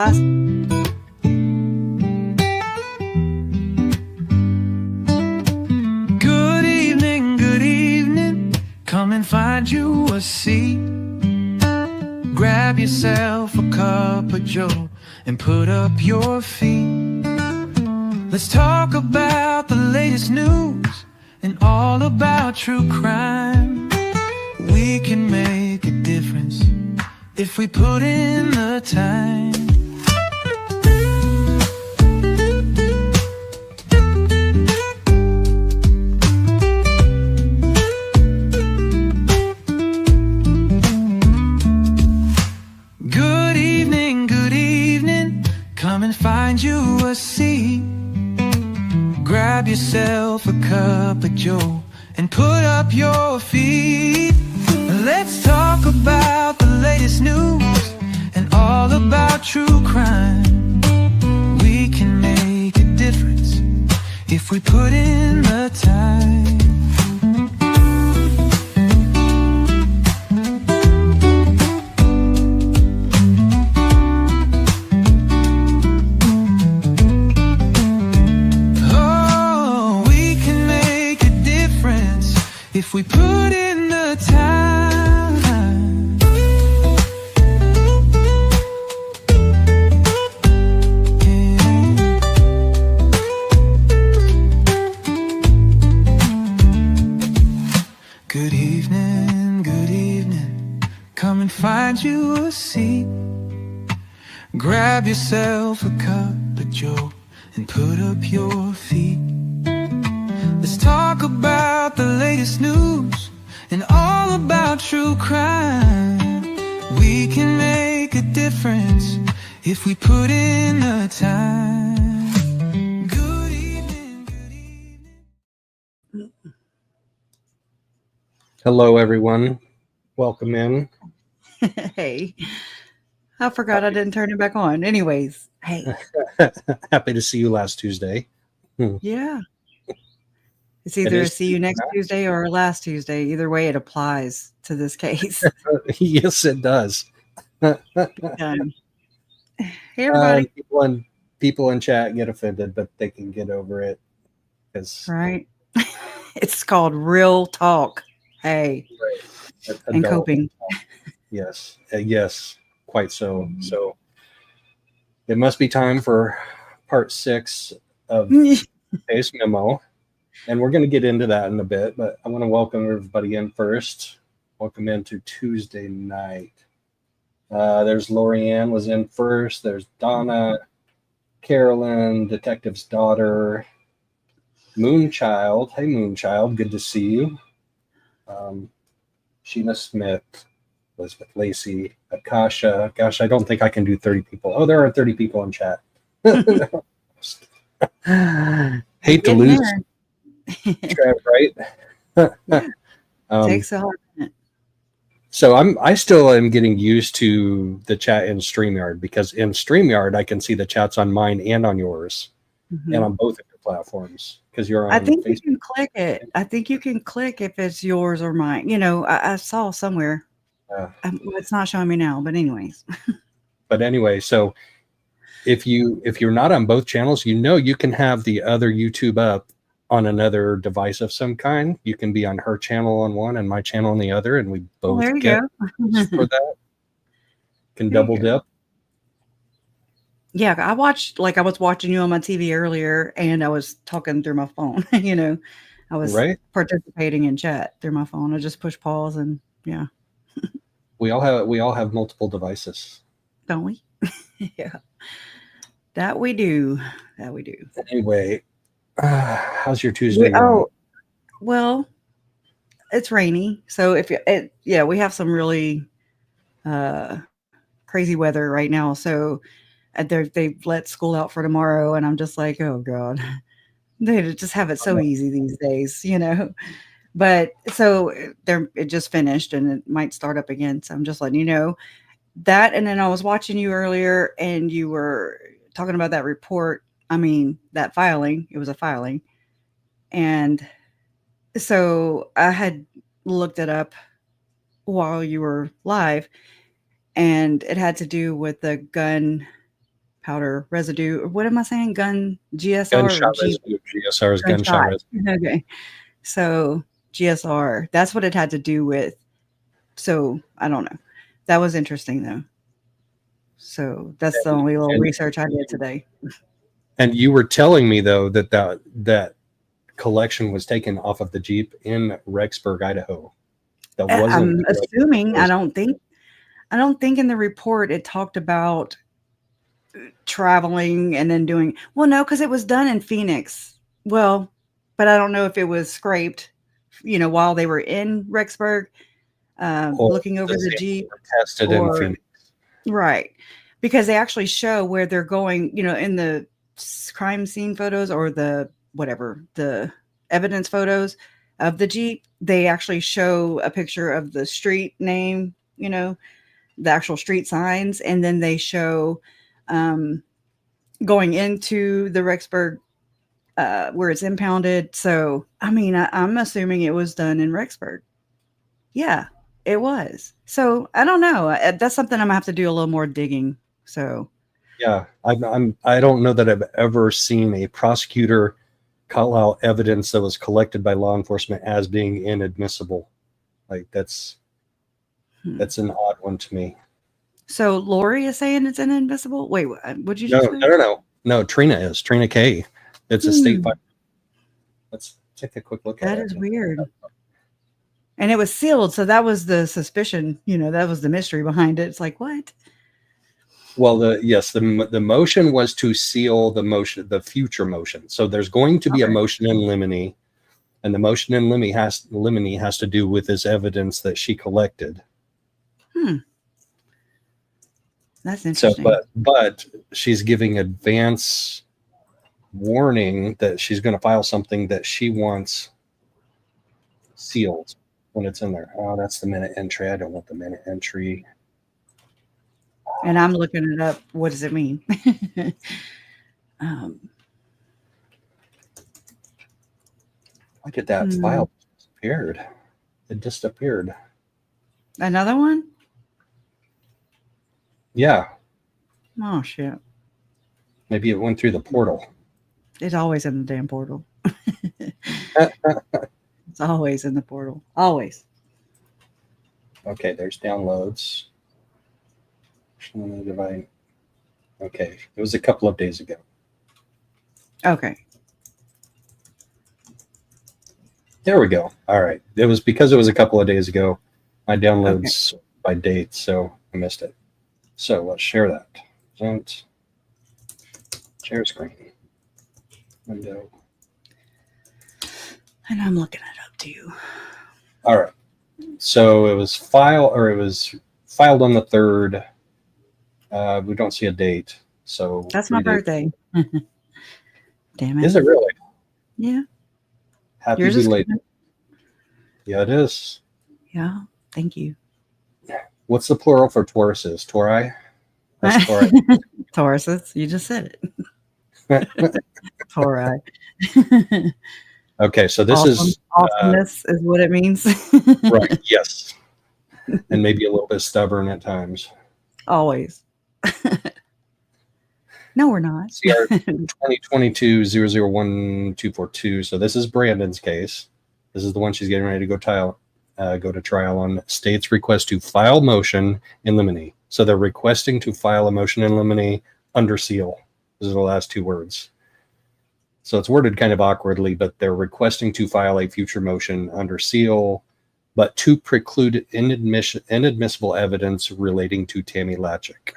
Good evening. Come and find you a seat. Grab yourself a cup of joe and put up your feet. Let's talk about the latest news and all about true crime. We can make a difference if we put in the time. Good evening, come and find you a seat. Grab yourself a cup of joe and put up your feet. Let's talk about the latest news and all about true crime. We can make a difference if we put in the time. Oh, we can make a difference if we put in the time. Good evening, come and find you a seat. Grab yourself a cup of joe and put up your feet. Let's talk about the latest news and all about true crime. We can make a difference if we put in the time. Good evening. Hello, everyone. Welcome in. Hey, I forgot I didn't turn it back on. Anyways, hey. Happy to see you last Tuesday. Yeah. It's either see you next Tuesday or last Tuesday. Either way, it applies to this case. Yes, it does. Hey, everybody. People in chat get offended, but they can get over it. Right. It's called real talk. Hey. Right. And coping. Yes. Yes, quite so. So it must be time for part 6 of today's memo. And we're going to get into that in a bit, but I want to welcome everybody in first. Welcome into Tuesday night. There's Lorianne was in first. There's Donna, Carolyn, Detective's daughter, Moonchild. Hey, Moonchild. Good to see you. Sheena Smith, Elizabeth Lacey, Akasha. Gosh, I don't think I can do 30 people. Oh, there are 30 people in chat. Hate to lose. Trev, right? Takes a hard minute. So I still am getting used to the chat in StreamYard, because in StreamYard I can see the chats on mine and on yours, and on both of your platforms. Because you're on. I think Facebook. you can click it. I think you can click if it's yours or mine. You know, I saw somewhere. It's not showing me now, but anyways. But anyway, so if you're not on both channels, you can have the other YouTube up on another device of some kind. You can be on her channel on one and my channel on the other, and we both get for that. Can double dip. Yeah, I was watching you on my TV earlier, and I was talking through my phone. I was participating in chat through my phone. I just push pause, and yeah. We all have multiple devices, don't we? Yeah, that we do. Anyway, how's your Tuesday going? Oh, well, it's rainy, so we have some really crazy weather right now. So they've let school out for tomorrow, and I'm just like, oh god, they just have it so easy these days, But so it just finished, and it might start up again. So I'm just letting you know that. And then I was watching you earlier, and you were talking about that report. I mean, that filing. It was a filing, and so I had looked it up while you were live, and it had to do with the gun powder residue. What am I saying? GSR Gunshot or G residue. GSR is gunshot residue. Okay. So GSR, that's what it had to do with. So I don't know. That was interesting though. So that's the only little research I did today. And you were telling me though that collection was taken off of the Jeep in Rexburg, Idaho. That wasn't. I'm assuming. I don't think in the report it talked about traveling and then doing. Well, no, because it was done in Phoenix. Well, but I don't know if it was scraped, while they were in Rexburg, looking over the Jeep. Tested in Phoenix. Right. Because they actually show where they're going, in the crime scene photos or the evidence photos of the Jeep. They actually show a picture of the street name, the actual street signs. And then they show going into the Rexburg where it's impounded. So, I mean, I'm assuming it was done in Rexburg. Yeah, it was. So I don't know. That's something I'm gonna have to do a little more digging. So, yeah, I don't know that I've ever seen a prosecutor call out evidence that was collected by law enforcement as being inadmissible. Like that's an odd one to me. So Lori is saying it's inadmissible. Wait, what'd you just say? No. Trina K. It's a state file. Let's take a quick look at it. That is weird. And it was sealed, so that was the suspicion. That was the mystery behind it. It's like, what? Well, the motion was to seal the future motion. So there's going to be a motion in limine, and the motion in limine has to do with this evidence that she collected. That's interesting. So, but she's giving advance warning that she's going to file something that she wants sealed when it's in there. Oh, that's the minute entry. I don't want the minute entry. And I'm looking it up. What does it mean? Why did that file disappeared? It disappeared. Another one? Yeah. Oh, shit. Maybe it went through the portal. It's always in the damn portal. It's always in the portal. Always. Okay, there's downloads. Okay, it was a couple of days ago. Okay. There we go. All right. It was because it was a couple of days ago. My downloads by date, so I missed it. So let's share that. Don't share screen. Window. And I'm looking it up too. All right. So it was filed on the 3rd. We don't see a date. So that's my birthday. Damn it. Is it really? Yeah. Happy belated. Yeah, it is. Yeah. Thank you. What's the plural for Tauruses? Tauri? That's Tauri. Tauruses. You just said it. Tauri. Okay, so this is awesomeness is what it means. Right. Yes. And maybe a little bit stubborn at times. Always. No, we're not. CR 2022-001242. So this is Brandon's case. This is the one she's getting ready to go to trial on. State's request to file motion in limine. So they're requesting to file a motion in limine under seal. Those are the last two words. So it's worded kind of awkwardly, but they're requesting to file a future motion under seal, but to preclude inadmissible evidence relating to Tammy Latchik.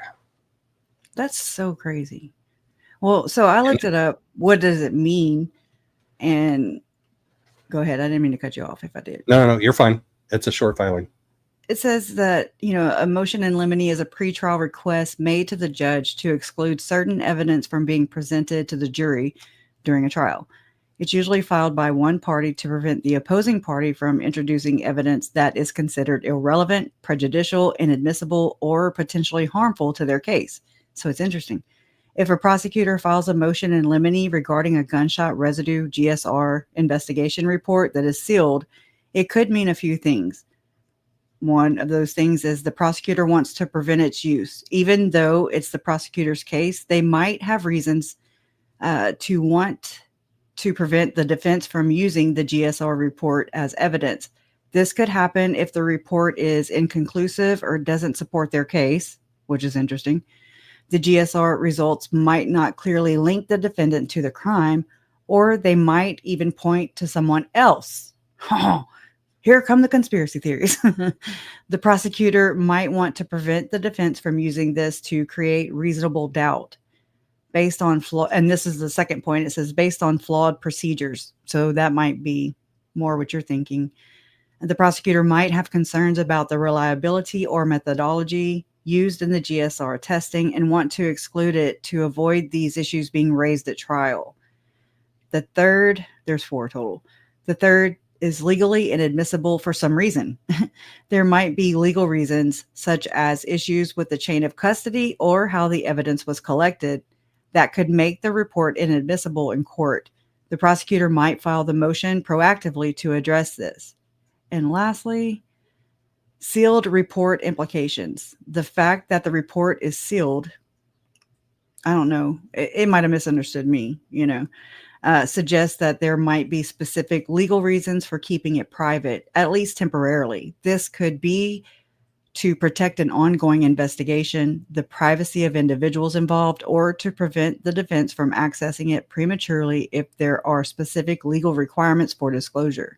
That's so crazy. Well, so I looked it up. What does it mean? And go ahead. I didn't mean to cut you off if I did. No, you're fine. It's a short filing. It says that, a motion in limine is a pretrial request made to the judge to exclude certain evidence from being presented to the jury during a trial. It's usually filed by one party to prevent the opposing party from introducing evidence that is considered irrelevant, prejudicial, inadmissible, or potentially harmful to their case. So it's interesting. If a prosecutor files a motion in limine regarding a gunshot residue GSR investigation report that is sealed, it could mean a few things. one of those things is the prosecutor wants to prevent its use. Even though it's the prosecutor's case, they might have reasons to want to prevent the defense from using the GSR report as evidence. This could happen if the report is inconclusive or doesn't support their case, which is interesting. The GSR results might not clearly link the defendant to the crime, or they might even point to someone else. Here come the conspiracy theories. The prosecutor might want to prevent the defense from using this to create reasonable doubt based on and this is the second point. It says based on flawed procedures. So that might be more what you're thinking. The prosecutor might have concerns about the reliability or methodology used in the GSR testing and want to exclude it to avoid these issues being raised at trial. The third, there's 4 total. The third is legally inadmissible for some reason. There might be legal reasons, such as issues with the chain of custody or how the evidence was collected, that could make the report inadmissible in court. The prosecutor might file the motion proactively to address this. And lastly, sealed report implications. The fact that the report is sealed, I don't know, it might have misunderstood me, suggests that there might be specific legal reasons for keeping it private, at least temporarily. This could be to protect an ongoing investigation, the privacy of individuals involved, or to prevent the defense from accessing it prematurely if there are specific legal requirements for disclosure.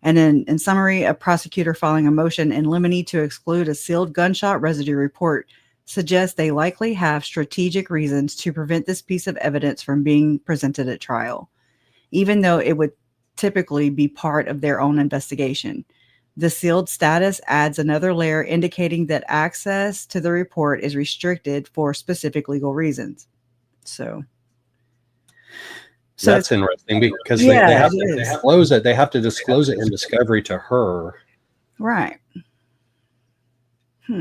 And then, in summary, a prosecutor filing a motion in limine to exclude a sealed gunshot residue report suggests they likely have strategic reasons to prevent this piece of evidence from being presented at trial, even though it would typically be part of their own investigation. The sealed status adds another layer indicating that access to the report is restricted for specific legal reasons. So that's interesting because they have to disclose it. They have to disclose it in discovery to her. Right.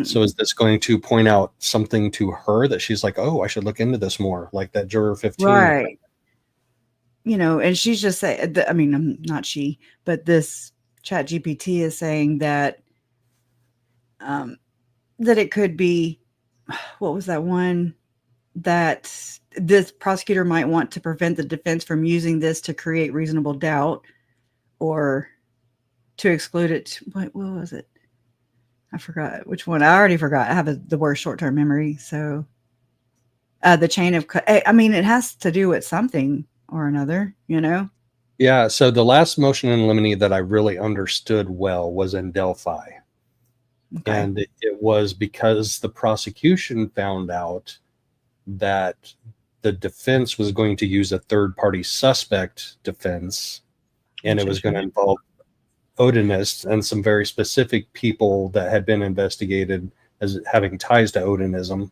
So is this going to point out something to her that she's like, oh, I should look into this more, like that juror 15? Right. And she's just saying, not she, but this Chat GPT is saying that that it could be, what was that one, that this prosecutor might want to prevent the defense from using this to create reasonable doubt or to exclude it. What was it? I forgot which one. I already forgot. I have the worst short-term memory. So the chain of, it has to do with something or another, Yeah. So the last motion in limine that I really understood well was in Delphi. Okay. And it was because the prosecution found out that the defense was going to use a third-party suspect defense, and it was going to involve Odinists and some very specific people that had been investigated as having ties to Odinism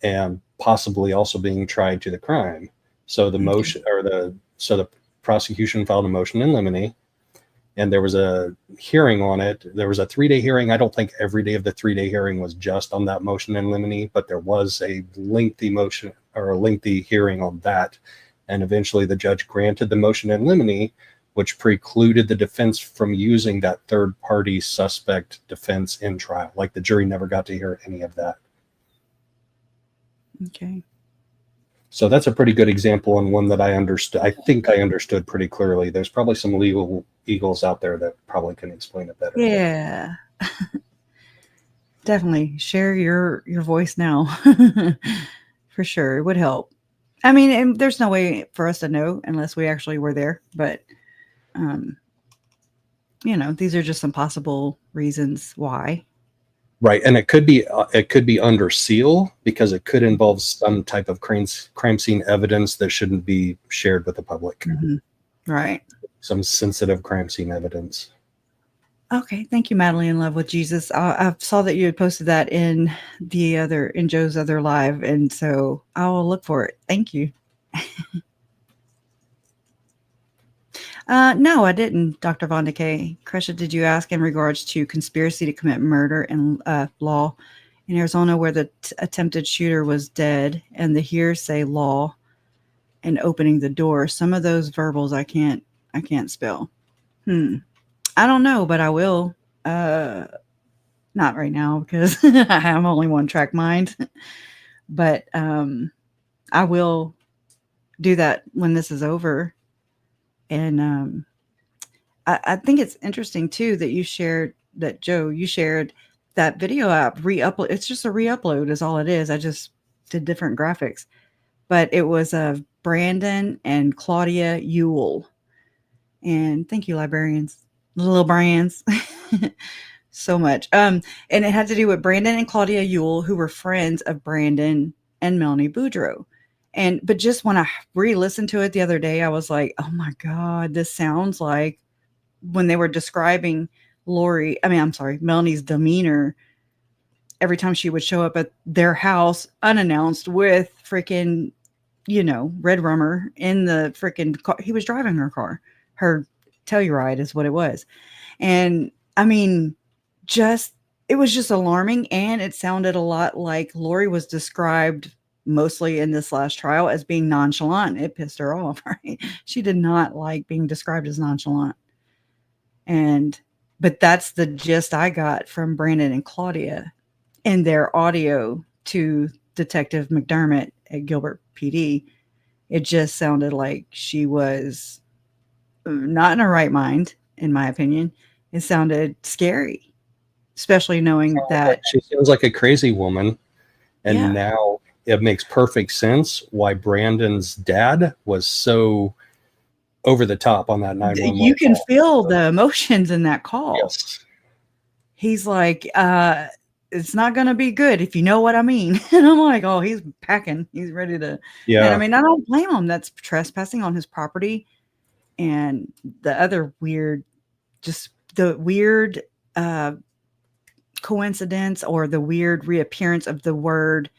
and possibly also being tried to the crime. So the motion the prosecution filed a motion in limine, and there was a hearing on it. There was a 3-day hearing. I don't think every day of the 3-day hearing was just on that motion in limine, but there was a lengthy motion or a lengthy hearing on that. And eventually the judge granted the motion in limine, which precluded the defense from using that third-party suspect defense in trial. Like the jury never got to hear any of that. Okay. So that's a pretty good example and one that I understood. I think I understood pretty clearly. There's probably some legal eagles out there that probably can explain it better. Yeah. Definitely share your voice now. For sure. It would help. And there's no way for us to know unless we actually were there, but these are just some possible reasons why. Right, and it could be under seal because it could involve some type of crime scene evidence that shouldn't be shared with the public. Mm-hmm. Right. Some sensitive crime scene evidence. Okay, thank you, Madeline in Love with Jesus. I saw that you had posted that in Joe's other live, and so I will look for it. Thank you. No, I didn't, Dr. Von Decay. Kresha, did you ask in regards to conspiracy to commit murder and law in Arizona where the attempted shooter was dead and the hearsay law and opening the door? Some of those verbals I can't spell. I don't know, but I will. Not right now because I have only one track mind, but I will do that when this is over. And I think it's interesting too that you shared that, Joe, you shared that video app re-upload. It's just a re-upload is all it is. I just did different graphics, but it was of Brandon and Claudia Ewell. And thank you, librarians, little brands, so much. And it had to do with Brandon and Claudia Ewell, who were friends of Brandon and Melanie Boudreaux. But just when I re-listened to it the other day, I was like, oh my God, this sounds like when they were describing Melanie's demeanor every time she would show up at their house unannounced with freaking, Red Rummer in the freaking car. He was driving her car. Her Telluride is what it was. And I mean, it was just alarming. And it sounded a lot like Lori was described mostly in this last trial as being nonchalant. It pissed her off, right? She did not like being described as nonchalant. But that's the gist I got from Brandon and Claudia in their audio to Detective McDermott at Gilbert PD. It just sounded like she was not in her right mind, in my opinion. It sounded scary, especially knowing that she sounds like a crazy woman. And yeah. Now it makes perfect sense why Brandon's dad was so over the top on that 911 You can call. feel the emotions in that call. Yes. He's like, it's not going to be good, if you know what I mean. And I'm like, oh, he's packing. He's ready to. Yeah. And I mean, I don't blame him. That's trespassing on his property. And the other weird, just the weird coincidence or the weird reappearance of the word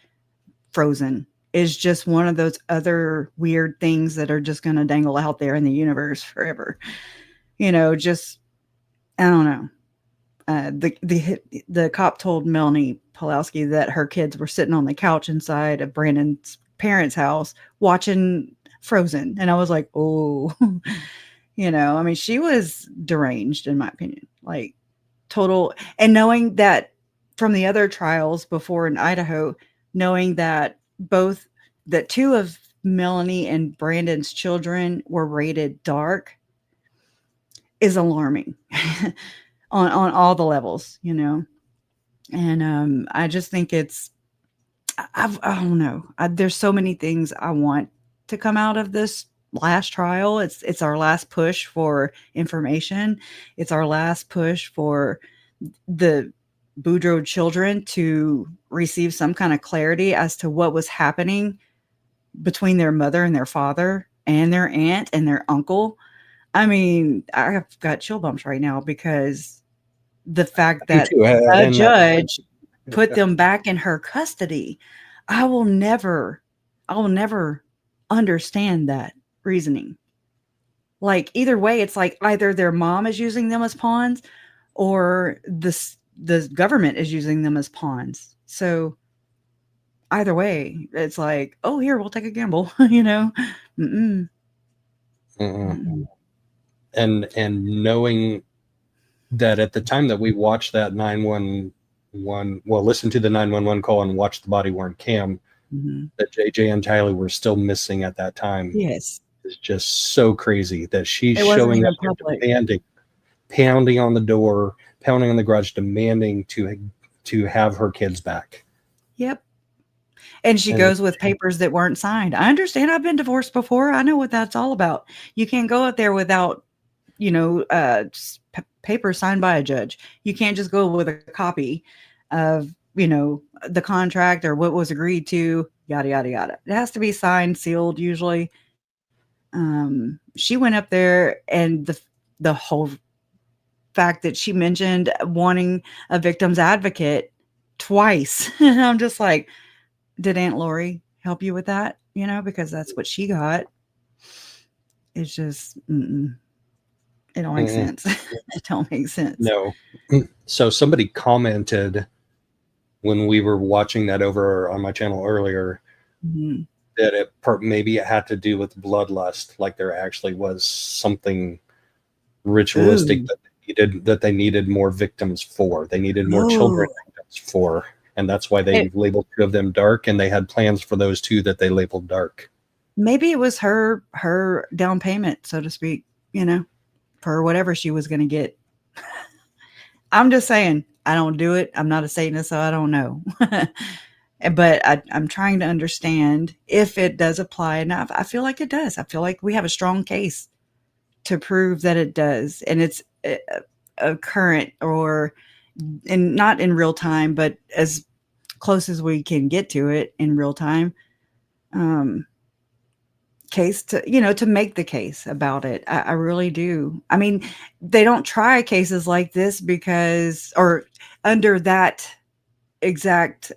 frozen is just one of those other weird things that are just going to dangle out there in the universe forever. Just, I don't know. The cop told Melanie Pulowski that her kids were sitting on the couch inside of Brandon's parents' house watching Frozen. And I was like, oh, I mean, she was deranged in my opinion, like total. And knowing that from the other trials before in Idaho, knowing that two of Melanie and Brandon's children were rated dark is alarming. on all the levels, and I just think I don't know. There's so many things I want to come out of this last trial. It's our last push for information. It's our last push for the Boudreaux children to receive some kind of clarity as to what was happening between their mother and their father and their aunt and their uncle. I mean, I've got chill bumps right now because the fact that a judge put them back in her custody, I will never understand that reasoning. Like either way, it's like either their mom is using them as pawns or the government is using them as pawns. So either way, it's like, oh, here, we'll take a gamble, Mm-mm. Mm-mm. And knowing that at the time that we watched that 911, listen to the 911 call and watch the body worn cam, that JJ and Tylee were still missing at that time. Yes. It's just so crazy that she's showing up demanding, pounding on the door, pounding on the garage, demanding to have her kids back. Yep. And she goes with papers that weren't signed. I understand. I've been divorced before. I know what that's all about. You can't go out there without, paper signed by a judge. You can't just go with a copy of, the contract or what was agreed to, yada, yada, yada. It has to be signed, sealed, usually. She went up there and the whole fact that she mentioned wanting a victim's advocate twice. And I'm just like, did Aunt Lori help you with that? Because that's what she got. It's just, it don't make sense. It don't make sense. No. So somebody commented when we were watching that over on my channel earlier that maybe it had to do with bloodlust, like there actually was something ritualistic they needed more victims for. They needed more children Oh, victims for, and that's why they it, labeled 2 of them dark, and they had plans for those 2 that they labeled dark. maybe it was her down payment, so to speak, for whatever she was going to get. I'm just saying, I don't do it. I'm not a Satanist, so I don't know. But I'm trying to understand if it does apply. And I feel like it does. I feel like we have a strong case to prove that it does. And it's a current or and not in real time, but as close as we can get to it in real time. Case to make the case about it. I really do. I mean, they don't try cases like this because or under that exact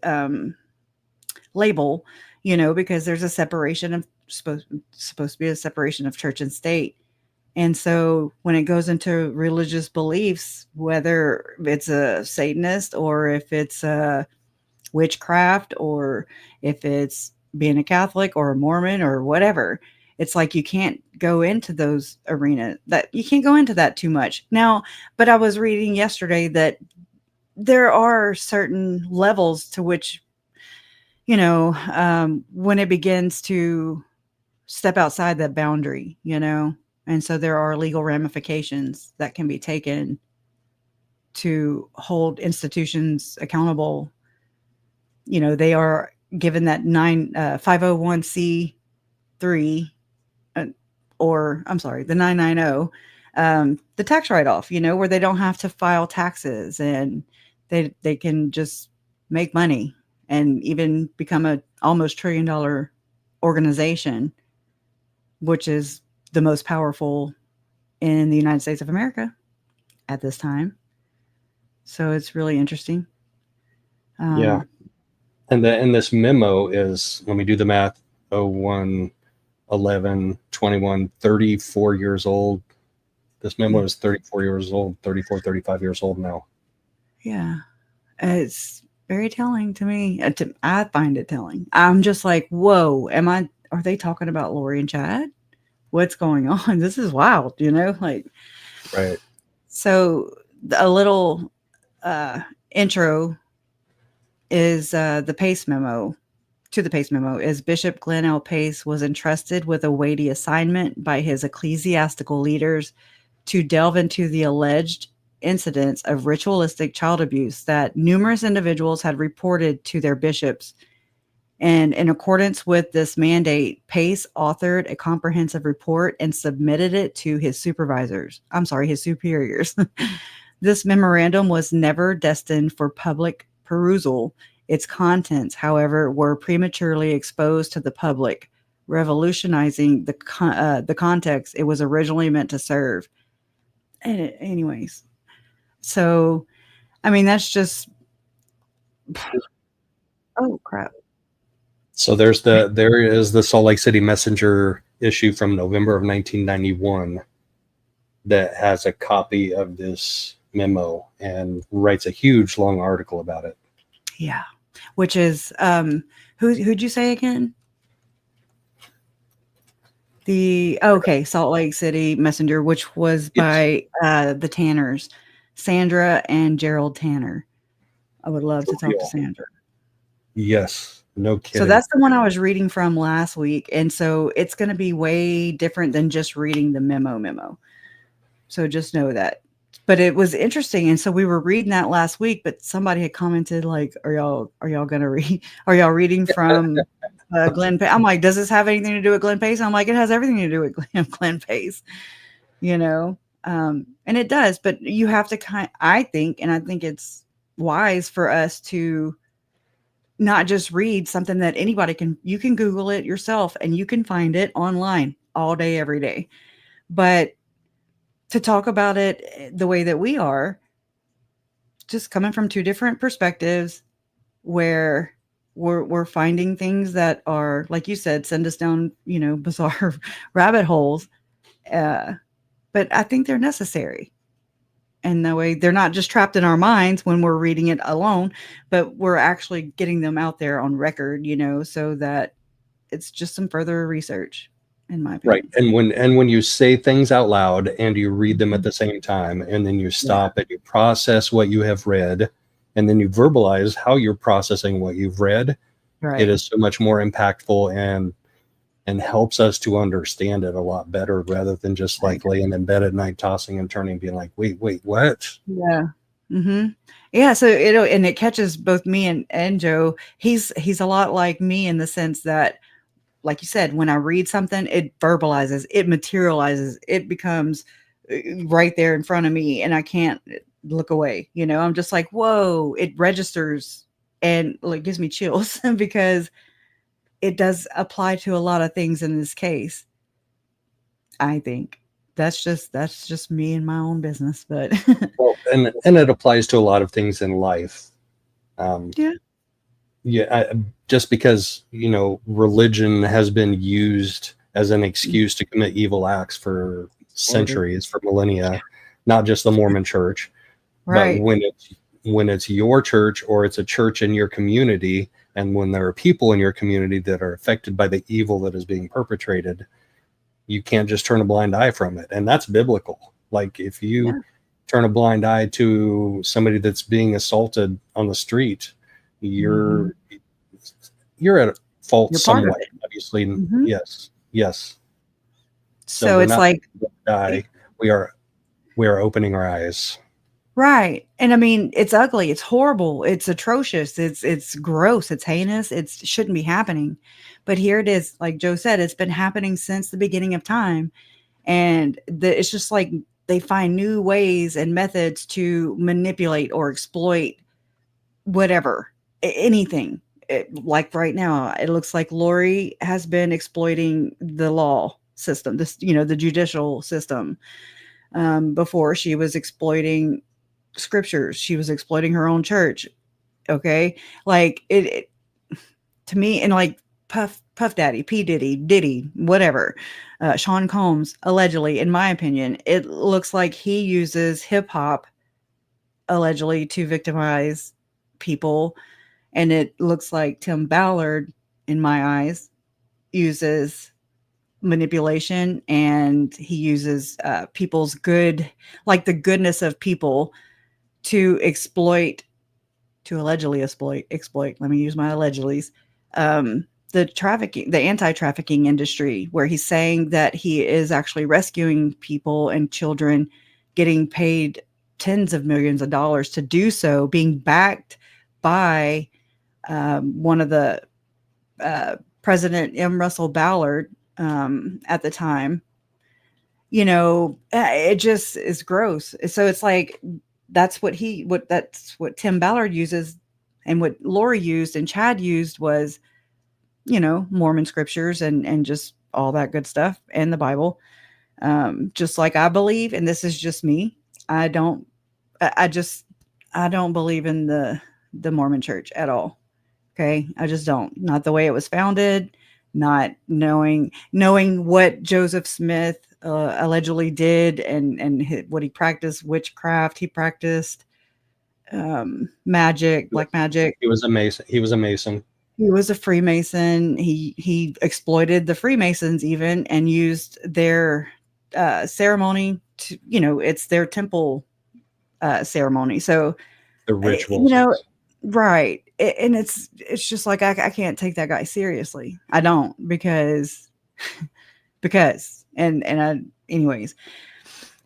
label, because there's a separation of supposed to be a separation of church and state. And so when it goes into religious beliefs, whether it's a Satanist or if it's a witchcraft or if it's being a Catholic or a Mormon or whatever, it's like you can't go into those arenas, that you can't go into that too much. Now, but I was reading yesterday that there are certain levels to which, when it begins to step outside that boundary, and so there are legal ramifications that can be taken to hold institutions accountable. They are given that 501c3, or I'm sorry, the 990, the tax write-off, where they don't have to file taxes and they can just make money and even become a almost $1 trillion organization, which is the most powerful in the United States of America at this time. So it's really interesting. Yeah. And this memo is, let me do the math, 01, 11, 21, 34 years old. This memo is 34 years old, 34, 35 years old now. Yeah. It's very telling to me. I find it telling. I'm just like, whoa, are they talking about Lori and Chad? What's going on? This is wild, like. Right. So a little intro is the Pace memo. To the Pace memo is Bishop Glenn L. Pace was entrusted with a weighty assignment by his ecclesiastical leaders to delve into the alleged incidents of ritualistic child abuse that numerous individuals had reported to their bishops. And in accordance with this mandate, Pace authored a comprehensive report and submitted it to his superiors. This memorandum was never destined for public perusal. Its contents, however, were prematurely exposed to the public, revolutionizing the context it was originally meant to serve. Anyways, so, I mean, that's just, oh crap. So there is the Salt Lake City Messenger issue from November of 1991 that has a copy of this memo and writes a huge long article about it. Yeah. Which is, who'd you say again? Salt Lake City Messenger, which was by the Tanners, Sandra and Gerald Tanner. I would love to talk to Sandra. Yes, no kidding. So that's the one I was reading from last week. And so it's going to be way different than just reading the memo. So just know that. But it was interesting. And so we were reading that last week, but somebody had commented like, are y'all going to read, are y'all reading from Glenn Pace? I'm like, does this have anything to do with Glenn Pace? I'm like, it has everything to do with Glenn Pace, and it does, but you have to I think it's wise for us to not just read something that you can Google it yourself and you can find it online all day, every day. But to talk about it the way that we are, just coming from two different perspectives where we're finding things that are, like you said, send us down, bizarre rabbit holes. But I think they're necessary. And that way they're not just trapped in our minds when we're reading it alone, but we're actually getting them out there on record, so that it's just some further research. in my Right. opinion. And when you say things out loud and you read them at the same time, and then you stop and you process what you have read, and then you verbalize how you're processing what you've read, Right. it is so much more impactful and helps us to understand it a lot better, rather than just like laying in bed at night, tossing and turning, being like, wait, what? Yeah. Mm-hmm. Yeah. So it catches both me and Joe. He's a lot like me in the sense that, like you said, when I read something, it verbalizes, it materializes, it becomes right there in front of me, and I can't look away. I'm just like, whoa, it registers, and like gives me chills because it does apply to a lot of things in this case. I think that's just me and my own business, but Well, and it applies to a lot of things in life. yeah. Just because, religion has been used as an excuse to commit evil acts for centuries, for millennia, not just the Mormon church, Right. but when it's your church, or it's a church in your community, and when there are people in your community that are affected by the evil that is being perpetrated, you can't just turn a blind eye from it. And that's biblical. Like, if you turn a blind eye to somebody that's being assaulted on the street, you're at fault You're part of somewhat, it. obviously. Mhm. Yes. So we're it's not like, die. We are opening our eyes. right. And I mean, it's ugly, it's horrible, it's atrocious, it's gross, it's heinous, it shouldn't be happening. But here it is, like Joe said, it's been happening since the beginning of time. And it's just like they find new ways and methods to manipulate or exploit whatever, anything. Like right now, it looks like Lori has been exploiting the law system, the judicial system. Before, she was exploiting scriptures, she was exploiting her own church. Okay, like it to me, and like Puff Daddy, P Diddy, whatever, Sean Combs, allegedly, in my opinion, it looks like he uses hip hop allegedly to victimize people. And it looks like Tim Ballard, in my eyes, uses manipulation, and he uses people's good, like the goodness of people, to allegedly exploit. Let me use my allegedlys. The anti-trafficking industry, where he's saying that he is actually rescuing people and children, getting paid tens of millions of dollars to do so, being backed by one of the President M. Russell Ballard at the time. It just is gross. So it's like that's what Tim Ballard uses, and what Lori used and Chad used was, Mormon scriptures and just all that good stuff, and the Bible. Just like I believe, and this is just me, I don't believe in the Mormon church at all. Okay. I just don't. Not the way it was founded, not knowing what Joseph Smith allegedly did, and what he practiced, witchcraft. He practiced magic, black magic. He was a Mason. He was a Freemason. He exploited the Freemasons even, and used their ceremony to, it's their temple ceremony. So the rituals. Right. And it's just like, I can't take that guy seriously. I don't, because anyways.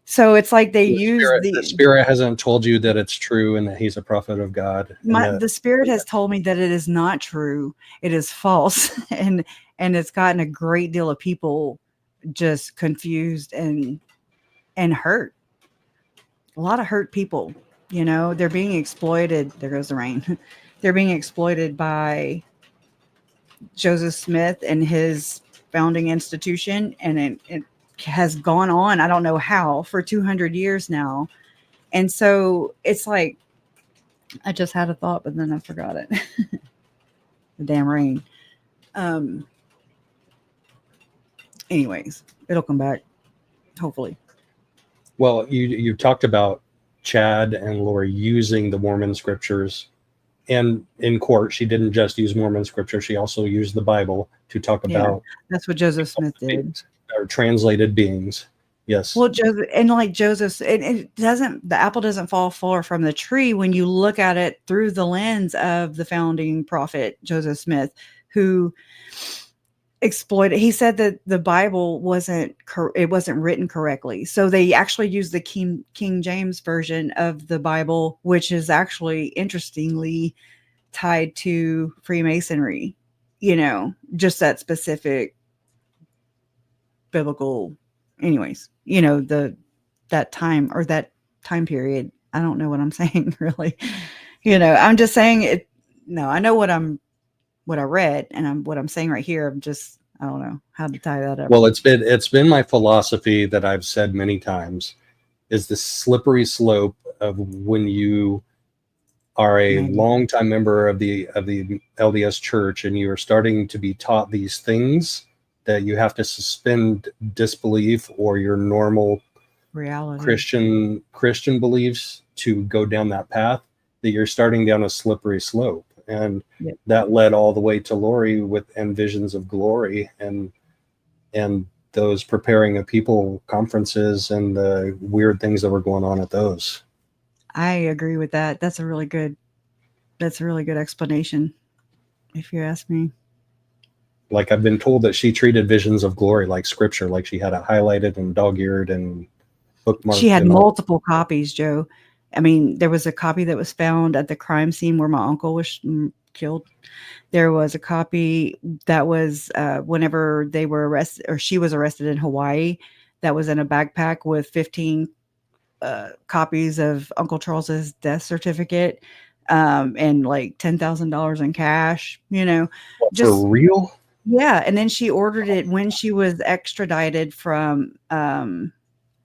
So it's like they use the spirit hasn't told you that it's true and that he's a prophet of God. The spirit has told me that it is not true. It is false. and it's gotten a great deal of people just confused and hurt. A lot of hurt people, they're being exploited. There goes the rain. They're being exploited by Joseph Smith and his founding institution. And it has gone on, I don't know how, for 200 years now. And so it's like, I just had a thought, but then I forgot it. The damn rain. Anyways, it'll come back, hopefully. Well, you talked about Chad and Lori using the Mormon scriptures and in court, she didn't just use Mormon scripture. She also used the Bible to talk about that's what Joseph Smith did. or translated beings. Yes. Well, Joseph, and like Joseph, the apple doesn't fall far from the tree when you look at it through the lens of the founding prophet, Joseph Smith, who exploited. He said that the Bible wasn't written correctly. So they actually used the King James version of the Bible, which is actually interestingly tied to Freemasonry, just that specific biblical, anyways, that time or that time period. I don't know what I'm saying really. I'm just saying it. No, I know what I read, and what I'm saying right here. I don't know how to tie that up. Well, it's been my philosophy that I've said many times is the slippery slope of when you are a longtime member of the LDS Church and you are starting to be taught these things that you have to suspend disbelief or your normal reality Christian beliefs to go down that path, that you're starting down a slippery slope. And that led all the way to Lori and Visions of Glory and those preparing a people conferences and the weird things that were going on at those. I agree with that. That's a really good explanation, if you ask me. Like, I've been told that she treated Visions of Glory like scripture, like she had it highlighted and dog-eared and bookmarked. She had multiple copies, Joe. I mean, there was a copy that was found at the crime scene where my uncle was killed. There was a copy that was whenever they were arrested, or she was arrested in Hawaii, that was in a backpack with 15 copies of Uncle Charles's death certificate and like $10,000 in cash, For real? Yeah. And then she ordered it when she was extradited from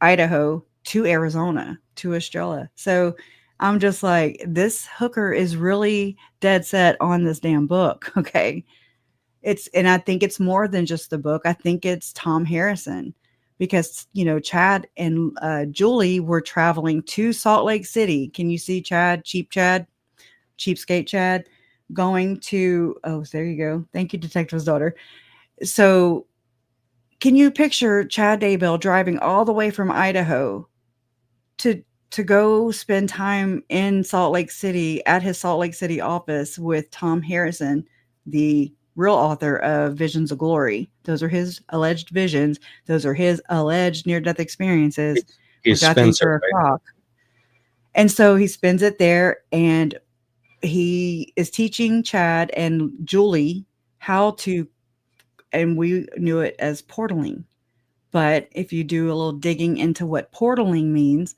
Idaho to Arizona to Estrella. So I'm just like, this hooker is really dead set on this damn book. Okay. And I think it's more than just the book. I think it's Tom Harrison, because, Chad and Julie were traveling to Salt Lake City. Can you see Chad, cheapskate Chad, going to, there you go. Thank you, Detective's daughter. So can you picture Chad Daybell driving all the way from Idaho to go spend time in Salt Lake City at his Salt Lake City office with Tom Harrison, the real author of Visions of Glory? Those are his alleged visions. Those are his alleged near-death experiences. He's Spencer, right? And so he spends it there, and he is teaching Chad and Julie how to, and we knew it as portaling. But if you do a little digging into what portaling means,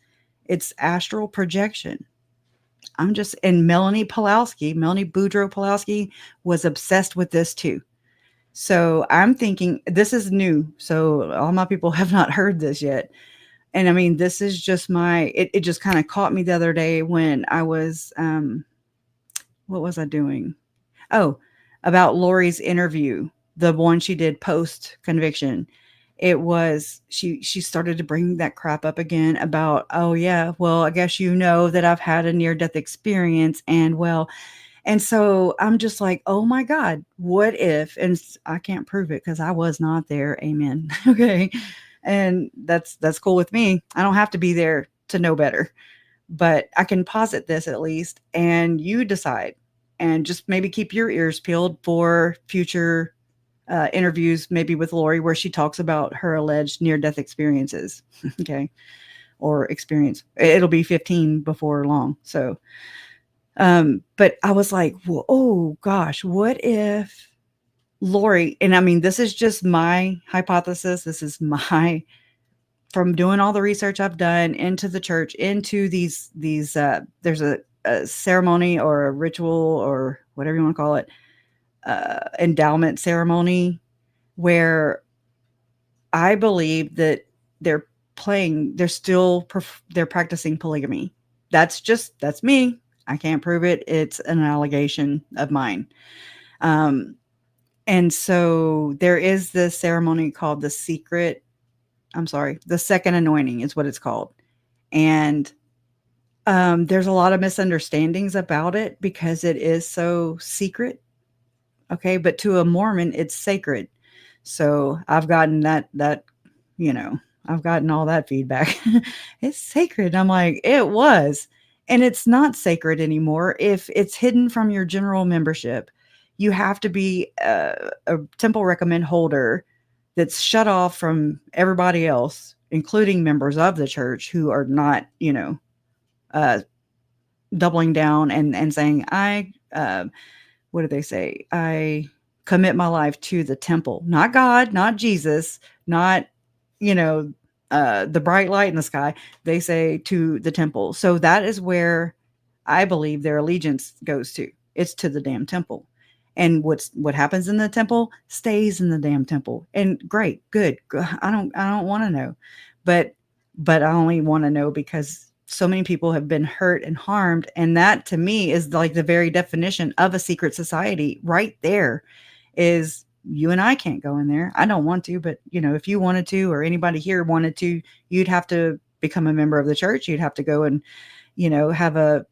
it's astral projection. And Melanie Boudreaux Pulowski was obsessed with this too. So I'm thinking this is new. So all my people have not heard this yet. And I mean, this is just it just kind of caught me the other day when I was, what was I doing? Oh, about Lori's interview, the one she did post conviction. It was, she started to bring that crap up again about, oh yeah, well, I guess that I've had a near-death experience, and so I'm just like, oh my God, what if, and I can't prove it because I was not there. Amen. Okay. And that's cool with me. I don't have to be there to know better, but I can posit this at least, and you decide, and just maybe keep your ears peeled for future interviews, maybe with Lori, where she talks about her alleged near-death experiences. Okay. Or experience. It'll be 15 before long. So, but I was like, well, oh gosh, what if Lori, and I mean, this is just my hypothesis. This is from doing all the research I've done into the church, into these, there's a ceremony or a ritual or whatever you want to call it, endowment ceremony, where I believe that they're practicing polygamy. That's me. I can't prove it. It's an allegation of mine. And so there is this ceremony called the second anointing is what it's called. And there's a lot of misunderstandings about it because it is so secret. Okay. But to a Mormon, it's sacred. So I've gotten that, you know, I've gotten all that feedback. It's sacred. I'm like, it was. And it's not sacred anymore if it's hidden from your general membership. You have to be a temple recommend holder that's shut off from everybody else, including members of the church who are not, you know, doubling down and saying, what do they say? I commit my life to the temple, not God, not Jesus, not, you know, the bright light in the sky. They say to the temple. So that is where I believe their allegiance goes to. It's to the damn temple. And what happens in the temple stays in the damn temple. And great, good. I don't want to know. But I only want to know because so many people have been hurt and harmed. And that to me is like the very definition of a secret society right there. Is you and I can't go in there. I don't want to, but you know, if you wanted to, or anybody here wanted to, you'd have to become a member of the church. You'd have to go and, you know, have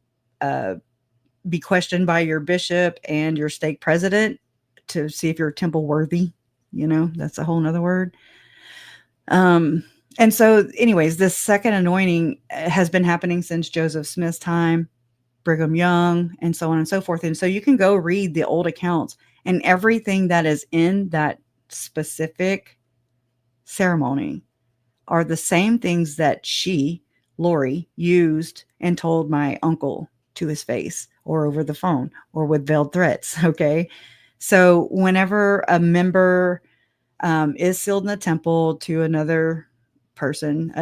be questioned by your bishop and your stake president to see if you're temple worthy. You know, that's a whole nother word. And so anyways, this second anointing has been happening since Joseph Smith's time, Brigham Young, and so on and so forth. And so you can go read the old accounts, and everything that is in that specific ceremony are the same things that Lori, used and told my uncle to his face or over the phone or with veiled threats. Okay. So whenever a member is sealed in the temple to another person,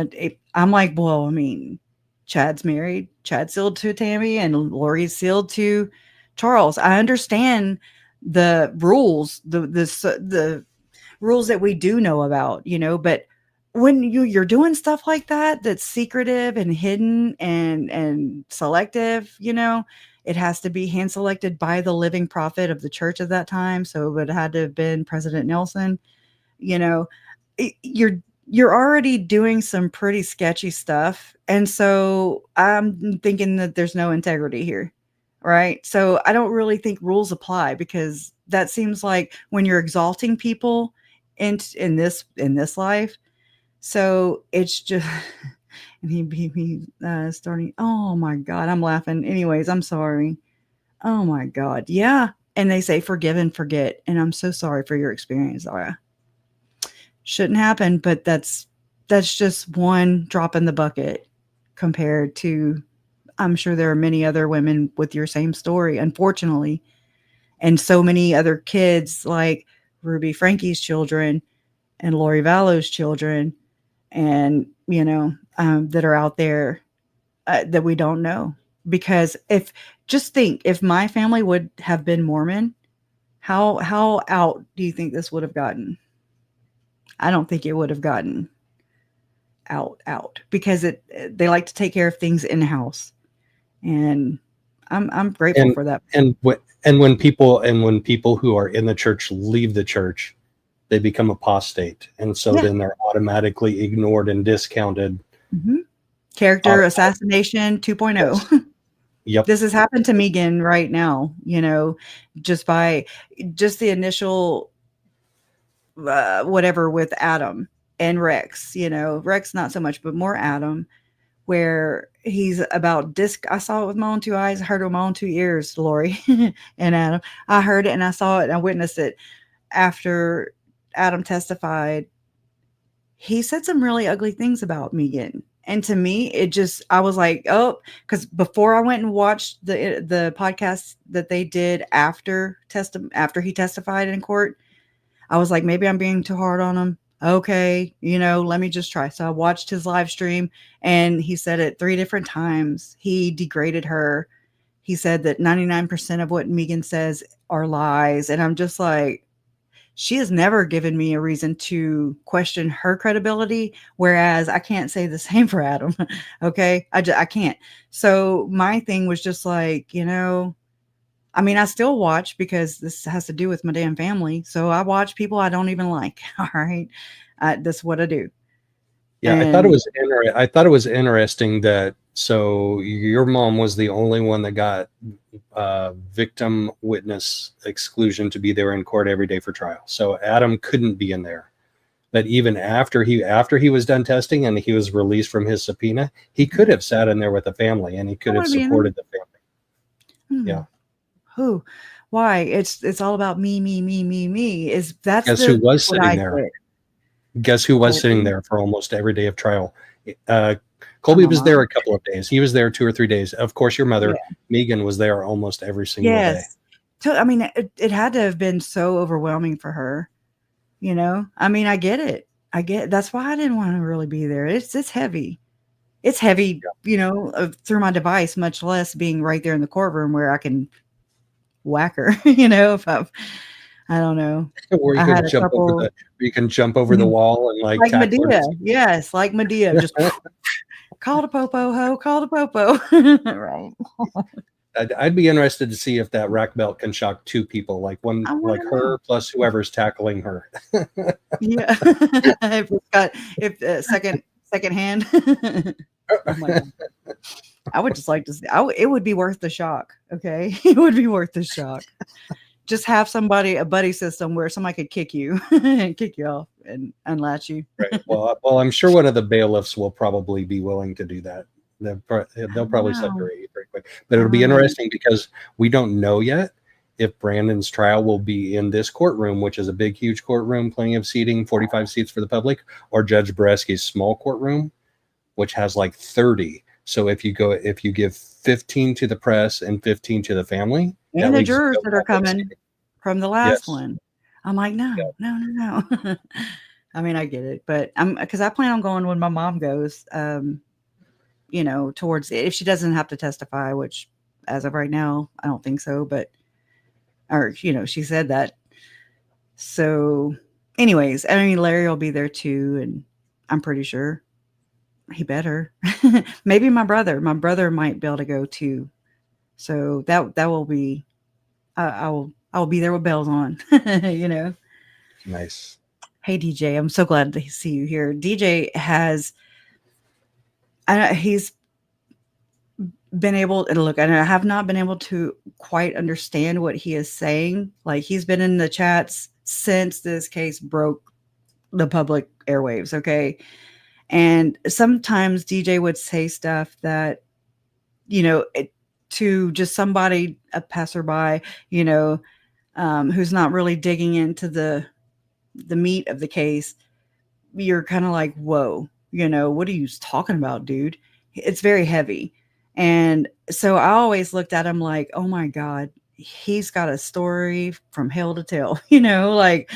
I'm like, well, I mean, Chad's married, Chad's sealed to Tammy, and Lori's sealed to Charles. I understand the rules, the rules that we do know about, you know, but when you're doing stuff like that, that's secretive and hidden and selective, you know, it has to be hand selected by the living prophet of the church at that time. So it would have had to have been President Nelson, you know, you're already doing some pretty sketchy stuff. And so I'm thinking that there's no integrity here. Right. So I don't really think rules apply, because that seems like when you're exalting people in this life. So it's just, and he starting. Oh my God, I'm laughing. Anyways, I'm sorry. Oh my God. Yeah. And they say forgive and forget. And I'm so sorry for your experience, Laura. Shouldn't happen, but that's just one drop in the bucket compared to, I'm sure there are many other women with your same story, unfortunately. And so many other kids like Ruby Frankie's children and Lori Vallow's children, and, you know, that are out there that we don't know. Because just think, if my family would have been Mormon, how out do you think this would have gotten? I don't think it would have gotten out because they like to take care of things in house. And I'm grateful for that. And when people who are in the church leave the church, they become apostate, and so then they're automatically ignored and discounted. Mm-hmm. Character assassination 2.0. Yes. Yep. This has happened to Megan right now. You know, just the initial whatever with Adam and Rex. You know, Rex not so much, but more Adam, where he's about I saw it with my own two eyes. I heard it with my own two ears, Lori and Adam. I heard it and I saw it and I witnessed it after Adam testified. He said some really ugly things about Megan. And to me, I was like, oh, because before I went and watched the podcast that they did after he testified in court, I was like, maybe I'm being too hard on him. Okay, you know, let me just try. So I watched his live stream, and he said it 3 different times. He degraded her. He said that 99% of what Megan says are lies. And I'm just like, she has never given me a reason to question her credibility, whereas I can't say the same for Adam. Okay, I can't. So my thing was just like, you know, I mean, I still watch because this has to do with my damn family. So I watch people I don't even like. All right. That's what I do. Yeah. And I thought it was interesting that So your mom was the only one that got victim witness exclusion to be there in court every day for trial. So Adam couldn't be in there. But even after he was done testing and he was released from his subpoena, he could have sat in there with the family and he could have supported the family. Yeah. Who? Why? It's all about me. Guess who was sitting there? Guess who was sitting there for almost every day of trial? Colby was there a couple of days. He was there 2 or 3 days. Of course, your mother, Megan, was there almost every single day. I mean, it had to have been so overwhelming for her. You know, I mean, I get it. That's why I didn't want to really be there. It's heavy. It's heavy, you know, through my device, much less being right there in the courtroom where I can whack her, you know, I don't know. Or you can jump over the wall and like Medea. Yes, like Medea. Just call the popo, ho, call the popo. Right. I'd be interested to see if that rack belt can shock 2 people, like one, like her plus whoever's tackling her. Yeah. if second hand. Oh my God. I would just like to see. It would be worth the shock. Okay, it would be worth the shock. Just have a buddy system where somebody could kick you and kick you off and unlatch you. Right. Well, I'm sure one of the bailiffs will probably be willing to do that. They'll probably separate you pretty quick. But it'll be interesting because we don't know yet if Brandon's trial will be in this courtroom, which is a big, huge courtroom, plenty of seating, 45 seats for the public, or Judge Boreski's small courtroom, which has like 30. So if you give 15 to the press and 15 to the family, and the jurors that are coming from the last one, I'm like, no. I mean, I get it, but because I plan on going when my mom goes. You know, towards if she doesn't have to testify, which as of right now, I don't think so, or, you know, she said that. So anyways, I mean, Larry will be there too. And I'm pretty sure he better, maybe my brother might be able to go too. So that will be, I will be there with bells on, you know. Nice. Hey, DJ, I'm so glad to see you here. DJ has, he's been able to look, and I have not been able to quite understand what he is saying. Like, he's been in the chats since this case broke the public airwaves. Okay. And sometimes DJ would say stuff that, you know, to just somebody, a passerby, you know, who's not really digging into the meat of the case. You're kind of like, whoa, you know, what are you talking about, dude? It's very heavy. And so I always looked at him like, oh my God, he's got a story from hell to tell, you know, like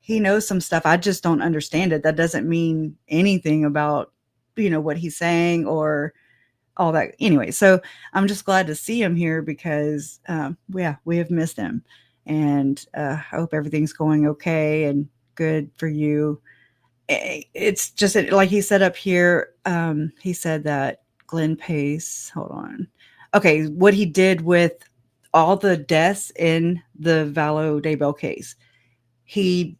he knows some stuff. I just don't understand it. That doesn't mean anything about, you know, what he's saying or all that. Anyway, so I'm just glad to see him here because, we have missed him, and I hope everything's going okay and good for you. It's just like he said up here. He said that Glenn Pace, hold on. Okay. What he did with all the deaths in the Vallow Daybell case, he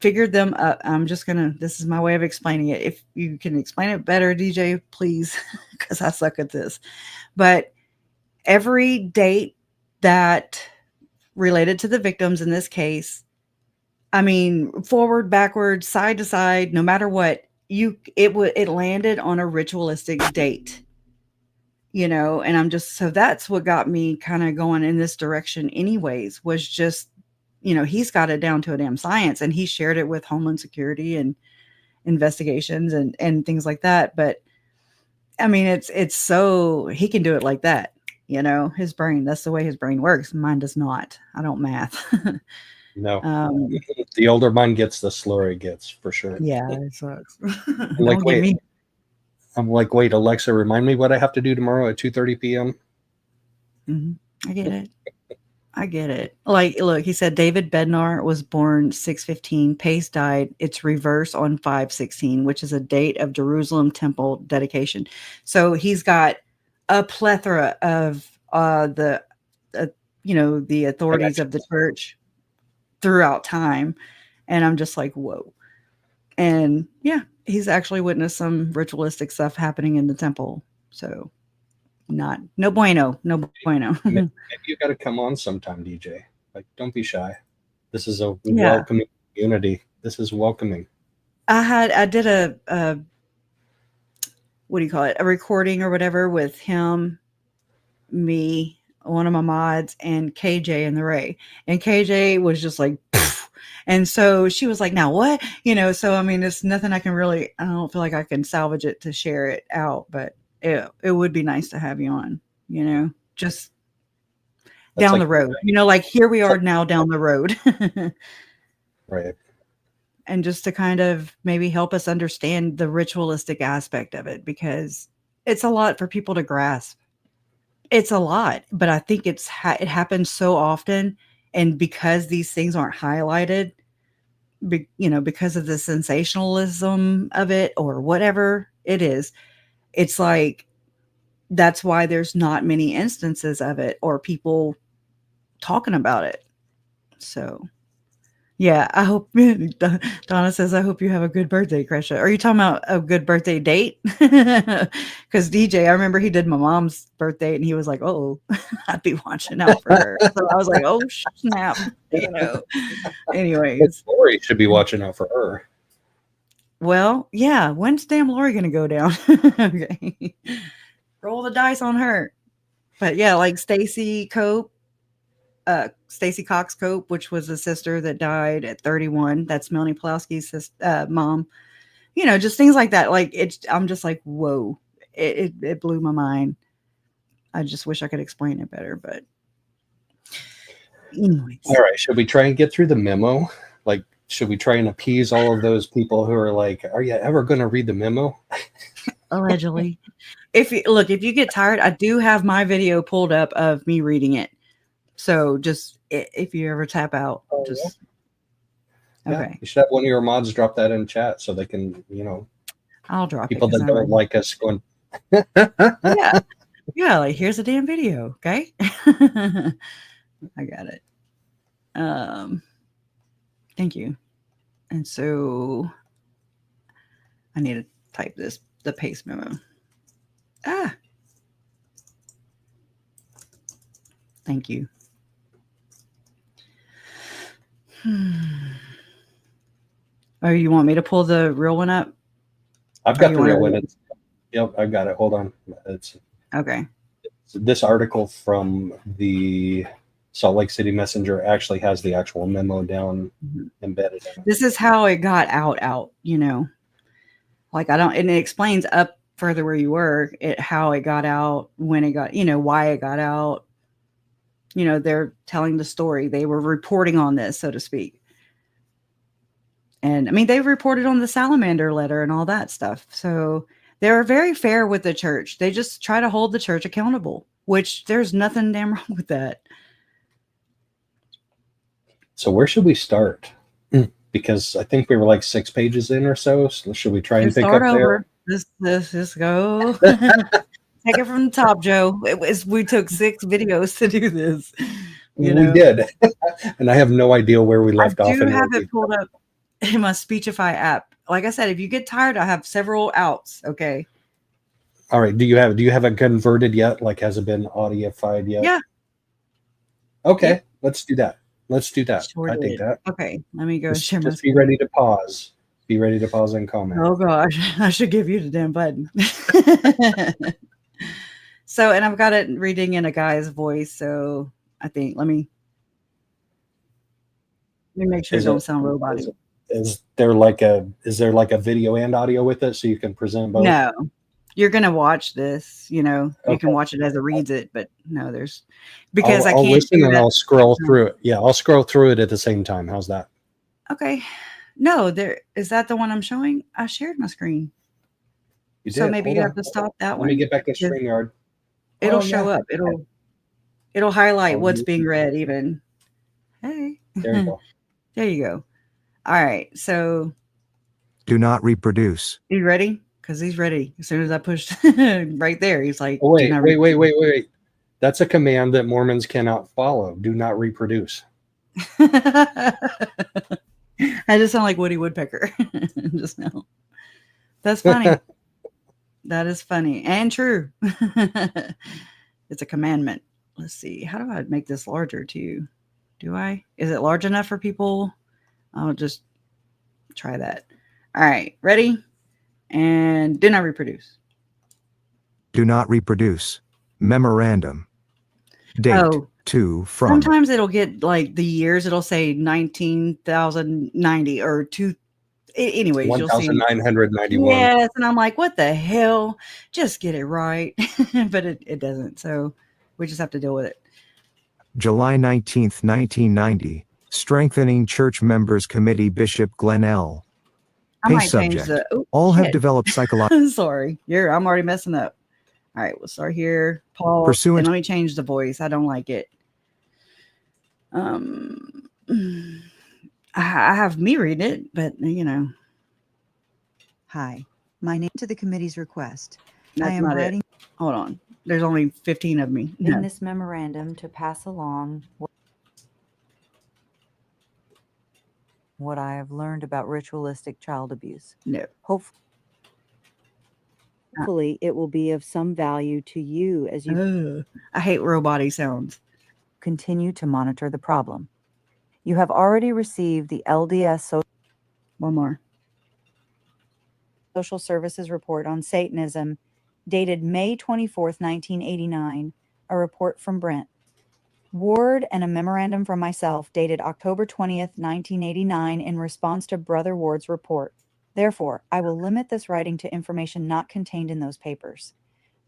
figured them up. This is my way of explaining it. If you can explain it better, DJ, please, because I suck at this. But every date that related to the victims in this case, I mean, forward, backward, side to side, no matter what, it landed on a ritualistic date, you know. And so that's what got me kind of going in this direction anyways, was just, you know, he's got it down to a damn science, and he shared it with Homeland Security and investigations and things like that. But I mean, it's so he can do it like that, you know, his brain, that's the way his brain works. Mine does not. I don't math. No, the older mine gets, the slower it gets, for sure. Yeah, it sucks. I'm like, wait, Alexa, remind me what I have to do tomorrow at 2:30 p.m. Mm-hmm. I get it. Like, look, he said David Bednar was born 6/15. Pace died. It's reverse on 5/16, which is a date of Jerusalem temple dedication. So he's got a plethora of the authorities of the church throughout time. And I'm just like, whoa. And yeah, he's actually witnessed some ritualistic stuff happening in the temple. So no bueno. Maybe you got to come on sometime, DJ. Like, don't be shy. This is a Yeah. welcoming community. This is welcoming. I did a what do you call it? A recording or whatever with him, me, one of my mods, and KJ and the Ray. And KJ was just like, pfft. And so she was like, now what? So I mean, it's nothing I don't feel like I can salvage it to share it out, but it would be nice to have you on, just That's down like, the road, like here we are now down the road. right. And just to kind of maybe help us understand the ritualistic aspect of it, because it's a lot for people to grasp. It's a lot, but I think it happens so often. And because these things aren't highlighted, because of the sensationalism of it or whatever it is, it's like, that's why there's not many instances of it or people talking about it. So yeah, I hope Donna says, I hope you have a good birthday, Kresha. Are you talking about a good birthday date? Because DJ, I remember he did my mom's birthday and he was like, oh, I'd be watching out for her. So I was like, oh, snap. Anyways. Lori should be watching out for her. Well, yeah. When's damn Lori going to go down? Okay. Roll the dice on her. But yeah, like Stacy Cox Cope, which was a sister that died at 31. That's Melanie Pulowski's mom. Just things like that. Like I'm just like, whoa! It blew my mind. I just wish I could explain it better, but anyways. All right, should we try and get through the memo? Like, should we try and appease all of those people who are like, "Are you ever going to read the memo?" Allegedly. If you get tired, I do have my video pulled up of me reading it. So just if you ever tap out, just okay. You should have one of your mods drop that in chat so they can, I'll drop people that don't like us going. yeah. Like here's a damn video, okay? I got it. Thank you. And so I need to type the paste memo. Thank you. Oh, you want me to pull the real one up? I've got the real one. Yep, I've got it. Hold on. It's okay. This article from the Salt Lake City Messenger actually has the actual memo down embedded in it. This is how it got out, Like and it explains up further where you were, how it got out, when it got, why it got out. They're telling the story. They were reporting on this, so to speak. And I mean, they reported on the salamander letter and all that stuff. So they're very fair with the church. They just try to hold the church accountable, which there's nothing damn wrong with that. So where should we start? Because I think we were like 6 pages in or so. So should we try and pick up there? Just go. Take it from the top, Joe. We took 6 videos to do this. We did. And I have no idea where we left off. I do have it pulled up in my Speechify app. Like I said, if you get tired, I have several outs. Okay. All right. Do you have it converted yet? Like, has it been audified yet? Yeah. Okay. Yeah. Let's do that. Sure I think that. Okay. Let me go share my screen. Be ready to pause. Be ready to pause and comment. Oh gosh, I should give you the damn button. So, and I've got it reading in a guy's voice. So I think, let me make sure it don't sound robotic. Is there like a video and audio with it so you can present both? No, you're going to watch this, you can watch it as it reads it, but no, because I'll listen and I'll scroll through it. Yeah. I'll scroll through it at the same time. How's that? Okay. No, is that the one I'm showing? I shared my screen. You did. So maybe you have to stop that one. Let me get back to StreamYard. It'll show up. It'll highlight what's being read even. Hey. There you go. There you go. All right. So. Do not reproduce. You ready? Because he's ready. As soon as I pushed right there, he's like, oh, wait. That's a command that Mormons cannot follow. Do not reproduce. I just sound like Woody Woodpecker just now. That's funny. That is funny and true. It's a commandment. Let's see. How do I make this larger too? Do I? Is it large enough for people? I'll just try that. All right. Ready? And do not reproduce. Do not reproduce. Memorandum. Date. Oh, To from. sometimes it'll get like the years. It'll say 19,090 or two. Anyways, you'll see. 1991. Yes, and I'm like, what the hell? Just get it right. But it doesn't. So we just have to deal with it. July 19th, 1990. Strengthening Church Members Committee Bishop Glenn L. I Case might change subject. the. Oh, All have shit. developed psychological. Sorry, I'm already messing up. All right, we'll start here. Pause. Pursuant- And let me change the voice. I don't like it. I have me read it, but Hi, my name to the committee's request. that's I am not writing it. Hold on. There's only 15 of me. in this memorandum to pass along what I have learned about ritualistic child abuse. No. Hopefully, it will be of some value to you as you I hate roboty sounds. continue to monitor the problem. You have already received the LDS One more. Social Services Report on Satanism, dated May 24th, 1989, a report from Brent Ward, and a memorandum from myself dated October 20th, 1989, in response to Brother Ward's report. Therefore, I will limit this writing to information not contained in those papers.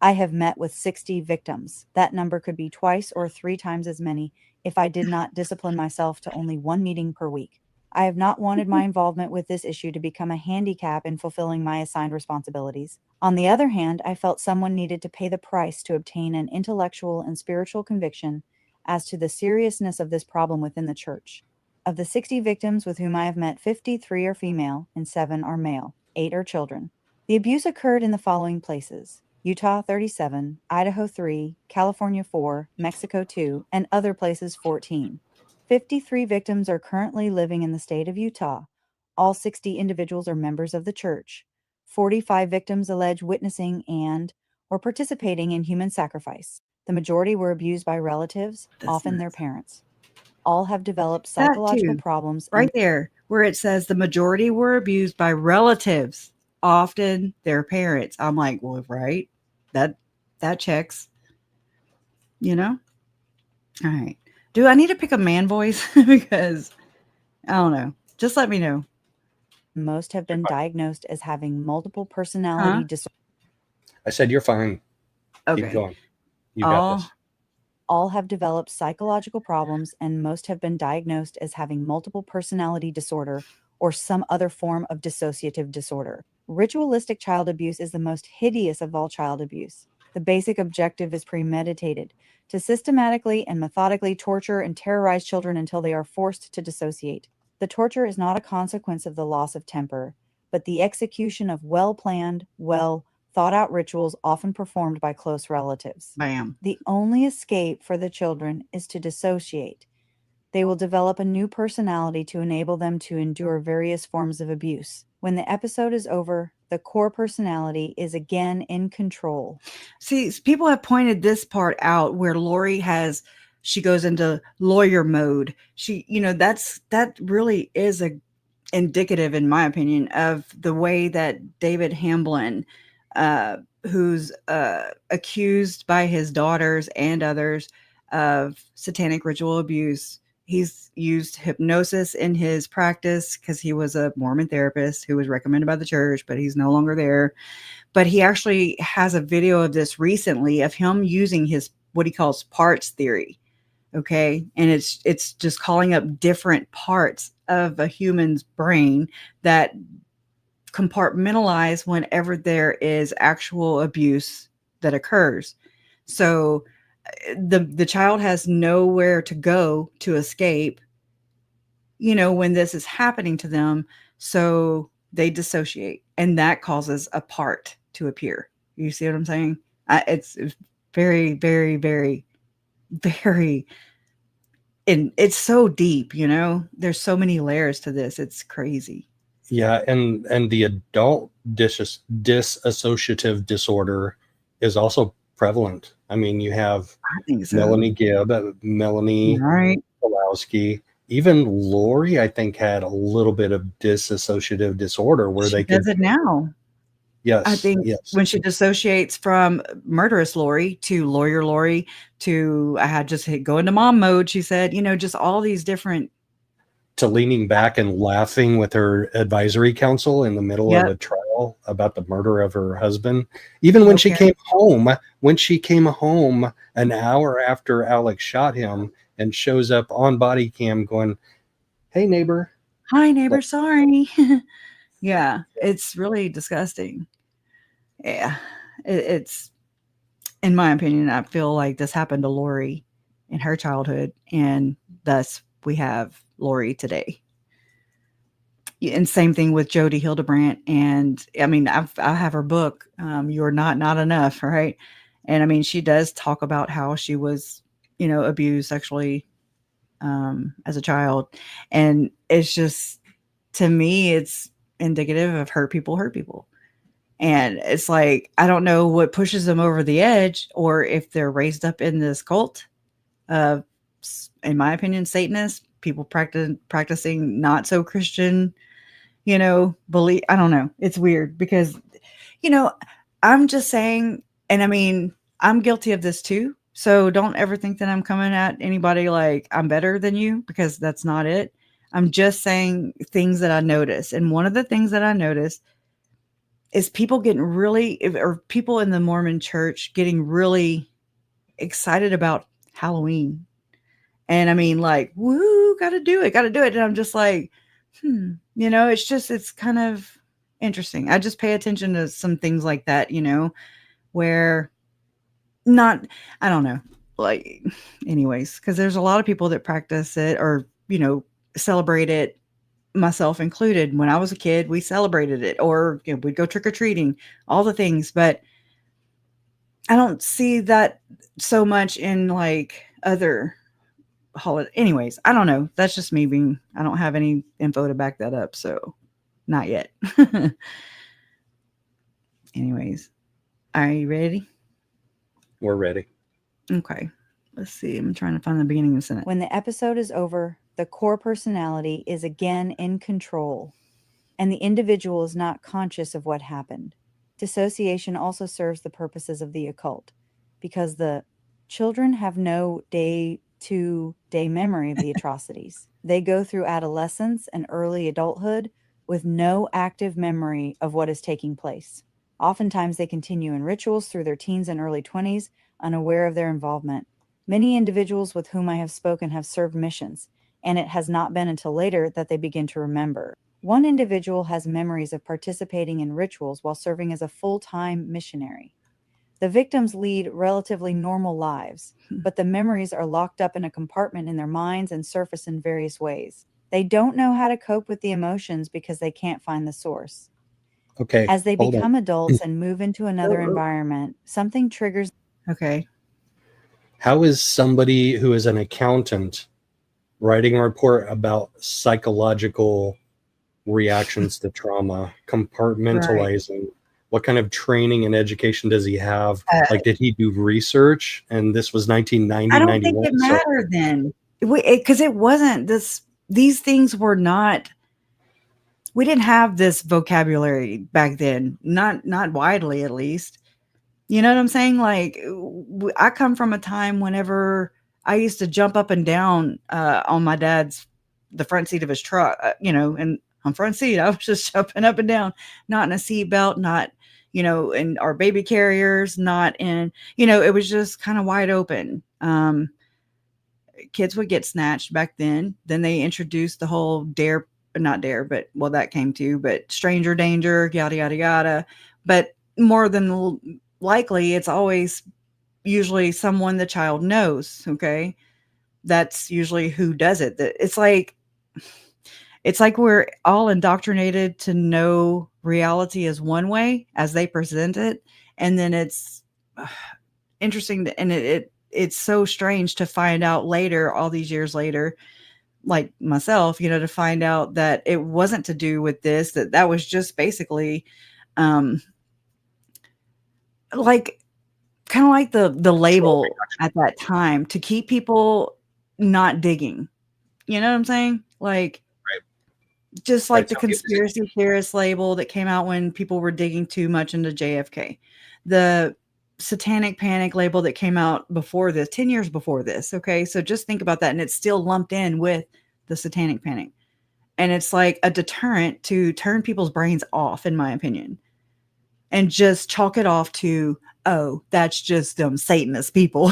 I have met with 60 victims. That number could be twice or 3 times as many if I did not discipline myself to only 1 meeting per week. I have not wanted my involvement with this issue to become a handicap in fulfilling my assigned responsibilities. On the other hand, I felt someone needed to pay the price to obtain an intellectual and spiritual conviction as to the seriousness of this problem within the church. Of the 60 victims with whom I have met, 53 are female and 7 are male. 8 are children. The abuse occurred in the following places: Utah 37, Idaho 3, California 4, Mexico 2, and other places 14. 53 victims are currently living in the state of Utah. All 60 individuals are members of the church. 45 victims allege witnessing and or participating in human sacrifice. The majority were abused by relatives, That's often their nuts. parents. All have developed That psychological too. problems. Right there, where it says the majority were abused by relatives, often their parents. I'm like, well, right. That checks. All right. Do I need to pick a man voice? Because I don't know. Just let me know. Most have been diagnosed as having multiple personality disorders. I said you're fine. Okay. Keep going. You got this. All have developed psychological problems, and most have been diagnosed as having multiple personality disorder or some other form of dissociative disorder. Ritualistic child abuse is the most hideous of all child abuse. The basic objective is premeditated: to systematically and methodically torture and terrorize children until they are forced to dissociate. The torture is not a consequence of the loss of temper, but the execution of well-planned, thought-out rituals often performed by close relatives. Bam. The only escape for the children is to dissociate. They will develop a new personality to enable them to endure various forms of abuse. When the episode is over, the core personality is again in control. See, people have pointed this part out where Lori she goes into lawyer mode. That really is indicative, in my opinion, of the way that David Hamblin, who's accused by his daughters and others of satanic ritual abuse. He's used hypnosis in his practice because he was a Mormon therapist who was recommended by the church, but he's no longer there. But he actually has a video of this recently of him using his, what he calls parts theory. Okay. And it's just calling up different parts of a human's brain that compartmentalize whenever there is actual abuse that occurs. So the child has nowhere to go to escape, when this is happening to them. So they dissociate, and that causes a part to appear. You see what I'm saying? It's very, very, very, very, and it's so deep, there's so many layers to this. It's crazy. Yeah, and the adult dissociative disorder is also prevalent. I mean, you have I think so. Melanie Gibb, Melanie Right. Pulowski, even Lori, I think, had a little bit of dissociative disorder where She they could. does it now. I Yes, think yes. when she dissociates from murderous Lori to lawyer Lori to I had just hit go into mom mode, she said, just all these different. To leaning back and laughing with her advisory council in the middle of Yep. a trial about the murder of her husband. Even when she Okay. came home an hour after Alex shot him and shows up on body cam going, "Hey neighbor." Hi neighbor, sorry. Yeah, it's really disgusting. Yeah. It's in my opinion, I feel like this happened to Lori in her childhood, and thus we have Lori today. And same thing with Jodi Hildebrandt. And I mean, I have her book, You're Not Enough, right? And I mean, she does talk about how she was, abused sexually as a child. And it's just, to me, it's indicative of hurt people hurt people. And it's like, I don't know what pushes them over the edge or if they're raised up in this cult of, in my opinion, Satanists, people practicing not so Christian, believe. I don't know. It's weird because, I'm just saying, and I mean, I'm guilty of this too. So don't ever think that I'm coming at anybody like I'm better than you, because that's not it. I'm just saying things that I notice. And one of the things that I noticed is people getting really, or people in the Mormon church getting really excited about Halloween. And I mean, like, woo, gotta do it. And I'm just like, it's kind of interesting. I just pay attention to some things like that, where I don't know, like, anyways, because there's a lot of people that practice it or, celebrate it, myself included. When I was a kid, we celebrated it, or we'd go trick-or-treating, all the things, but I don't see that so much in like other holiday. Anyways, I don't know. That's just me I don't have any info to back that up. So not yet. Anyways, are you ready? We're ready. Okay. Let's see. I'm trying to find the beginning of the sentence. When the episode is over, the core personality is again in control, and the individual is not conscious of what happened. Dissociation also serves the purposes of the occult, because the children have no day-to-day memory of the atrocities. They go through adolescence and early adulthood with no active memory of what is taking place. Oftentimes, they continue in rituals through their teens and early 20s, unaware of their involvement. Many individuals with whom I have spoken have served missions, and it has not been until later that they begin to remember. One individual has memories of participating in rituals while serving as a full-time missionary. The victims lead relatively normal lives, but the memories are locked up in a compartment in their minds and surface in various ways. They don't know how to cope with the emotions because they can't find the source. Okay. As they hold on. become adults and move into another environment, something triggers. Okay. How is somebody who is an accountant writing a report about psychological reactions to trauma, compartmentalizing? Right. What kind of training and education does he have? Like, did he do research? And this was 1990, I don't think it mattered then, because it wasn't this. These things were not. We didn't have this vocabulary back then, not widely, at least. You know what I'm saying? Like, I come from a time whenever I used to jump up and down on my dad's, the front seat of his truck, and on front seat, I was just jumping up and down, not in a seatbelt, not, in our baby carriers, not in, it was just kind of wide open. Kids would get snatched back then. Then they introduced the whole not dare, but well, that came too, but stranger danger, yada, yada, yada. But more than likely, it's always usually someone the child knows. Okay. That's usually who does it. It's like we're all indoctrinated to know reality is one way as they present it. And then it's interesting and it's so strange to find out later, all these years later, like myself, to find out that it wasn't to do with this, that was just basically, like kind of like the label at that time to keep people not digging. You know what I'm saying? Like, Right. just like Right, the so he was- conspiracy theorist label that came out when people were digging too much into JFK, the satanic panic label that came out before this, 10 years before this. Okay. So just think about that. And it's still lumped in with the satanic panic. And it's like a deterrent to turn people's brains off, in my opinion, and just chalk it off to, oh, that's just them Satanist people,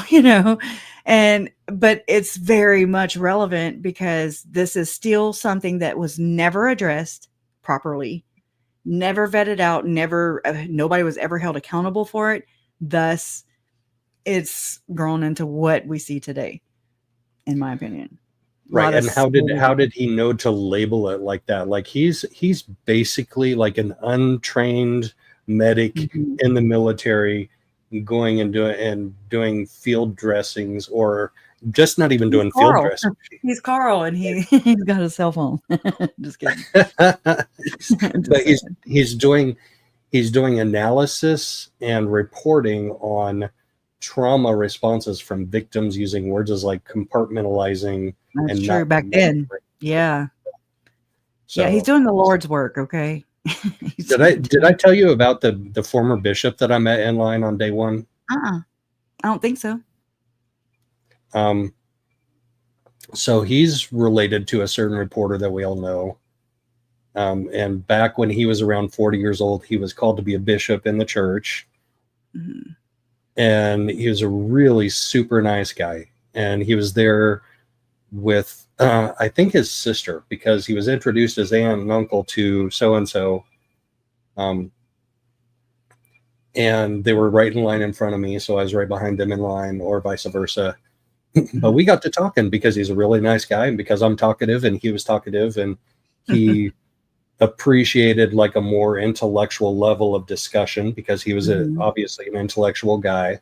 but it's very much relevant because this is still something that was never addressed properly, never vetted out, nobody was ever held accountable for it. Thus, it's grown into what we see today, in my opinion. Right. And how did he know to label it like that? Like he's basically like an untrained medic in the military, going and doing field dressings, or just not even doing field dressing. He's Carl, and he's got a cell phone. Just kidding. But he's doing analysis and reporting on trauma responses from victims using words like compartmentalizing. That's true. Back then. Yeah. So, yeah, he's doing the Lord's work. Okay. Did I tell you about the former bishop that I met in line on day one? I don't think so. So he's related to a certain reporter that we all know. And back when he was around 40 years old, he was called to be a bishop in the church. Mm-hmm. And he was a really super nice guy. And he was there with, I think, his sister, because he was introduced as aunt and uncle to so-and-so. And they were right in line in front of me, so I was right behind them in line, or vice versa. But we got to talking because he's a really nice guy, and because I'm talkative and he was talkative, and he appreciated like a more intellectual level of discussion because he was obviously an intellectual guy.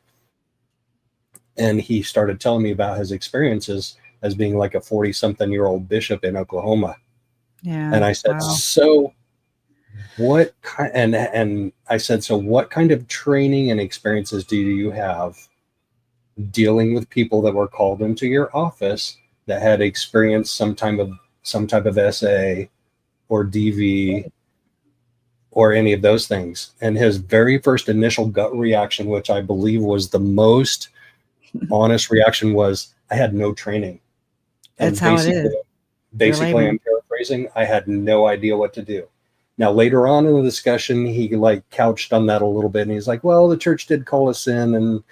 And he started telling me about his experiences as being like a 40-something-year-old bishop in Oklahoma. Yeah. And I said, wow. So what kind, and I said, so what kind of training and experiences do you have dealing with people that were called into your office that had experienced some type of SA or DV or any of those things? And his very first initial gut reaction, which I believe was the most honest reaction, was, I had no training. That's how it is. Basically, I'm paraphrasing, I had no idea what to do. Now, later on in the discussion, he like couched on that a little bit, and he's like, well, the church did call us in and,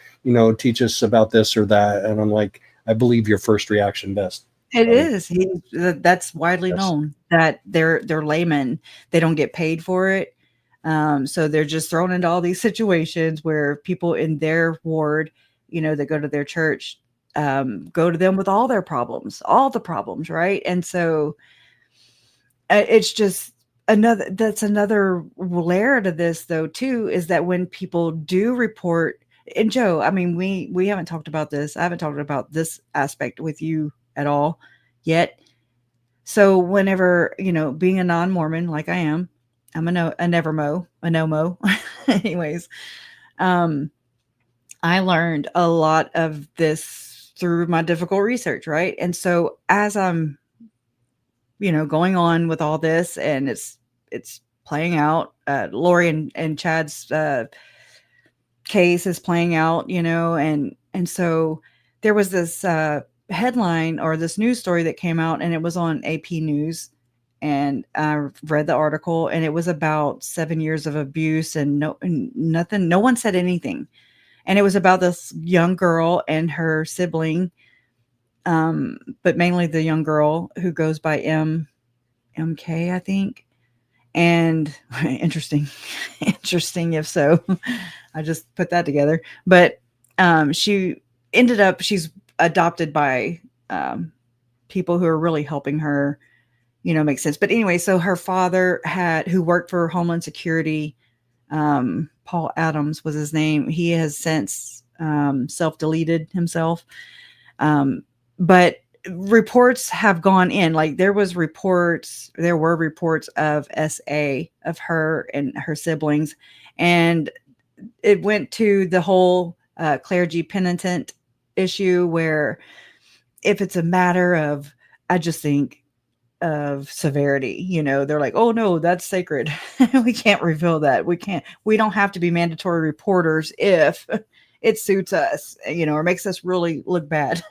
teach us about this or that. And I'm like, I believe your first reaction best. It is. That's widely known that they're laymen. They don't get paid for it. So they're just thrown into all these situations where people in their ward, that go to their church, go to them with all the problems. Right. And so it's just another layer to this, though, too, is that when people do report, and Joe, I mean, we haven't talked about this. I haven't talked about this aspect with you at all yet. So whenever, being a non-Mormon, like I am, I'm a no-mo. Anyways, I learned a lot of this through my difficult research, right? And so as I'm, going on with all this, and it's playing out, Lori and Chad's case is playing out, and so there was this headline or this news story that came out, and it was on AP News, and I read the article, and it was about 7 years of abuse, and nothing, no one said anything. And it was about this young girl and her sibling, but mainly the young girl who goes by MK, I think. And interesting if so. I just put that together. But she's adopted by people who are really helping her, make sense. But anyway, so her father who worked for Homeland Security, Paul Adams was his name. He has since self-deleted himself. But reports have gone in. Like there were reports of SA, of her and her siblings, and it went to the whole clergy penitent issue, where if it's a matter of, I just think of severity, they're like, oh no, that's sacred. We can't reveal that. We don't have to be mandatory reporters if it suits us, or makes us really look bad.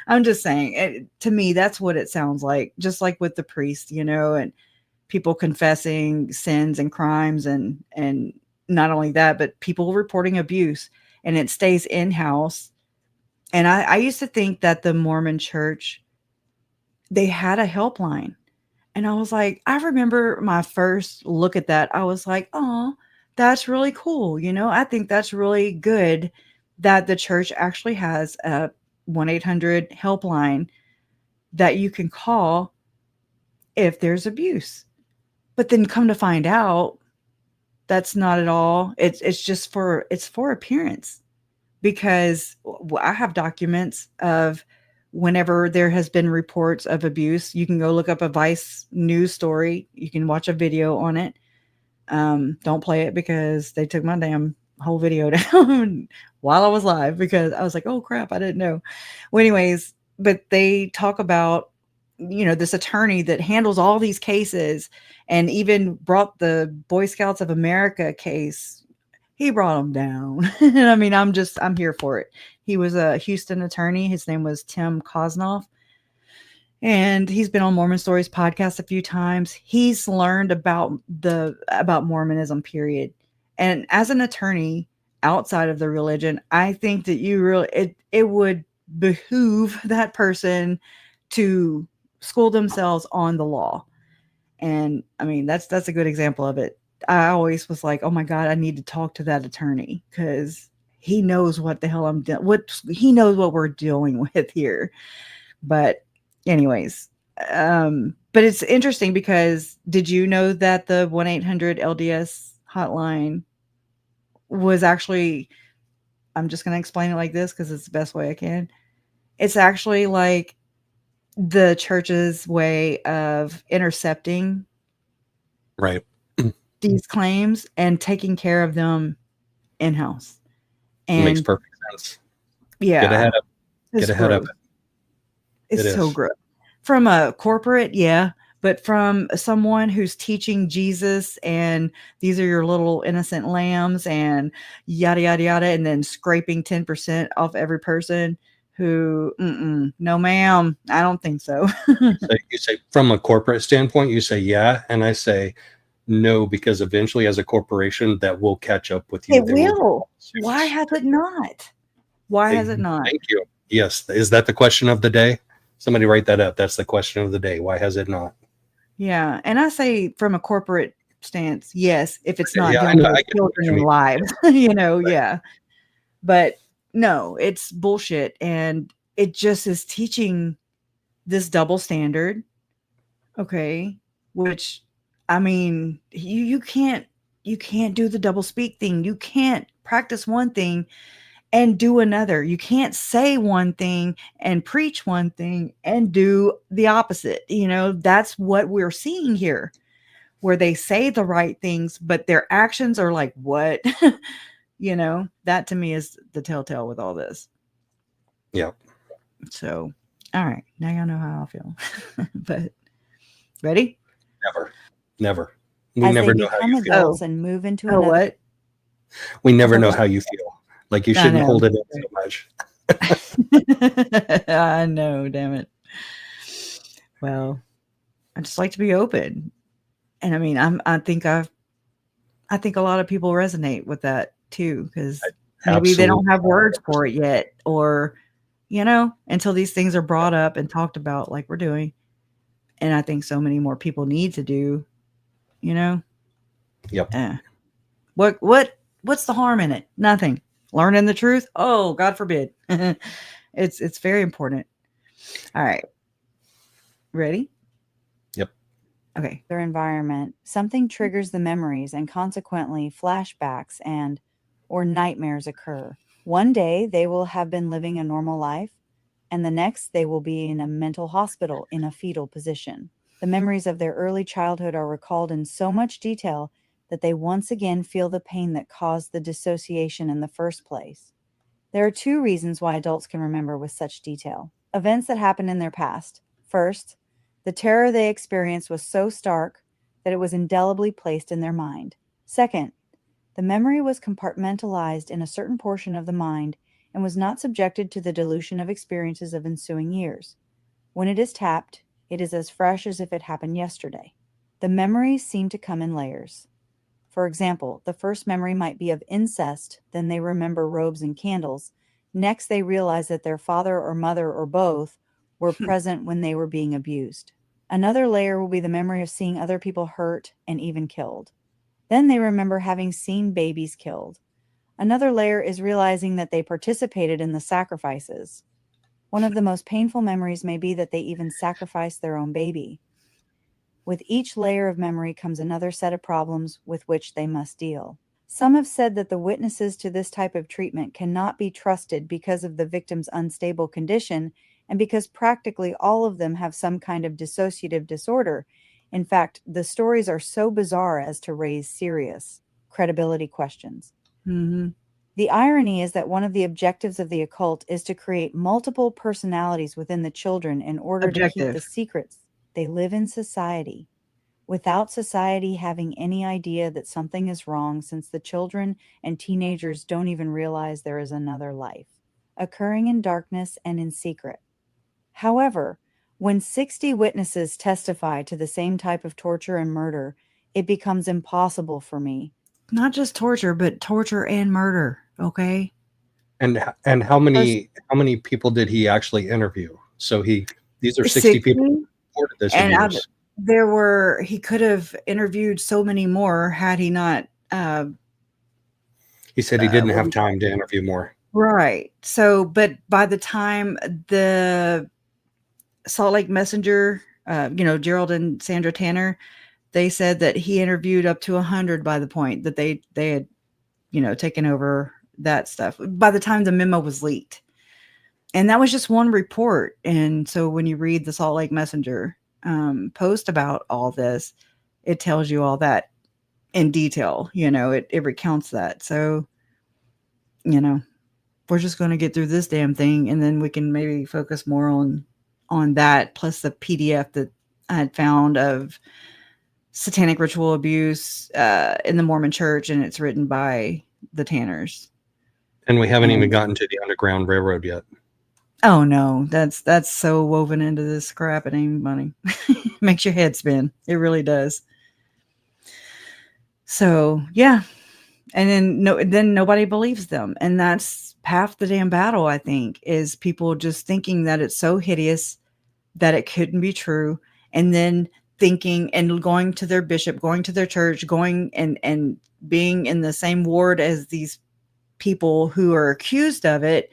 I'm just saying, to me, that's what it sounds like. Just like with the priest, and people confessing sins and crimes, and not only that, but people reporting abuse, and it stays in-house. And I used to think that the Mormon church, they had a helpline. And I was like, I remember my first look at that. I was like, oh, that's really cool. I think that's really good that the church actually has a 1-800 helpline that you can call if there's abuse. But then come to find out, that's not at all. It's just for appearance, because I have documents of whenever there has been reports of abuse. You can go look up a Vice news story. You can watch a video on it. Don't play it because they took my damn whole video down while I was live, because I was like, oh crap, I didn't know. Well, anyways, but they talk about, this attorney that handles all these cases, and even brought the Boy Scouts of America case. He brought them down. And I mean, I'm here for it. He was a Houston attorney. His name was Tim Kosnoff. And he's been on Mormon Stories podcast a few times. He's learned about Mormonism, period. And as an attorney outside of the religion, I think that it would behoove that person to school themselves on the law. And I mean, that's a good example of it. I always was like, oh my God, I need to talk to that attorney, because he knows what the hell he knows what we're dealing with here. But anyways, but it's interesting, because did you know that the 1-800 LDS hotline was actually, I'm just going to explain it like this because it's the best way I can. It's actually like the church's way of intercepting these claims and taking care of them in-house. And makes perfect sense. Yeah. Get ahead of it. It's so gross. From a corporate, yeah, but from someone who's teaching Jesus, and these are your little innocent lambs, and yada, yada, yada, and then scraping 10% off every person who, no, ma'am, I don't think so. You say from a corporate standpoint, you say yeah, and I say no, because eventually as a corporation that will catch up with you. It will. Why has it not? Has it not? Thank you. Yes. Is that the question of the day? Somebody write that up. That's the question of the day. Why has it not? Yeah. And I say from a corporate stance, yes, if it's not dealing with children and lives, yeah. But no, it's bullshit. And it just is teaching this double standard. Okay. Which, I mean, you can't do the double speak thing. You can't practice one thing and do another. You can't say one thing and preach one thing and do the opposite. That's what we're seeing here, where they say the right things, but their actions are like, what? That to me is the telltale with all this. Yeah. So, all right. Now y'all know how I feel. But ready? Never. We never know how you feel. And move into another. What? We never know how you feel. Like, you shouldn't hold it in so much. I know, damn it. Well, I just like to be open. And I mean, I think a lot of people resonate with that too, because maybe they don't have words for it yet, or, until these things are brought up and talked about like we're doing. And I think so many more people need to do, Yep. What's the harm in it? Nothing. Learning the truth? Oh, God forbid. It's very important. All right. Ready? Yep. Okay. Their environment. Something triggers the memories, and consequently flashbacks or nightmares occur. One day they will have been living a normal life, and the next they will be in a mental hospital in a fetal position. The memories of their early childhood are recalled in so much detail that they once again feel the pain that caused the dissociation in the first place. There are two reasons why adults can remember with such detail. Events that happened in their past. First, the terror they experienced was so stark that it was indelibly placed in their mind. Second, the memory was compartmentalized in a certain portion of the mind and was not subjected to the dilution of experiences of ensuing years. When it is tapped, it is as fresh as if it happened yesterday. The memories seem to come in layers. For example, the first memory might be of incest, then they remember robes and candles. Next, they realize that their father or mother or both were present when they were being abused. Another layer will be the memory of seeing other people hurt and even killed. Then they remember having seen babies killed. Another layer is realizing that they participated in the sacrifices. One of the most painful memories may be that they even sacrificed their own baby. With each layer of memory comes another set of problems with which they must deal. Some have said that the witnesses to this type of treatment cannot be trusted because of the victim's unstable condition and because practically all of them have some kind of dissociative disorder. In fact, the stories are so bizarre as to raise serious credibility questions. Mm-hmm. The irony is that one of the objectives of the occult is to create multiple personalities within the children in order to keep the secrets. They live in society, without society having any idea that something is wrong, since the children and teenagers don't even realize there is another life, occurring in darkness and in secret. However, when 60 witnesses testify to the same type of torture and murder, it becomes impossible for me. Not just torture, but torture and murder. Okay. And how many people did he actually interview? So these are 60 people. This and he could have interviewed so many more had he not. He said he didn't have time to interview more. Right. So, but by the time the Salt Lake Messenger, Gerald and Sandra Tanner, they said that he interviewed up to 100 by the point that they had, taken over that stuff by the time the memo was leaked. And that was just one report. And so when you read the Salt Lake Messenger post about all this, it tells you all that in detail. It recounts that. So, we're just going to get through this damn thing, and then we can maybe focus more on that, plus the PDF that I had found of satanic ritual abuse in the Mormon Church, and it's written by the Tanners. And we haven't even gotten to the Underground Railroad yet. Oh no, that's so woven into this crap. It ain't funny. Makes your head spin. It really does. So yeah, and then nobody believes them, and that's half the damn battle. I think is people just thinking that it's so hideous that it couldn't be true, and then thinking and going to their bishop, going to their church, going and being in the same ward as these people who are accused of it,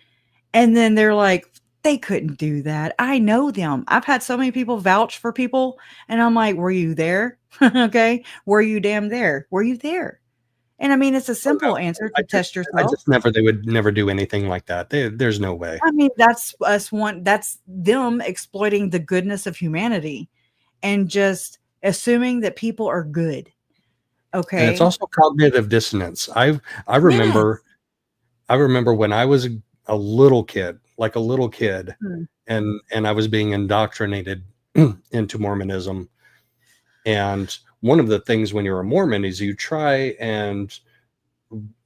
and then they're like, they couldn't do that. I know them. I've had so many people vouch for people, and I'm like, were you there? Okay. Were you damn there? Were you there? And I mean, it's a simple answer to test yourself. They would never do anything like that. There's no way. I mean, that's them exploiting the goodness of humanity and just assuming that people are good. Okay. And it's also cognitive dissonance. I remember when I was a little kid, and I was being indoctrinated into Mormonism. And one of the things when you're a Mormon is you try and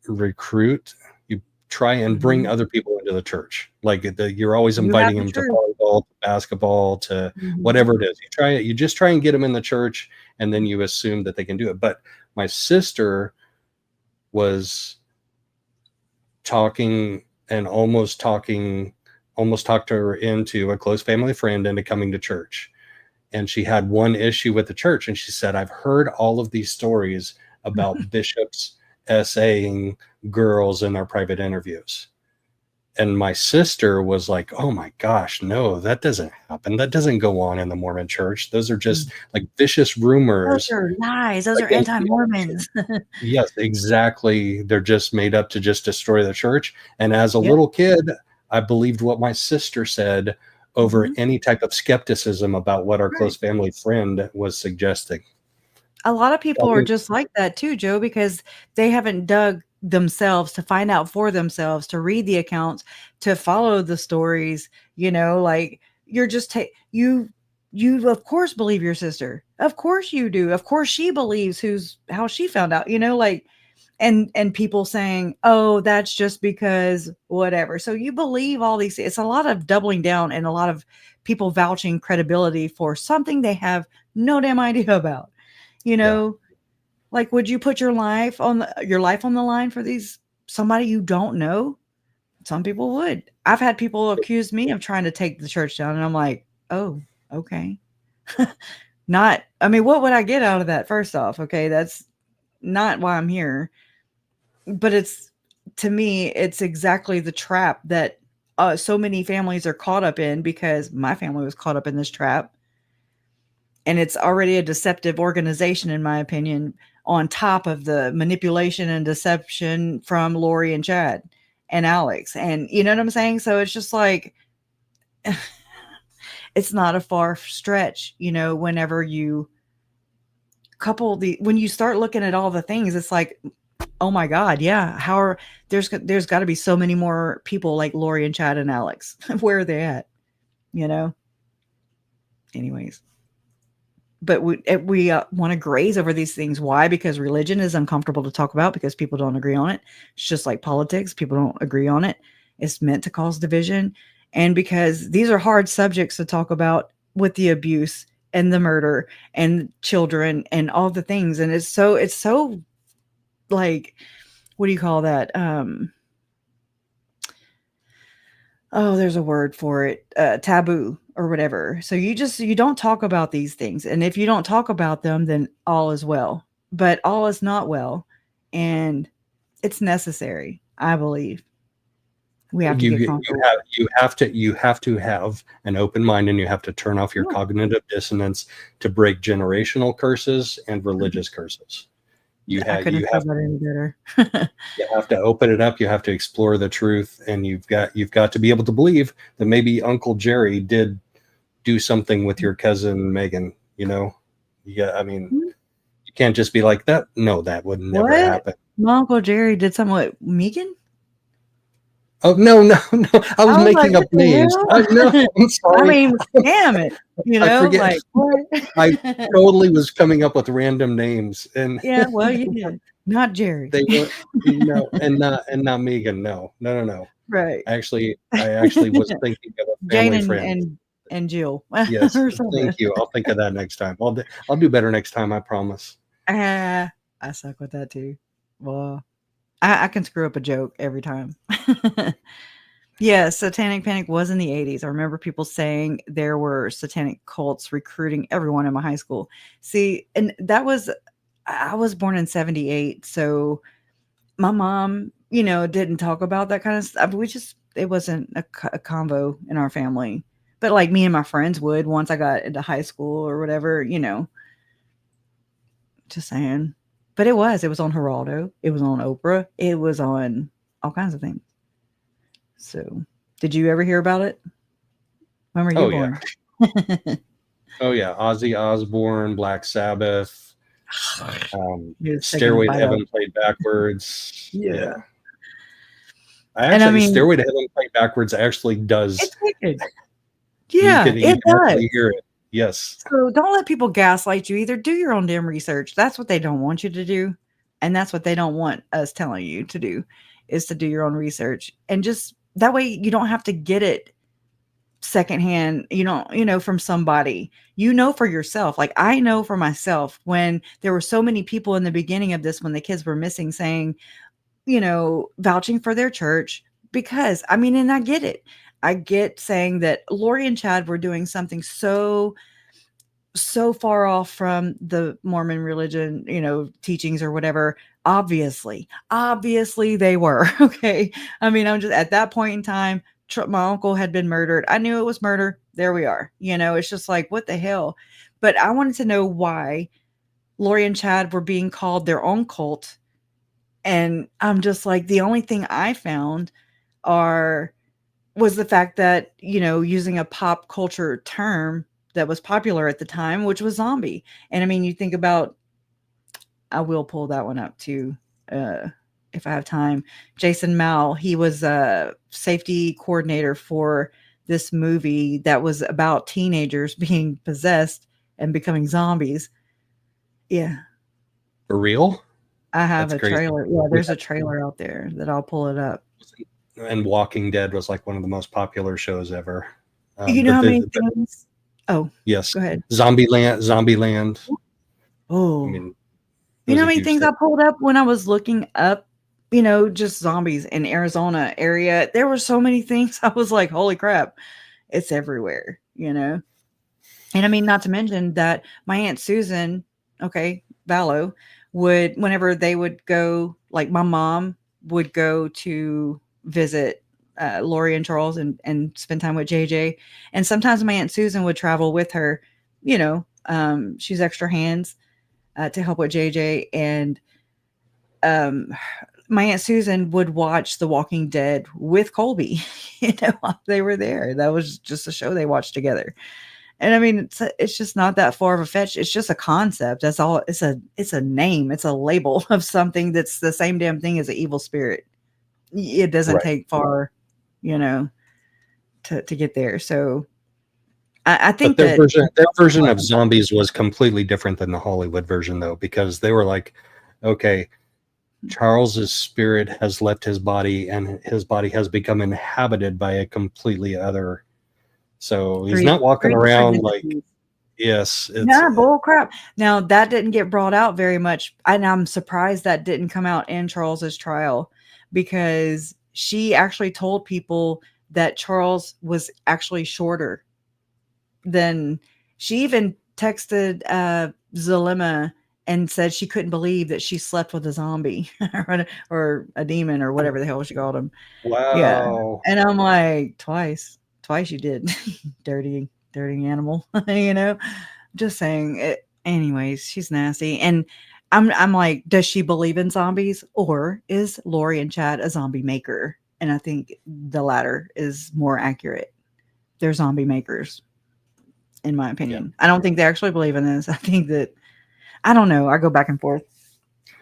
recruit, you try and bring other people into the church. Like you're always inviting them to volleyball, to basketball, to whatever it is. You just try and get them in the church, and then you assume that they can do it. But my sister was talking and almost talked her into a close family friend into coming to church. And she had one issue with the church, and she said, I've heard all of these stories about bishops essaying girls in their private interviews. And my sister was like, oh my gosh, no, that doesn't happen. That doesn't go on in the Mormon church. Those are just like vicious rumors. Those are lies. Those are anti-Mormons. Yes, exactly. They're just made up to just destroy the church. And as a little kid, I believed what my sister said over any type of skepticism about what our close family friend was suggesting. A lot of people I are mean, just like that too, Joe, because they haven't dug themselves to find out for themselves, to read the accounts, to follow the stories, like you're just you of course believe your sister. Of course you do. Of course she believes how she found out, like and people saying, "Oh, that's just because whatever." So you believe all these. It's a lot of doubling down and a lot of people vouching credibility for something they have no damn idea about. Like, would you put your life on the line for somebody you don't know? Some people would. I've had people accuse me of trying to take the church down, and I'm like, oh, okay. What would I get out of that? First off, okay, that's not why I'm here. But to me, it's exactly the trap that so many families are caught up in, because my family was caught up in this trap. And it's already a deceptive organization, in my opinion, on top of the manipulation and deception from Lori and Chad and Alex. And you know what I'm saying? So it's just like, it's not a far stretch, whenever you when you start looking at all the things, it's like, oh my God, yeah. There's got to be so many more people like Lori and Chad and Alex. Where are they at? Anyways. But we want to graze over these things. Why? Because religion is uncomfortable to talk about, because people don't agree on it. It's just like politics. People don't agree on it. It's meant to cause division. And because these are hard subjects to talk about, with the abuse and the murder and children and all the things. And it's so like, what do you call that? There's a word for it, taboo or whatever. So you don't talk about these things. And if you don't talk about them, then all is well. But all is not well. And it's necessary, I believe. We have to get comfortable. You have to have an open mind, and you have to turn off your cognitive dissonance to break generational curses and religious curses. I couldn't have said that any better. You have to open it up. You have to explore the truth, and you've got to be able to believe that maybe Uncle Jerry did do something with your cousin Megan. You can't just be like that. No, that would never happen. My Uncle Jerry did something with Megan? Oh, no. I was making up names. No, I'm sorry. Damn it. I forget. Like, what? I totally was coming up with random names. And yeah, well, you did. Not Jerry. They were, no, and not Megan. No. Right. I actually was thinking of a family Jane friend. and Jill. Yes. Thank you. I'll think of that next time. I'll do better next time, I promise. I suck with that too. Well, I can screw up a joke every time. Yeah, Satanic Panic was in the 80s. I remember people saying there were satanic cults recruiting everyone in my high school. See, and I was born in 78, so my mom, didn't talk about that kind of stuff. It wasn't a convo in our family. But like me and my friends would once I got into high school or whatever, just saying. But it was on Geraldo. It was on Oprah. It was on all kinds of things. So, did you ever hear about it? When were you born? Yeah. Oh, yeah. Ozzy Osbourne, Black Sabbath, Stairway to Heaven played backwards. Yeah. Stairway to Heaven played backwards actually does. It's wicked. Yeah, it does. Hear it. Yes. So don't let people gaslight you either. Do your own damn research. That's what they don't want you to do. And that's what they don't want us telling you to do, is to do your own research. And just that way you don't have to get it secondhand, from somebody, for yourself. Like I know for myself, when there were so many people in the beginning of this, when the kids were missing, saying, vouching for their church, because and I get it. I get saying that Lori and Chad were doing something so far off from the Mormon religion, teachings or whatever. Obviously they were. Okay. I'm just at that point in time, my uncle had been murdered. I knew it was murder. There we are. It's just like, what the hell? But I wanted to know why Lori and Chad were being called their own cult. And I'm just like, the only thing I found are was the fact that, using a pop culture term that was popular at the time, which was zombie. And I mean, you think about, I will pull that one up too, if I have time. Jason Mao, he was a safety coordinator for this movie that was about teenagers being possessed and becoming zombies. Yeah. For real? I have That's a crazy. trailer. Yeah, there's a trailer out there that I'll pull it up. And Walking Dead was like one of the most popular shows ever. You know how many things? Oh, yes. go ahead. Zombieland. Oh, I mean, you know how many things I pulled up when I was looking up, just zombies in Arizona area. There were so many things. I was like, holy crap, it's everywhere, And I mean, not to mention that my Aunt Susan, Vallow, whenever they would go, like my mom would go to visit Lori and Charles and spend time with JJ. And sometimes my Aunt Susan would travel with her, she's extra hands to help with JJ. And my Aunt Susan would watch The Walking Dead with Colby, while they were there. That was just a show they watched together. And I mean, it's just not that far of a fetch. It's just a concept. That's all. It's a name. It's a label of something that's the same damn thing as an evil spirit. It doesn't take far, to get there. So I think their version of zombies was completely different than the Hollywood version, though, because they were like, okay, Charles's spirit has left his body and his body has become inhabited by a completely other. So he's not walking around like, yes. Nah, bull crap. Now that didn't get brought out very much. And I'm surprised that didn't come out in Charles's trial, because she actually told people that Charles was actually shorter than she even texted Zalima and said she couldn't believe that she slept with a zombie or a demon or whatever the hell she called him. Wow. Yeah. And I'm like, twice you did. dirty animal. Just saying it. Anyways, she's nasty. And I'm like, does she believe in zombies, or is Lori and Chad a zombie maker? And I think the latter is more accurate. They're zombie makers, in my opinion. I don't think they actually believe in this. I think that, I don't know. I go back and forth.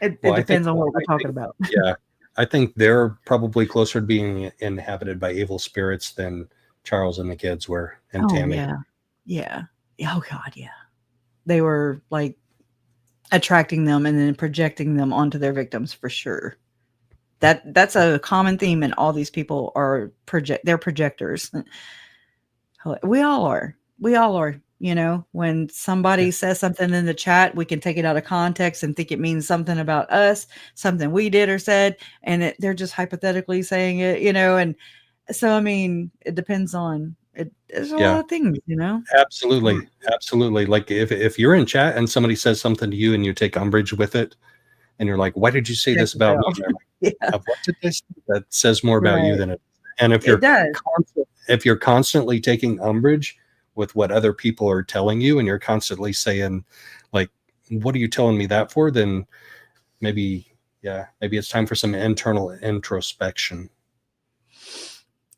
It depends on what we're talking about. Yeah. I think they're probably closer to being inhabited by evil spirits than Charles and the kids were, and Tammy. Yeah. Oh God, yeah. They were like attracting them and then projecting them onto their victims for sure. That's a common theme, and all these people are they're projectors. We all are. When somebody says something in the chat, we can take it out of context and think it means something about us, something we did or said, and they're just hypothetically saying it, and so, I mean, it depends on it. There's a lot of things, Absolutely. Like if you're in chat and somebody says something to you and you take umbrage with it, and you're like, why did you say this about me? Like, what did they say? That says more about you than it. And if you're constantly taking umbrage with what other people are telling you, and you're constantly saying, like, what are you telling me that for? Then maybe it's time for some internal introspection.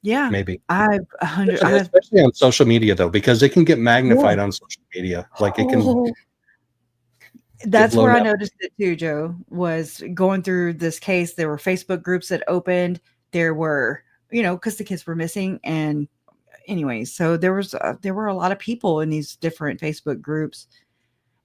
Yeah, maybe especially on social media, though, because it can get magnified on social media. Like it can. That's where I noticed it too, Joe, was going through this case. There were Facebook groups that opened. There were, because the kids were missing. And anyways, so there were a lot of people in these different Facebook groups.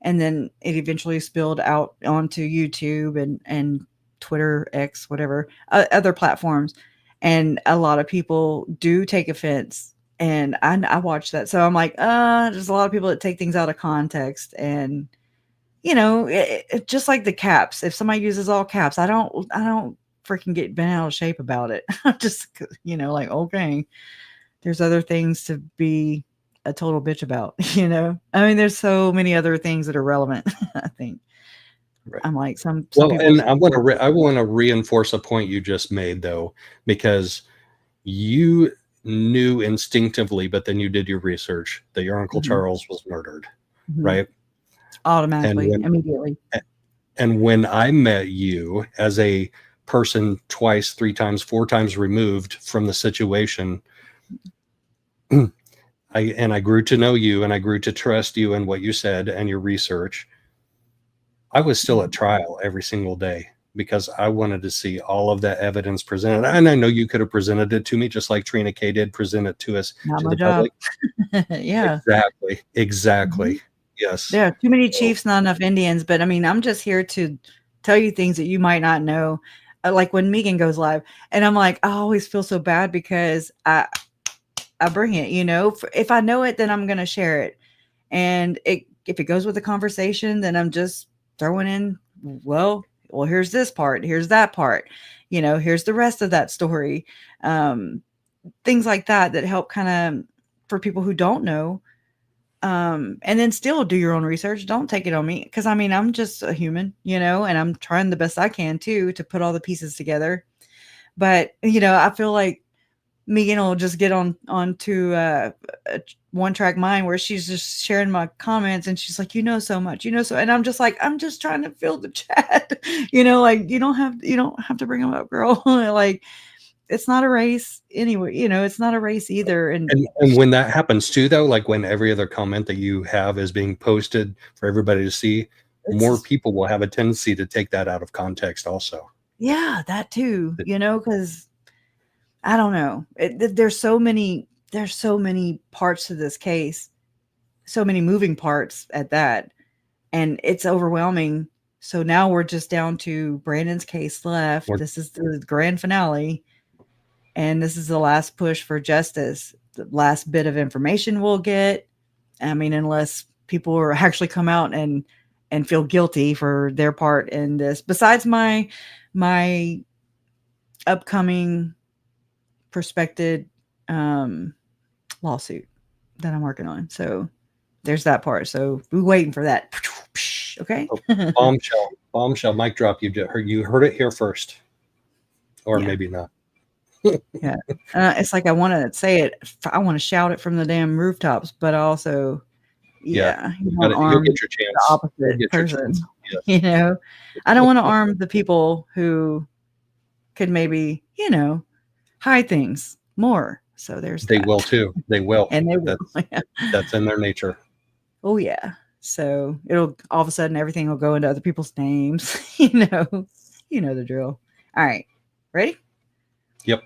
And then it eventually spilled out onto YouTube and Twitter, X, whatever, other platforms. And a lot of people do take offense. And I watched that. So I'm like, there's a lot of people that take things out of context. And it just like the caps. If somebody uses all caps, I don't freaking get bent out of shape about it. I'm just, like, okay, there's other things to be a total bitch about, I mean, there's so many other things that are relevant. I think. Right. I'm like some people. And I want to reinforce a point you just made, though, because you knew instinctively, but then you did your research that your Uncle Charles was murdered, right? Automatically, immediately. And when I met you as a person 2x, 3x, 4x removed from the situation, I grew to know you, and I grew to trust you and what you said and your research. I was still at trial every single day because I wanted to see all of that evidence presented. And I know you could have presented it to me just like Trina K did present it to us, Not to my the job. public. Yeah. Exactly. Mhm. Yes. There are too many So, chiefs, not enough Indians. But I mean, I'm just here to tell you things that you might not know. Like when Megan goes live, and I'm like, I always feel so bad because I bring it. If I know it, then I'm gonna share it. And if it goes with the conversation, then I'm just throwing in, well, here's this part, here's that part, here's the rest of that story. Things like that help kind of for people who don't know. And then still do your own research. Don't take it on me. Cause I mean, I'm just a human, and I'm trying the best I can too, to put all the pieces together. But, I feel like Megan will just get onto a one track mind where she's just sharing my comments and she's like, so much, and I'm just like, I'm just trying to fill the chat, like you don't have to bring them up, girl. Like it's not a race anyway, it's not a race either. And when that happens too, though, like when every other comment that you have is being posted for everybody to see, more people will have a tendency to take that out of context also. Yeah, that too, because I don't know. There's so many parts to this case, so many moving parts at that, and it's overwhelming. So now we're just down to Brandon's case left. This is the grand finale, and this is the last push for justice. The last bit of information we'll get. I mean, unless people are actually come out and feel guilty for their part in this. Besides my upcoming prospected lawsuit that I'm working on. So there's that part. So we're waiting for that. Okay. Bombshell, mic drop. You heard it here first, or maybe not. Yeah. It's like I want to say it. I want to shout it from the damn rooftops, but also, you you'll get your chance. The opposite person. Yes. I don't want to arm the people who could maybe, hide things more. So they will too. They will. And they will. That's in their nature. Oh yeah. So it'll all of a sudden everything will go into other people's names. You know the drill. All right. Ready? Yep.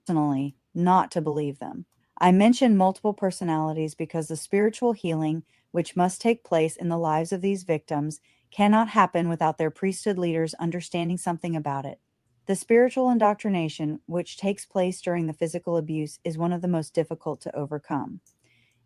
Personally, not to believe them. I mention multiple personalities because the spiritual healing, which must take place in the lives of these victims, cannot happen without their priesthood leaders understanding something about it. The spiritual indoctrination, which takes place during the physical abuse, is one of the most difficult to overcome.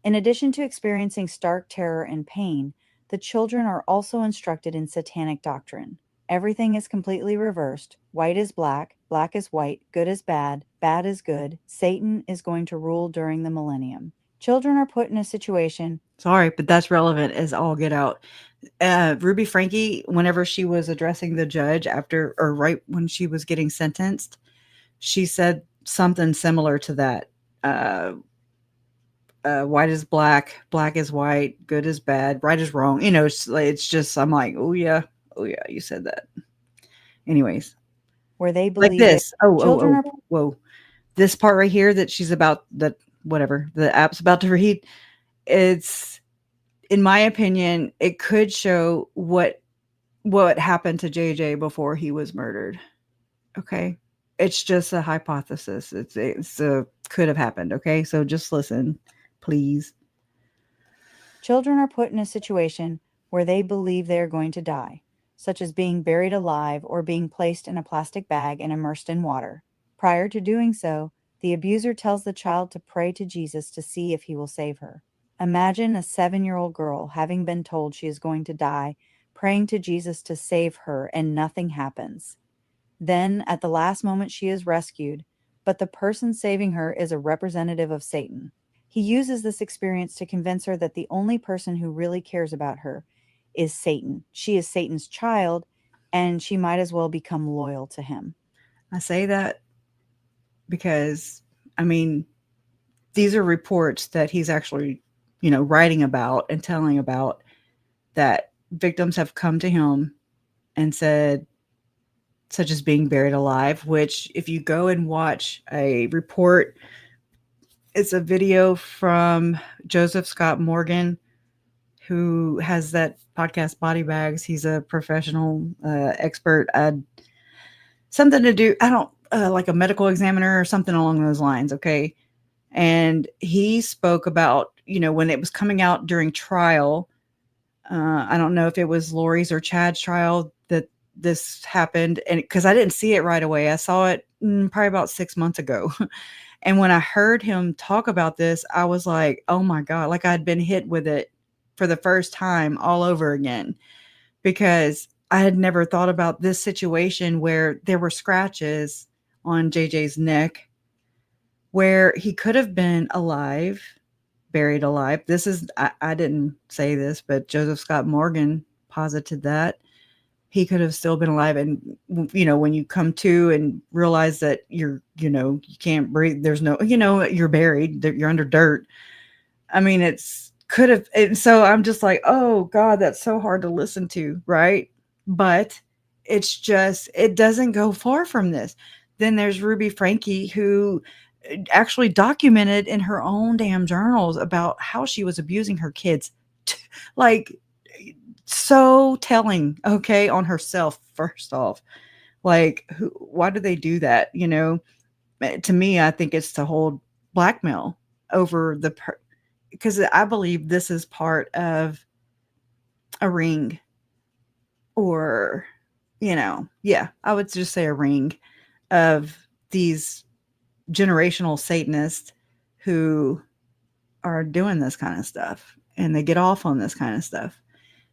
In addition to experiencing stark terror and pain, the children are also instructed in satanic doctrine. Everything is completely reversed. White is black, black is white, good is bad, bad is good. Satan is going to rule during the millennium. Children are put in a situation. Sorry, but that's relevant as all get out. Ruby Frankie, whenever she was addressing the judge right when she was getting sentenced, she said something similar to that. White is black, black is white, good is bad, right is wrong. It's just, I'm like, oh yeah, you said that. Anyways, where they believe like this. Children Whoa. This part right here that she's about, that whatever the app's about to read, it's, in my opinion, it could show what happened to JJ before he was murdered. Okay. It's just a hypothesis. It's could have happened. Okay. So just listen, please. Children are put in a situation where they believe they are going to die, such as being buried alive or being placed in a plastic bag and immersed in water. Prior to doing so, the abuser tells the child to pray to Jesus to see if he will save her. Imagine a 7-year-old girl having been told she is going to die, praying to Jesus to save her, and nothing happens. Then, at the last moment, she is rescued, but the person saving her is a representative of Satan. He uses this experience to convince her that the only person who really cares about her is Satan. She is Satan's child, and she might as well become loyal to him. I say that because, I mean, these are reports that he's actually, writing about and telling about, that victims have come to him and said, such as being buried alive, which if you go and watch a report, it's a video from Joseph Scott Morgan, who has that podcast Body Bags. He's a professional expert. Something to do, I don't, like a medical examiner or something along those lines. Okay. And he spoke about, when it was coming out during trial, I don't know if it was Lori's or Chad's trial that this happened. And because I didn't see it right away, I saw it probably about 6 months ago. And when I heard him talk about this, I was like, oh my God, like I'd been hit with it for the first time all over again, because I had never thought about this situation where there were scratches on JJ's neck where he could have been alive, buried alive. This is, I didn't say this, but Joseph Scott Morgan posited that he could have still been alive. And, when you come to and realize that you can't breathe, there's no, you're buried, you're under dirt. I mean, could have. And so I'm just like, oh God, that's so hard to listen to. Right. But it's just, it doesn't go far from this. Then there's Ruby Franke, who actually documented in her own damn journals about how she was abusing her kids. Like, so telling, okay, on herself, first off. Like, why do they do that? To me, I think it's to hold blackmail over because I believe this is part of a ring, or, yeah, I would just say a ring of these generational Satanists who are doing this kind of stuff, and they get off on this kind of stuff.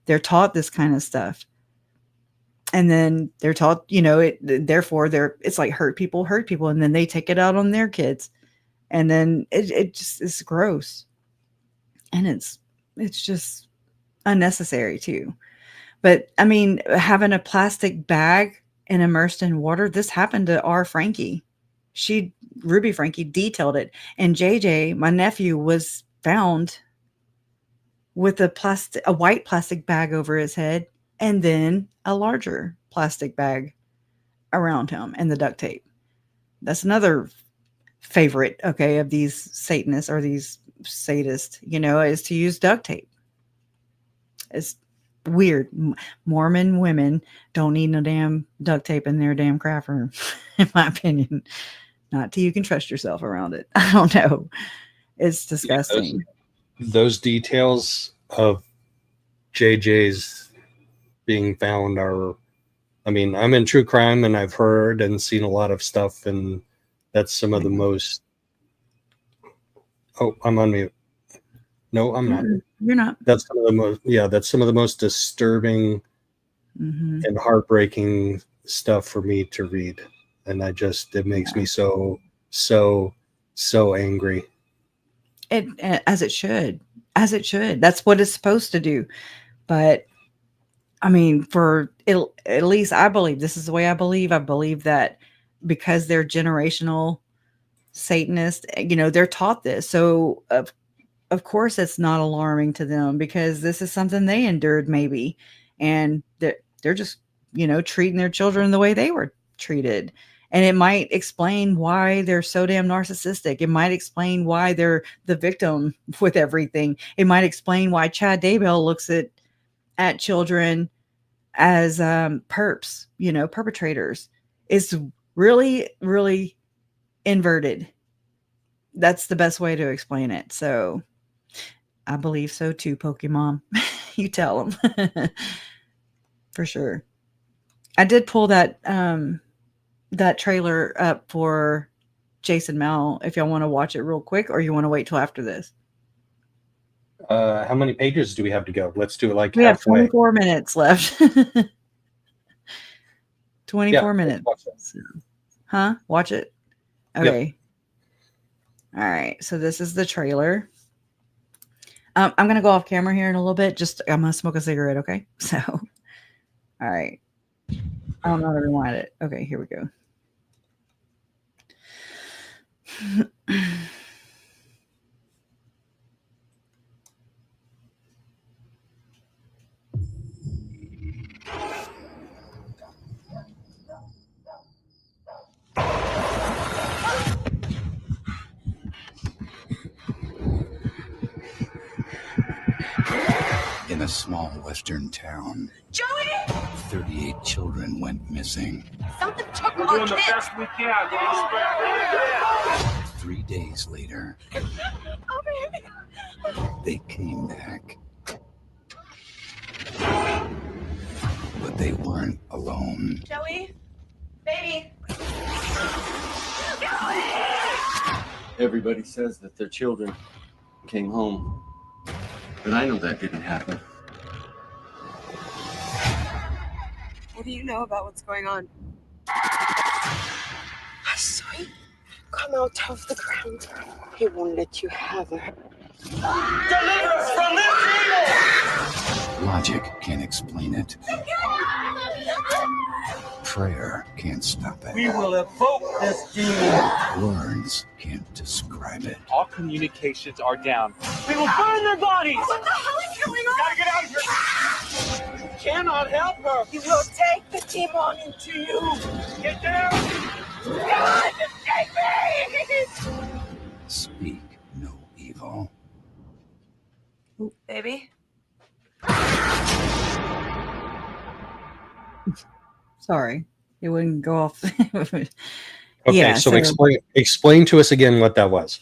They're taught this kind of stuff. And then they're taught, therefore it's like hurt people. And then they take it out on their kids. And then it just is gross. And it's just unnecessary too. But I mean, having a plastic bag and immersed in water, this happened to our Frankie. Ruby Franke detailed it. And JJ, my nephew, was found with a white plastic bag over his head, and then a larger plastic bag around him, and the duct tape. That's another favorite, okay, of these Satanists or these sadists, is to use duct tape. It's weird. Mormon women don't need no damn duct tape in their damn craft room, in my opinion. Not till you can trust yourself around it. I don't know. It's disgusting. Yeah, those details of JJ's being found are, I mean, I'm in true crime and I've heard and seen a lot of stuff, and that's some of the most. Oh, I'm on mute. No, I'm not. You're not. That's some of the most. Yeah, that's some of the most disturbing and heartbreaking stuff for me to read, and it makes me so angry. As it should. That's what it's supposed to do. But I mean, at least I believe, this is the way I believe that because they're generational Satanists, they're taught this. So of course it's not alarming to them, because this is something they endured maybe. And they're just, treating their children the way they were treated. And it might explain why they're so damn narcissistic. It might explain why they're the victim with everything. It might explain why Chad Daybell looks at children as perps, perpetrators. It's really, really inverted. That's the best way to explain it. So I believe so too, Pokemon. You tell them. For sure. I did pull that trailer up for Jason Mel, if y'all want to watch it real quick, or you want to wait till after this. How many pages do we have to go? Let's do it like we halfway. have 24 minutes left. 24 minutes. Huh? Watch it? Okay. Yep. All right. So this is the trailer. I'm going to go off camera here in a little bit. I'm going to smoke a cigarette. Okay. So, all right. I don't know how to rewind it. Okay. Here we go. a small western town, Joey! 38 children went missing. Something took our Doing the kids. best we can. 3 days later, they came back. But they weren't alone. Joey, baby. Everybody says that their children came home, but I know that didn't happen. What do you know about what's going on? I saw him come out of the ground. He won't let you have her. Deliver us from this evil! Logic can't explain it. Prayer can't stop it. We will evoke this demon. Words can't describe it. All communications are down. We will burn their bodies! What the hell is going on? Gotta get out of here! You cannot help her! He will take the demon into you. Get there! God, take me! Speak no evil. Baby? Sorry, it wouldn't go off. Okay, Yeah, so so- explain to us again what that was.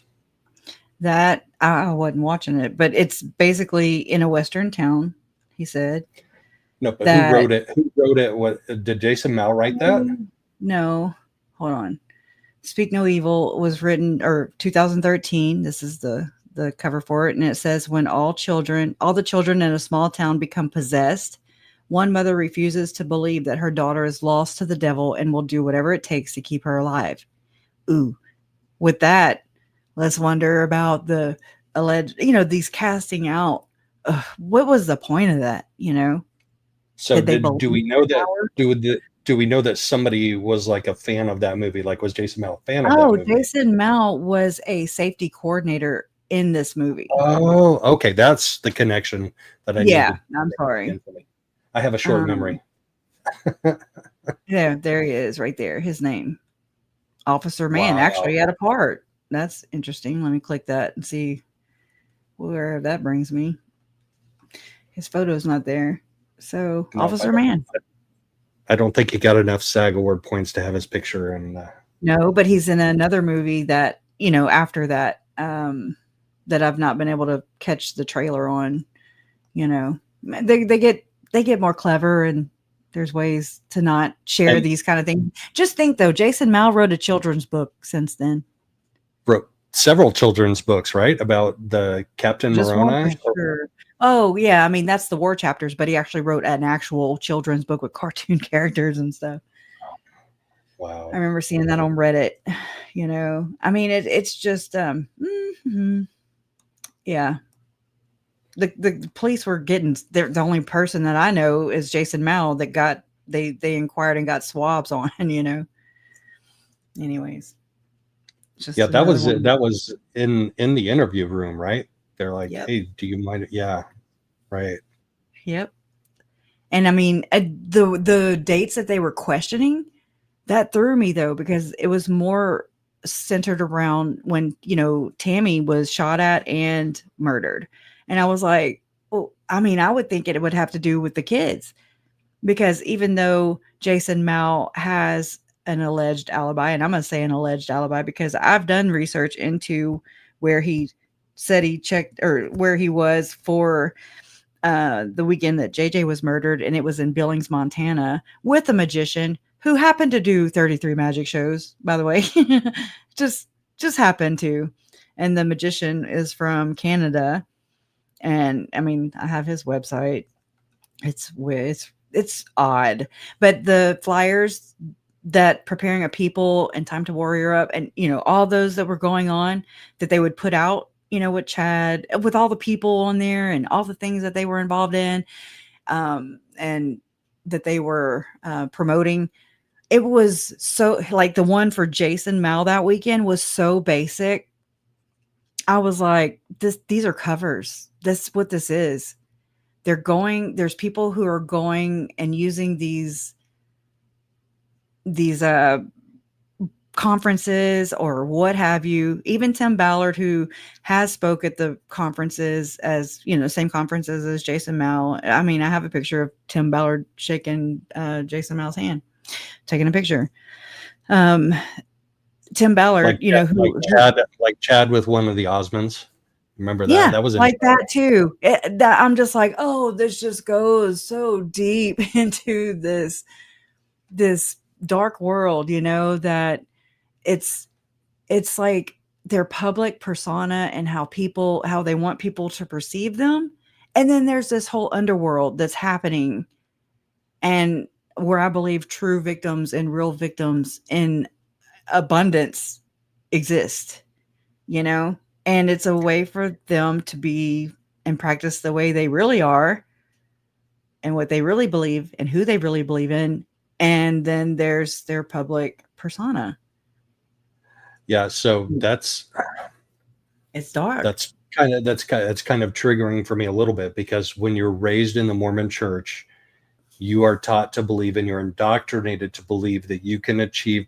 That I wasn't watching it, but it's basically in a western town. He said. No, but That- who wrote it? Who wrote it? What did Jason Mal write that? No, hold on. Speak No Evil was written or 2013. This is the cover for it, and it says when all the children in a small town become possessed, one mother refuses to believe that her daughter is lost to the devil and will do whatever it takes to keep her alive. Ooh, with that, let's wonder about the alleged, these casting out. What was the point of that? So Did they do we believe know in that? Do we know that somebody was like a fan of that movie? Like, was Jason Mal a fan of that Oh, movie? Jason Mal was a safety coordinator in this movie. Oh, okay. That's the connection that I Yeah, needed. I'm sorry. I have a short memory. Yeah, there he is right there. His name. Officer Man Wow. actually had a part. That's interesting. Let me click that and see where that brings me. His photo's not there. So, No, Officer Man. I don't think he got enough SAG award points to have his picture. And No, but he's in another movie that, after that, that I've not been able to catch the trailer on. They get more clever, and there's ways to not share And- these kind of things. Just think though, Jason Mal wrote a children's book since then. wrote several children's books, right? About the Captain Just one Moroni. for sure. Oh yeah, I mean that's the war chapters, but he actually wrote an actual children's book with cartoon characters and stuff. Wow. I remember seeing that on Reddit. I mean it's just yeah. The police were getting the only person that I know is Jason Mal that got they inquired and got swabs on. Anyways, just Yeah, that was another one. that was in the interview room, right? They're like, Yep. "Hey, do you mind?" Yeah, right. Yep. And I mean, the dates that they were questioning, that threw me though, because it was more centered around when, Tammy was shot at and murdered. And I was like, well, I mean, I would think it would have to do with the kids, because even though Jason Mal has an alleged alibi, and I'm going to say an alleged alibi because I've done research into where he said he checked or where he was for the weekend that JJ was murdered, and it was in Billings, Montana, with a magician who happened to do 33 magic shows, by the way. just happened to. And the magician is from Canada. And I mean, I have his website. It's odd, but the flyers that Preparing a People and Time to Warrior Up and, all those that were going on that they would put out, with Chad, with all the people on there and all the things that they were involved in, and that they were promoting. It was so, like, the one for Jason Mal that weekend was so basic. I was like, these are covers. This is what this is. There's people who are going and using these conferences or what have you. Even Tim Ballard, who has spoke at the conferences as, same conferences as Jason Mao. I mean, I have a picture of Tim Ballard shaking Jason Mao's hand, taking a picture. Tim Ballard, like Chad with one of the Osmonds. Remember that? Yeah, That was like that too. That I'm just like, oh, this just goes so deep into this dark world, that it's like their public persona and how they want people to perceive them. And then there's this whole underworld that's happening, and where I believe true victims and real victims in abundance exist, and it's a way for them to be and practice the way they really are and what they really believe and who they really believe in. And then there's their public persona. Yeah. So It's dark. That's kind of triggering for me a little bit, because when you're raised in the Mormon church, you are taught to believe and you're indoctrinated to believe that you can achieve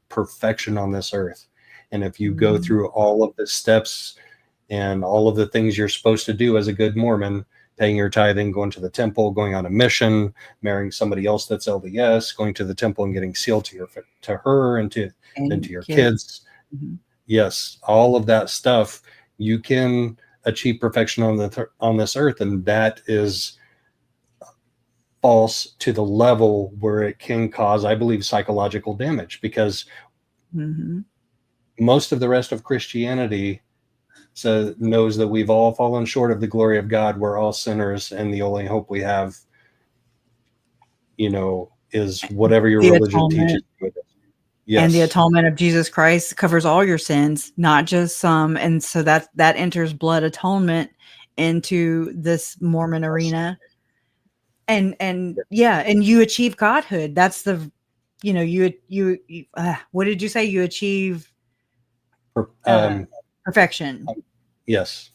perfection on this earth. And if you go through all of the steps and all of the things you're supposed to do as a good Mormon, paying your tithing, going to the temple, going on a mission, marrying somebody else that's LDS, going to the temple and getting sealed to her and to your kids. Mm-hmm. Yes, all of that stuff, you can achieve perfection on this earth, and that is false to the level where it can cause, I believe, psychological damage, because most of the rest of Christianity knows that we've all fallen short of the glory of God. We're all sinners, and the only hope we have, is whatever your religion teaches. Yes. And the atonement of Jesus Christ covers all your sins, not just some. And so that enters blood atonement into this Mormon arena. And you achieve godhood. That's the, what did you say? You achieve perfection. Yes.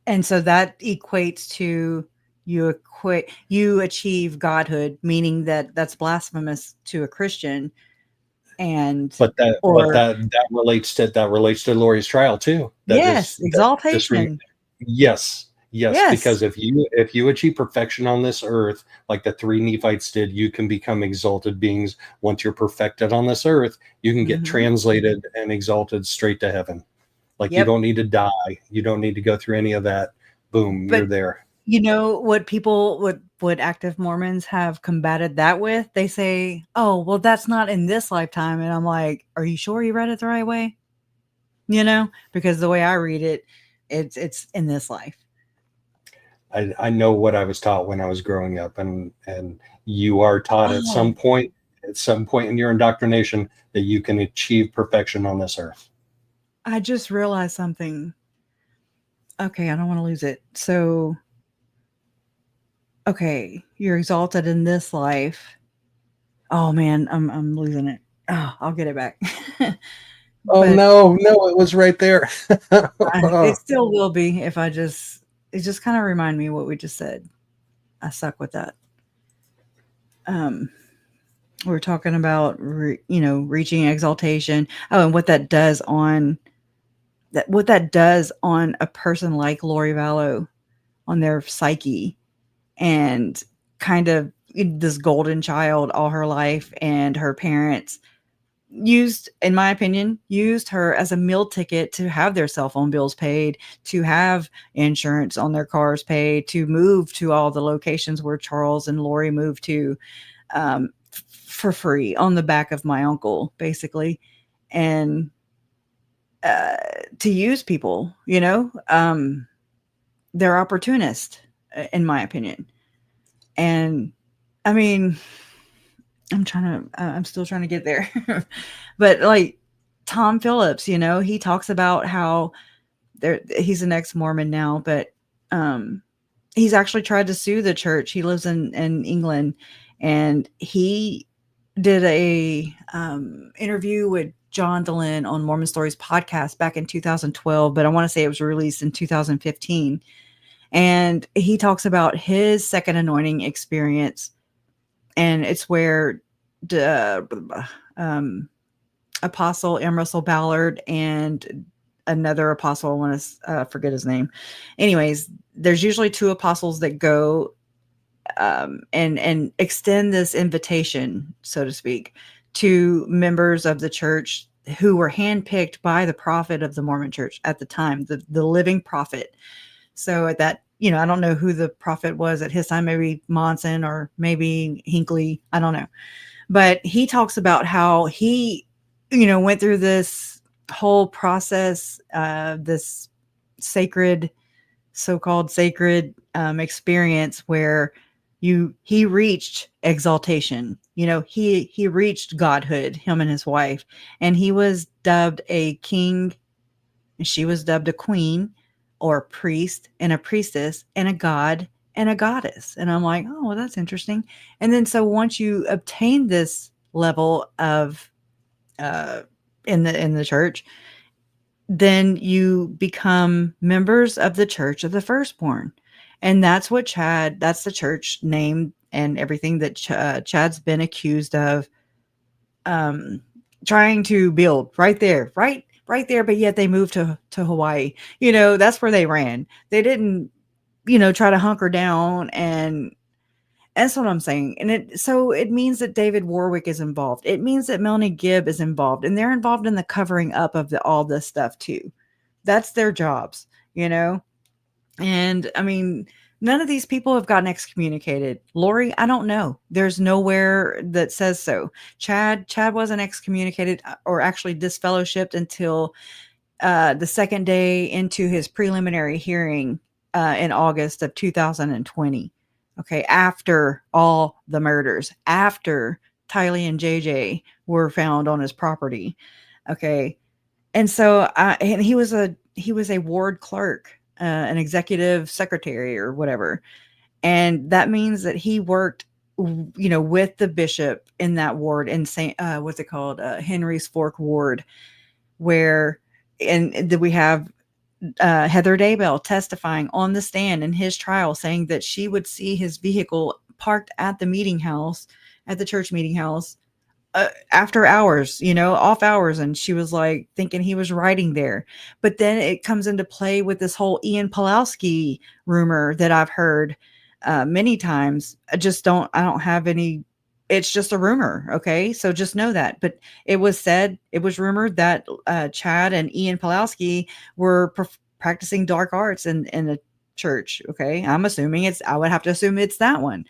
And so that equates to you achieve godhood, meaning that's blasphemous to a Christian. But that relates to Lori's trial too. Exaltation. Yes. Because if you achieve perfection on this earth, like the 3 Nephites did, you can become exalted beings. Once you're perfected on this earth, you can get translated and exalted straight to heaven. Like you don't need to die. You don't need to go through any of that. Boom, you're there. You know what what active Mormons have combated that with? They say, oh, well, that's not in this lifetime. And I'm like, are you sure you read it the right way? Because the way I read it, it's in this life. I know what I was taught when I was growing up, and you are taught at some point in your indoctrination that you can achieve perfection on this earth. I just realized something. Okay, I don't want to lose it. So, okay, you're exalted in this life. Oh man, I'm losing it. Oh, I'll get it back. No, it was right there. It still will be if it just kind of remind me what we just said. I suck with that. We're talking about reaching exaltation. Oh, and what that does on a person like Lori Vallow, on their psyche, and kind of this golden child all her life, and her parents in my opinion, used her as a meal ticket to have their cell phone bills paid, to have insurance on their cars paid, to move to all the locations where Charles and Lori moved to for free on the back of my uncle, basically. And to use people, they're opportunist, in my opinion. And I mean, I'm still trying to get there. But like Tom Phillips, he talks about how he's an ex-Mormon now, but he's actually tried to sue the church. He lives in England, and he did a interview with John Dehlin on Mormon Stories podcast back in 2012, but I want to say it was released in 2015. And he talks about his second anointing experience, and it's where apostle M. Russell Ballard and another apostle. I want to forget his name. Anyways, there's usually two apostles that go and extend this invitation, so to speak, to members of the church who were handpicked by the prophet of the Mormon church at the time, the living prophet. So at that, I don't know who the prophet was at his time, maybe Monson or maybe Hinckley. I don't know. But he talks about how he, went through this whole process, this sacred, so-called sacred experience where he reached exaltation. He reached godhood, him and his wife, and he was dubbed a king, and she was dubbed a queen, or a priest and a priestess, and a god and a goddess. And I'm like, oh, well, that's interesting. And then so once you obtain this level of in the church, then you become members of the Church of the Firstborn. And that's what that's the church name and everything that Chad's been accused of trying to build right there. But yet they moved to Hawaii. That's where they ran. They didn't, try to hunker down, and that's what I'm saying. And it means that David Warwick is involved. It means that Melanie Gibb is involved, and they're involved in the covering up of all this stuff too. That's their jobs, And I mean, none of these people have gotten excommunicated. Lori, I don't know. There's nowhere that says so. Chad wasn't excommunicated or actually disfellowshipped until the second day into his preliminary hearing in August of 2020. Okay, after all the murders, after Tylee and JJ were found on his property. Okay, and so and he was a ward clerk. An executive secretary or whatever. And that means that he worked, with the bishop in that ward in what's it called? Henry's Fork Ward, where, and we have Heather Daybell testifying on the stand in his trial, saying that she would see his vehicle parked at the meeting house, at the church meeting house, after hours, off hours. And she was like thinking he was riding there. But then it comes into play with this whole Ian Pawlowski rumor that I've heard many times. I don't have any, it's just a rumor. Okay. So just know that. But it was rumored that Chad and Ian Pawlowski were practicing dark arts in a church. Okay. I would have to assume it's that one,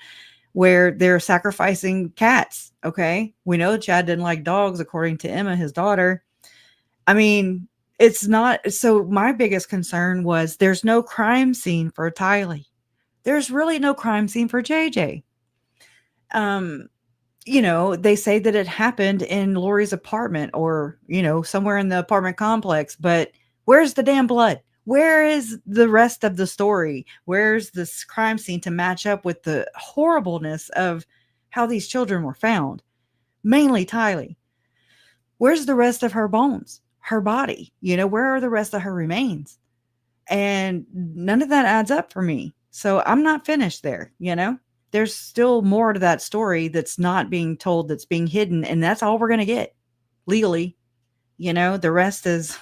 where they're sacrificing cats. Okay. We know Chad didn't like dogs, according to Emma, his daughter. I mean, it's not. So my biggest concern was there's no crime scene for Tylee. There's really no crime scene for JJ. They say that it happened in Lori's apartment or, somewhere in the apartment complex, but where's the damn blood? Where is the rest of the story? Where's this crime scene to match up with the horribleness of how these children were found? Mainly Tylee. Where's the rest of her bones, her body? Where are the rest of her remains? And none of that adds up for me. So I'm not finished there. There's still more to that story that's not being told, that's being hidden. And that's all we're going to get legally. The rest is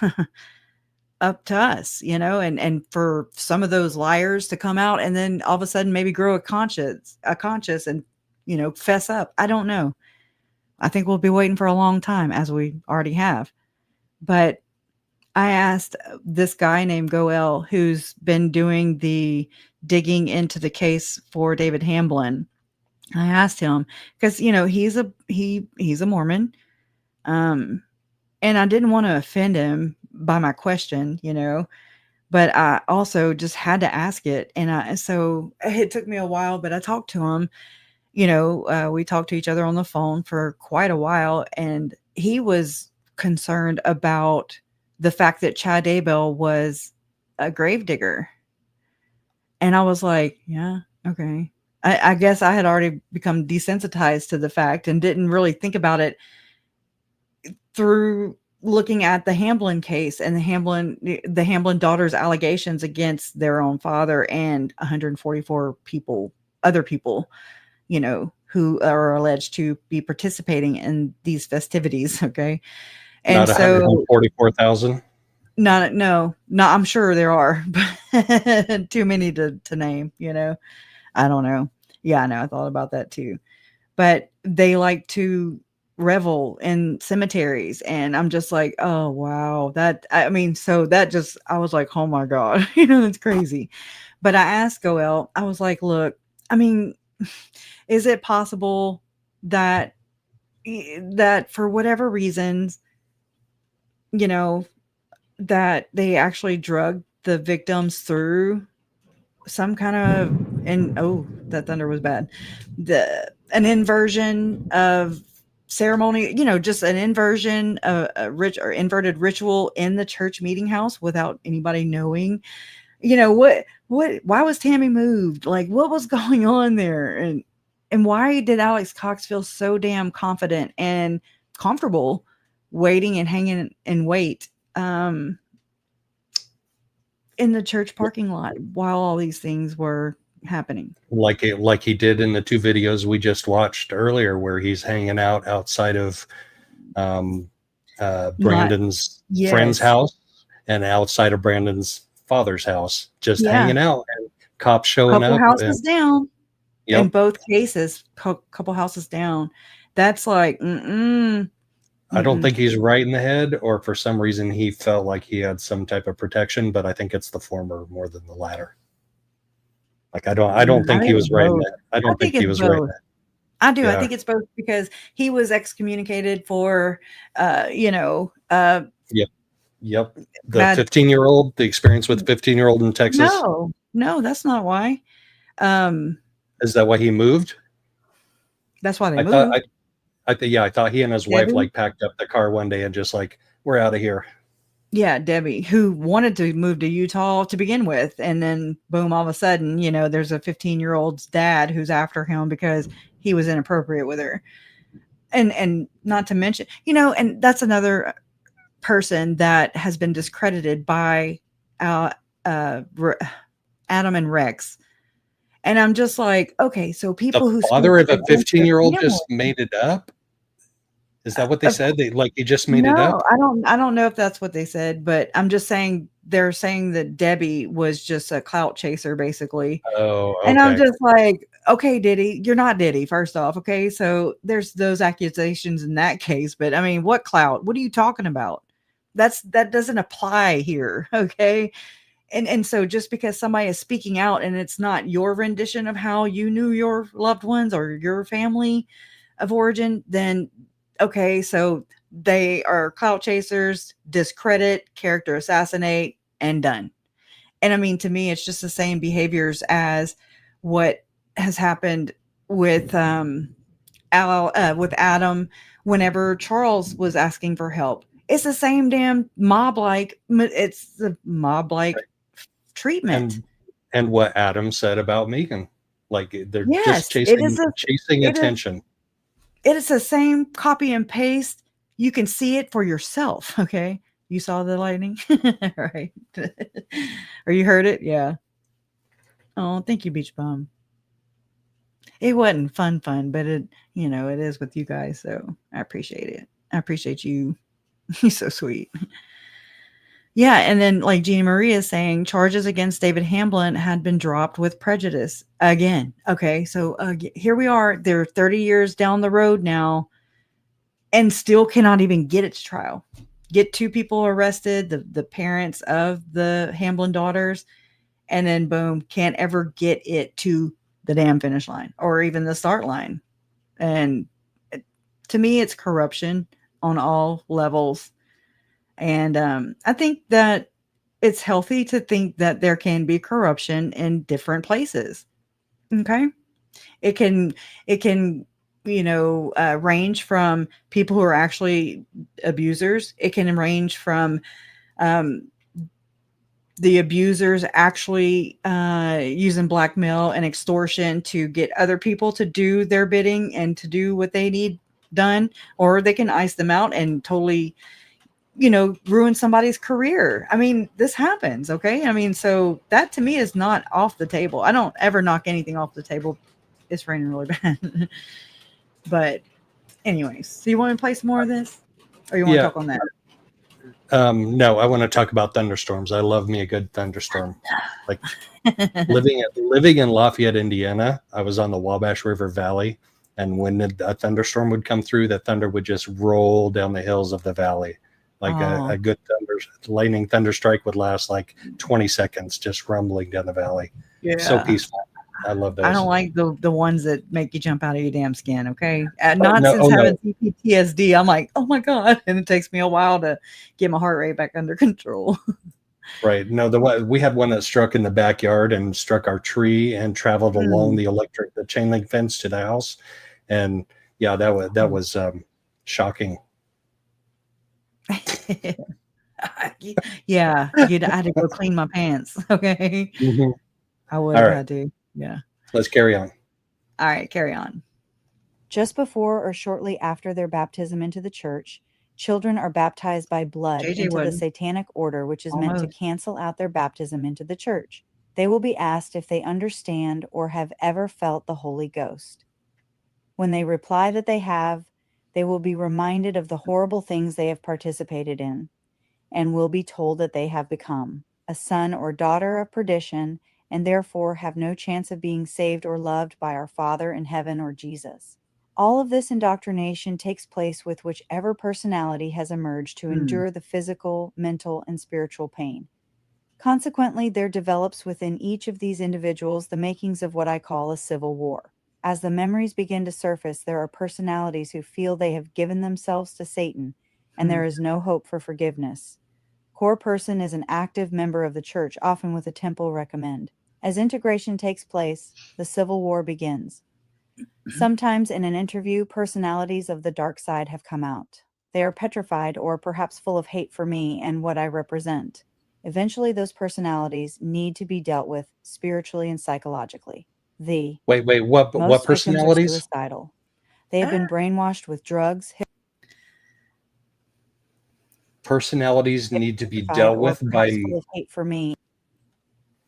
up to us, and for some of those liars to come out and then all of a sudden maybe grow a conscience and, fess up. I don't know. I think we'll be waiting for a long time, as we already have. But I asked this guy named Goel, who's been doing the digging into the case for David Hamblin. I asked him because, he's a Mormon. And I didn't want to offend him by my question, but I also just had to ask it. And so it took me a while, but I talked to him, we talked to each other on the phone for quite a while, and he was concerned about the fact that Chad Daybell was a gravedigger. And I was like, yeah, okay. I guess I had already become desensitized to the fact and didn't really think about it through looking at the Hamblin case and the Hamblin daughters' allegations against their own father and 144 other people, who are alleged to be participating in these festivities. Okay. And Not so 144,000. no, I'm sure there are, but too many to name, you know. I don't know. Yeah, I know. I thought about that too. But they like to revel in cemeteries, and I'm just like, oh wow, I mean, so that just I was like, oh my god, you know, that's crazy. But I asked Goel, I was like, look, I mean, is it possible that for whatever reasons, you know, that they actually drug the victims through some kind of, and oh, that thunder was bad, an inversion of ceremony, you know, just an inversion of a rich or inverted ritual in the church meeting house without anybody knowing, you know, why was Tammy moved, like what was going on there, and why did Alex Cox feel so damn confident and comfortable waiting and hanging in wait in the church parking lot while all these things were happening, like he did in the 2 videos we just watched earlier, where he's hanging out outside of Brandon's friend's house and outside of Brandon's father's house, just hanging out, and cops showing couple up. houses down. Yep. In both cases, couple houses down. That's like, I don't think he's right in the head, or for some reason he felt like he had some type of protection, but I think it's the former more than the latter. Like I don't think he was right in that. I don't think he was right in that. I do. Yeah. I think it's both, because he was excommunicated for, Yep. The 15-year-old, the experience with 15-year-old in Texas. No, that's not why. Is that why he moved? That's why they moved. I thought he and his wife like packed up the car one day and just like, we're out of here. Yeah, Debbie, who wanted to move to Utah to begin with, and then boom, all of a sudden, you know, there's a 15-year-old's dad who's after him because he was inappropriate with her. And not to mention, you know, and that's another person that has been discredited by Adam and Rex. And I'm just like, okay, so people who father of a 15-year-old just made it up. Is that what they said? He just made it up? I don't know if that's what they said, but I'm just saying they're saying that Debbie was just a clout chaser, basically. Oh, okay. And I'm just like, okay, Diddy, you're not Diddy, first off. Okay, so there's those accusations in that case, but I mean, what clout? What are you talking about? That doesn't apply here. Okay. And so just because somebody is speaking out and it's not your rendition of how you knew your loved ones or your family of origin, then okay, so they are clout chasers, discredit, character assassinate, and done. And I mean, to me, it's just the same behaviors as what has happened with with Adam whenever Charles was asking for help. It's the same damn mob-like. It's the mob-like treatment. And what Adam said about Megan, like they're just chasing attention. It is the same copy and paste. You can see it for yourself. Okay, you saw the lightning, right? Or you heard it? Yeah. Oh, thank you, Beach Bum. It wasn't fun, but it, you know, it is with you guys, so I appreciate it. I appreciate you. You're so sweet. Yeah, and then like Jeannie Marie is saying, charges against David Hamblin had been dropped with prejudice again. Okay, so here we are. They're 30 years down the road now, and still cannot even get it to trial. Get 2 people arrested, the parents of the Hamblin daughters, and then boom, can't ever get it to the damn finish line or even the start line. And to me, it's corruption on all levels. And I think that it's healthy to think that there can be corruption in different places. Okay. It can, you know, range from people who are actually abusers. It can range from the abusers actually using blackmail and extortion to get other people to do their bidding and to do what they need done, or they can ice them out and totally, you know, ruin somebody's career. I mean, this happens. Okay. I mean, so that to me is not off the table. I don't ever knock anything off the table. It's raining really bad. But anyways, so you want to play some more of this? Or you want to Yeah. talk on that? No, I want to talk about thunderstorms. I love me a good thunderstorm. Like living in Lafayette, Indiana, I was on the Wabash River Valley, and when a thunderstorm would come through, the thunder would just roll down the hills of the valley. Like a good lightning thunder strike would last like 20 seconds, just rumbling down the valley. Yeah. So peaceful. I love those. I don't like the ones that make you jump out of your damn skin. Okay, having PTSD, I'm like, oh my god, and it takes me a while to get my heart rate back under control. Right. No, we had one that struck in the backyard and struck our tree and traveled along the chain link fence to the house, and yeah, that was shocking. Yeah, I had to go clean my pants. Okay, I would have had to. Yeah. Let's carry on. All right, carry on. Just before or shortly after their baptism into the church, children are baptized by blood JJ into the wouldn't. satanic order, which is meant to Almost. cancel out their baptism into the church. They will be asked if they understand or have ever felt the Holy Ghost. When they reply that they have, they will be reminded of the horrible things they have participated in, and will be told that they have become a son or daughter of perdition, and therefore have no chance of being saved or loved by our Father in heaven or Jesus. All of this indoctrination takes place with whichever personality has emerged to endure the physical, mental, and spiritual pain. Consequently, there develops within each of these individuals the makings of what I call a civil war. As the memories begin to surface, there are personalities who feel they have given themselves to Satan, and there is no hope for forgiveness. Core person is an active member of the church, often with a temple recommend. As integration takes place, the civil war begins. Sometimes in an interview, personalities of the dark side have come out. They are petrified or perhaps full of hate for me and what I represent. Eventually, those personalities need to be dealt with spiritually and psychologically. What Most victims are personalities? suicidal. They have been brainwashed with drugs. Personalities need to be Petrified dealt or with by. perhaps full of hate for me.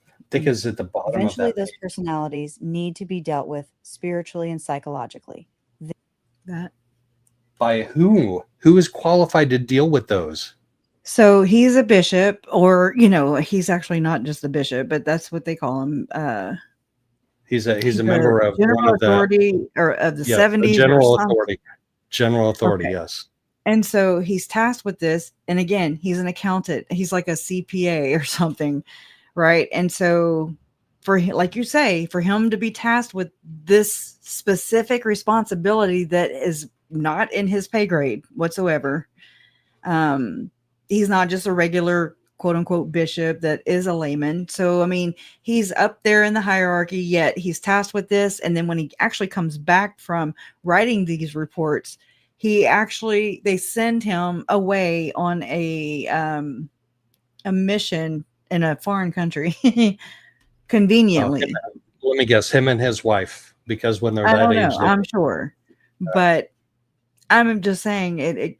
I think is at the bottom Eventually, of that. those personalities need to be dealt with spiritually and psychologically. That. By who? Who is qualified to deal with those? So he's a bishop, or he's actually not just a bishop, but that's what they call him. He's a member of general one of the authority or of the 70s. general authority. General authority, Okay. yes. And so he's tasked with this. And again, he's an accountant. He's like a CPA or something, right? And so like you say, for him to be tasked with this specific responsibility that is not in his pay grade whatsoever. He's not just a regular quote unquote bishop that is a layman. So, I mean, he's up there in the hierarchy, yet he's tasked with this. And then when he actually comes back from writing these reports, they send him away on a mission in a foreign country conveniently. Let me guess, him and his wife, because when they're I that don't age, know, I'm sure, but I'm just saying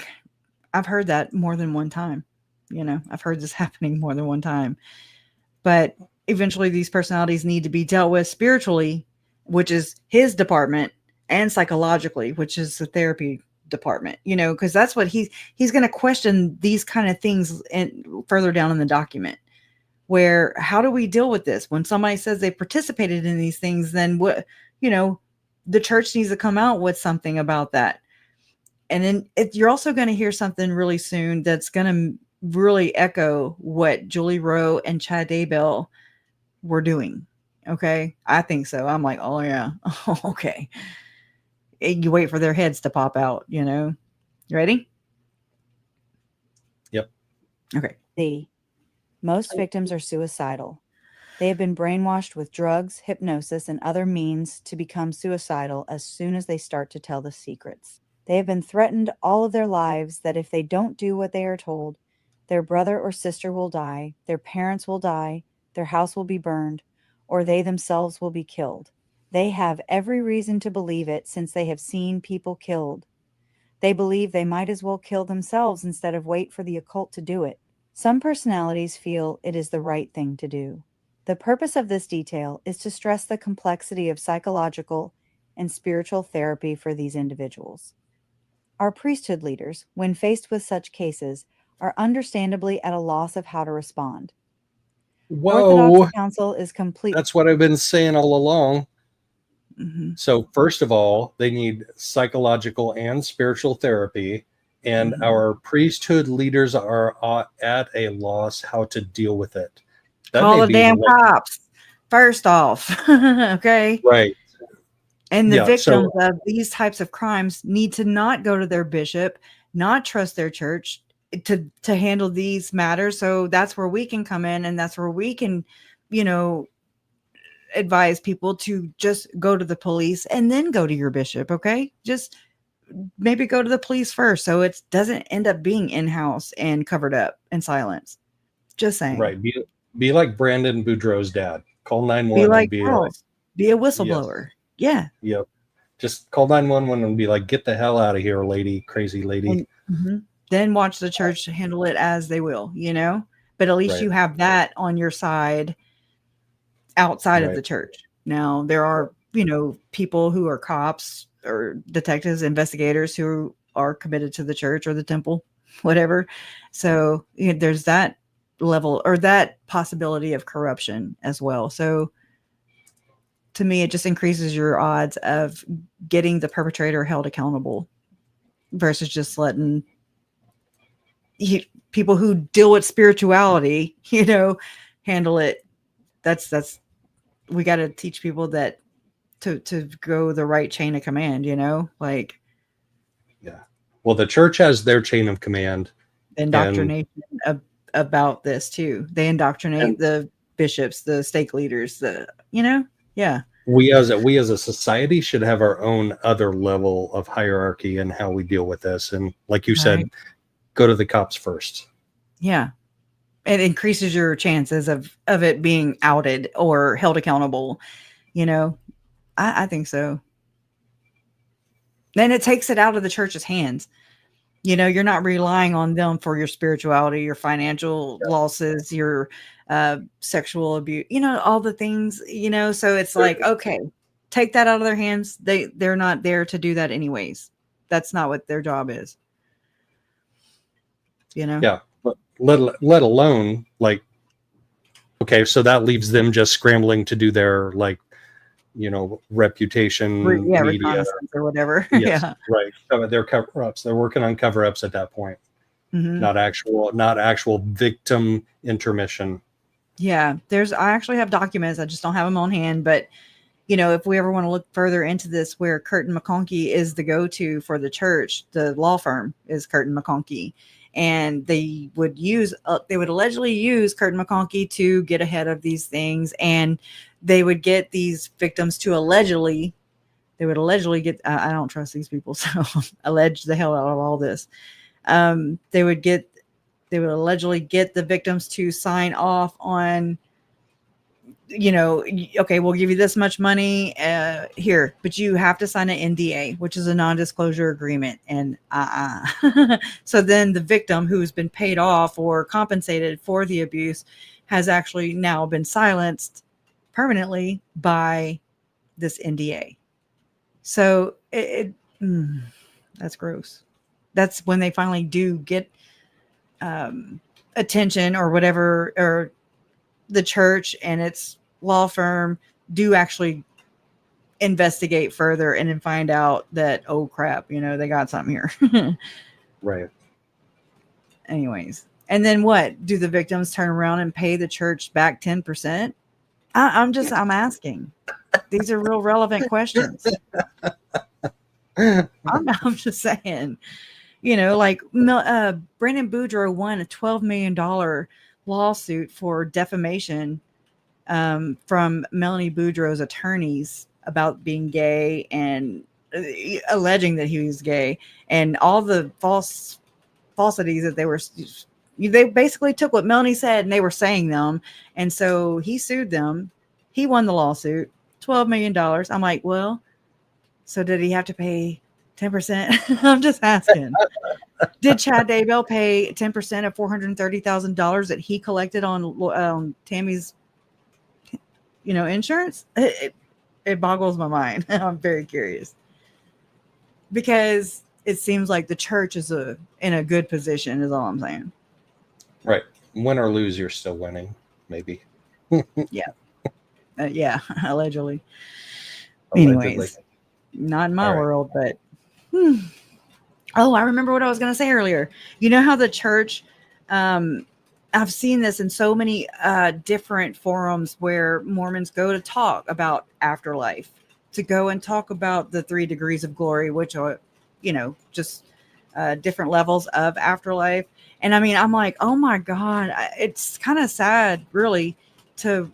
I've heard that more than one time. I've heard this happening more than one time. But eventually these personalities need to be dealt with spiritually, which is his department, and psychologically, which is the therapy department, because that's what he's going to question these kind of things further down in the document. Where, how do we deal with this? When somebody says they participated in these things, then what, the church needs to come out with something about that. And then you're also going to hear something really soon that's going to really echo what Julie Rowe and Chad Daybell were doing. Okay. I think so. I'm like, oh yeah. Okay. You wait for their heads to pop out, You ready? Yep. Okay. Most victims are suicidal. They have been brainwashed with drugs, hypnosis, and other means to become suicidal as soon as they start to tell the secrets. They have been threatened all of their lives that if they don't do what they are told, their brother or sister will die, their parents will die, their house will be burned, or they themselves will be killed. They have every reason to believe it since they have seen people killed. They believe they might as well kill themselves instead of wait for the occult to do it. Some personalities feel it is the right thing to do. The purpose of this detail is to stress the complexity of psychological and spiritual therapy for these individuals. Our priesthood leaders, when faced with such cases, are understandably at a loss of how to respond. Orthodox Whoa, counsel is complete. that's what I've been saying all along. Mm-hmm. So first of all, they need psychological and spiritual therapy, and our priesthood leaders are at a loss how to deal with it. That Call may the be damn what- cops first off. Okay. right. And the Yeah, victims so- of these types of crimes need to not go to their bishop, not trust their church to handle these matters. So that's where we can come in, and that's where we can, advise people to just go to the police and then go to your bishop. Okay. Just maybe go to the police first, so it doesn't end up being in-house and covered up and silence. Just saying. Right. Be like Brandon Boudreaux's dad. Call 911 Be like and be Charles. Be a whistleblower. Yes. Yep. Just call 911 and be like, get the hell out of here, lady, crazy lady. Then watch the church handle it as they will, but at least Right. you have that on your side outside of Right. the church. Now there are, people who are cops or detectives, investigators who are committed to the church or the temple, whatever. So there's that level or that possibility of corruption as well. So to me, it just increases your odds of getting the perpetrator held accountable versus just letting people who deal with spirituality, handle it. That's we got to teach people that to go the right chain of command, like Well, the church has their chain of command. indoctrination about this too. They indoctrinate the bishops, the stake leaders, yeah. We as a society should have our own other level of hierarchy and how we deal with this. And like you said, go to the cops first. Yeah. It increases your chances of it being outed or held accountable. I think so. Then it takes it out of the church's hands. You're not relying on them for your spirituality, your financial losses, your sexual abuse, all the things, so it's like, okay, take that out of their hands. They're not there to do that anyways. That's not what their job is. Yeah. But let alone okay, so that leaves them just scrambling to do their reputation, media reconnaissance or whatever. Yes, Yeah. right. So they're cover-ups. They're working on cover-ups at that point. Not actual victim intermission. Yeah, I actually have documents. I just don't have them on hand. But, if we ever want to look further into this, where Curtin McConkie is the go-to for the church, the law firm is Curtin McConkie. And they would allegedly use Curtin McConkie to get ahead of these things. And they would get these victims to allegedly get, I don't trust these people. So allege the hell out of all this. They would allegedly get the victims to sign off on, okay, we'll give you this much money here, but you have to sign an NDA, which is a non-disclosure agreement. And so then the victim who's been paid off or compensated for the abuse has actually now been silenced permanently by this NDA. So that's gross. That's when they finally do get attention or whatever, or the church and its law firm do actually investigate further and then find out that, oh crap, they got something here. Right. Anyways. And then what? Do the victims turn around and pay the church back 10%? I'm asking. These are real relevant questions. I'm just saying, Brandon Boudreaux won a $12 million lawsuit for defamation from Melanie Boudreaux's attorneys about being gay and alleging that he was gay, and all the falsities that they basically took what Melanie said and they were saying them. And so he sued them. He won the lawsuit, $12 million. I'm like, well, so did he have to pay 10%? I'm just asking. Did Chad Daybell pay 10% of $430,000 that he collected on Tammy's, insurance? It boggles my mind. I'm very curious because it seems like the church is in a good position, is all I'm saying. Right. Win or lose, you're still winning, maybe. Yeah. Yeah, allegedly. Allegedly. Anyways, not in my All right. world, but oh, I remember what I was going to say earlier. You know how the church, I've seen this in so many different forums where Mormons go to talk about afterlife, to go and talk about the 3 degrees of glory, which are, just different levels of afterlife. And I mean, I'm like, oh my God, it's kind of sad, really, to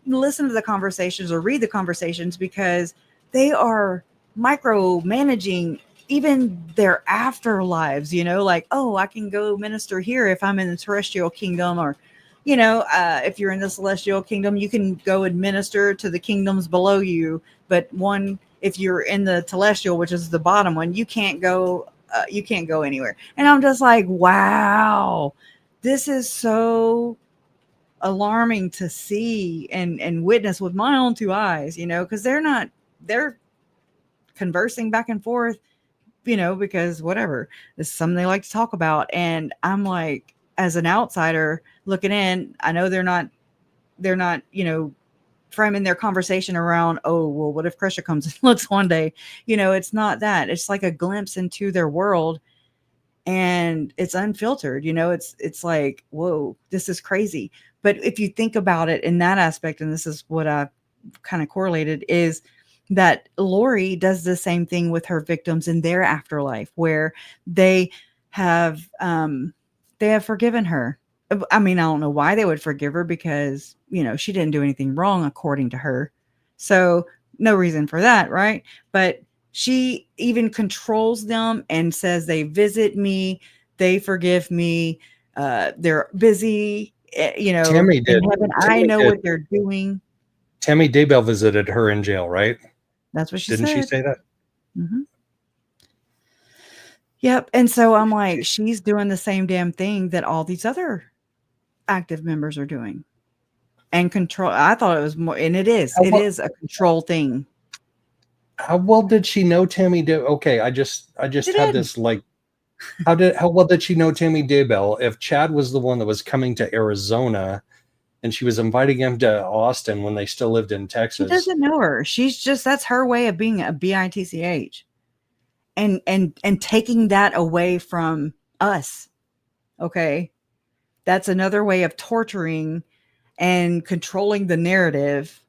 listen to the conversations or read the conversations, because they are micromanaging even their afterlives, like, oh, I can go minister here if I'm in the terrestrial kingdom, or, if you're in the celestial kingdom, you can go administer to the kingdoms below you. But if you're in the telestial, which is the bottom one, you can't go anywhere. And I'm just like, wow, this is so alarming to see and witness with my own 2 eyes, because they're conversing back and forth, because whatever, this is something they like to talk about. And I'm like, as an outsider looking in, I know they're not, framing their conversation around, oh, well, what if Kresha comes and looks one day? It's not that. It's like a glimpse into their world, and it's unfiltered. It's like, whoa, this is crazy. But if you think about it in that aspect, and this is what I kind of correlated, is that Lori does the same thing with her victims in their afterlife, where they have forgiven her. I mean, I don't know why they would forgive her, because, she didn't do anything wrong according to her. So no reason for that, right? But she even controls them and says, they visit me, they forgive me, they're busy, Tammy did. in heaven. I know what they're doing. Tammy Daybell visited her in jail, right? That's what she Didn't said. she say that? Mm-hmm. Yep. And so I'm like, she's doing the same damn thing that all these other active members are doing. And control. I thought it was more, and it is a control thing. How well did she know Tammy Okay, I just had this, like, how well did she know Tammy Daybell if Chad was the one that was coming to Arizona and she was inviting him to Austin when they still lived in Texas? She doesn't know her. That's her way of being a bitch. And taking that away from us. Okay. That's another way of torturing and controlling the narrative,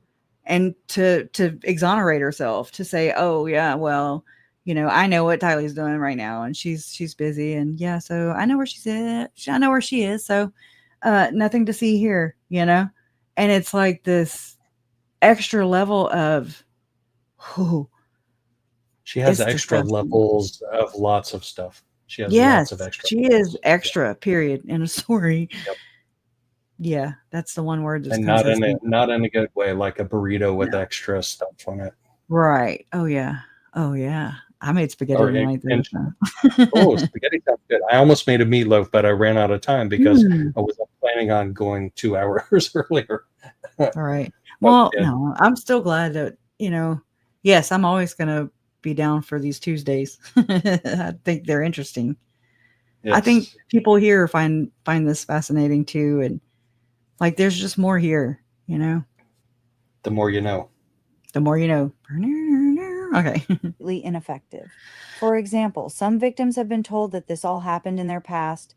and to exonerate herself, to say, oh yeah, well, I know what Tylee's doing right now, and she's busy, and yeah, so I know where she's at. I know where she is. So nothing to see here, and it's like this extra level of, she has extra disgusting. levels of lots of stuff. She has Yes, lots of extra. she is extra, period, in a story. Yep. Yeah, that's the one word. And not in a good way, like a burrito with extra stuff on it. Right. Oh yeah. I made spaghetti tonight. Oh, spaghetti sounds good. I almost made a meatloaf, but I ran out of time because I wasn't planning on going 2 hours earlier. All right. Well, no, I'm still glad that, yes, I'm always going to be down for these Tuesdays. I think they're interesting. Yes. I think people here find this fascinating too. And like, there's just more here, The more you know. The more you know. Okay. Ineffective. For example, some victims have been told that this all happened in their past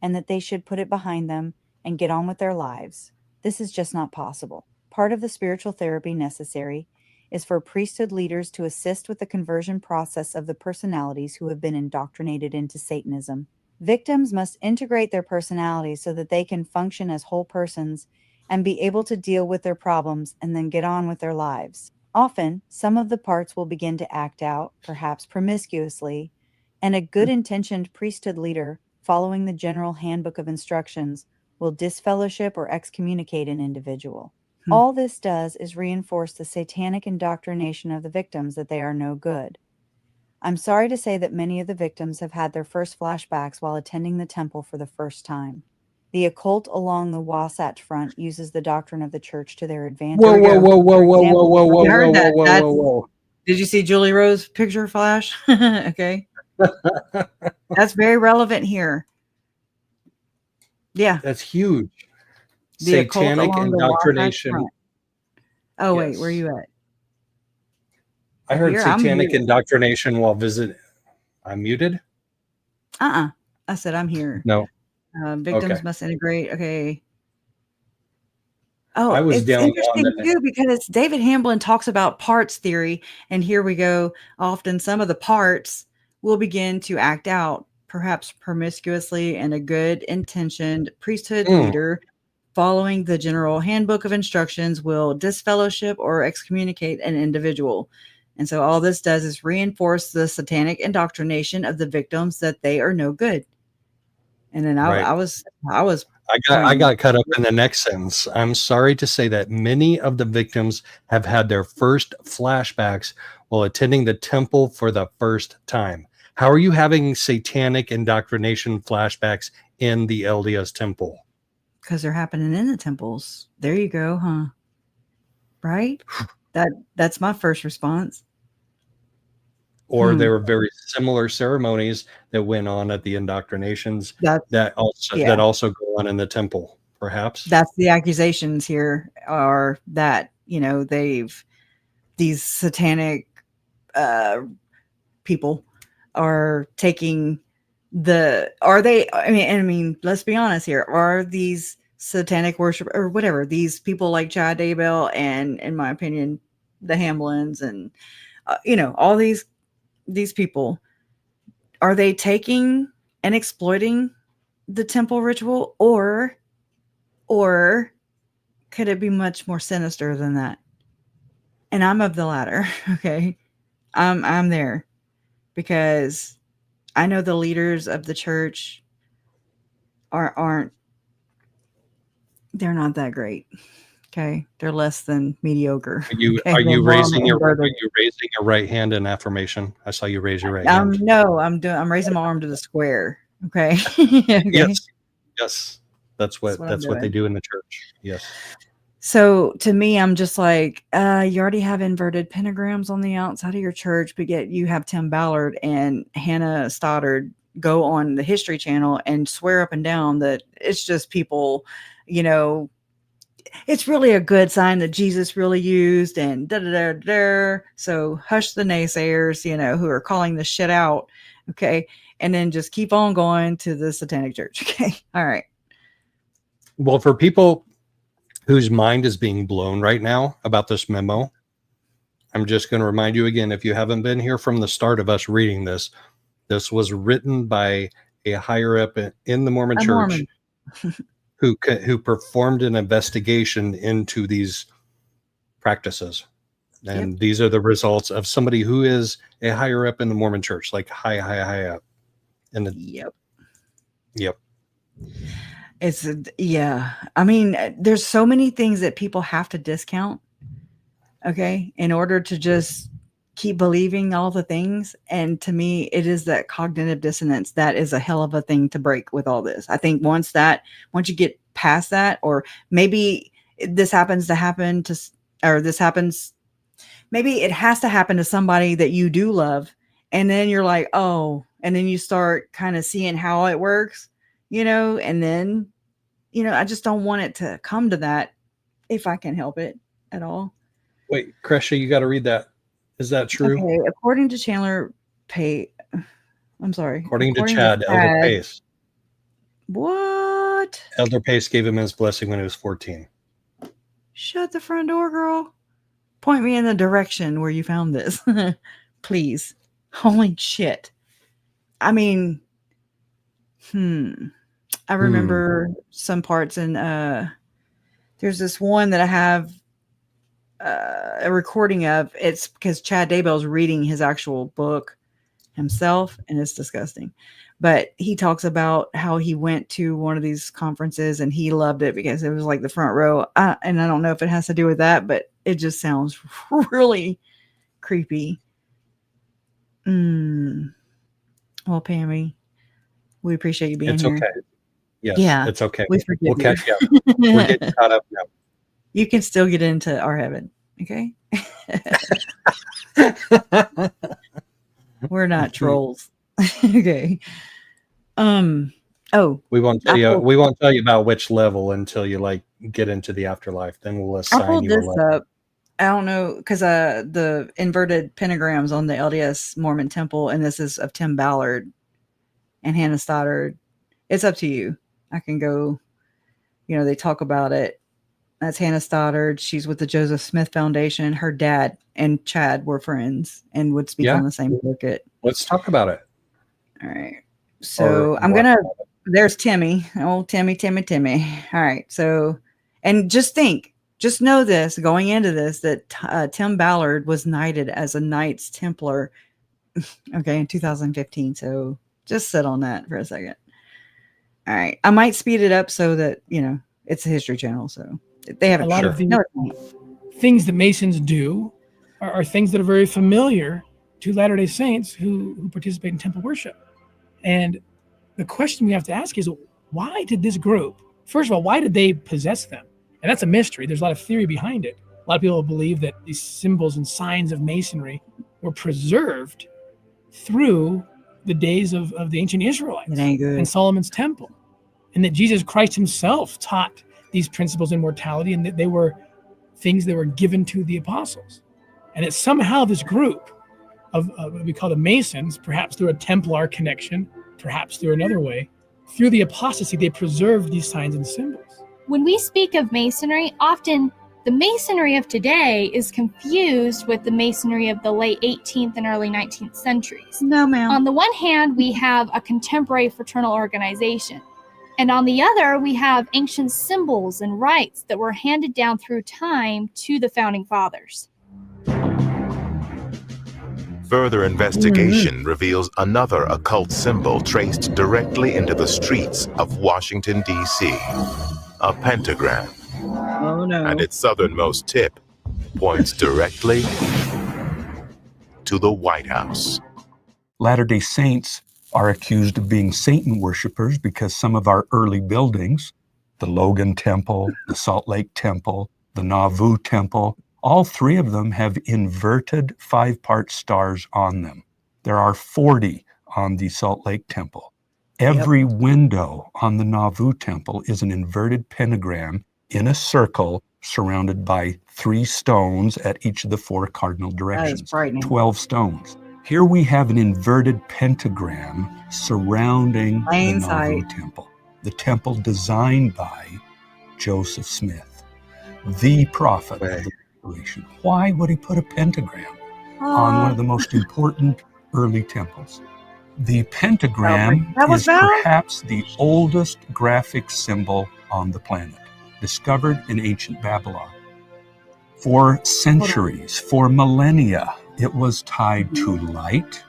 and that they should put it behind them and get on with their lives. This is just not possible. Part of the spiritual therapy necessary is for priesthood leaders to assist with the conversion process of the personalities who have been indoctrinated into Satanism. Victims must integrate their personalities so that they can function as whole persons and be able to deal with their problems and then get on with their lives. Often, some of the parts will begin to act out, perhaps promiscuously, and a good-intentioned priesthood leader, following the general handbook of instructions, will disfellowship or excommunicate an individual. All this does is reinforce the satanic indoctrination of the victims that they are no good. I'm sorry to say that many of the victims have had their first flashbacks while attending the temple for the first time. The occult along the Wasatch Front uses the doctrine of the church to their advantage. Whoa. Did you see Julie Rose's picture flash? Okay. That's very relevant here. Yeah. That's huge. The occult Satanic along the Wasatch indoctrination. Front. Oh, wait, Yes. where are you at? I heard Here, I'm satanic here. indoctrination while visiting. I'm muted? I said I'm here. No. Victims Okay. must integrate. Okay. Oh, I was it's down on interesting the too because David Hamblin talks about parts theory, and here we go. Often some of the parts will begin to act out, perhaps promiscuously, and a good intentioned priesthood leader following the general handbook of instructions will disfellowship or excommunicate an individual. And so all this does is reinforce the satanic indoctrination of the victims that they are no good. And then Right. I I got caught up in the next sentence. I'm sorry to say that many of the victims have had their first flashbacks while attending the temple for the first time. How are you having satanic indoctrination flashbacks in the LDS temple? because they're happening in the temples. There you go, huh? Right? That's my first response. Or there were very similar ceremonies that went on at the indoctrinations that also go on in the temple, perhaps. That's the accusations here are that, these satanic people are taking let's be honest here. Are these satanic worship or whatever, these people like Chad Daybell and, in my opinion, the Hamlins and, all these people, are they taking and exploiting the temple ritual, or could it be much more sinister than that? And I'm of the latter. Okay. I'm there because I know the leaders of the church they're not that great. Okay. They're less than mediocre. Are you raising your right hand in affirmation? I saw you raise your right hand. No, I'm raising my arm to the square. Okay. Okay. Yes. That's what they do in the church. Yes. So to me, I'm just like, you already have inverted pentagrams on the outside of your church, but yet you have Tim Ballard and Hannah Stoddard go on the History Channel and swear up and down that it's just people, it's really a good sign that Jesus really used and da-da-da-da. So hush the naysayers, who are calling this shit out. Okay. And then just keep on going to the Satanic Church. Okay. All right. Well, for people whose mind is being blown right now about this memo, I'm just going to remind you again, if you haven't been here from the start of us reading this, this was written by a higher up in the Mormon Church who performed an investigation into these practices. And these are the results of somebody who is a higher up in the Mormon Church, like high up. Yep. I mean, there's so many things that people have to discount, okay, in order to just keep believing all the things. And to me, it is that cognitive dissonance that is a hell of a thing to break with all this. I think once you get past that, or maybe this happens to happen to, or this happens, maybe it has to happen to somebody that you do love. And then you're like, oh, and then you start kind of seeing how it works, and then, I just don't want it to come to that if I can help it at all. Wait, Kresha, you got to read that. Is that true? Okay, according to Chandler Pace, I'm sorry. According to Chad, Elder Pace. What? Elder Pace gave him his blessing when he was 14. Shut the front door, girl. Point me in the direction where you found this. Please. Holy shit. I mean, I remember some parts in, there's this one that I have a recording of. It's because Chad Daybell's reading his actual book himself, and it's disgusting. But he talks about how he went to one of these conferences and he loved it because it was like the front row. And I don't know if it has to do with that, but it just sounds really creepy. Well, Pammy, we appreciate you being here. It's okay. Yes, yeah, it's okay. We'll catch you up. We're getting caught up now. You can still get into our heaven. Okay. We're not trolls. Okay. Oh, We won't tell I you. pulled, We won't tell you about which level until you like get into the afterlife. Then we'll I assign pulled you a this level. up. I don't know because the inverted pentagrams on the LDS Mormon temple, and this is of Tim Ballard and Hannah Stoddard. It's up to you. I can go. They talk about it. That's Hannah Stoddard. She's with the Joseph Smith Foundation. Her dad and Chad were friends and would speak Yeah. on the same circuit. Let's talk about it. All right. So I'm gonna. There's Timmy. Oh, Timmy. All right. So, and just know this going into this that Tim Ballard was knighted as a Knights Templar. Okay, in 2015. So just sit on that for a second. All right. I might speed it up so that it's a History Channel. So they have a lot of the no, things that Masons do are things that are very familiar to Latter-day Saints who participate in temple worship. And the question we have to ask is, why did this group, first of all, why did they possess them? And that's a mystery. There's a lot of theory behind it. A lot of people believe that these symbols and signs of Masonry were preserved through the days of the ancient Israelites and Solomon's temple. And that Jesus Christ himself taught these principles in mortality, and that they were things that were given to the apostles. And that somehow this group of what we call the Masons, perhaps through a Templar connection, perhaps through another way, through the apostasy, they preserved these signs and symbols. When we speak of Masonry, often the Masonry of today is confused with the Masonry of the late 18th and early 19th centuries. No, ma'am. On the one hand, we have a contemporary fraternal organization. And on the other, we have ancient symbols and rites that were handed down through time to the founding fathers. Further investigation reveals another occult symbol traced directly into the streets of Washington, D.C. A pentagram. Oh, no. And its southernmost tip points directly to the White House. Latter-day Saints are accused of being Satan worshipers because some of our early buildings, the Logan Temple, the Salt Lake Temple, the Nauvoo Temple, all three of them have inverted 5-part stars on them. There are 40 on the Salt Lake Temple. Every window on the Nauvoo Temple is an inverted pentagram in a circle surrounded by 3 stones at each of the 4 cardinal directions. 12 stones. Here we have an inverted pentagram surrounding the Nauvoo Temple. The temple designed by Joseph Smith, the prophet of the Revelation. Why would he put a pentagram on one of the most important early temples? The pentagram is perhaps the oldest graphic symbol on the planet, discovered in ancient Babylon. For centuries, for millennia, it was tied to light,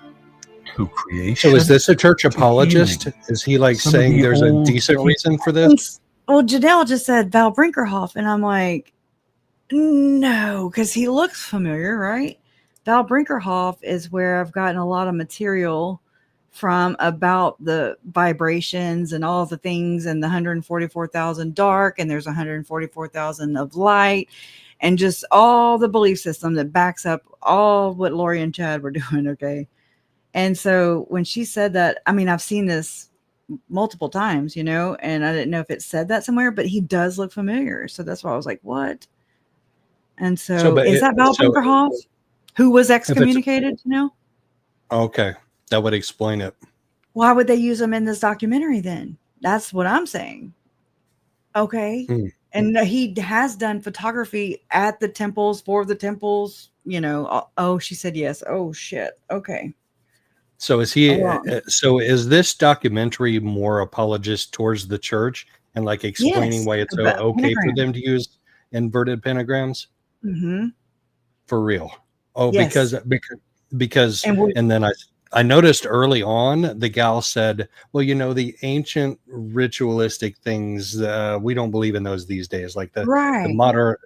to creation. So is this a church apologist? Is he like saying there's a decent reason for this? Well, Janelle just said Val Brinkerhoff, and I'm like, no, because he looks familiar, right? Val Brinkerhoff is where I've gotten a lot of material from about the vibrations and all the things, and the 144,000 dark, and there's 144,000 of light, and just all the belief system that backs up all what Lori and Chad were doing. Okay. And so when she said that, I mean, I've seen this multiple times, and I didn't know if it said that somewhere, but he does look familiar. So that's why I was like, what? And so is that Val Brinkerhoff who was excommunicated, Okay. That would explain it. Why would they use him in this documentary then? That's what I'm saying. Okay. And he has done photography at the temples, for the temples, Oh, she said yes. Oh, shit. Okay. So is he? So is this documentary more apologist towards the church and like explaining why it's okay for them to use inverted pentagrams? Mm-hmm. For real? Oh, yes. because and then I noticed early on the gal said, well, the ancient ritualistic things, we don't believe in those these days, like the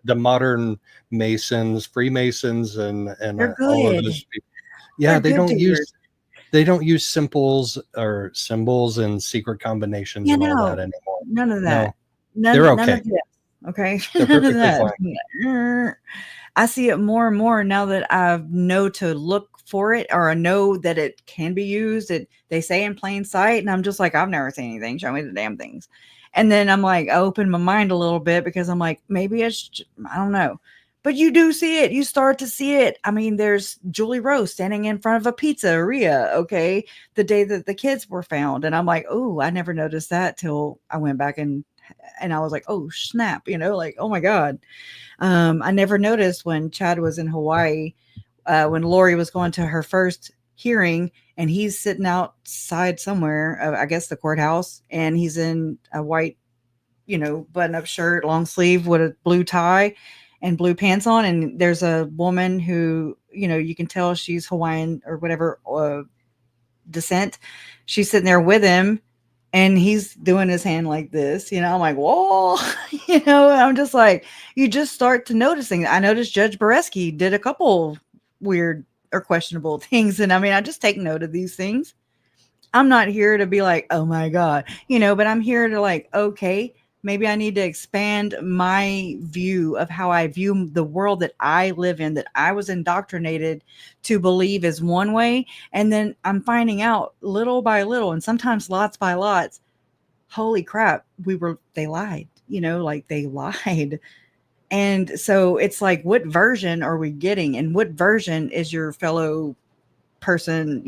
modern Masons, Freemasons, and all of those people. Yeah, they don't use symbols and secret combinations and all that anymore. None of that. No, they're okay. None of this, okay. They're perfectly fine. I see it more and more now that I know to look for it or know that it can be used. They say in plain sight, and I'm just like, I've never seen anything. Show me the damn things. And then I'm like, I open my mind a little bit because I'm like, maybe I don't know. But you do see it. You start to see it. I mean, there's Julie Rose standing in front of a pizzeria, okay, the day that the kids were found. And I'm like, oh, I never noticed that till I went back and I was like, oh, snap, like, oh my God. I never noticed when Chad was in Hawaii, when Lori was going to her first hearing, and he's sitting outside somewhere, I guess the courthouse, and he's in a white, button-up shirt, long sleeve with a blue tie and blue pants on. And there's a woman who, you can tell she's Hawaiian or whatever descent. She's sitting there with him, and he's doing his hand like this, I'm like, whoa, and I'm just like, you just start to noticing. I noticed Judge Boreski did a couple weird or questionable things. And I mean, I just take note of these things. I'm not here to be like, oh my God, but I'm here to like, okay, maybe I need to expand my view of how I view the world that I live in, that I was indoctrinated to believe is one way. And then I'm finding out little by little, and sometimes lots by lots, holy crap, they lied, like they lied. And so it's like, what version are we getting? And what version is your fellow person,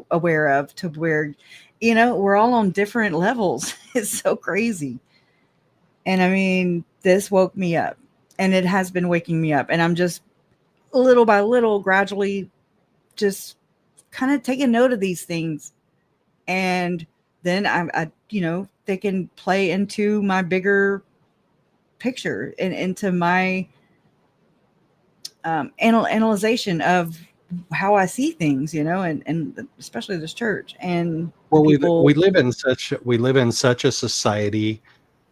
aware of, to where, we're all on different levels. It's so crazy. And I mean, this woke me up, and it has been waking me up. And I'm just little by little, gradually just kind of taking note of these things. And then I they can play into my bigger picture and into my analyzation of how I see things, and especially this church. And well, we live in such a society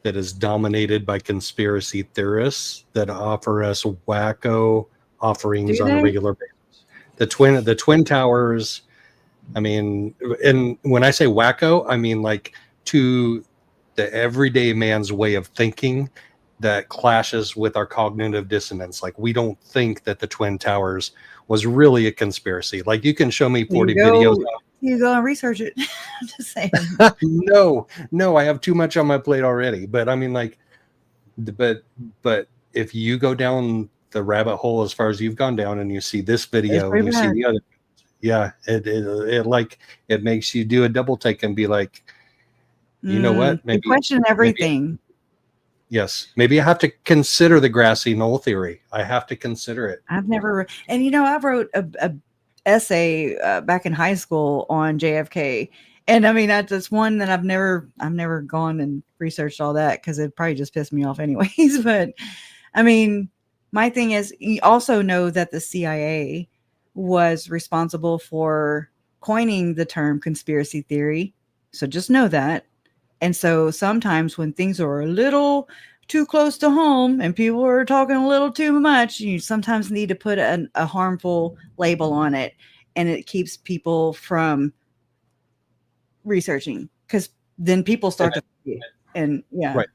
that is dominated by conspiracy theorists that offer us wacko offerings on a regular basis. The Twin Towers. I mean, and when I say wacko, I mean like to the everyday man's way of thinking that clashes with our cognitive dissonance. Like, we don't think that the Twin Towers was really a conspiracy. Like, you can show me 40 videos. You go and research it. I'm just saying. No, I have too much on my plate already. But I mean, like, but if you go down the rabbit hole as far as you've gone down, and you see this video and you see the other, yeah, it makes you do a double take and be like, you know what? Maybe question everything. Maybe I have to consider the grassy knoll theory. I have to consider it. I've never, and I wrote a essay back in high school on JFK, and I mean, that's one that I've never gone and researched all that, because it probably just pissed me off anyways. But I mean, my thing is, you also know that the CIA was responsible for coining the term conspiracy theory, so just know that. And so sometimes when things are a little too close to home and people are talking a little too much, you sometimes need to put a harmful label on it, and it keeps people from researching, because then people start to right.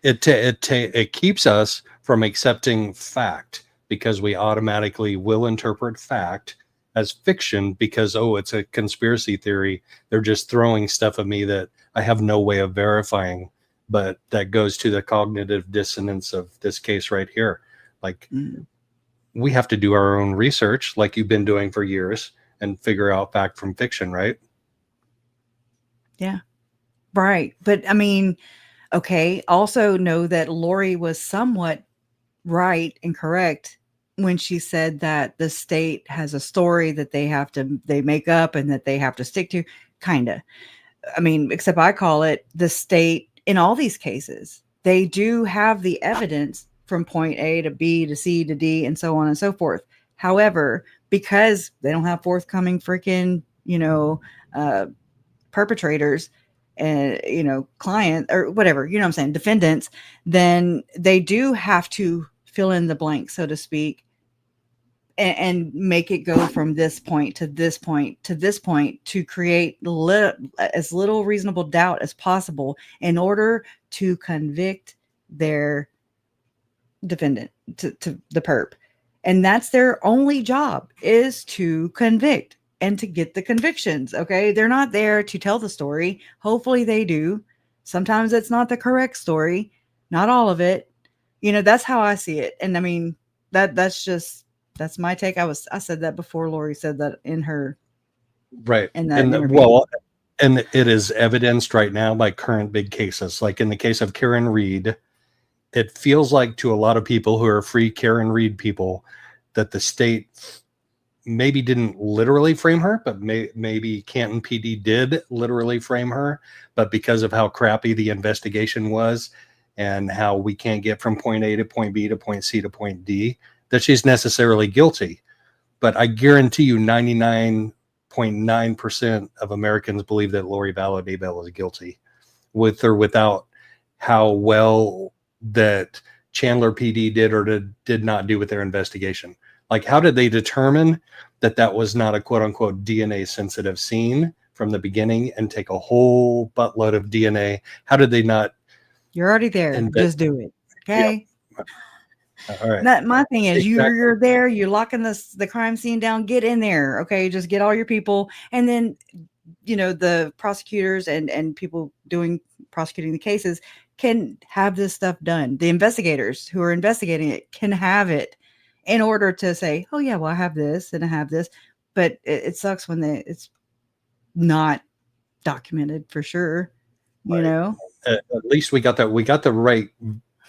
It keeps us from accepting fact, because we automatically will interpret fact as fiction, because it's a conspiracy theory. They're just throwing stuff at me that I have no way of verifying. But that goes to the cognitive dissonance of this case right here. Like, we have to do our own research, like you've been doing for years, and figure out fact from fiction, right? Yeah, right. But I mean, okay, also know that Lori was somewhat right and correct when she said that the state has a story that they make up and that they have to stick to, kind of. I mean, except I call it the state in all these cases. They do have the evidence from point A to B to C to D and so on and so forth. However, because they don't have forthcoming freaking, perpetrators and, client or whatever, what I'm saying, defendants, then they do have to fill in the blank, so to speak, and make it go from this point to this point to this point to create as little reasonable doubt as possible in order to convict their defendant, to the perp. And that's their only job, is to convict and to get the convictions. Okay. They're not there to tell the story. Hopefully they do. Sometimes it's not the correct story, not all of it. That's how I see it. And I mean, that's my take. I said that before Lori said that in her. Right. In that and interview. well, and it is evidenced right now by current big cases. Like in the case of Karen Reed, it feels like to a lot of people who are free Karen Reed people that the state maybe didn't literally frame her, but maybe Canton PD did literally frame her. But because of how crappy the investigation was and how we can't get from point A to point B to point C to point D, that she's necessarily guilty. But I guarantee you 99.9% of Americans believe that Lori Vallow Daybell is guilty, with or without how well that Chandler PD did or did not do with their investigation. Like, how did they determine that that was not a quote unquote DNA sensitive scene from the beginning and take a whole buttload of DNA? How did they not? You're already there. Just do it. Okay. Yeah. All right. My thing is, Exactly. you're there, you're locking the crime scene down, get in there. Okay. Just get all your people. And then, the prosecutors and people prosecuting the cases can have this stuff done. The investigators who are investigating it can have it in order to say, oh yeah, well, I have this and I have this. But it sucks when it's not documented for sure. At least we got the right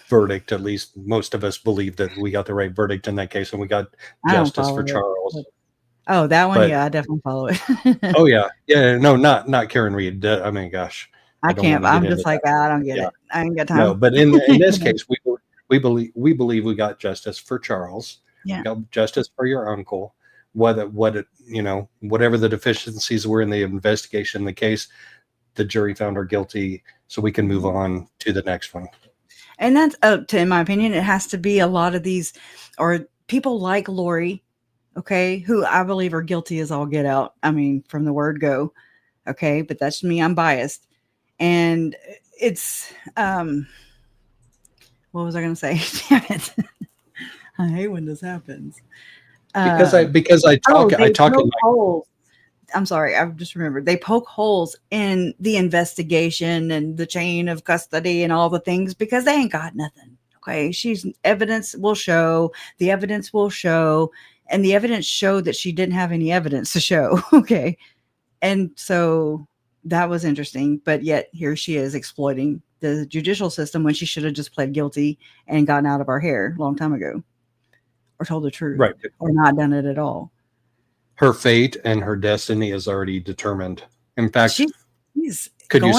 verdict. At least most of us believe that we got the right verdict in that case, and we got justice for Charles. Oh, that one, yeah, I definitely follow it. Oh yeah, no, not Karen Reed. I mean, gosh, I can't. I'm just like, I don't get it. I ain't got time. No, but in this case, we believe we got justice for Charles. Yeah. We got justice for your uncle. Whatever the deficiencies were in the investigation, the case, the jury found her guilty, so we can move on to the next one. And that's in my opinion, it has to be a lot of these, or people like Lori, okay, who I believe are guilty as all get out. I mean, from the word go, okay, but that's me. I'm biased, and it's what was I going to say? Damn it! I hate when this happens. Because I talk holes. I'm sorry, I've just remembered. They poke holes in the investigation and the chain of custody and all the things because they ain't got nothing. Okay. Evidence will show, the evidence will show, and the evidence showed that she didn't have any evidence to show. Okay. And so that was interesting, but yet here she is exploiting the judicial system when she should have just pled guilty and gotten out of our hair a long time ago, or told the truth, right, or not done it at all. Her fate and her destiny is already determined. In fact, could you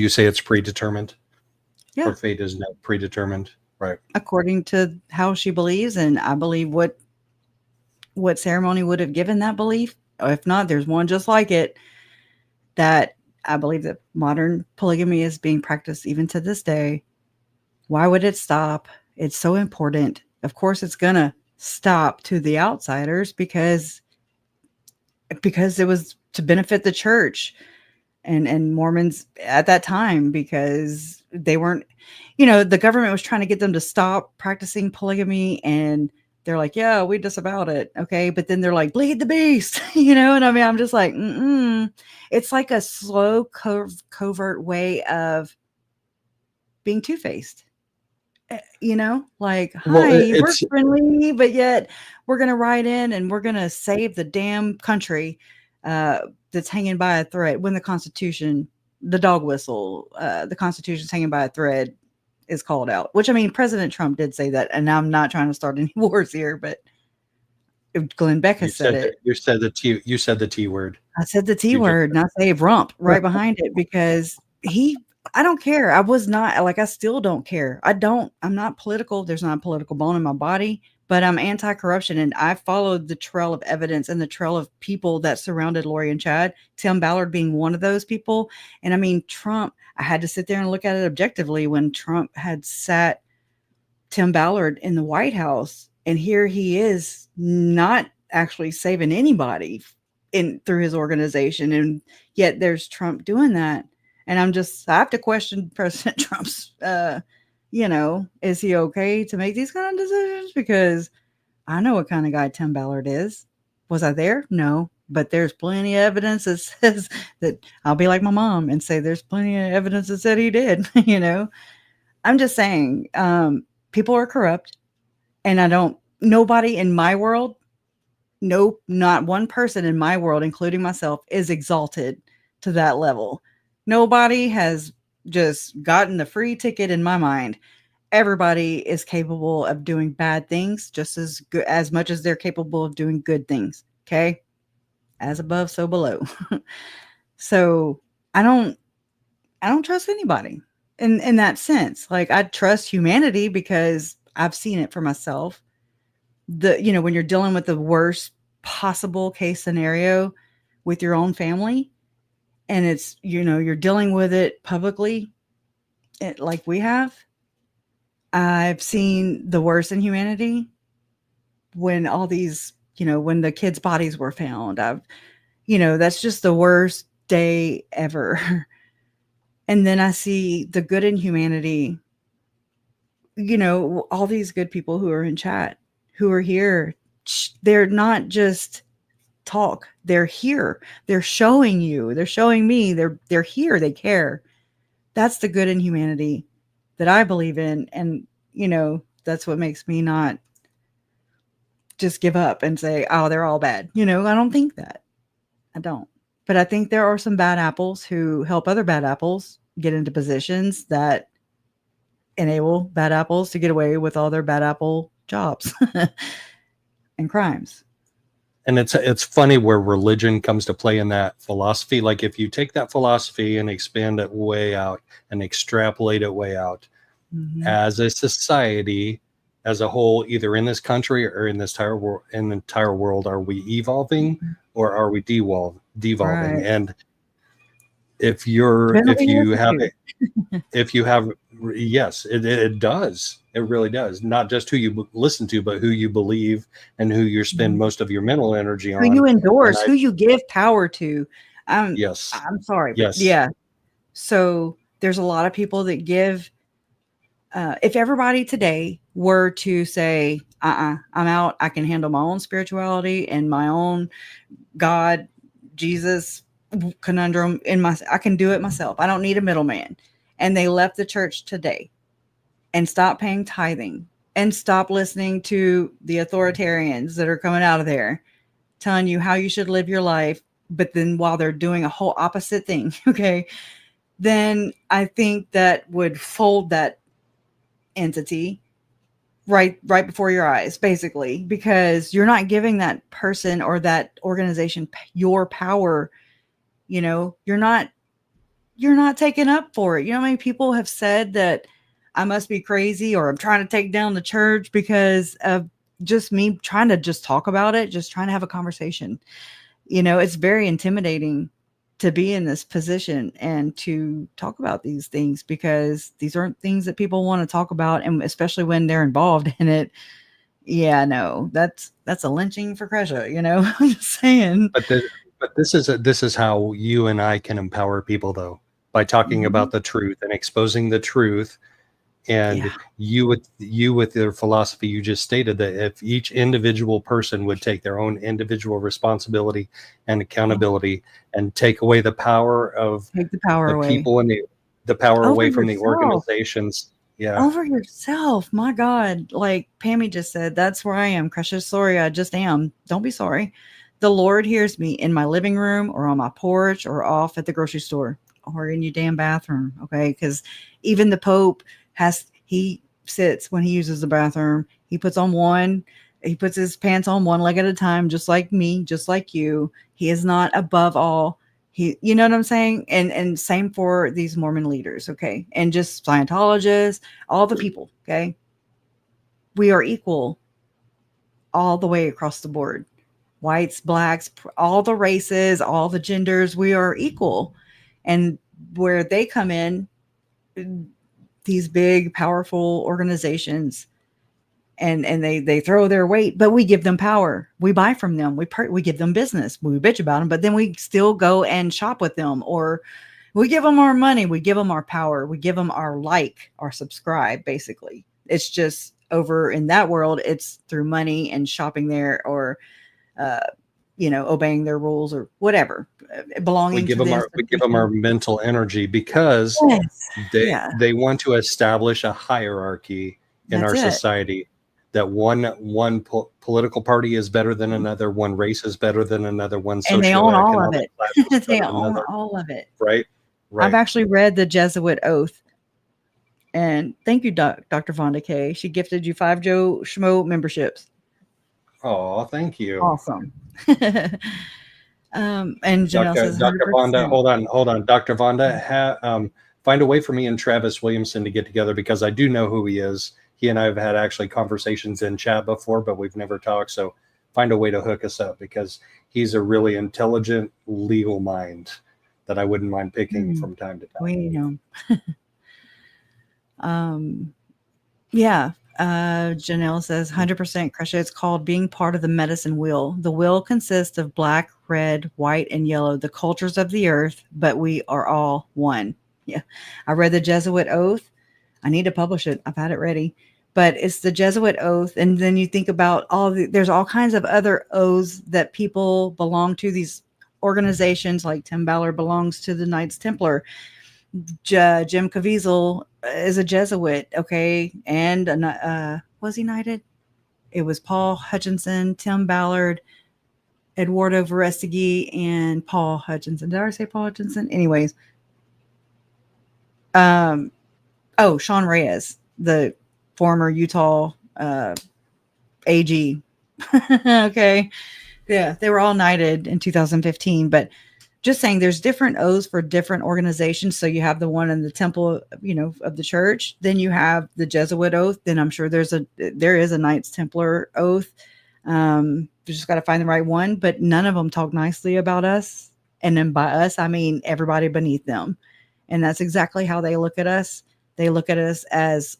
say it's predetermined? Yeah. Her fate is not predetermined, right? According to how she believes, and I believe what ceremony would have given that belief. If not, there's one just like it. That I believe that modern polygamy is being practiced even to this day. Why would it stop? It's so important. Of course, it's gonna stop to the outsiders because it was to benefit the church and Mormons at that time, because they weren't, the government was trying to get them to stop practicing polygamy, and they're like, yeah, we disavowed it. Okay. But then they're like, bleed the beast, and I mean, I'm just like, it's like a slow covert way of being two-faced. Like, hi, we're friendly, but yet we're going to ride in and we're going to save the damn country that's hanging by a thread when the Constitution, the dog whistle, the Constitution's hanging by a thread is called out, which, I mean, President Trump did say that, and I'm not trying to start any wars here, but Glenn Beck has said it. You said the T word. I said the T word, and I say rump right behind it, because I don't care. I still don't care. I'm not political. There's not a political bone in my body, but I'm anti-corruption. And I followed the trail of evidence and the trail of people that surrounded Lori and Chad, Tim Ballard being one of those people. And I mean, Trump, I had to sit there and look at it objectively when Trump had sat Tim Ballard in the White House. And here he is not actually saving anybody through his organization. And yet there's Trump doing that. And I have to question President Trump's, is he okay to make these kind of decisions? Because I know what kind of guy Tim Ballard is. Was I there? No. But there's plenty of evidence that says that I'll be like my mom and say there's plenty of evidence that said he did. I'm just saying, people are corrupt, and nobody in my world, nope, not one person in my world, including myself, is exalted to that level. Nobody has just gotten the free ticket in my mind. Everybody is capable of doing bad things just as good, as much as they're capable of doing good things. Okay. As above, so below. So I don't trust anybody in that sense. Like, I trust humanity because I've seen it for myself. When you're dealing with the worst possible case scenario with your own family, and it's, you're dealing with it publicly, like we have. I've seen the worst in humanity when all these, when the kids' bodies were found. That's just the worst day ever. And then I see the good in humanity, all these good people who are in chat, who are here. They're not just talk. They're here. They're showing you. They're showing me. They're here. They care. That's the good in humanity that I believe in. And, that's what makes me not just give up and say, oh, they're all bad. I don't think that. I don't. But I think there are some bad apples who help other bad apples get into positions that enable bad apples to get away with all their bad apple jobs and crimes. And it's funny where religion comes to play in that philosophy. Like, if you take that philosophy and expand it way out and extrapolate it way out, as a society, as a whole, either in this country or in this entire world, are we evolving or are we devolving? Right. And if you have, yes, it does. It really does. Not just who you listen to, but who you believe and who you spend most of your mental energy on. Who you endorse, who you give power to. Yes. I'm sorry. Yes. But yeah. So there's a lot of people that give. If everybody today were to say, I'm out, I can handle my own spirituality and my own God, Jesus conundrum I can do it myself. I don't need a middleman. And they left the church today and stopped paying tithing and stopped listening to the authoritarians that are coming out of there telling you how you should live your life. But then while they're doing a whole opposite thing, okay, then I think that would fold that entity right before your eyes, basically, because you're not giving that person or that organization your power. You're not taking up for it. How many people have said that I must be crazy or I'm trying to take down the church because of just me trying to just talk about it, just trying to have a conversation. It's very intimidating to be in this position and to talk about these things, because these aren't things that people want to talk about, and especially when they're involved in it. Yeah, no, that's a lynching for Kresha, I'm just saying. But this is how you and I can empower people, though, by talking about the truth and exposing the truth. And you with your philosophy, you just stated that if each individual person would take their own individual responsibility and accountability and take away the power of the people and the power away from the organizations. Yeah. Over yourself. My God. Like Pammy just said, that's where I am. Kresha, sorry, I just am. Don't be sorry. The Lord hears me in my living room or on my porch or off at the grocery store or in your damn bathroom. Okay. Because even the Pope he sits when he uses the bathroom. He puts his pants on one leg at a time, just like me, just like you. He is not above all. You know what I'm saying? And same for these Mormon leaders. Okay. And just Scientologists, all the people. Okay. We are equal all the way across the board. Whites, blacks, all the races, all the genders, we are equal. And where they come in, these big, powerful organizations, and they throw their weight, but we give them power. We buy from them. We give them business. We bitch about them, but then we still go and shop with them, or We give them our money. We give them our power. We give them our like, our subscribe, basically. It's just over in that world, it's through money and shopping there or, obeying their rules or whatever. Belonging we give to them our mental energy because they want to establish a hierarchy in our society, that one political party is better than another, one race is better than another, one and they own all of socioeconomic it. class is They better than own another. all of it. Right. I've actually read the Jesuit Oath. And thank you, Dr. Vonda Kay. She gifted you 5 Schmoe memberships. Oh, thank you. Awesome. And Janelle says, Dr. Vonda, hold on. Dr. Vonda, find a way for me and Travis Williamson to get together, because I do know who he is. He and I have had actually conversations in chat before, but we've never talked. So find a way to hook us up, because he's a really intelligent legal mind that I wouldn't mind picking from time to time. We know. Janelle says 100% Kresha. It's called being part of the medicine wheel. The wheel consists of black, red, white, and yellow, the cultures of the earth, but we are all one. Yeah. I read the Jesuit Oath. I need to publish it. I've had it ready, but it's the Jesuit Oath. And then you think about there's all kinds of other oaths that people belong to, these organizations, like Tim Ballard belongs to the Knights Templar. Jim Caviezel is a Jesuit, okay, and was he knighted? It was Paul Hutchinson, Tim Ballard, Eduardo Verrestegui, and Paul Hutchinson. Did I say Paul Hutchinson? Anyways, Sean Reyes, the former Utah AG. Okay, yeah, they were all knighted in 2015, but just saying, there's different oaths for different organizations. So you have the one in the temple, of the church. Then you have the Jesuit oath. Then I'm sure there is a Knights Templar oath. You just got to find the right one. But none of them talk nicely about us. And then by us, I mean everybody beneath them. And that's exactly how they look at us. They look at us as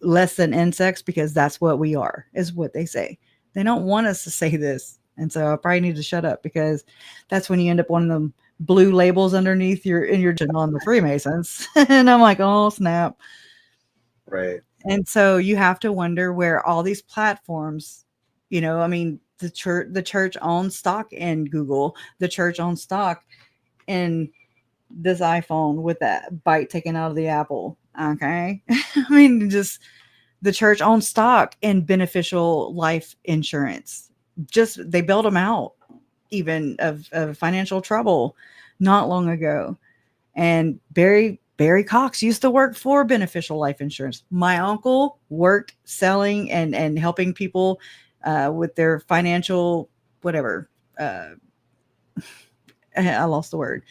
less than insects, because that's what we are, is what they say. They don't want us to say this. And so I probably need to shut up, because that's when you end up one of them blue labels underneath your on the Freemasons. And I'm like, oh snap. Right. And so you have to wonder where all these platforms, the church owns stock in Google, the church owns stock in this iPhone with that bite taken out of the apple. Okay. I mean, just the church owns stock in beneficial life insurance. Just they bailed them out even of financial trouble not long ago. And Barry Cox used to work for beneficial life insurance. My uncle worked selling and helping people with their financial whatever. I lost the word.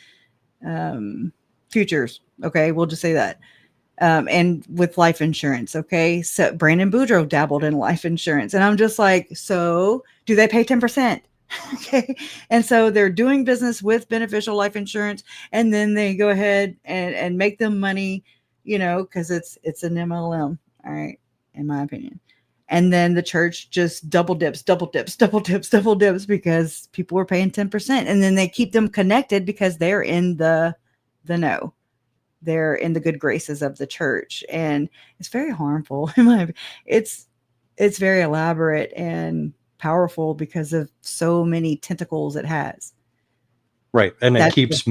Futures. Okay, we'll just say that. And with life insurance. Okay, so Brandon Boudreaux dabbled in life insurance, and I'm just like, so do they pay 10%? Okay, and so they're doing business with beneficial life insurance, and then they go ahead and make them money, because it's an MLM. All right, in my opinion. And then the church just double dips because people were paying 10%, and then they keep them connected because they're in the know. They're in the good graces of the church, and it's very harmful. It's very elaborate and powerful because of so many tentacles it has. Right. And it keeps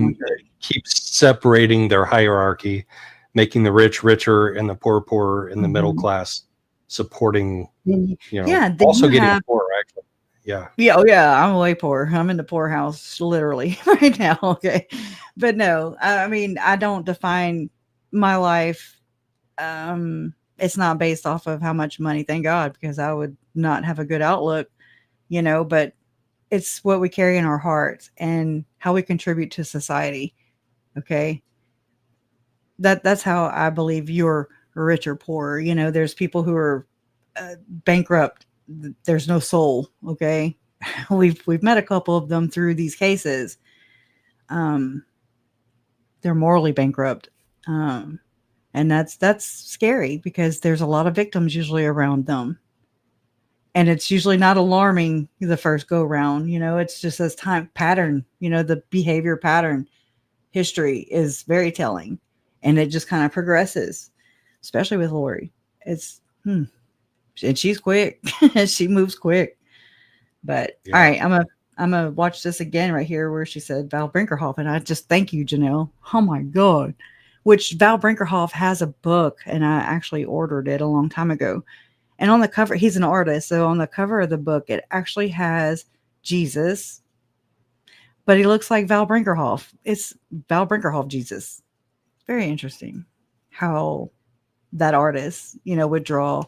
separating their hierarchy, making the rich richer and the poor poorer, and the middle class supporting, also getting poor, actually. Yeah. Yeah. Oh yeah. I'm way poor. I'm in the poorhouse literally right now. Okay. But no, I mean, I don't define my life. It's not based off of how much money, thank God, because I would not have a good outlook, but it's what we carry in our hearts and how we contribute to society. Okay. That's how I believe you're rich or poor. There's people who are bankrupt. There's no soul. Okay. We've met a couple of them through these cases. They're morally bankrupt. And that's scary because there's a lot of victims usually around them. And it's usually not alarming the first go round, it's just this time pattern, the behavior pattern history is very telling, and it just kind of progresses, especially with Lori. It's and she's quick. She moves quick. But all right, I'm gonna watch this again right here where she said Val Brinkerhoff, and I just thank you, Janelle. Oh my God. Which Val Brinkerhoff has a book, and I actually ordered it a long time ago. And on the cover, he's an artist, so on the cover of the book, it actually has Jesus, but he looks like Val Brinkerhoff. It's Val Brinkerhoff Jesus. Very interesting how that artist, would draw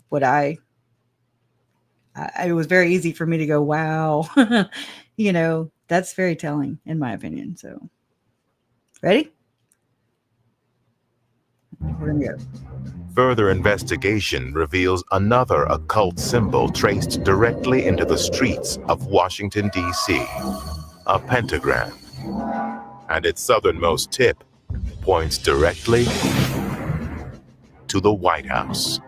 what it was very easy for me to go, wow, that's very telling in my opinion. So ready? We're going to go. Further investigation reveals another occult symbol traced directly into the streets of Washington, D.C., a pentagram. And its southernmost tip points directly to the White House.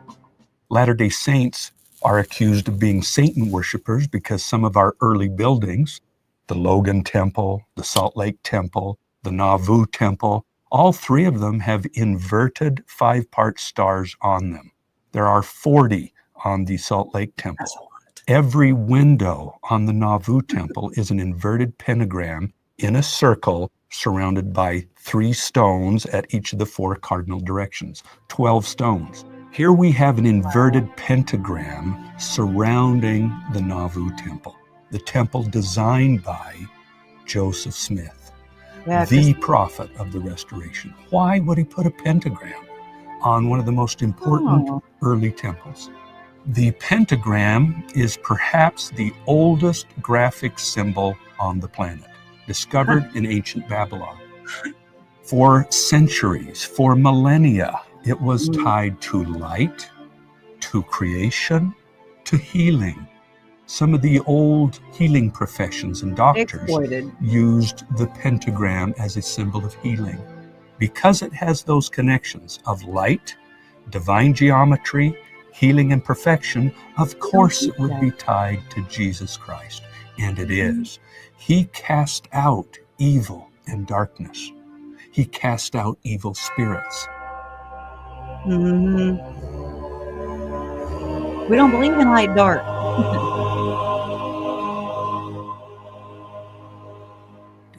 Latter-day Saints are accused of being Satan worshipers because some of our early buildings, the Logan Temple, the Salt Lake Temple, the Nauvoo Temple, all three of them have inverted 5-part stars on them. There are 40 on the Salt Lake Temple. Every window on the Nauvoo Temple is an inverted pentagram in a circle surrounded by 3 stones at each of the 4 cardinal directions, 12 stones. Here we have an inverted pentagram surrounding the Nauvoo Temple, the temple designed by Joseph Smith. The prophet of the Restoration. Why would he put a pentagram on one of the most important early temples? The pentagram is perhaps the oldest graphic symbol on the planet, discovered in ancient Babylon. For centuries, for millennia, it was tied to light, to creation, to healing. Some of the old healing professions and doctors used the pentagram as a symbol of healing because it has those connections of light, divine geometry, healing and perfection. Of course it would be tied to Jesus Christ, and it is. He cast out evil and darkness. He cast out evil spirits. We don't believe in light dark.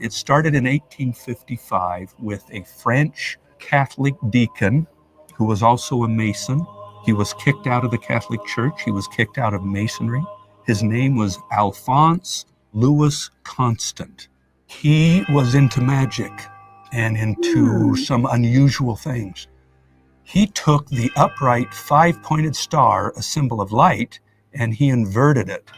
It started in 1855 with a French Catholic deacon who was also a Mason. He was kicked out of the Catholic Church. He was kicked out of Masonry. His name was Alphonse Louis Constant. He was into magic and into some unusual things. He took the upright 5-pointed star, a symbol of light, and he inverted it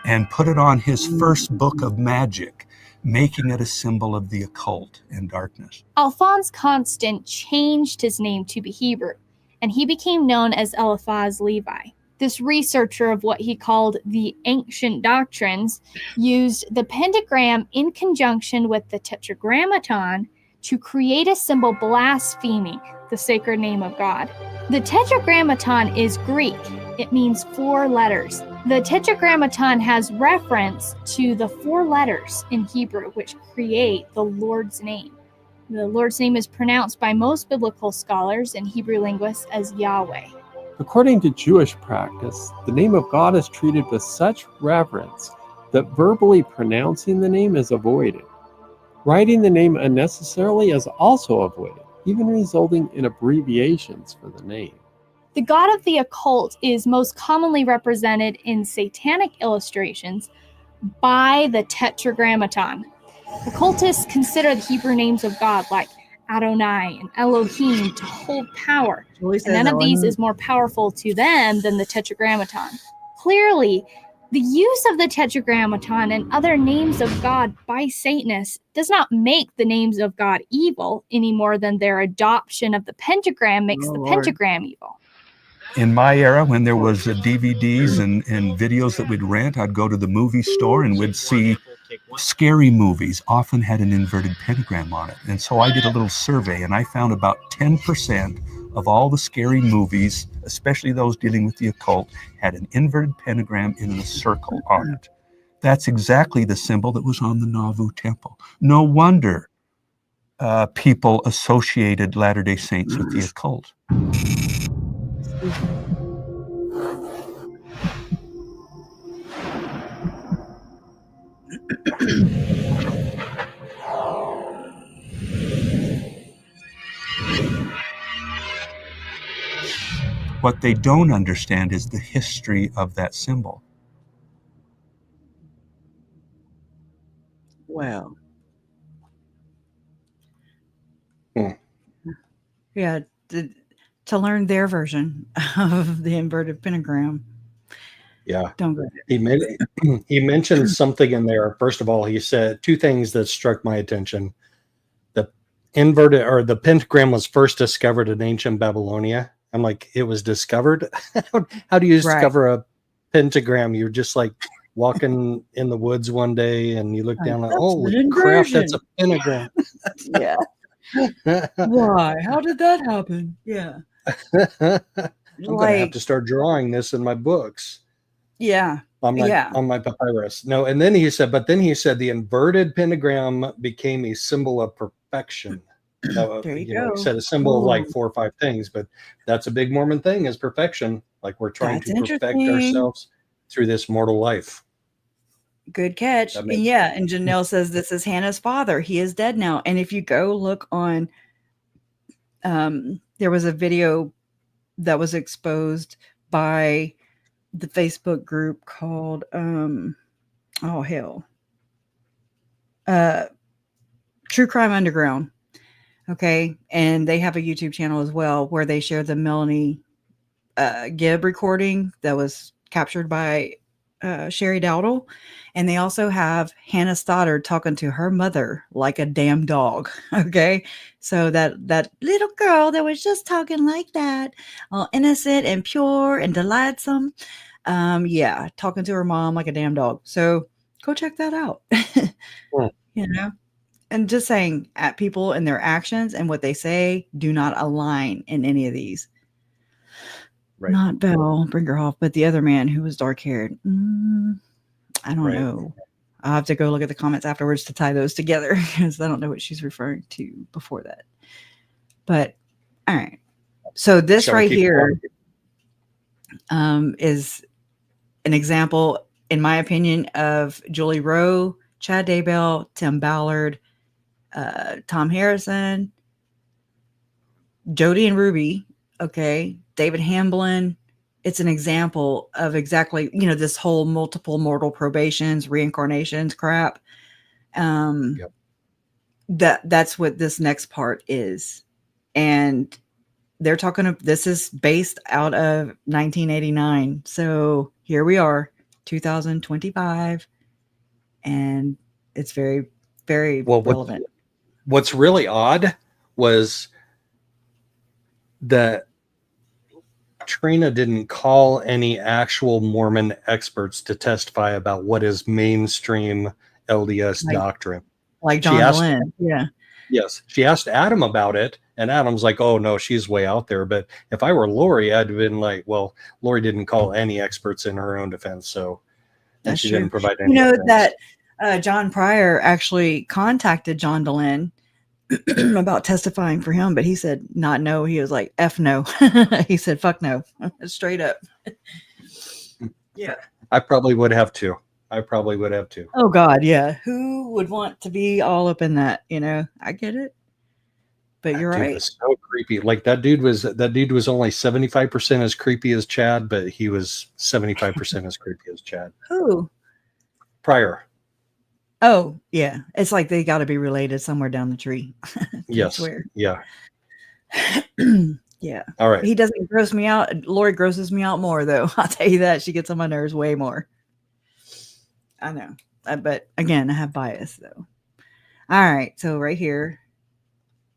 and put it on his first book of magic, making it a symbol of the occult and darkness. Alphonse Constant changed his name to be Hebrew, and he became known as Eliphaz Levi. This researcher of what he called the ancient doctrines used the pentagram in conjunction with the tetragrammaton to create a symbol blaspheming the sacred name of God. The tetragrammaton is Greek. It means 4 letters. The tetragrammaton has reference to the 4 letters in Hebrew which create the Lord's name. The Lord's name is pronounced by most biblical scholars and Hebrew linguists as Yahweh. According to Jewish practice, the name of God is treated with such reverence that verbally pronouncing the name is avoided. Writing the name unnecessarily is also avoided, even resulting in abbreviations for the name. The god of the occult is most commonly represented in satanic illustrations by the tetragrammaton. Occultists consider the Hebrew names of God like Adonai and Elohim to hold power, and none of these is more powerful to them than the tetragrammaton. Clearly, the use of the tetragrammaton and other names of God by Satanists does not make the names of God evil any more than their adoption of the pentagram makes the pentagram evil. In my era, when there was DVDs and videos that we'd rent, I'd go to the movie store and we'd see scary movies often had an inverted pentagram on it. And so I did a little survey and I found about 10% of all the scary movies, especially those dealing with the occult, had an inverted pentagram in a circle on it. That's exactly the symbol that was on the Nauvoo Temple. No wonder people associated Latter-day Saints with the occult. What they don't understand is the history of that symbol. Well, Hmm. yeah, to learn their version of the inverted pentagram. Yeah. Don't go He mentioned something in there. First of all, he said two things that struck my attention. The inverted or the pentagram was first discovered in ancient Babylonia. I'm like, it was discovered? How do you discover a pentagram? You're just like walking in the woods one day and you look down and, holy crap, that's a pentagram. Yeah. Why? How did that happen? Yeah. I'm gonna have to start drawing this in my books. Yeah. On my papyrus. No, and then he said the inverted pentagram became a symbol of perfection. There you go. He said a symbol of like 4 or 5 things, but that's a big Mormon thing is perfection. Like we're trying to perfect ourselves through this mortal life. Good catch. Yeah. And Janelle says this is Hannah's father. He is dead now. And if you go look on, there was a video that was exposed by the Facebook group called, True Crime Underground. Okay. And they have a YouTube channel as well where they share the Melanie Gibb recording that was captured by Sherry Dowdle. And they also have Hannah Stoddard talking to her mother like a damn dog. Okay. So that little girl that was just talking like that, all innocent and pure and delightsome. Talking to her mom like a damn dog. So go check that out. You know, and just saying at people and their actions and what they say do not align in any of these. Right. Not Belle Brinkerhoff, but the other man who was dark haired. I don't know. I'll have to go look at the comments afterwards to tie those together because I don't know what she's referring to before that. But all right. So this right here is an example, in my opinion, of Julie Rowe, Chad Daybell, Tim Ballard, Tom Harrison, Jody and Ruby. Okay. David Hamblin. It's an example of exactly, this whole multiple mortal probations, reincarnations crap. That's what this next part is. And they're talking this is based out of 1989. So here we are, 2025. And it's very, very relevant. What's really odd was that Trina didn't call any actual Mormon experts to testify about what is mainstream LDS doctrine. Like John Dehlin. Yeah. Yes. She asked Adam about it, and Adam's like, oh, no, she's way out there. But if I were Lori, I'd have been like, well, Lori didn't call any experts in her own defense. So and she didn't provide any evidence. That John Pryor actually contacted John Dehlin about testifying for him, but he said not no. He was like, F no. He said, fuck no. Straight up. Yeah. I probably would have too. Oh God, yeah. Who would want to be all up in that? I get it. But you're right. Was so creepy. Like that dude was only 75% as creepy as Chad, but he was 75% as creepy as Chad. Who? Pryor. Oh, yeah. It's like they got to be related somewhere down the tree. Yes. Swear. Yeah. Yeah. All right. He doesn't gross me out. Lori grosses me out more, though. I'll tell you that. She gets on my nerves way more. I know. But again, I have bias, though. All right. So right here.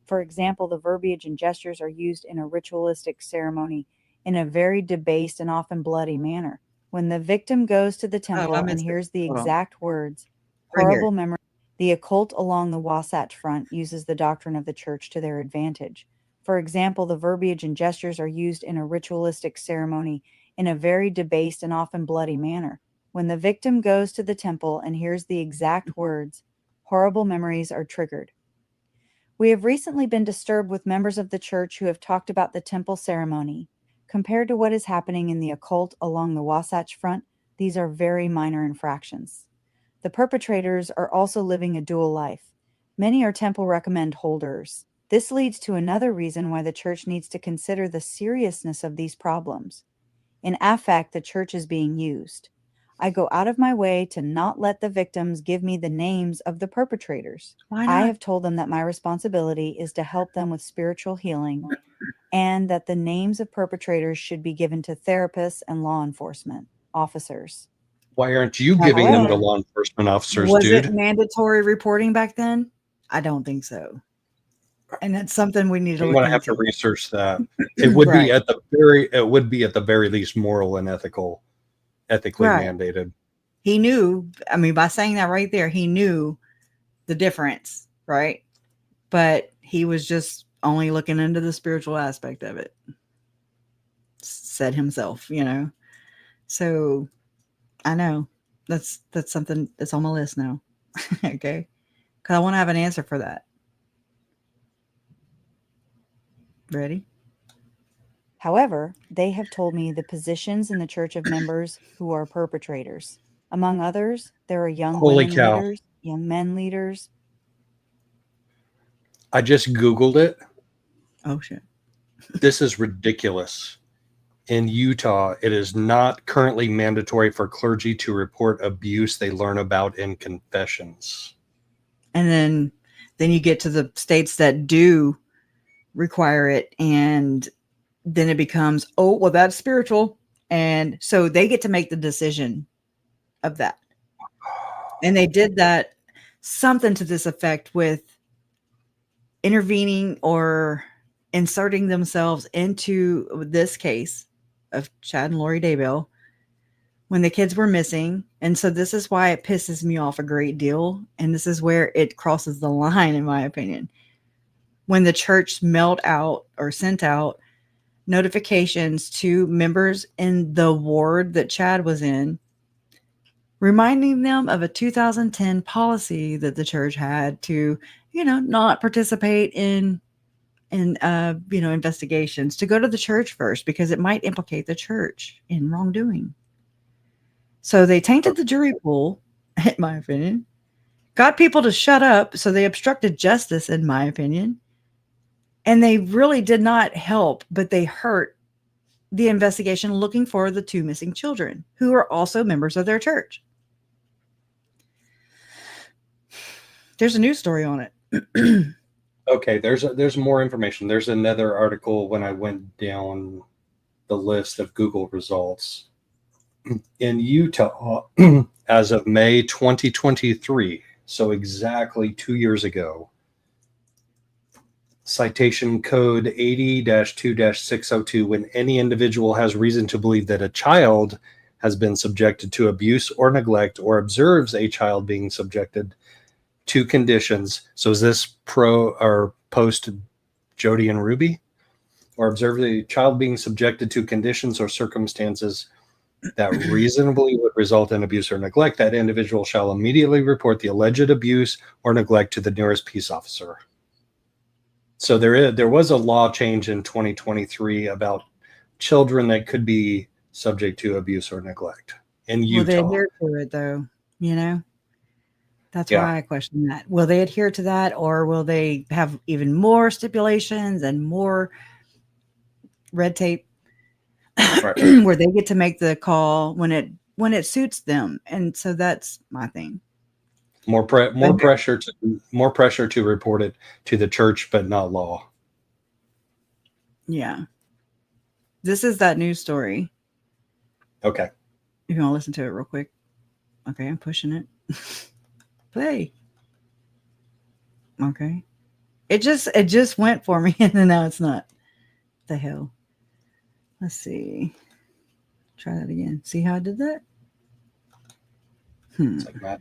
For example, the verbiage and gestures are used in a ritualistic ceremony in a very debased and often bloody manner. When the victim goes to the temple and hears the exact words, horrible memory, the occult along the Wasatch Front uses the doctrine of the church to their advantage. For example, the verbiage and gestures are used in a ritualistic ceremony in a very debased and often bloody manner. When the victim goes to the temple and hears the exact words, horrible memories are triggered. We have recently been disturbed with members of the church who have talked about the temple ceremony. Compared to what is happening in the occult along the Wasatch Front, these are very minor infractions. The perpetrators are also living a dual life. Many are temple recommend holders. This leads to another reason why the church needs to consider the seriousness of these problems. In affect, the church is being used. I go out of my way to not let the victims give me the names of the perpetrators. Why I not? have told them that my responsibility is to help them with spiritual healing and that the names of perpetrators should be given to therapists and law enforcement officers. Why aren't you giving them to law enforcement officers, Was dude? it mandatory reporting back then? I don't think so. And that's something we need to I'm look going to have into. to research that. It would Right. be at the very least moral and ethically Right. mandated. He knew, I mean, by saying that right there, he knew the difference, right? But he was just only looking into the spiritual aspect of it. Said himself, you know. So I know that's something that's on my list now. Okay. Because I want to have an answer for that. Ready? However, they have told me the positions in the church of members who are perpetrators. Among others, there are young Holy women cow. leaders, young men leaders. I just Googled it. Oh, shit. This is ridiculous. In Utah, it is not currently mandatory for clergy to report abuse they learn about in confessions. And then you get to the states that do require it, and then it becomes, oh, well, that's spiritual. And so they get to make the decision of that. And they did that, something to this effect, with intervening or inserting themselves into this case of Chad and Lori Daybell when the kids were missing. And so this is why it pisses me off a great deal. And this is where it crosses the line, in my opinion. When the church mailed out or sent out notifications to members in the ward that Chad was in, reminding them of a 2010 policy that the church had to, not participate in investigations, to go to the church first because it might implicate the church in wrongdoing. So they tainted the jury pool, in my opinion, got people to shut up. So they obstructed justice, in my opinion. And they really did not help, but they hurt the investigation looking for the two missing children who are also members of their church. There's a news story on it. Okay, there's more information. There's another article when I went down the list of Google results. In Utah, as of May 2023, so exactly 2 years ago, citation code 80-2-602, when any individual has reason to believe that a child has been subjected to abuse or neglect, or observes a child being subjected to conditions. So is this pro or post Jody and Ruby? Or observe a child being subjected to conditions or circumstances that reasonably would result in abuse or neglect, that individual shall immediately report the alleged abuse or neglect to the nearest peace officer. So there was a law change in 2023 about children that could be subject to abuse or neglect in Utah. Will they adhere to it, though? That's why I question that. Will they adhere to that, or will they have even more stipulations and more red tape where they get to make the call when it suits them? And so that's my thing. More pressure to report it to the church, but not law. Yeah. This is that news story. Okay. If you want to listen to it real quick. Okay, I'm pushing it. Play. Okay. It just went for me, and then now it's not. The hell. Let's see. Try that again. See how I did that? It's like that.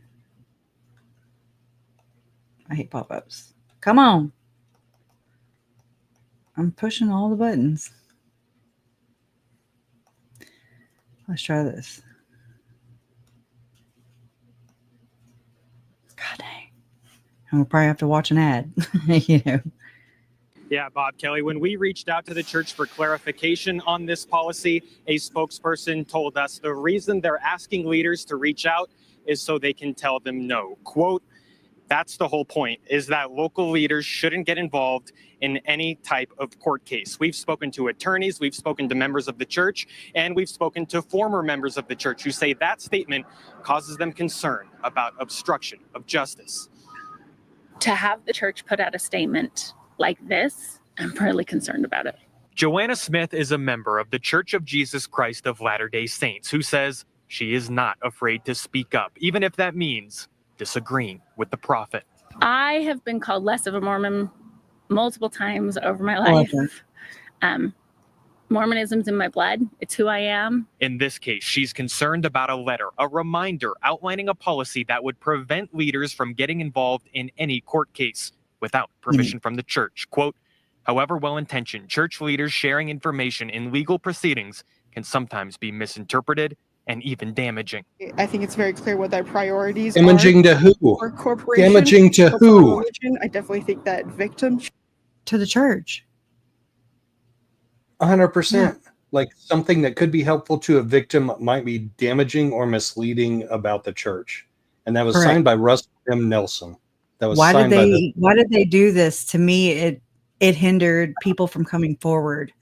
I hate pop-ups. Come on. I'm pushing all the buttons. Let's try this. God dang. And we'll probably have to watch an ad, you know. Yeah, Bob Kelly, when we reached out to the church for clarification on this policy, a spokesperson told us the reason they're asking leaders to reach out is so they can tell them no. Quote, that's the whole point, is that local leaders shouldn't get involved in any type of court case. We've spoken to attorneys, we've spoken to members of the church, and we've spoken to former members of the church who say that statement causes them concern about obstruction of justice. To have the church put out a statement like this, I'm really concerned about it. Joanna Smith is a member of the Church of Jesus Christ of Latter-day Saints who says she is not afraid to speak up, even if that means disagreeing with the prophet. I have been called less of a Mormon multiple times over my life. Mormonism's in my blood. It's who I am. In this case, she's concerned about a letter, a reminder outlining a policy that would prevent leaders from getting involved in any court case without permission from the church. Quote, however well-intentioned, church leaders sharing information in legal proceedings can sometimes be misinterpreted and even damaging. I think it's very clear what their priorities Damaging to who? For corporation. Damaging to for who? Religion. I definitely think that victim to the church. 100%. Like something that could be helpful to a victim might be damaging or misleading about the church. And that was Correct. signed by Russell M. Nelson. That was Why signed why did they do this? To me, it hindered people from coming forward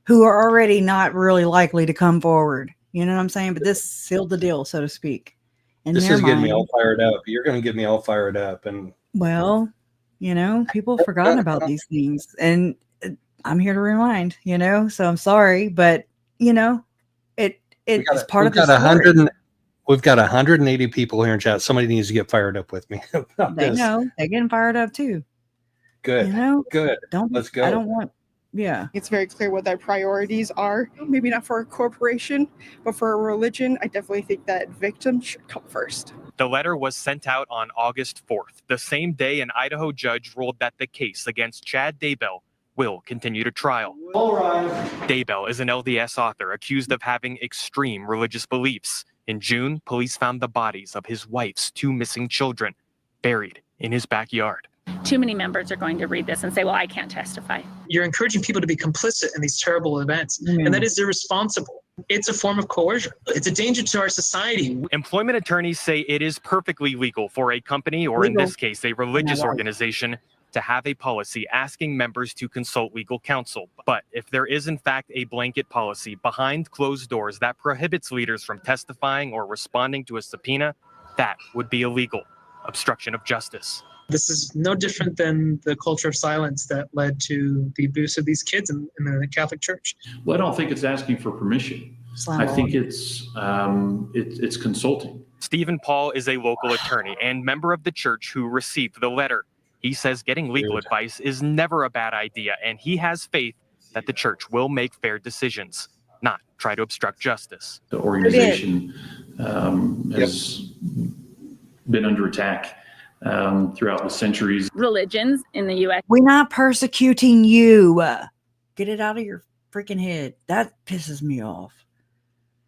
who are already not really likely to come forward. You know what I'm saying? But this sealed the deal, so to speak. In this their is getting me mind. all fired up. You're going to get me all fired up. And Well, you know, people have forgotten about these things. And I'm here to remind, you know, so I'm sorry, but you know, it's part of the story. We've got 180 people here in chat. Somebody needs to get fired up with me about They this. know they're getting fired up too. Good. You know, Good. Let's go. I don't want. Yeah, it's very clear what their priorities are. Maybe not for a corporation, but for a religion, I definitely think that victims should come first. The letter was sent out on August 4th, the same day an Idaho judge ruled that the case against Chad Daybell will continue to trial. Daybell is an LDS author accused of having extreme religious beliefs. In June, police found the bodies of his wife's 2 missing children buried in his backyard. Too many members are going to read this and say, well, I can't testify. You're encouraging people to be complicit in these terrible events, and that is irresponsible. It's a form of coercion. It's a danger to our society. Employment attorneys say it is perfectly legal for a company, or in this case, a religious organization, to have a policy asking members to consult legal counsel. But if there is in fact a blanket policy behind closed doors that prohibits leaders from testifying or responding to a subpoena, that would be illegal. Obstruction of justice. This is no different than the culture of silence that led to the abuse of these kids in the Catholic Church. Well, I don't think it's asking for permission. I think it's consulting. Stephen Paul is a local attorney and member of the church who received the letter. He says getting legal advice is never a bad idea, and he has faith that the church will make fair decisions, not try to obstruct justice. The organization has been under attack throughout the centuries. Religions in the U.S. We're not persecuting you. Get it out of your freaking head. That pisses me off.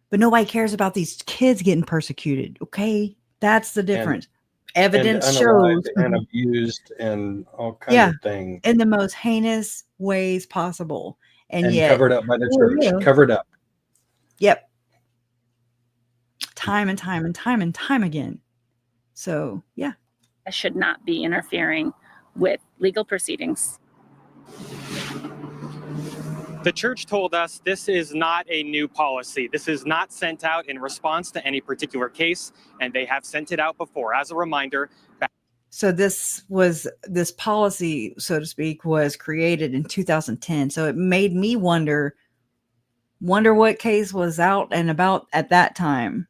But nobody cares about these kids getting persecuted. Okay, that's the difference. Evidence shows and abused and all kinds of things in the most heinous ways possible, and yet covered up by the church. Covered up. Yep. Time and time and time and time again. So yeah. I should not be interfering with legal proceedings. The church told us this is not a new policy. This is not sent out in response to any particular case, and they have sent it out before. As a reminder, so this policy, so to speak, was created in 2010. So it made me wonder what case was out and about at that time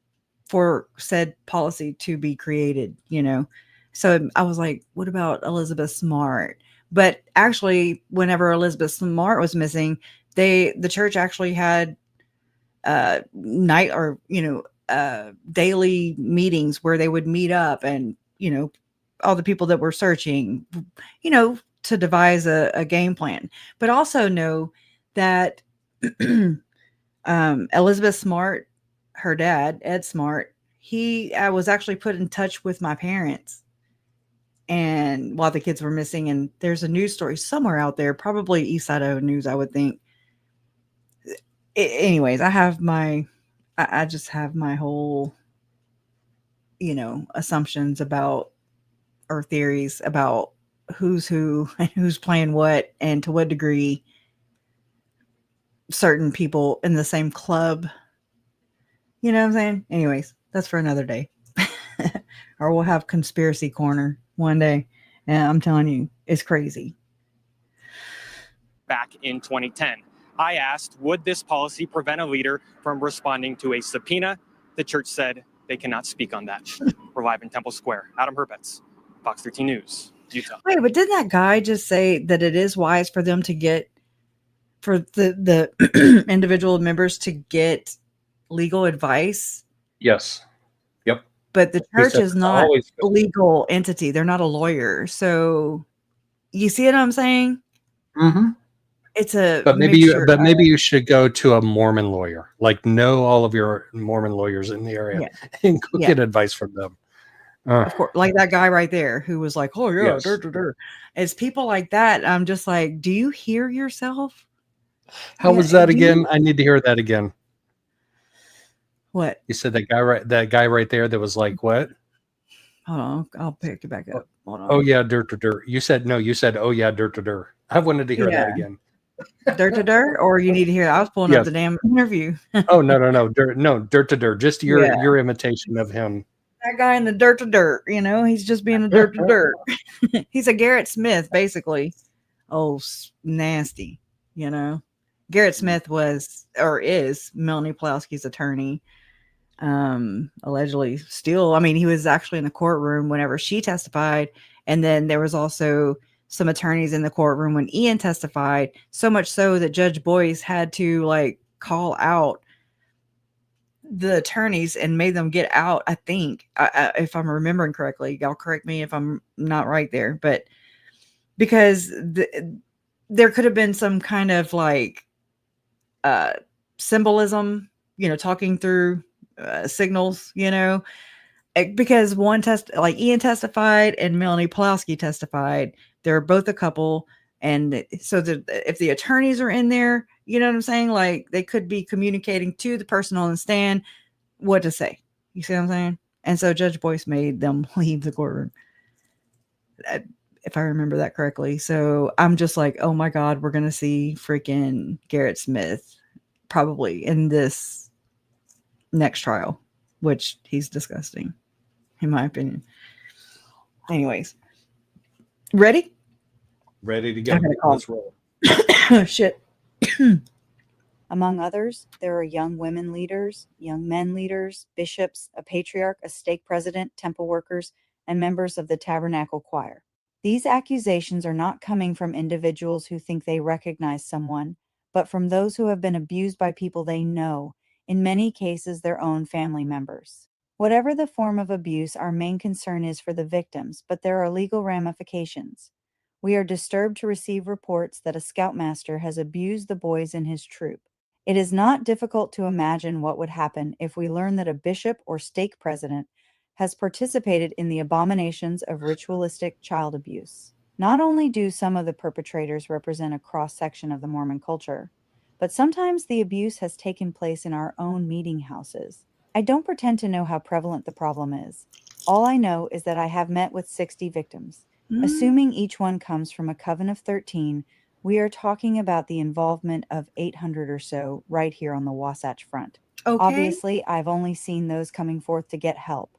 for said policy to be created, you know? So I was like, what about Elizabeth Smart? But actually, whenever Elizabeth Smart was missing, the church actually had daily meetings where they would meet up and, you know, all the people that were searching, you know, to devise a game plan. But also know that Elizabeth Smart, her dad, Ed Smart, he was actually put in touch with my parents. and while the kids were missing, and there's a news story somewhere out there, probably East Idaho News, I would think. Anyways, I just have my whole, assumptions about, or theories about who's who and who's playing what and to what degree certain people in the same club. You know what I'm saying? Anyways, that's for another day. Or we'll have conspiracy corner one day. And I'm telling you, it's crazy. Back in 2010, I asked, would this policy prevent a leader from responding to a subpoena? The church said they cannot speak on that. We're live in Temple Square. Adam Herpetz, Fox 13 News, Utah. Wait, but didn't that guy just say that it is wise for them to get, for the individual members to get legal advice? Yes. Yep. But the church is not a legal entity. They're not a lawyer. So you see what I'm saying? Mm-hmm. It's a but maybe you should go to a Mormon lawyer. Like, know all of your Mormon lawyers in the area and go get advice from them. Of course, like that guy right there who was like, "Oh yeah, Yes. It's people like that. I'm just like, do you hear yourself? How was that again? I need to hear that again. What? You said that guy right there that was like, what? Hold on, I'll pick it back up. Hold on. Oh yeah, dirt. You said, oh yeah, dirt. I wanted to hear that again. Dirt, or you need to hear. I was pulling up the damn interview. Oh no, dirt. Just your imitation of him. That guy in the dirt, he's just being a dirt. He's a Garrett Smith, basically. Oh, nasty, Garrett Smith was, or is, Melanie Pulaski's attorney. Allegedly still, he was actually in the courtroom whenever she testified. And then there was also some attorneys in the courtroom when Ian testified, so much so that Judge Boyce had to call out the attorneys and made them get out. I think, if I'm remembering correctly, y'all correct me if I'm not right there, but because there could have been some kind of symbolism, talking through signals, because one Ian testified and Melanie Pulaski testified. They're both a couple. And so if the attorneys are in there, you know what I'm saying? They could be communicating to the person on the stand what to say. You see what I'm saying? And so Judge Boyce made them leave the courtroom, if I remember that correctly. So I'm just like, oh my God, we're going to see freaking Garrett Smith probably in this next trial, which he's disgusting, in my opinion. Anyways, ready to go. Let's roll. Oh shit. Among others, there are young women leaders, young men leaders, bishops, a patriarch, a stake president, temple workers, and members of the tabernacle choir. These accusations are not coming from individuals who think they recognize someone, but from those who have been abused by people they know, in many cases their own family members. Whatever the form of abuse, our main concern is for the victims, but there are legal ramifications. We are disturbed to receive reports that a scoutmaster has abused the boys in his troop. It is not difficult to imagine what would happen if we learn that a bishop or stake president has participated in the abominations of ritualistic child abuse. Not only do some of the perpetrators represent a cross-section of the Mormon culture, but sometimes the abuse has taken place in our own meeting houses. I don't pretend to know how prevalent the problem is. All I know is that I have met with 60 victims. Assuming each one comes from a coven of 13, we are talking about the involvement of 800 or so right here on the Wasatch Front. Okay. Obviously, I've only seen those coming forth to get help.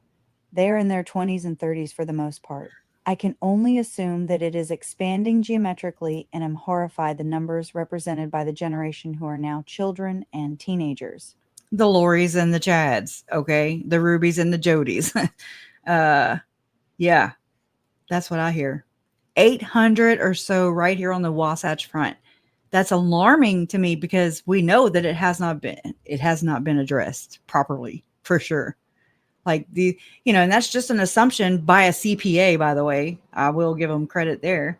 They're in their 20s and 30s for the most part. I can only assume that it is expanding geometrically, and am horrified the numbers represented by the generation who are now children and teenagers. The Lories and the Chads, okay? The Rubies and the Jodies. Yeah, that's what I hear. 800 or so right here on the Wasatch Front. That's alarming to me because we know that it has not been addressed properly, for sure. And that's just an assumption by a CPA, by the way. I will give him credit there,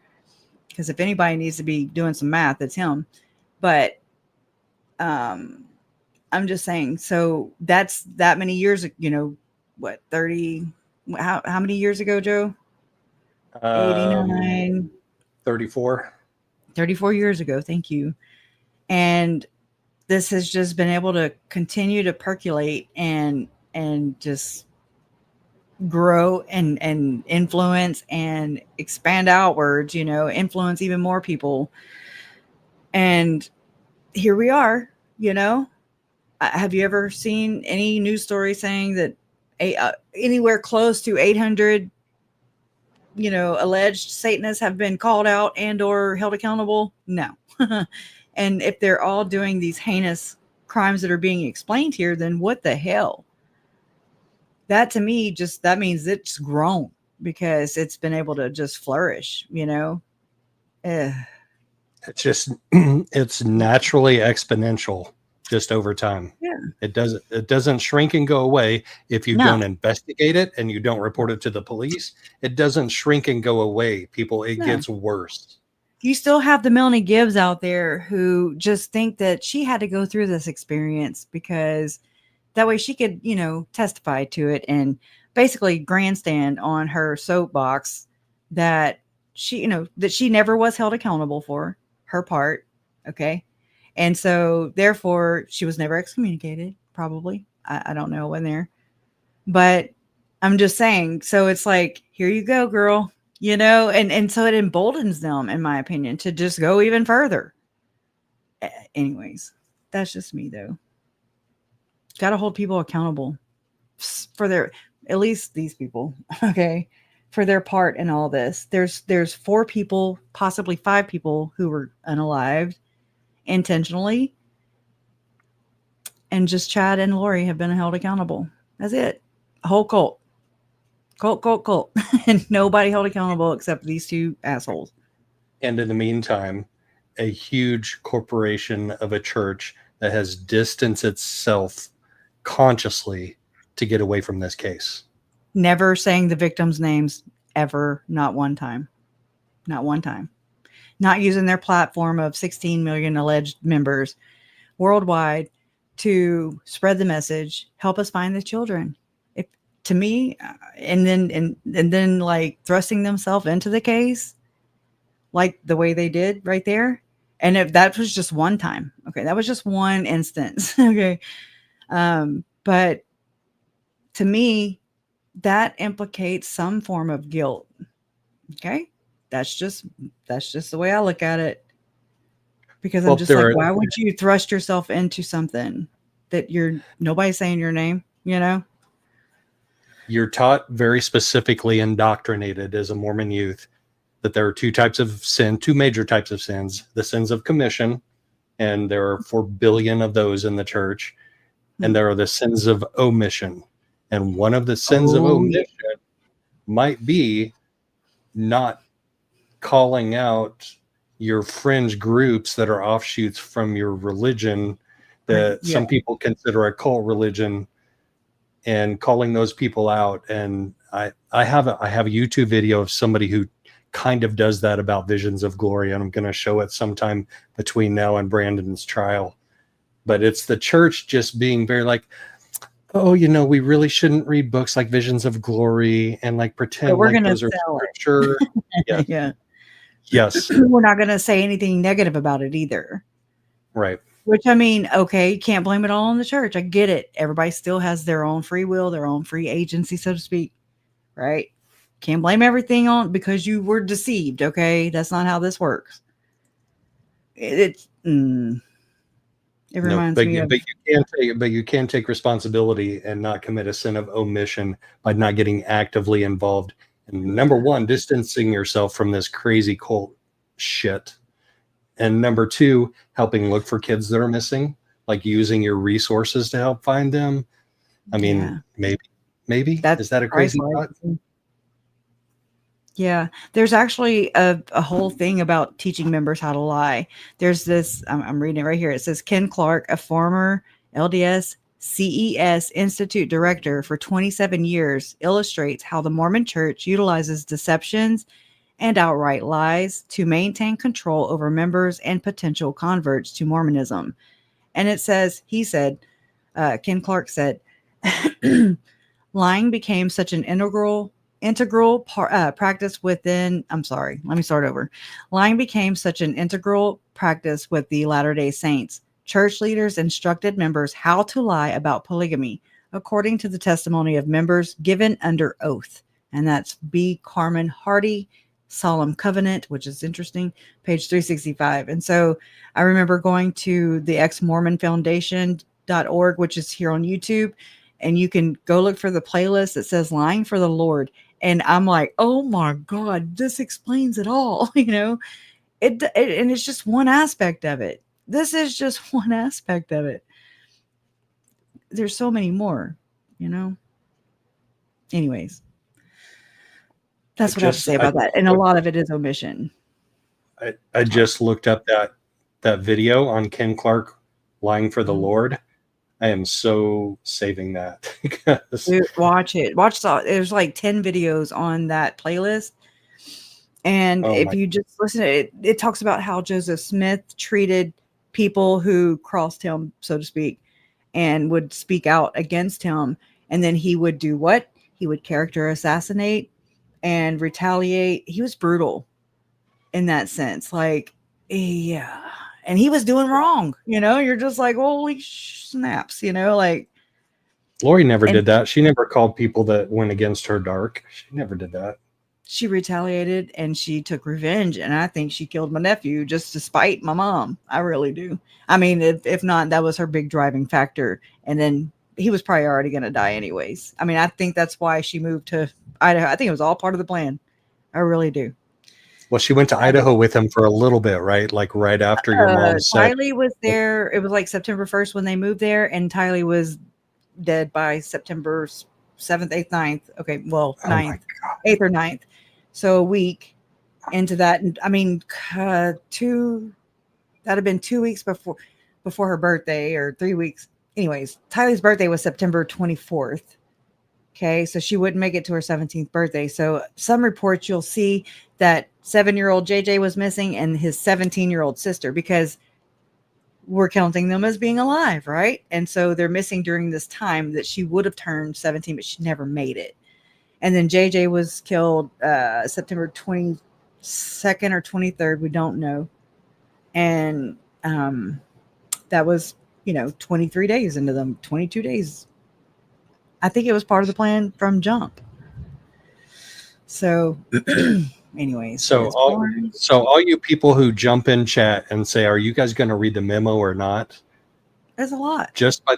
because if anybody needs to be doing some math, it's him. But I'm just saying, so that's that many years, 30, how many years ago, Joe? 89. 34. 34 years ago. Thank you. And this has just been able to continue to percolate and just grow and influence and expand outwards, influence even more people. And here we are, Have you ever seen any news story saying that anywhere close to 800, alleged Satanists have been called out and or held accountable? No. And if they're all doing these heinous crimes that are being explained here, then what the hell? That to me, that means it's grown because it's been able to just flourish, It's just, it's naturally exponential just over time. Yeah. It doesn't shrink and go away if you don't investigate it and you don't report it to the police. It doesn't shrink and go away, people. It gets worse. You still have the Melanie Gibbs out there who just think that she had to go through this experience because that way she could, testify to it and basically grandstand on her soapbox that she never was held accountable for her part. Okay. And so therefore she was never excommunicated, probably. I don't know when there, but I'm just saying. So it's like, here you go, girl, and so it emboldens them, in my opinion, to just go even further. Anyways, that's just me though. Got to hold people accountable for at least these people, okay, for their part in all this. There's 4 people, possibly 5 people who were unalived intentionally, and just Chad and Lori have been held accountable. That's it. A whole cult, and nobody held accountable except these 2 assholes. And in the meantime, a huge corporation of a church that has distanced itself consciously to get away from this case. Never saying the victims' names ever, not one time. Not one time. Not using their platform of 16 million alleged members worldwide to spread the message, help us find the children. To me, and then like thrusting themselves into the case, like the way they did right there. And if that was just one time, okay, that was just one instance, okay. But to me, that implicates some form of guilt. Okay, that's just the way I look at it. Because I'm just like, why would you thrust yourself into something that nobody's saying your name? You're taught very specifically, indoctrinated as a Mormon youth, that there are 2 types of sin, 2 major types of sins: the sins of commission, and there are 4 billion of those in the church, and there are the sins of omission. And one of the sins of omission might be not calling out your fringe groups that are offshoots from your religion that some people consider a cult religion, and calling those people out. And I have a YouTube video of somebody who kind of does that about Visions of Glory, and I'm going to show it sometime between now and Brandon's trial. But it's the church just being very like, oh, we really shouldn't read books like Visions of Glory and like pretend we're like gonna those are sell scripture. It. Yeah. Yes. We're not going to say anything negative about it either. Right. Which, I mean, okay, you can't blame it all on the church. I get it. Everybody still has their own free will, their own free agency, so to speak. Right? Can't blame everything on because you were deceived. Okay. That's not how this works. It reminds me of. But you can take responsibility and not commit a sin of omission by not getting actively involved. And number 1, distancing yourself from this crazy cult shit. And number 2, helping look for kids that are missing, like using your resources to help find them. I mean, maybe is that a crazy thought? Yeah, there's actually a whole thing about teaching members how to lie. There's this, I'm reading it right here. It says Ken Clark, a former LDS CES Institute director for 27 years, illustrates how the Mormon Church utilizes deceptions and outright lies to maintain control over members and potential converts to Mormonism. And it says, Ken Clark said, lying became such an integral integral practice within, I'm sorry, let me start over. Lying became such an integral practice with the Latter-day Saints. Church leaders instructed members how to lie about polygamy, according to the testimony of members given under oath. And that's B. Carmen Hardy, Solemn Covenant, which is interesting, page 365. And so I remember going to the ex-Mormon-Foundation.org, which is here on YouTube, and you can go look for the playlist that says Lying for the Lord. And I'm like, oh my God, this explains it all. You know, and it's just one aspect of it. This is just one aspect of it. There's so many more, you know. Anyways, that's what I have to say about that. And a lot of it is omission. I just looked up that video on Ken Clark lying for the Lord. I am so saving that. Dude, watch it. There's like 10 videos on that playlist. And if you just listen to it, it talks about how Joseph Smith treated people who crossed him, so to speak, and would speak out against him. And then he would do what? He would character assassinate and retaliate. He was brutal in that sense. Like, yeah. And he was doing wrong. You know, you're just like, holy snaps, you know, like. Lori never did that. She never called people that went against her dark. She never did that. She retaliated and she took revenge. And I think she killed my nephew just to spite my mom. I really do. I mean, if not, that was her big driving factor. And then he was probably already going to die anyways. I mean, I think that's why she moved to Idaho. I think it was all part of the plan. I really do. Well, she went to Idaho with him for a little bit, right? Like right after your mom said. Tylee was there. It was like September 1st when they moved there. And Tylee was dead by September 7th, 8th, 9th. Okay, well, 9th, 8th or 9th. So a week into that. And I mean, that'd have been 2 weeks before her birthday, or 3 weeks. Anyways, Tylee's birthday was September 24th. Okay, so she wouldn't make it to her 17th birthday. So some reports you'll see that 7-year-old JJ was missing and his 17-year-old sister, because we're counting them as being alive, right? And so they're missing during this time that she would have turned 17, but she never made it. And then JJ was killed September 22nd or 23rd. We don't know. And that was, 23 days into them, 22 days. I think it was part of the plan from jump. So anyways. So all you people who jump in chat and say, are you guys going to read the memo or not? There's a lot. Just by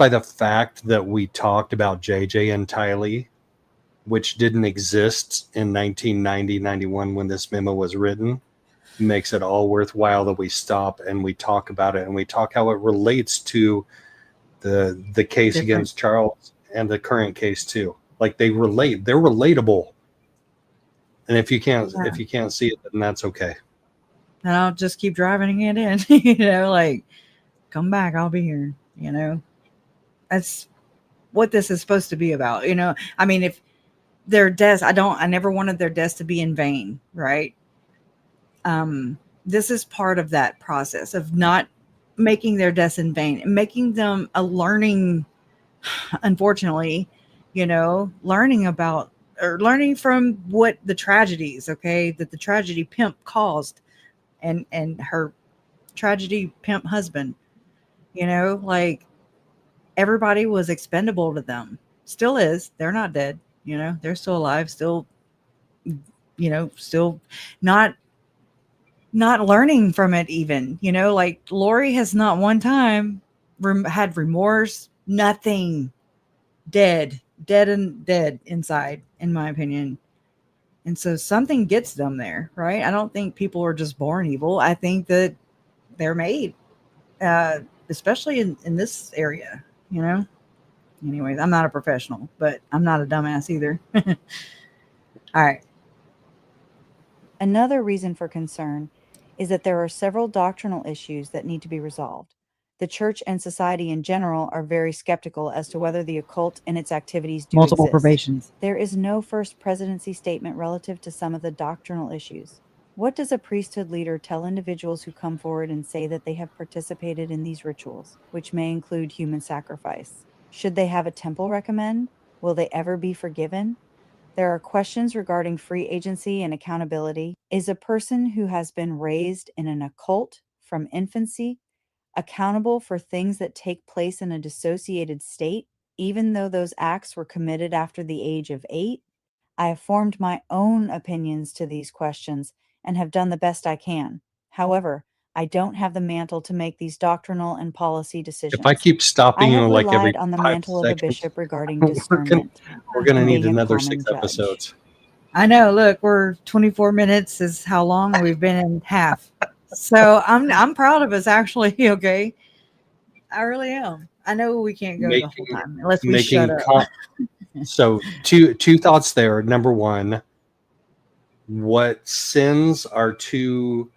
the fact that we talked about JJ and Tylee, which didn't exist in 1990-91 when this memo was written, makes it all worthwhile that we stop and we talk about it, and we talk how it relates to the case against Charles and the current case too. Like they're relatable. And if you can't see it, then that's okay. And I'll just keep driving it in, like, come back, I'll be here, That's what this is supposed to be about, I mean, if their deaths, I never wanted their deaths to be in vain, right? This is part of that process of not making their deaths in vain, making them a learning, unfortunately, learning about, or learning from what the tragedies, okay, that the tragedy pimp caused, and her tragedy pimp husband, like everybody was expendable to them. Still is. They're not dead. They're still alive, still, still not learning from it even, like Lori has not one time had remorse, nothing. Dead inside, in my opinion. And so something gets them there, right? I don't think people are just born evil. I think that they're made, especially in this area, Anyways, I'm not a professional, but I'm not a dumbass either. All right. Another reason for concern is that there are several doctrinal issues that need to be resolved. The church and society in general are very skeptical as to whether the occult and its activities do Multiple exist. probations. There is no first presidency statement relative to some of the doctrinal issues. What does a priesthood leader tell individuals who come forward and say that they have participated in these rituals, which may include human sacrifice? Should they have a temple recommend? Will they ever be forgiven? There are questions regarding free agency and accountability. Is a person who has been raised in an occult from infancy accountable for things that take place in a dissociated state, even though those acts were committed after the age of 8? I have formed my own opinions to these questions and have done the best I can. However, I don't have the mantle to make these doctrinal and policy decisions. If I keep stopping I you have like every relied on the 5 mantle of a seconds, bishop regarding we're discernment. gonna and need being a another common 6 judge. episodes. I know. Look, we're 24 minutes is how long we've been in half. So I'm proud of us actually. Okay, I really am. I know we can't go the whole time unless we shut up. So two thoughts there. Number one, what sins are too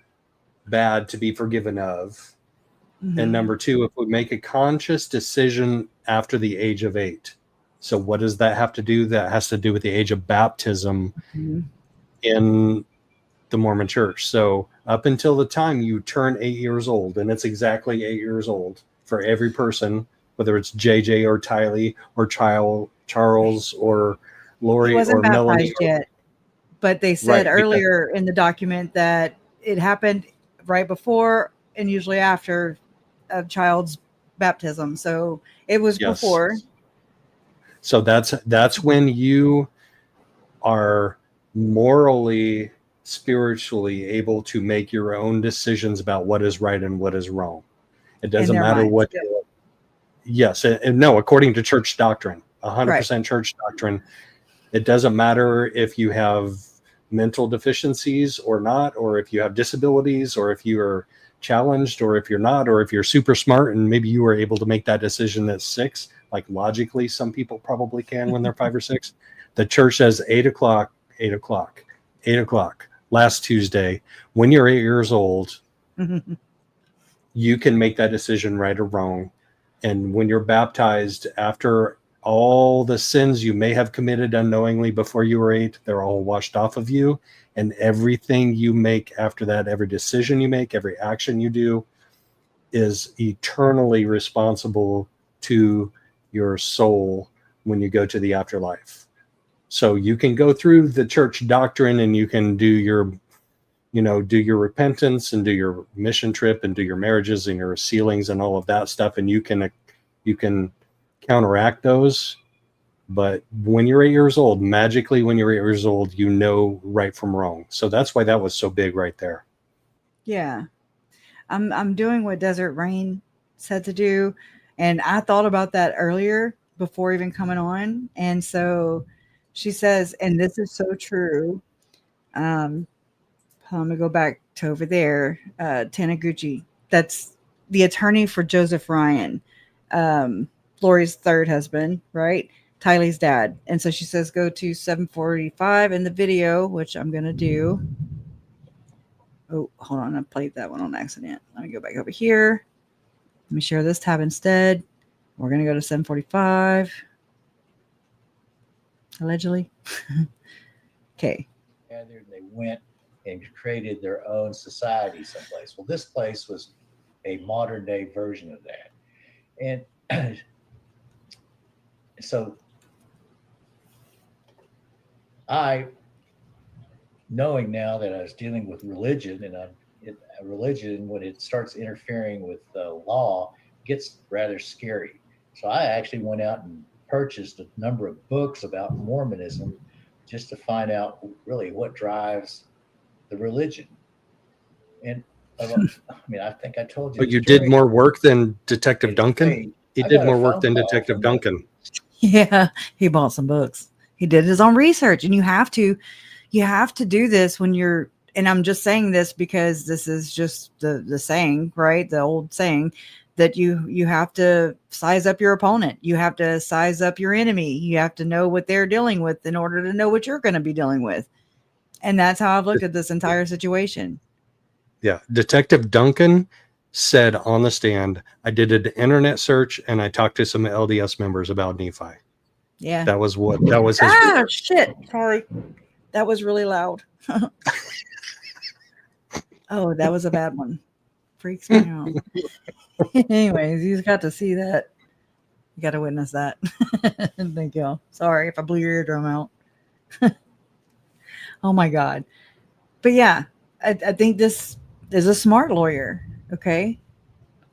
bad to be forgiven of? And number two, if we make a conscious decision after the age of 8. So what does that have to do? That has to do with the age of baptism in the Mormon Church. So up until the time you turn 8 years old, and it's exactly 8 years old for every person, whether it's JJ or Tylee or Charles or Lori He wasn't or Melanie. baptized yet, but they said earlier in the document that it happened right before and usually after a child's baptism. So it was before. So that's when you are morally, spiritually able to make your own decisions about what is right and what is wrong. It doesn't matter what. Yes, and no, according to church doctrine, 100% church doctrine, it doesn't matter if you have mental deficiencies or not, or if you have disabilities, or if you are challenged, or if you're not, or if you're super smart and maybe you were able to make that decision at 6, like logically some people probably can when they're 5 or 6. The church says 8 o'clock last Tuesday. When you're 8 years old, you can make that decision right or wrong. And when you're baptized, after all the sins you may have committed unknowingly before you were 8, they're all washed off of you. And everything you make after that, every decision you make, every action you do, is eternally responsible to your soul when you go to the afterlife. So you can go through the church doctrine and you can do your repentance and do your mission trip and do your marriages and your sealings and all of that stuff, and you can counteract those. But when you're 8 years old, magically when you're 8 years old, you know right from wrong. So that's why that was so big right there. Yeah. I'm doing what Desert Rain said to do, and I thought about that earlier before even coming on. And so she says, and this is so true. I'm gonna go back to over there. Taniguchi, that's the attorney for Joseph Ryan, Lori's third husband, right? Tylee's dad. And so she says, go to 745 in the video, which I'm gonna do. Oh, hold on. I played that one on accident. Let me go back over here. Let me share this tab instead. We're going to go to 745. Allegedly. Okay. And they went and created their own society someplace. Well, this place was a modern day version of that. And so knowing now that I was dealing with religion, and religion, when it starts interfering with law, gets rather scary. So I actually went out and purchased a number of books about Mormonism just to find out really what drives the religion. And I think I told you. But you did more work than Detective Duncan? He did more work than Detective Duncan. Yeah, he bought some books. He did his own research, and you have to do this when you're, and I'm just saying this because this is just the saying, right? The old saying that you have to size up your opponent. You have to size up your enemy. You have to know what they're dealing with in order to know what you're going to be dealing with. And that's how I've looked at this entire situation. Yeah. Detective Duncan said on the stand, I did an internet search and I talked to some LDS members about Nephi. Yeah. That was his. Ah, shit. Sorry. That was really loud. Oh, that was a bad one. Freaks me out. Anyways, you got to see that. You got to witness that. Thank y'all. Sorry if I blew your eardrum out. Oh my God. But yeah, I think this is a smart lawyer. Okay.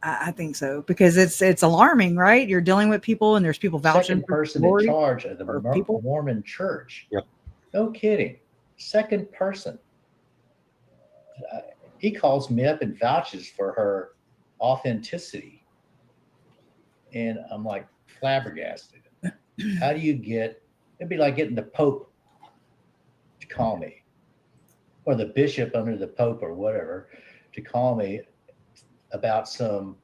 I think so, because it's alarming, right? You're dealing with people and there's people vouching Second for person in glory charge of the or people. Mormon church. Yep. No kidding. Second person. He calls me up and vouches for her authenticity. And I'm like flabbergasted. How do you get, it'd be like getting the Pope to call me, or the bishop under the Pope or whatever to call me about some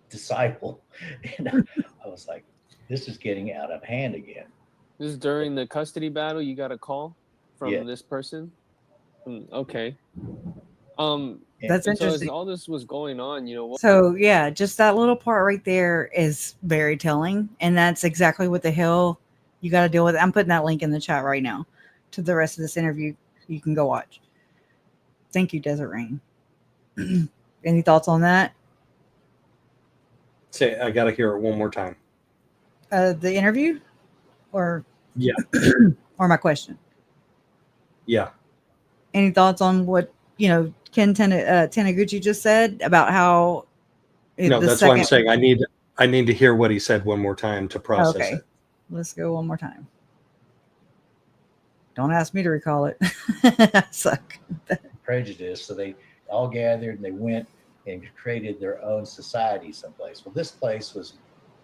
disciple. And I was like, this is getting out of hand again. This is during the custody battle. You got a call from this person. Okay. That's and so interesting. as all this was going on, you know what? So yeah, just that little part right there is very telling, and that's exactly what the hell you got to deal with. I'm putting that link in the chat right now to the rest of this interview. You can go watch. Thank you, Desert Rain. Any thoughts on that? Say, I got to hear it one more time. The interview, or yeah, or my question. Yeah. Any thoughts on what Ken Taniguchi just said about how? No, that's what I'm saying. I need to hear what he said one more time to process it. Let's go one more time. Don't ask me to recall it. I suck. Prejudice. So they all gathered and they went and created their own society someplace. Well, this place was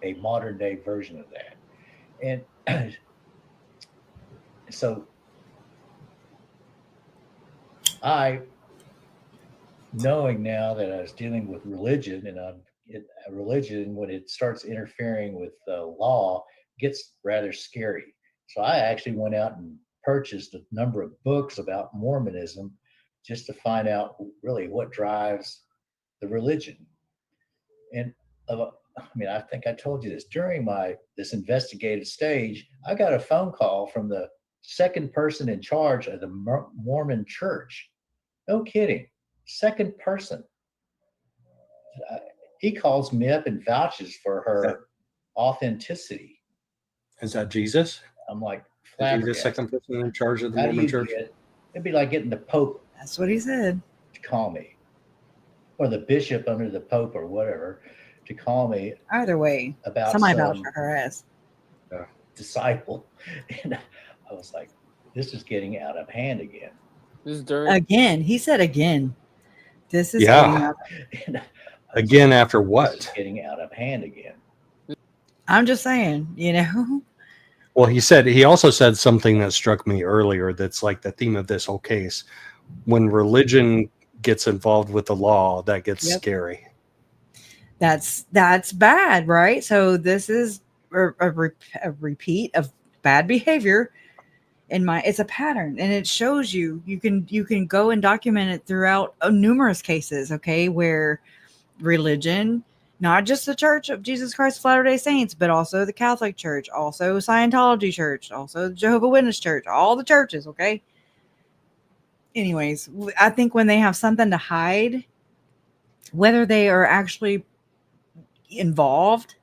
a modern day version of that. And so knowing now that I was dealing with religion, and religion, when it starts interfering with law, gets rather scary. So I actually went out and purchased a number of books about Mormonism just to find out really what drives the religion. And I think I told you this, during this investigative stage, I got a phone call from the second person in charge of the Mormon church. No kidding. Second person. He calls me up and vouches for her authenticity. Is that Jesus? I'm like, is he the second person in charge of the Mormon church? It'd be like getting the Pope. That's what he said. To call me, or the bishop under the Pope or whatever, to call me. Either way, about somebody vouch for her ass. Disciple. And I was like, this is getting out of hand again. This is during again. He said again. This is getting out of again after what? Getting out of hand again. I'm just saying, Well, he also said something that struck me earlier that's like the theme of this whole case. When religion gets involved with the law, that gets scary. That's bad, right? So this is a repeat of bad behavior. It's a pattern, and it shows you can go and document it throughout numerous cases, okay, where religion, not just the Church of Jesus Christ of Latter-day Saints, but also the Catholic Church, also Scientology Church, also the Jehovah's Witness Church, all the churches, okay? Anyways, I think when they have something to hide, whether they are actually involved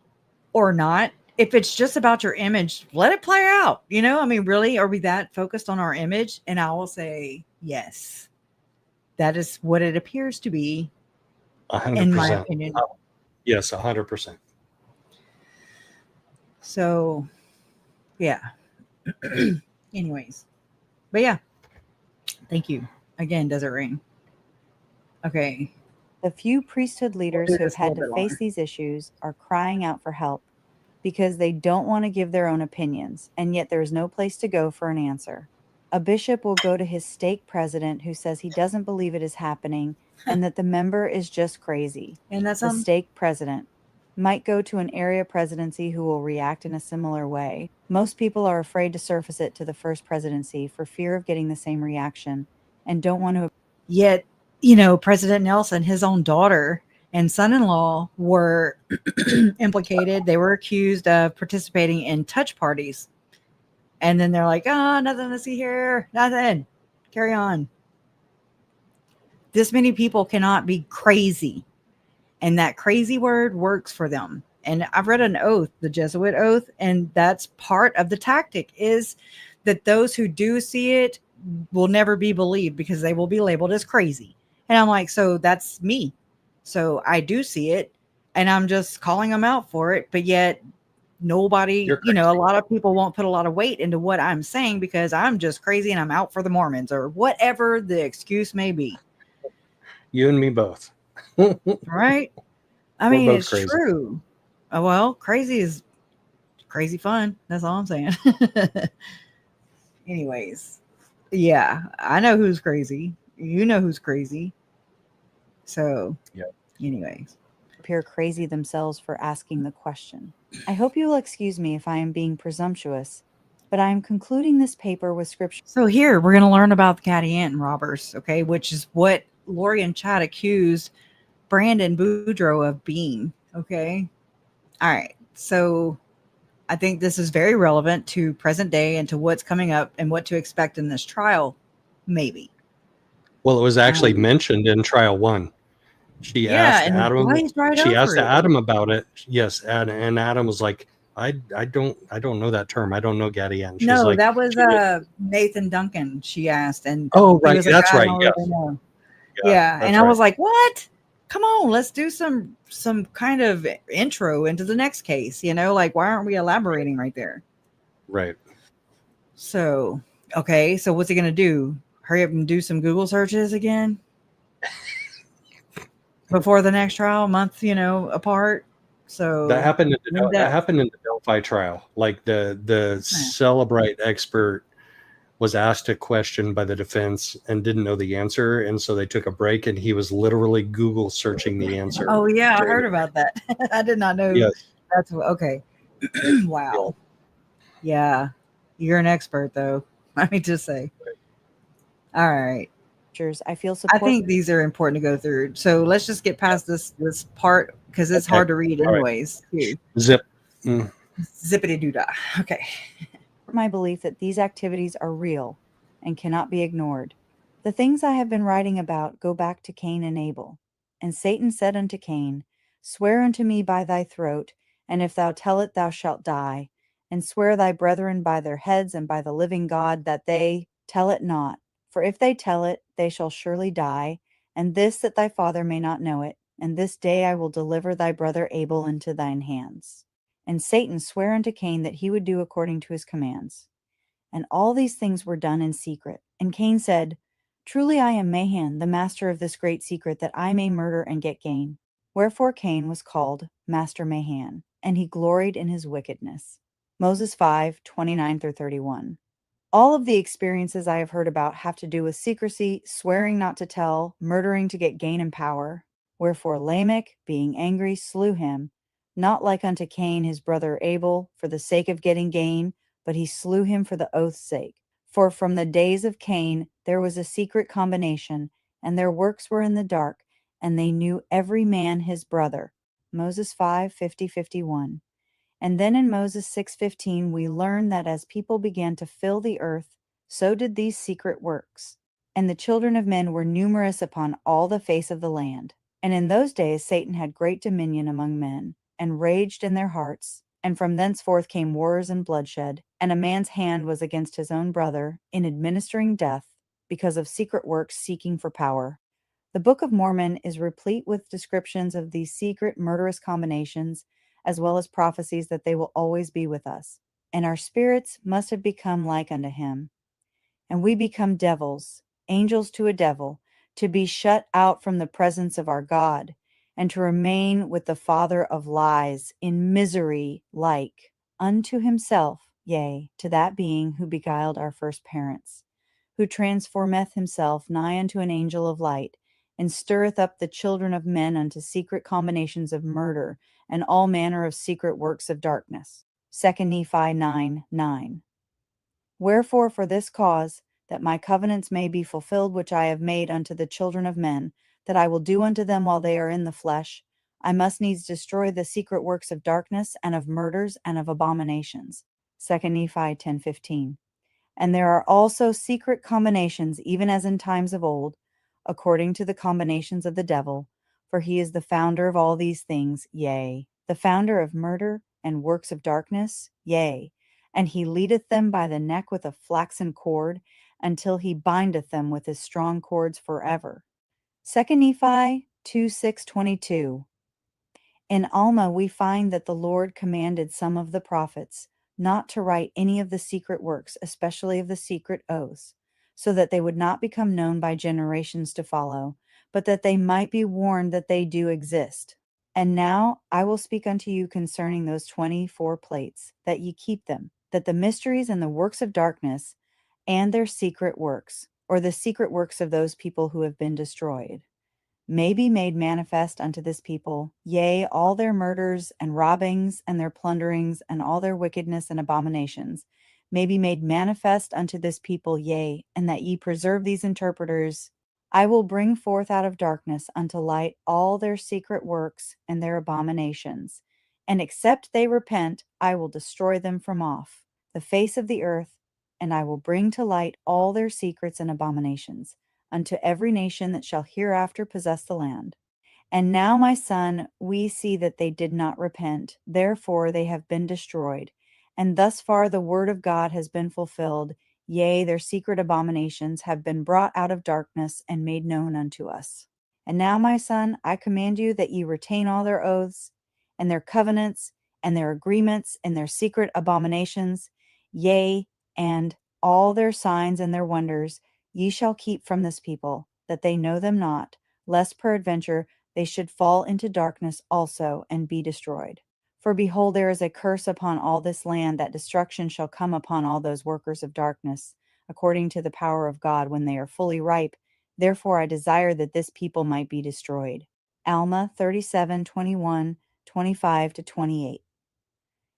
or not, if it's just about your image, let it play out. Really, are we that focused on our image? And I will say, yes, that is what it appears to be. 100%. In my opinion. Yes, 100%. So, yeah. Anyways, but yeah. Thank you again, Desert Rain. Okay. The few priesthood leaders who have had to face these issues are crying out for help because they don't want to give their own opinions, and yet there is no place to go for an answer. A bishop will go to his stake president who says he doesn't believe it is happening and that the member is just crazy. And that's the stake president might go to an area presidency who will react in a similar way. Most people are afraid to surface it to the first presidency for fear of getting the same reaction and don't want to. Yet, President Nelson, his own daughter and son-in-law were implicated. They were accused of participating in touch parties. And then they're like, nothing to see here. Nothing. Carry on. This many people cannot be crazy. And that crazy word works for them. And I've read an oath, the Jesuit oath, and that's part of the tactic is that those who do see it will never be believed because they will be labeled as crazy. And I'm like, so that's me. So I do see it and I'm just calling them out for it. But yet nobody, a lot of people won't put a lot of weight into what I'm saying because I'm just crazy and I'm out for the Mormons or whatever the excuse may be. You and me both. Right? I mean, it's crazy. True. Well, crazy is crazy fun. That's all I'm saying. Anyways, yeah, I know who's crazy. You know who's crazy. So, anyways. Appear crazy themselves for asking the question. I hope you will excuse me if I am being presumptuous, but I am concluding this paper with scripture. So here, we're going to learn about the Cadianton robbers, okay, which is what Lori and Chad accused Brandon Boudreaux of being, okay? All right, so I think this is very relevant to present day and to what's coming up and what to expect in this trial, maybe. Well, it was actually mentioned in trial 1. She asked Adam. She asked Adam about it. Yes, and Adam was like, "I don't know that term. I don't know Gadian." She's no, like, that was Nathan Duncan. She asked, and oh right, like, that's right. Yes. Yeah, and I was like, "What? Come on, let's do some kind of intro into the next case." Like, why aren't we elaborating right there? Right. So, okay, so what's he gonna do? Hurry up and do some Google searches again? Before the next trial, a month, apart. So that happened in the Delphi trial. Like the Celebrite expert was asked a question by the defense and didn't know the answer, and so they took a break, and he was literally Google searching the answer. Oh yeah, I heard about that. I did not know. Yes. That's okay. Wow. Yeah, you're an expert, though. Let me just say. All right. I feel support. I think these are important to go through. So let's just get past this part because it's hard to read anyways. Right. Zip. Zippity doo dah. Okay. My belief that these activities are real and cannot be ignored. The things I have been writing about go back to Cain and Abel. And Satan said unto Cain, Swear unto me by thy throat, and if thou tell it, thou shalt die. And swear thy brethren by their heads and by the living God that they tell it not. For if they tell it, they shall surely die, and this that thy father may not know it. And this day I will deliver thy brother Abel into thine hands. And Satan sware unto Cain that he would do according to his commands. And all these things were done in secret. And Cain said, Truly I am Mahan, the master of this great secret, that I may murder and get gain. Wherefore Cain was called Master Mahan, and he gloried in his wickedness. Moses 5:29-31. All of the experiences I have heard about have to do with secrecy, swearing not to tell, murdering to get gain and power. Wherefore Lamech, being angry, slew him, not like unto Cain his brother Abel, for the sake of getting gain, but he slew him for the oath's sake. For from the days of Cain there was a secret combination, and their works were in the dark, and they knew every man his brother. Moses 5:50-51. And then in Moses 6:15 we learn that as people began to fill the earth, so did these secret works. And the children of men were numerous upon all the face of the land. And in those days Satan had great dominion among men, and raged in their hearts. And from thenceforth came wars and bloodshed, and a man's hand was against his own brother in administering death, because of secret works seeking for power. The Book of Mormon is replete with descriptions of these secret murderous combinations, as well as prophecies that they will always be with us. And our spirits must have become like unto him. And we become devils, angels to a devil, to be shut out from the presence of our God, and to remain with the father of lies in misery like unto himself, yea, to that being who beguiled our first parents, who transformeth himself nigh unto an angel of light, and stirreth up the children of men unto secret combinations of murder, and all manner of secret works of darkness. 2 Nephi 9:9. Wherefore for this cause, that my covenants may be fulfilled which I have made unto the children of men, that I will do unto them while they are in the flesh, I must needs destroy the secret works of darkness, and of murders, and of abominations. 2 Nephi 10:15. And there are also secret combinations, even as in times of old, according to the combinations of the devil, for he is the founder of all these things, yea, the founder of murder and works of darkness, yea, And he leadeth them by the neck with a flaxen cord, until he bindeth them with his strong cords forever. 2 Nephi 2:6-22. In Alma we find that the Lord commanded some of the prophets not to write any of the secret works, especially of the secret oaths, so that they would not become known by generations to follow, but that they might be warned that they do exist. And now I will speak unto you concerning those 24 plates, that ye keep them, that the mysteries and the works of darkness and their secret works, or the secret works of those people who have been destroyed, may be made manifest unto this people, yea, all their murders and robbings and their plunderings and all their wickedness and abominations may be made manifest unto this people, yea, and that ye preserve these interpreters. I will bring forth out of darkness unto light all their secret works and their abominations, and except they repent, I will destroy them from off the face of the earth, and I will bring to light all their secrets and abominations unto every nation that shall hereafter possess the land. And now, my son, we see that they did not repent, therefore they have been destroyed. And thus far the word of God has been fulfilled, yea, their secret abominations have been brought out of darkness and made known unto us. And now, my son, I command you that ye retain all their oaths, and their covenants, and their agreements, and their secret abominations, yea, and all their signs and their wonders, ye shall keep from this people, that they know them not, lest peradventure they should fall into darkness also and be destroyed. For behold, there is a curse upon all this land, that destruction shall come upon all those workers of darkness, according to the power of God, when they are fully ripe. Therefore I desire that this people might be destroyed. Alma 37:21-25-28.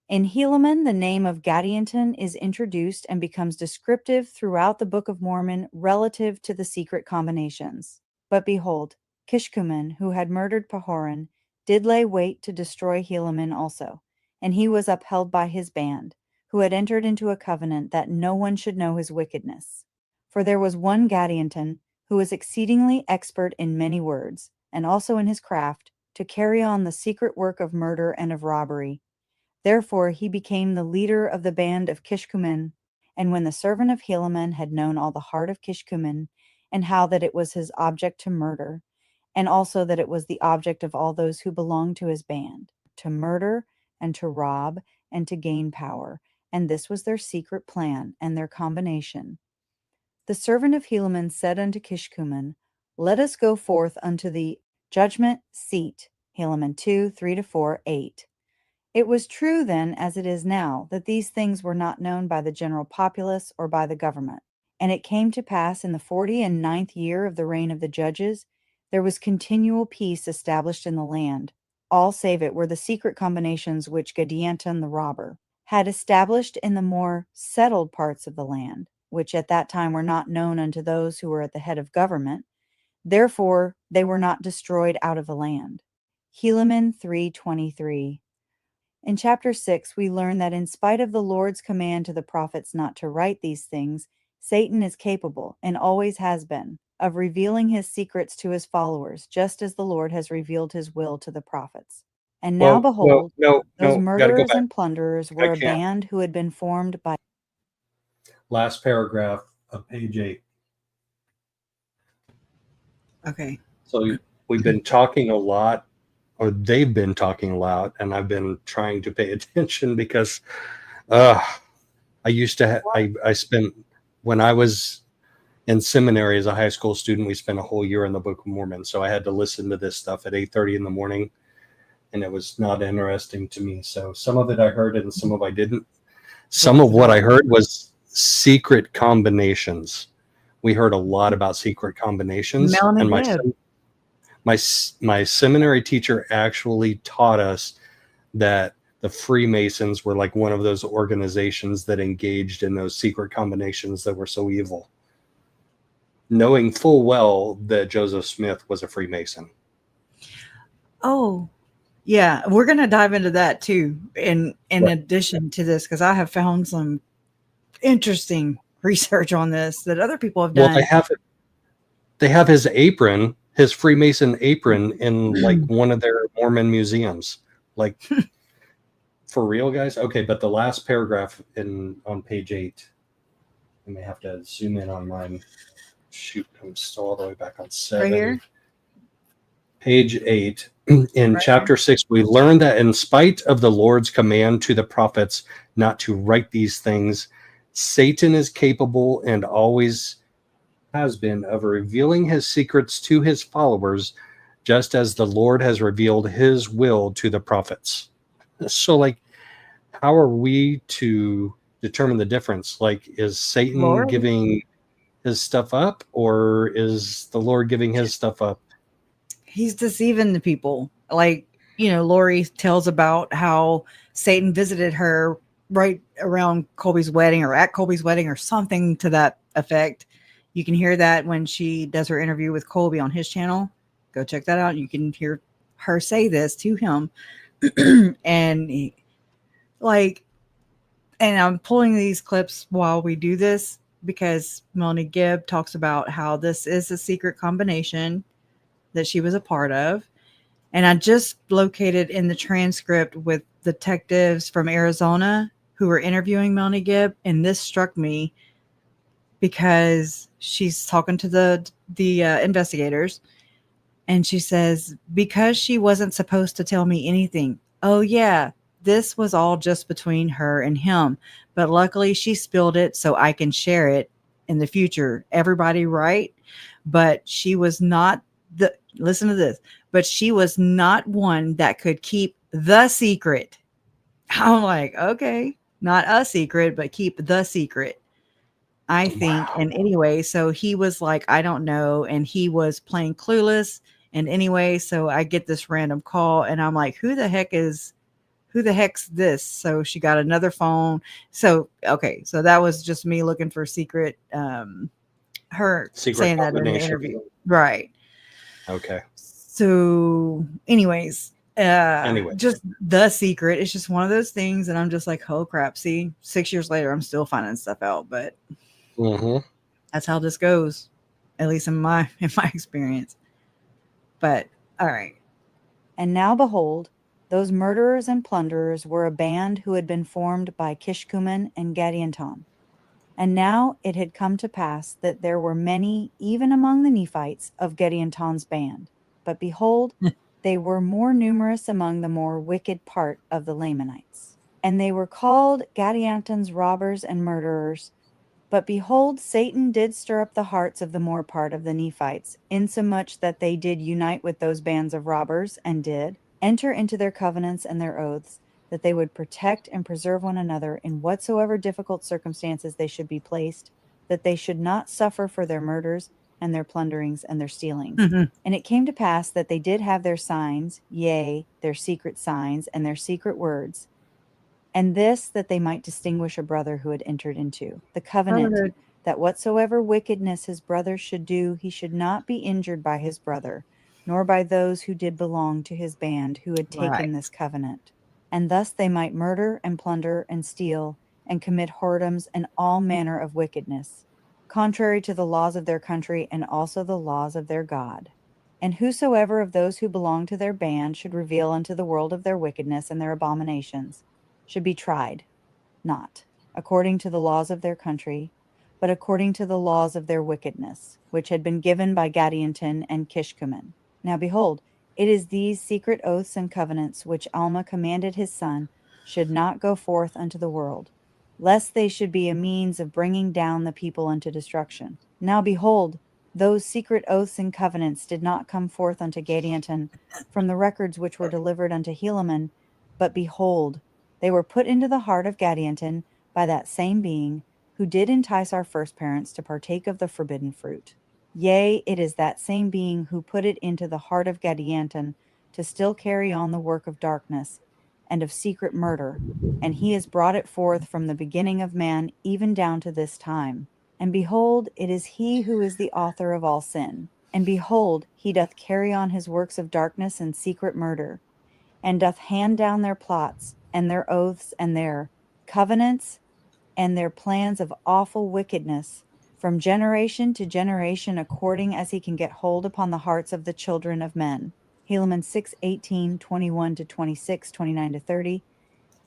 In Helaman, the name of Gadianton is introduced and becomes descriptive throughout the Book of Mormon relative to the secret combinations. But behold, Kishkumen, who had murdered Pahoran, did lay wait to destroy Helaman also, and he was upheld by his band, who had entered into a covenant that no one should know his wickedness. For there was one Gadianton, who was exceedingly expert in many words, and also in his craft, to carry on the secret work of murder and of robbery. Therefore he became the leader of the band of Kishkumen. And when the servant of Helaman had known all the heart of Kishkumen, and how that it was his object to murder, and also that it was the object of all those who belonged to his band, to murder and to rob and to gain power, and this was their secret plan and their combination, the servant of Helaman said unto Kishkumen, Let us go forth unto the judgment seat. Helaman 2:3-4, 8. It was true then, as it is now, that these things were not known by the general populace or by the government. And it came to pass in the 49th year of the reign of the judges, there was continual peace established in the land. All save it were the secret combinations which Gadianton the robber had established in the more settled parts of the land, which at that time were not known unto those who were at the head of government. Therefore they were not destroyed out of the land. Helaman 3:23. In chapter 6, we learn that in spite of the Lord's command to the prophets not to write these things, Satan is capable, and always has been, of revealing his secrets to his followers, just as the Lord has revealed his will to the prophets. And now behold, those murderers and plunderers were a band who had been formed by... Last paragraph of page 8. Okay. So we've been talking a lot, or they've been talking a lot, and I've been trying to pay attention because I used to I spent, when I was in seminary as a high school student, we spent a whole year in the Book of Mormon, so I had to listen to this stuff at 8:30 in the morning, and it was not interesting to me. So some of it I heard and some of I didn't. Some of what I heard was secret combinations. We heard a lot about secret combinations, and my seminary teacher actually taught us that the Freemasons were like one of those organizations that engaged in those secret combinations that were so evil, knowing full well that Joseph Smith was a Freemason. Oh, yeah. We're going to dive into that too, in addition to this, because I have found some interesting research on this that other people have done. Well, they have his apron, his Freemason apron, in like one of their Mormon museums. Like, For real, guys? Okay, but the last paragraph on page 8, I may have to zoom in on mine. Shoot, I'm still all the way back on 7. Right here? Page 8. In chapter 6, we learn that in spite of the Lord's command to the prophets not to write these things, Satan is capable and always has been of revealing his secrets to his followers, just as the Lord has revealed his will to the prophets. So, like, how are we to determine the difference? Like, is Satan Lord. giving his stuff up, or is the Lord giving his stuff up? He's deceiving the people. Like, Lori tells about how Satan visited her right around Colby's wedding or at Colby's wedding or something to that effect. You can hear that when she does her interview with Colby on his channel. Go check that out. You can hear her say this to him. And I'm pulling these clips while we do this because Melanie Gibb talks about how this is a secret combination that she was a part of. And I just located in the transcript with detectives from Arizona who were interviewing Melanie Gibb. And this struck me because she's talking to the investigators. And she says, because she wasn't supposed to tell me anything. Oh, yeah, this was all just between her and him. But luckily she spilled it so I can share it in the future. Everybody right? But she was not listen to this, but she was not one that could keep the secret. I'm like, okay, not a secret, but keep the secret, I think. Wow. And anyway, so he was like, I don't know. And he was playing clueless. And anyway, so I get this random call and I'm like, who the heck's this? So she got another phone. So, okay. So that was just me looking for secret, her saying that in the interview. Right. Okay. So anyways, just the secret. It's just one of those things. And I'm just like, oh crap. See, 6 years later, I'm still finding stuff out, but that's how this goes, at least in my experience. But all right. And now behold, those murderers and plunderers were a band who had been formed by Kishkumen and Gadianton. And now it had come to pass that there were many, even among the Nephites, of Gadianton's band. But behold, they were more numerous among the more wicked part of the Lamanites. And they were called Gadianton's robbers and murderers. But behold, Satan did stir up the hearts of the more part of the Nephites, insomuch that they did unite with those bands of robbers, and did enter into their covenants and their oaths, that they would protect and preserve one another in whatsoever difficult circumstances they should be placed, that they should not suffer for their murders and their plunderings and their stealings. And it came to pass that they did have their signs, yea, their secret signs and their secret words, and this that they might distinguish a brother who had entered into the covenant, that whatsoever wickedness his brother should do, he should not be injured by his brother, nor by those who did belong to his band who had taken this covenant. And thus they might murder and plunder and steal and commit whoredoms and all manner of wickedness, contrary to the laws of their country and also the laws of their God. And whosoever of those who belong to their band should reveal unto the world of their wickedness and their abominations should be tried, not according to the laws of their country, but according to the laws of their wickedness, which had been given by Gadianton and Kishkumen. Now behold, it is these secret oaths and covenants which Alma commanded his son should not go forth unto the world, lest they should be a means of bringing down the people unto destruction. Now behold, those secret oaths and covenants did not come forth unto Gadianton from the records which were delivered unto Helaman, but behold, they were put into the heart of Gadianton by that same being who did entice our first parents to partake of the forbidden fruit. Yea, it is that same being who put it into the heart of Gadianton to still carry on the work of darkness and of secret murder, and he has brought it forth from the beginning of man even down to this time. And behold, it is he who is the author of all sin. And behold, he doth carry on his works of darkness and secret murder, and doth hand down their plots, and their oaths, and their covenants, and their plans of awful wickedness, from generation to generation, according as he can get hold upon the hearts of the children of men. Helaman 6:18, 21 to 26, 29 to 30,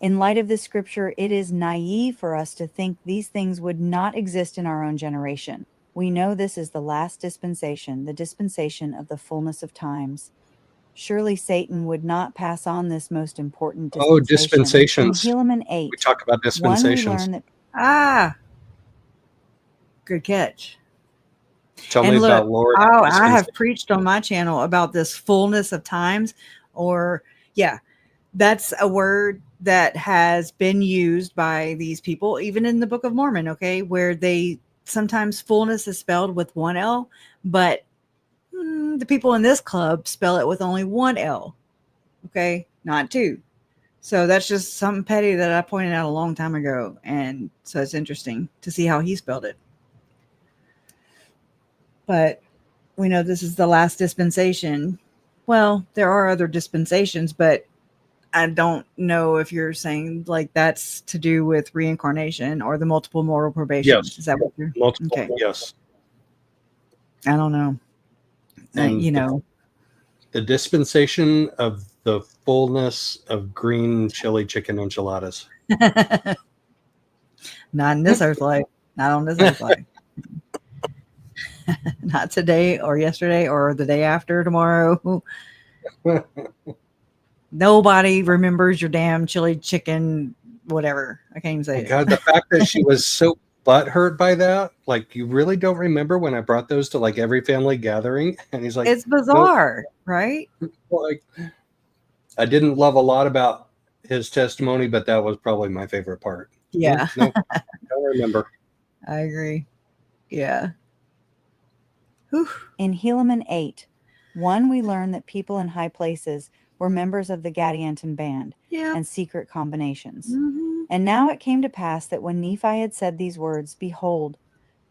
In light of this scripture, it is naive for us to think these things would not exist in our own generation. We know this is the last dispensation, the dispensation of the fullness of times. Surely Satan would not pass on this most important dispensation. Oh, dispensations. In Helaman 8, We talk about 1, we dispensations. learn that Good catch. Tell And me look, about Lord. I have preached on my channel about this fullness of times, or that's a word that has been used by these people, even in the Book of Mormon, okay, where they sometimes fullness is spelled with one L, but the people in this club spell it with only one L, okay, not two. So that's just something petty that I pointed out a long time ago, and so it's interesting to see how he spelled it. But we know this is the last dispensation. Well, there are other dispensations, but I don't know if you're saying like that's to do with reincarnation or the multiple moral probation. Yes. Is that what you're Multiple, okay? yes. I don't know. And the dispensation of the fullness of green chili chicken enchiladas. Not in this earth life. Not on this earth life. Not today or yesterday or the day after tomorrow. Nobody remembers your damn chili chicken, whatever. I can't even say it. God, the fact that she was so butthurt by that, like, you really don't remember when I brought those to like every family gathering? And he's like, it's bizarre, right? Like, I didn't love a lot about his testimony, but that was probably my favorite part. Yeah. No, don't remember. I agree. Yeah. in Helaman 8, 1, we learn that people in high places were members of the Gadianton band and secret combinations. And now it came to pass that when Nephi had said these words, behold,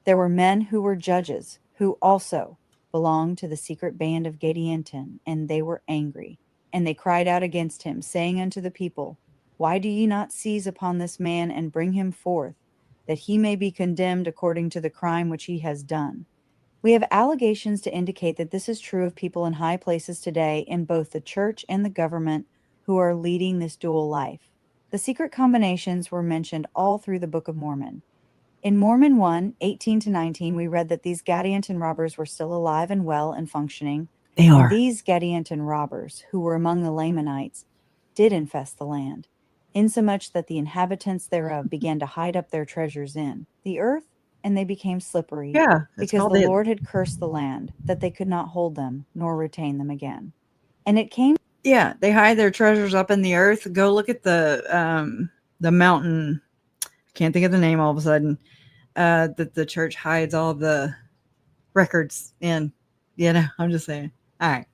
there were men who were judges, who also belonged to the secret band of Gadianton, and they were angry. And they cried out against him, saying unto the people, why do ye not seize upon this man and bring him forth, that he may be condemned according to the crime which he has done? We have allegations to indicate that this is true of people in high places today in both the church and the government who are leading this dual life. The secret combinations were mentioned all through the Book of Mormon. In Mormon 1, 18-19, we read that these Gadianton robbers were still alive and well and functioning. They and are. These Gadianton robbers, who were among the Lamanites, did infest the land, insomuch that the inhabitants thereof began to hide up their treasures in the earth, and they became slippery, because the Lord had cursed the land, that they could not hold them, nor retain them again. And it came... Yeah, they hide their treasures up in the earth. Go look at the mountain. Can't think of the name all of a sudden. That the church hides all the records in. You know, I'm just saying. All right.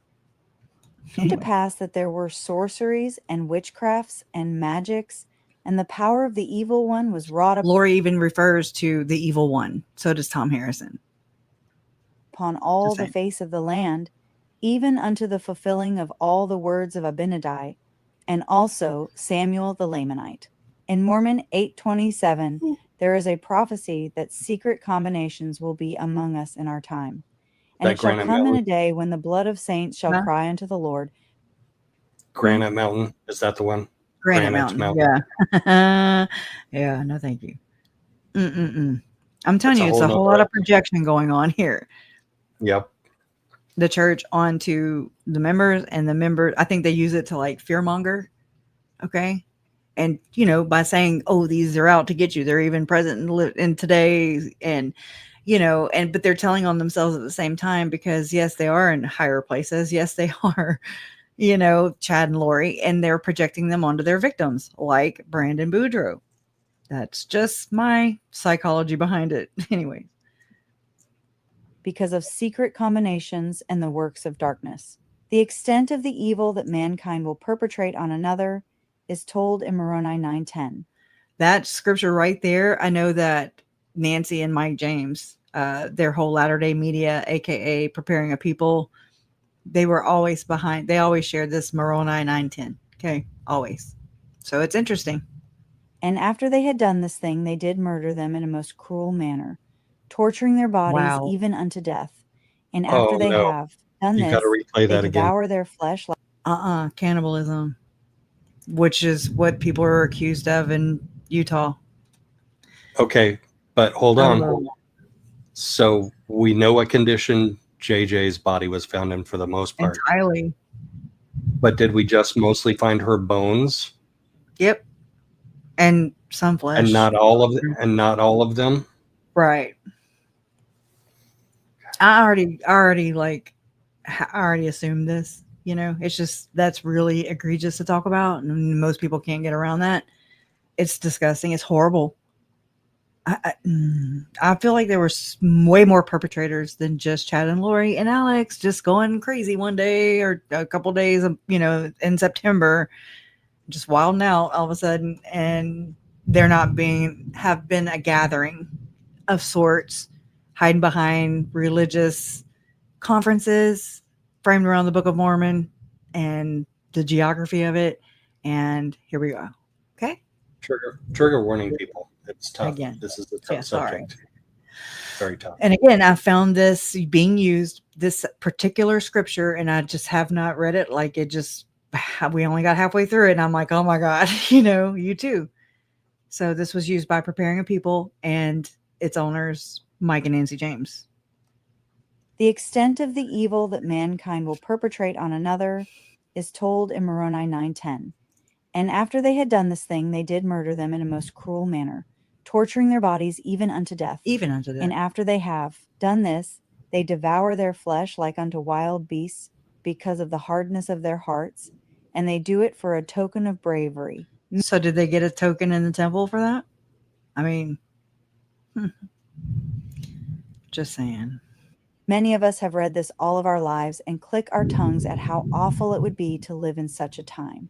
To pass that there were sorceries and witchcrafts and magics, and the power of the evil one was wrought upon. Lori even refers to the evil one. So does Tom Harrison. Upon all the face of the land, even unto the fulfilling of all the words of Abinadi, and also Samuel the Lamanite. In Mormon 8:27, there is a prophecy that secret combinations will be among us in our time. And it shall come in a day when the blood of saints shall cry unto the Lord. Granite Mountain, is that the one? Granite Mountain. Yeah. Yeah, no thank you. I'm telling you, it's a whole lot of projection going on here. Yep. The church onto the members, and the members, I think they use it to like fearmonger. Okay. And, you know, by saying, oh, these are out to get you, they're even present in today. And, you know, but they're telling on themselves at the same time, because yes, they are in higher places. Yes, they are, you know, Chad and Lori, and they're projecting them onto their victims like Brandon Boudreaux. That's just my psychology behind it. Anyway. Because of secret combinations and the works of darkness. The extent of the evil that mankind will perpetrate on another is told in Moroni 9:10. That scripture right there, I know that Nancy and Mike James, their whole Latter-day Media, aka Preparing a People, they were always behind. They always shared this Moroni 9:10. Okay, always. So it's interesting. And after they had done this thing, they did murder them in a most cruel manner, torturing their bodies even unto death. And after they have done this, they devour their flesh. Cannibalism. which is what people are accused of in Utah. Okay, but hold I on. don't know. So we know what condition JJ's body was found in for the most part. Entirely. But did we just mostly find her bones? Yep. And some flesh. And not all of them? And not all of them? Right. I already assumed this. It's just that's really egregious to talk about, and most people can't get around that. It's disgusting. It's horrible. I feel like there were way more perpetrators than just Chad and Lori and Alex just going crazy one day or a couple days, in September, just wilding out all of a sudden, and they're not have been a gathering of sorts, hiding behind religious conferences framed around the Book of Mormon and the geography of it. And here we go. Okay. Trigger warning, people. It's tough. Again. This is a tough subject. Very tough. And again, I found this being used, this particular scripture, and I just have not read it. Like we only got halfway through it, and I'm like, oh my God, you too. So this was used by Preparing a People and its owners, Mike and Nancy James. The extent of the evil that mankind will perpetrate on another is told in Moroni 9:10. And after they had done this thing, they did murder them in a most cruel manner, torturing their bodies even unto death. Even unto death. And after they have done this, they devour their flesh like unto wild beasts because of the hardness of their hearts, and they do it for a token of bravery. So did they get a token in the temple for that? I mean, just saying. Many of us have read this all of our lives and click our tongues at how awful it would be to live in such a time.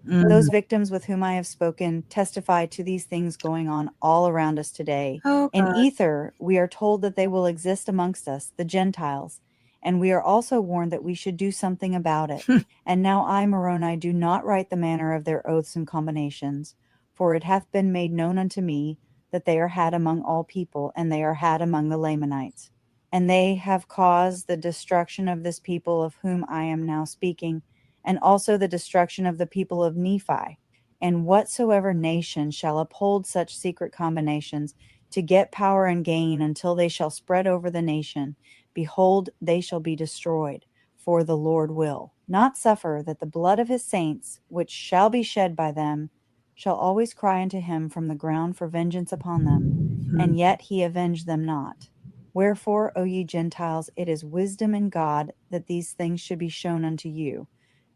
Those victims with whom I have spoken testify to these things going on all around us today. Oh, in God. ether, we are told that they will exist amongst us, the Gentiles, and we are also warned that we should do something about it. And now I, Moroni, do not write the manner of their oaths and combinations, for it hath been made known unto me that they are had among all people, and they are had among the Lamanites. And they have caused the destruction of this people of whom I am now speaking, and also the destruction of the people of Nephi. And whatsoever nation shall uphold such secret combinations to get power and gain until they shall spread over the nation, behold, they shall be destroyed, for the Lord will not suffer that the blood of his saints, which shall be shed by them, shall always cry unto him from the ground for vengeance upon them, and yet he avenge them not. Wherefore, O ye Gentiles, it is wisdom in God that these things should be shown unto you,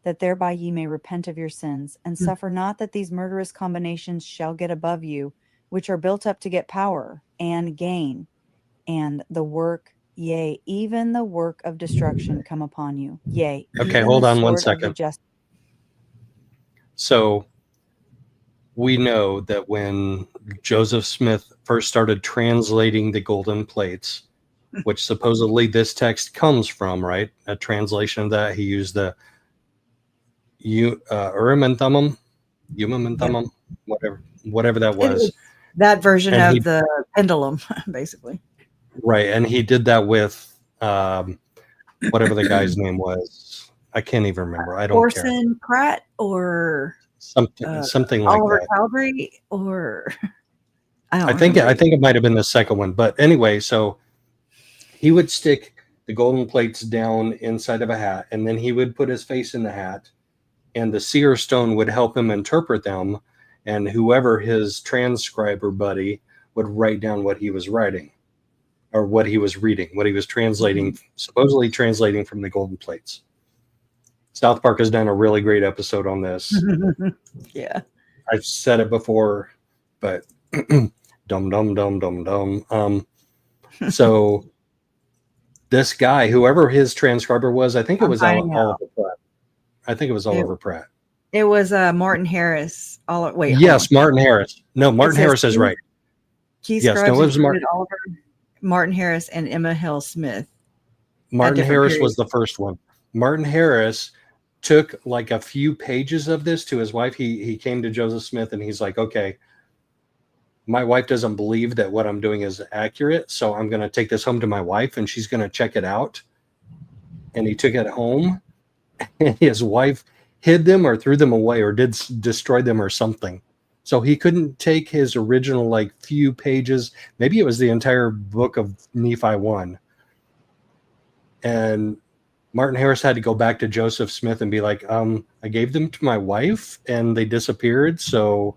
that thereby ye may repent of your sins, and suffer not that these murderous combinations shall get above you, which are built up to get power and gain, and the work, yea, even the work of destruction come upon you. Yea, Okay, even hold the on one sword of the second. just. So we know that when Joseph Smith first started translating the golden plates, which supposedly this text comes from, right? A translation of that. He used the Urim and Thummim, whatever that was. That version And of the pendulum, basically. Right, and he did that with whatever the guy's name was. I can't even remember. I don't care. Orson Pratt or Something like Oliver that. Cowdery or I think it might have been the second one, but anyway, so he would stick the golden plates down inside of a hat, and then he would put his face in the hat, and the seer stone would help him interpret them, and whoever his transcriber buddy would write down what he was writing, or what he was reading, what he was translating, supposedly translating from the golden plates. South Park has done a really great episode on this. Yeah. I've said it before, but dumb. So this guy, whoever his transcriber was, I think it was Oliver Pratt. I think it was Oliver Pratt. It was Martin Harris. Yes, Martin Harris. No, Martin Harris is right. Key Yes, scribes no, it was included Martin Harris and Emma Hill Smith. Martin Harris was the first one. Martin Harris took like a few pages of this to his wife. He came to Joseph Smith and he's like, okay, my wife doesn't believe that what I'm doing is accurate, so I'm going to take this home to my wife and she's going to check it out. And he took it home, and his wife hid them or threw them away or did destroy them or something. So he couldn't take his original like few pages. Maybe it was the entire book of Nephi 1. And Martin Harris had to go back to Joseph Smith and be like, I gave them to my wife and they disappeared. So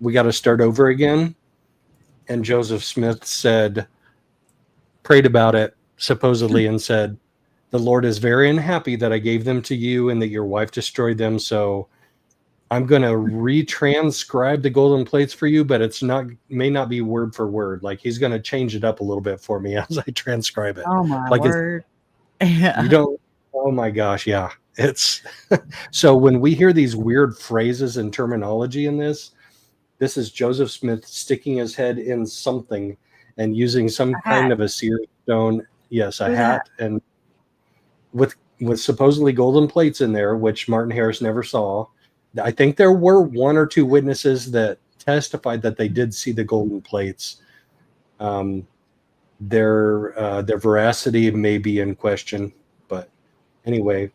we got to start over again. And Joseph Smith said, prayed about it supposedly and said, the Lord is very unhappy that I gave them to you and that your wife destroyed them. So I'm going to retranscribe the golden plates for you, but may not be word for word. Like he's going to change it up a little bit for me as I transcribe it. Oh my like word. Yeah. You don't, oh my gosh. Yeah. It's so when we hear these weird phrases and terminology in this is Joseph Smith sticking his head in something and using some kind of a seer stone. Yes. A hat and with supposedly golden plates in there, which Martin Harris never saw. I think there were one or two witnesses that testified that they did see the golden plates. Their veracity may be in question, but anyway,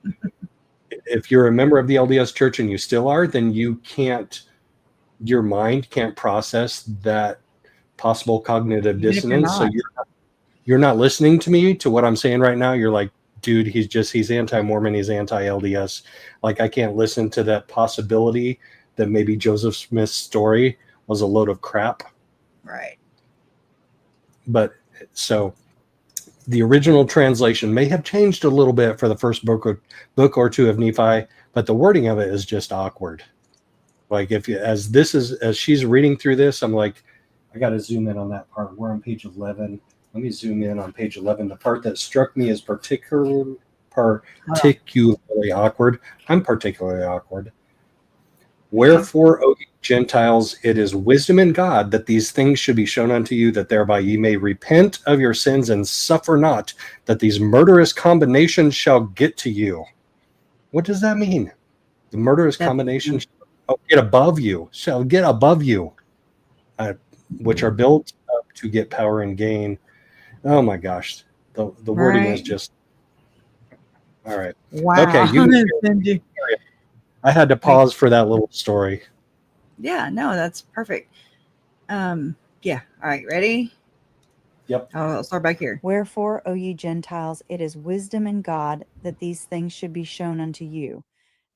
if you're a member of the LDS Church and you still are, then your mind can't process that possible cognitive dissonance. So you're not listening to me, to what I'm saying right now. You're like, dude, he's anti-Mormon, he's anti-LDS. Like I can't listen to that possibility that maybe Joseph Smith's story was a load of crap. Right. But so the original translation may have changed a little bit for the first book or two of Nephi, but the wording of it is just awkward. Like as she's reading through this, I'm like, I got to zoom in on that part. We're on page 11. Let me zoom in on page 11. The part that struck me as particularly awkward. I'm particularly awkward. Wherefore, O ye Gentiles, it is wisdom in God that these things should be shown unto you, that thereby ye may repent of your sins and suffer not, that these murderous combinations shall get to you. What does that mean? The murderous combinations shall get above you, which are built up to get power and gain. Oh my gosh. The wording is just all right. Wow. Okay. I had to pause for that little story. Yeah, no, that's perfect. Yeah. All right. Ready? Yep. I'll start back here. Wherefore, O ye Gentiles, it is wisdom in God that these things should be shown unto you,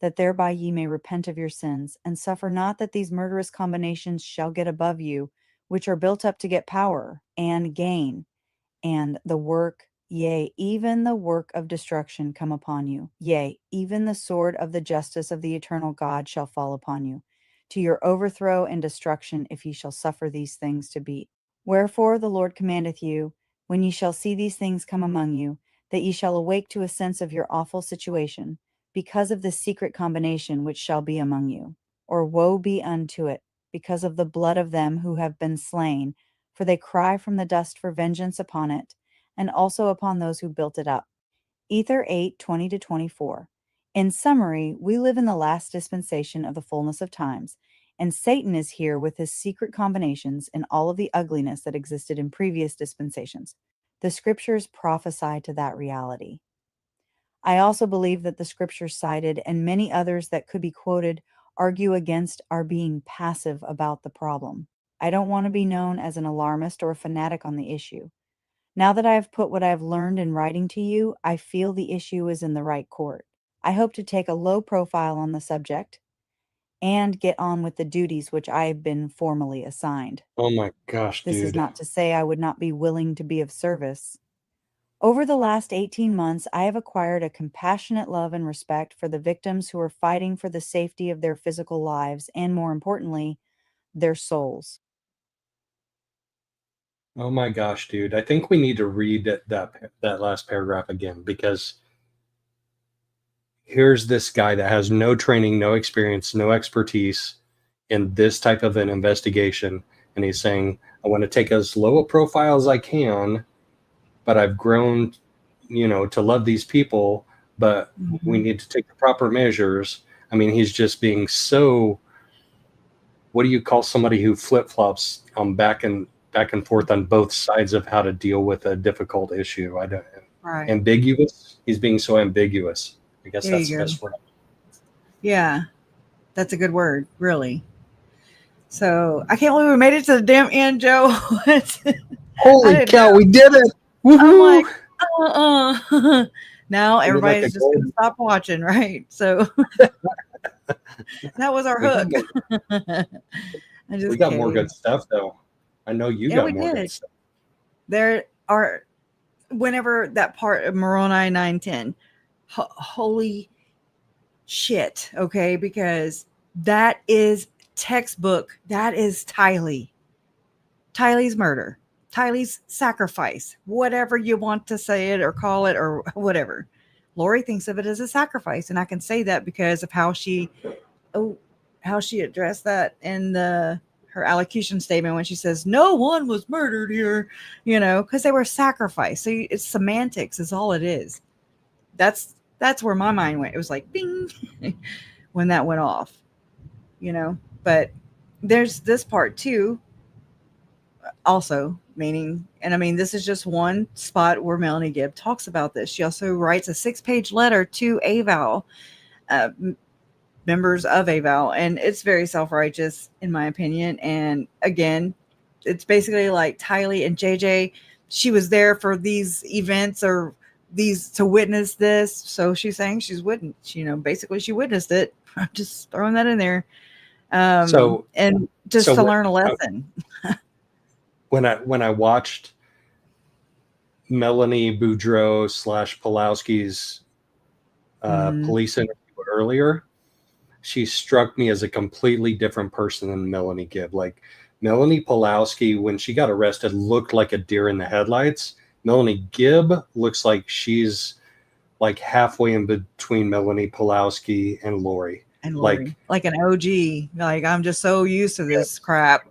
that thereby ye may repent of your sins, and suffer not that these murderous combinations shall get above you, which are built up to get power and gain, and the work, yea, even the work of destruction come upon you. Yea, even the sword of the justice of the eternal God shall fall upon you, to your overthrow and destruction, if ye shall suffer these things to be. Wherefore the Lord commandeth you, when ye shall see these things come among you, that ye shall awake to a sense of your awful situation, because of the secret combination which shall be among you. Or woe be unto it, because of the blood of them who have been slain, for they cry from the dust for vengeance upon it, and also upon those who built it up. Ether 8:20-24. In summary, we live in the last dispensation of the fullness of times, and Satan is here with his secret combinations and all of the ugliness that existed in previous dispensations. The scriptures prophesy to that reality. I also believe that the scriptures cited and many others that could be quoted argue against our being passive about the problem. I don't want to be known as an alarmist or a fanatic on the issue. Now that I have put what I have learned in writing to you, I feel the issue is in the right court. I hope to take a low profile on the subject and get on with the duties which I have been formally assigned. Oh my gosh, This dude. is not to say I would not be willing to be of service. Over the last 18 months, I have acquired a compassionate love and respect for the victims who are fighting for the safety of their physical lives and, more importantly, their souls. Oh my gosh, dude. I think we need to read that last paragraph again, because here's this guy that has no training, no experience, no expertise in this type of an investigation. And he's saying, I want to take as low a profile as I can, but I've grown, to love these people, but we need to take the proper measures. I mean, he's just being so, what do you call somebody who flip-flops back and forth on both sides of how to deal with a difficult issue? I don't. Right. Ambiguous. He's being so ambiguous. I guess There that's you the go. best word. Yeah, that's a good word, really. So I can't believe we made it to the damn end, Joe. Holy cow, we did it! I'm Woohoo! like, now We did everybody's like a just going to golden- stop watching, right? So that was our We got hook. more- I'm just we got more kidding. good stuff, though. I know you Yeah, got we more did. good stuff. There are, whenever that part of Moroni 9:10, holy shit, okay? Because that is textbook. That is Tylee's murder, Tylee's sacrifice, whatever you want to say it or call it or whatever. Lori thinks of it as a sacrifice, and I can say that because of how she addressed that in her allocution statement when she says no one was murdered here, because they were sacrificed. So it's semantics is all it is. That's where my mind went. It was like bing when that went off, but there's this part too also, meaning, and I mean, this is just one spot where Melanie Gibb talks about this. She also writes a 6-page letter to AVAL, members of AVAL, and it's very self-righteous in my opinion. And again, it's basically like Tylee and JJ, she was there for these events or these to witness this, so she's saying she's witnessed, basically she witnessed it. I'm just throwing that in there, to learn a lesson. When I watched Melanie Boudreaux / Pulowski's police interview earlier, she struck me as a completely different person than Melanie Gibb. Like Melanie Pulowski, when she got arrested, looked like a deer in the headlights. Melanie Gibb looks like she's like halfway in between Melanie Pulowski and Lori. And Lori, like an OG. Like, I'm just so used to this crap.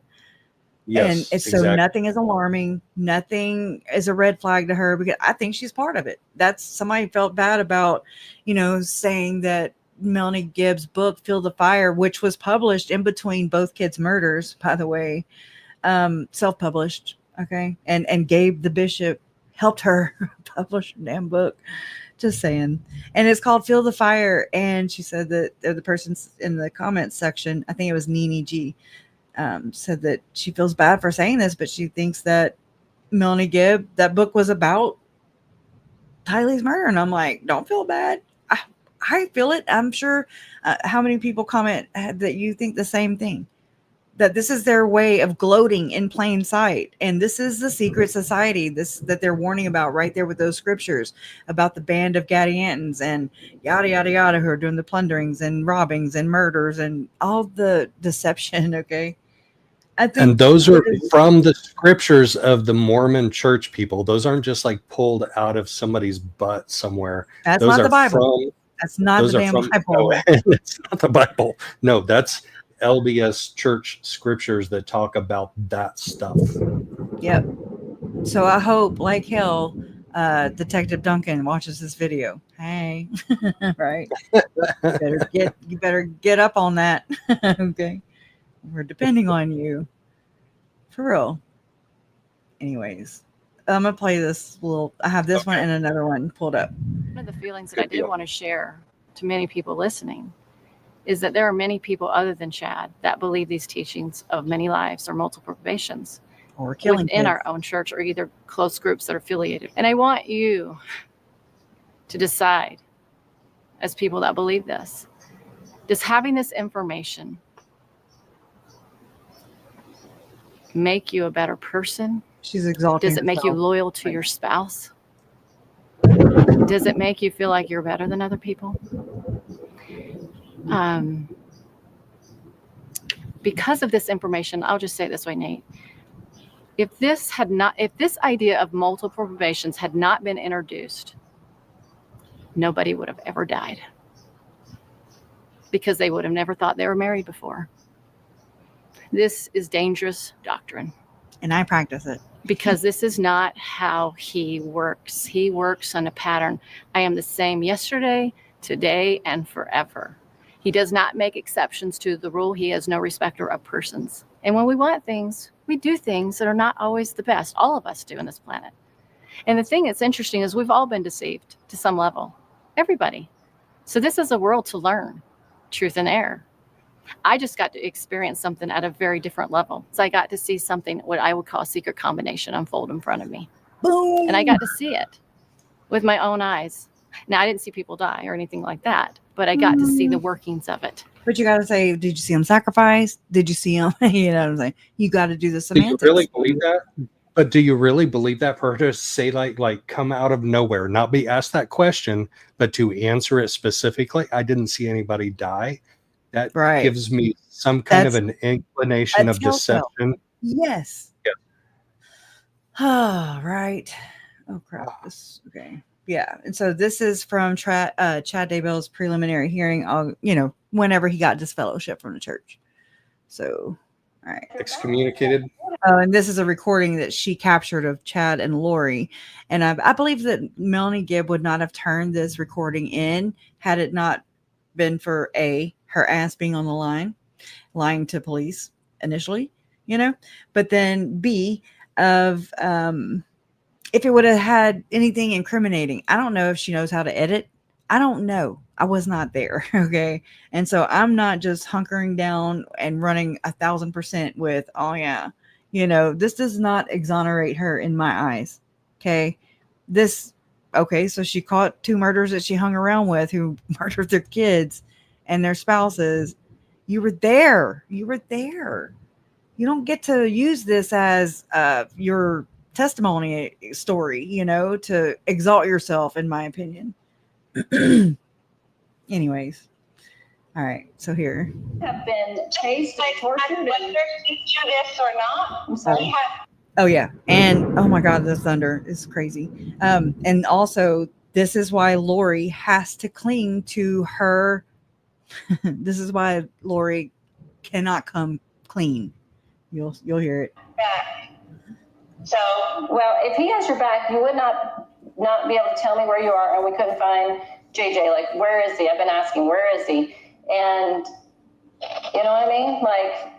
Yes, and it's so nothing is alarming. Nothing is a red flag to her because I think she's part of it. That's somebody felt bad about, saying that Melanie Gibb's book, Feel the Fire, which was published in between both kids' murders, by the way, self-published. Okay. And Gabe, the bishop, helped her publish a damn book. Just saying. And it's called Feel the Fire. And she said that the person in the comments section, I think it was Nene G, said that she feels bad for saying this, but she thinks that Melanie Gibb, that book was about Tylee's murder. And I'm like, don't feel bad. I feel it. I'm sure how many people comment that you think the same thing, that this is their way of gloating in plain sight. And this is the secret society that they're warning about right there with those scriptures about the band of Gadiantons and yada, yada, yada, who are doing the plunderings and robbings and murders and all the deception. Okay. I think, and those are from the scriptures of the Mormon church people. Those aren't just like pulled out of somebody's butt somewhere. That's those not are the Bible. That's not the damn Bible. It's not the Bible. No, that's LDS Church scriptures that talk about that stuff. Yep. So I hope, like hell, Detective Duncan watches this video. Hey, right? You better get up on that. Okay, we're depending on you, for real. Anyways, I'm gonna play this little. I have this one and another one pulled up. One of the feelings that I did want to share to many people listening is that there are many people other than Chad that believe these teachings of many lives or multiple probations or killing within our own church or either close groups that are affiliated. And I want you to decide, as people that believe this, does having this information make you a better person? She's exalting. Does it make you loyal to your spouse? Does it make you feel like you're better than other people? Because of this information, I'll just say it this way, Nate. If this idea of multiple probations had not been introduced, nobody would have ever died because they would have never thought they were married before. This is dangerous doctrine. And I practice it. Because this is not how he works. He works on a pattern. I am the same yesterday, today, and forever. He does not make exceptions to the rule. He has no respecter of persons. And when we want things, we do things that are not always the best. All of us do on this planet. And the thing that's interesting is we've all been deceived to some level. Everybody. So this is a world to learn. truth and error. I just got to experience something at a very different level. So I got to see something, what I would call a secret combination, unfold in front of me. Boom. And I got to see it with my own eyes. Now, I didn't see people die or anything like that, but I got to see the workings of it. But you got to say, did you see him sacrifice? Did you see him? You know what I'm saying? You got to do the Do semantics. you really believe that? But do you really believe that for her to say like come out of nowhere, not be asked that question, but to answer it specifically? I didn't see anybody die. That gives me some kind of an inclination of deception. Yes. Yeah. Oh, right. Oh, crap. Okay. Yeah. And so this is from Chad Daybell's preliminary hearing, whenever he got disfellowship from the church. So, all right. Excommunicated. Oh, and this is a recording that she captured of Chad and Lori. And I believe that Melanie Gibb would not have turned this recording in had it not been for her ass being on the line, lying to police initially, but then B, of if it would have had anything incriminating. I don't know if she knows how to edit. I don't know. I was not there. Okay. And so I'm not just hunkering down and running 1,000% with, oh yeah, this does not exonerate her in my eyes. Okay. So she caught 2 murderers that she hung around with who murdered their kids and their spouses. You were there. You don't get to use this as your testimony story, to exalt yourself, in my opinion. Anyways. All right. So here. Have been chased and tortured. Whether you do this or not. I'm sorry. Oh yeah. And oh my God, the thunder is crazy. And also this is why Lori has to cling to her. This is why Lori cannot come clean. You'll hear it. Back. So, well, if he has your back, you would not be able to tell me where you are, and we couldn't find JJ. Like, where is he? I've been asking, where is he? And you know what I mean? Like,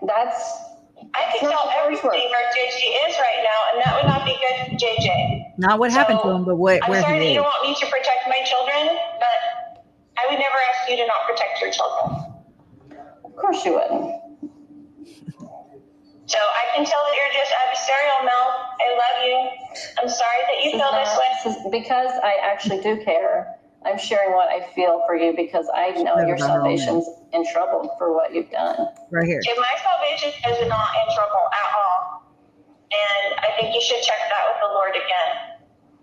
I can tell everything where JJ is right now, and that would not be good for JJ. Not what happened to him, but where I'm sorry that he you is. don't want me to protect my children, but I would never ask you to not protect your children. Of course you wouldn't. So I can tell that you're just adversarial, Mel. I love you. I'm sorry that you feel this way. Because I actually do care. I'm sharing what I feel for you because I know your salvation's in trouble for what you've done. Right here. Okay, my salvation is not in trouble at all. And I think you should check that with the Lord again.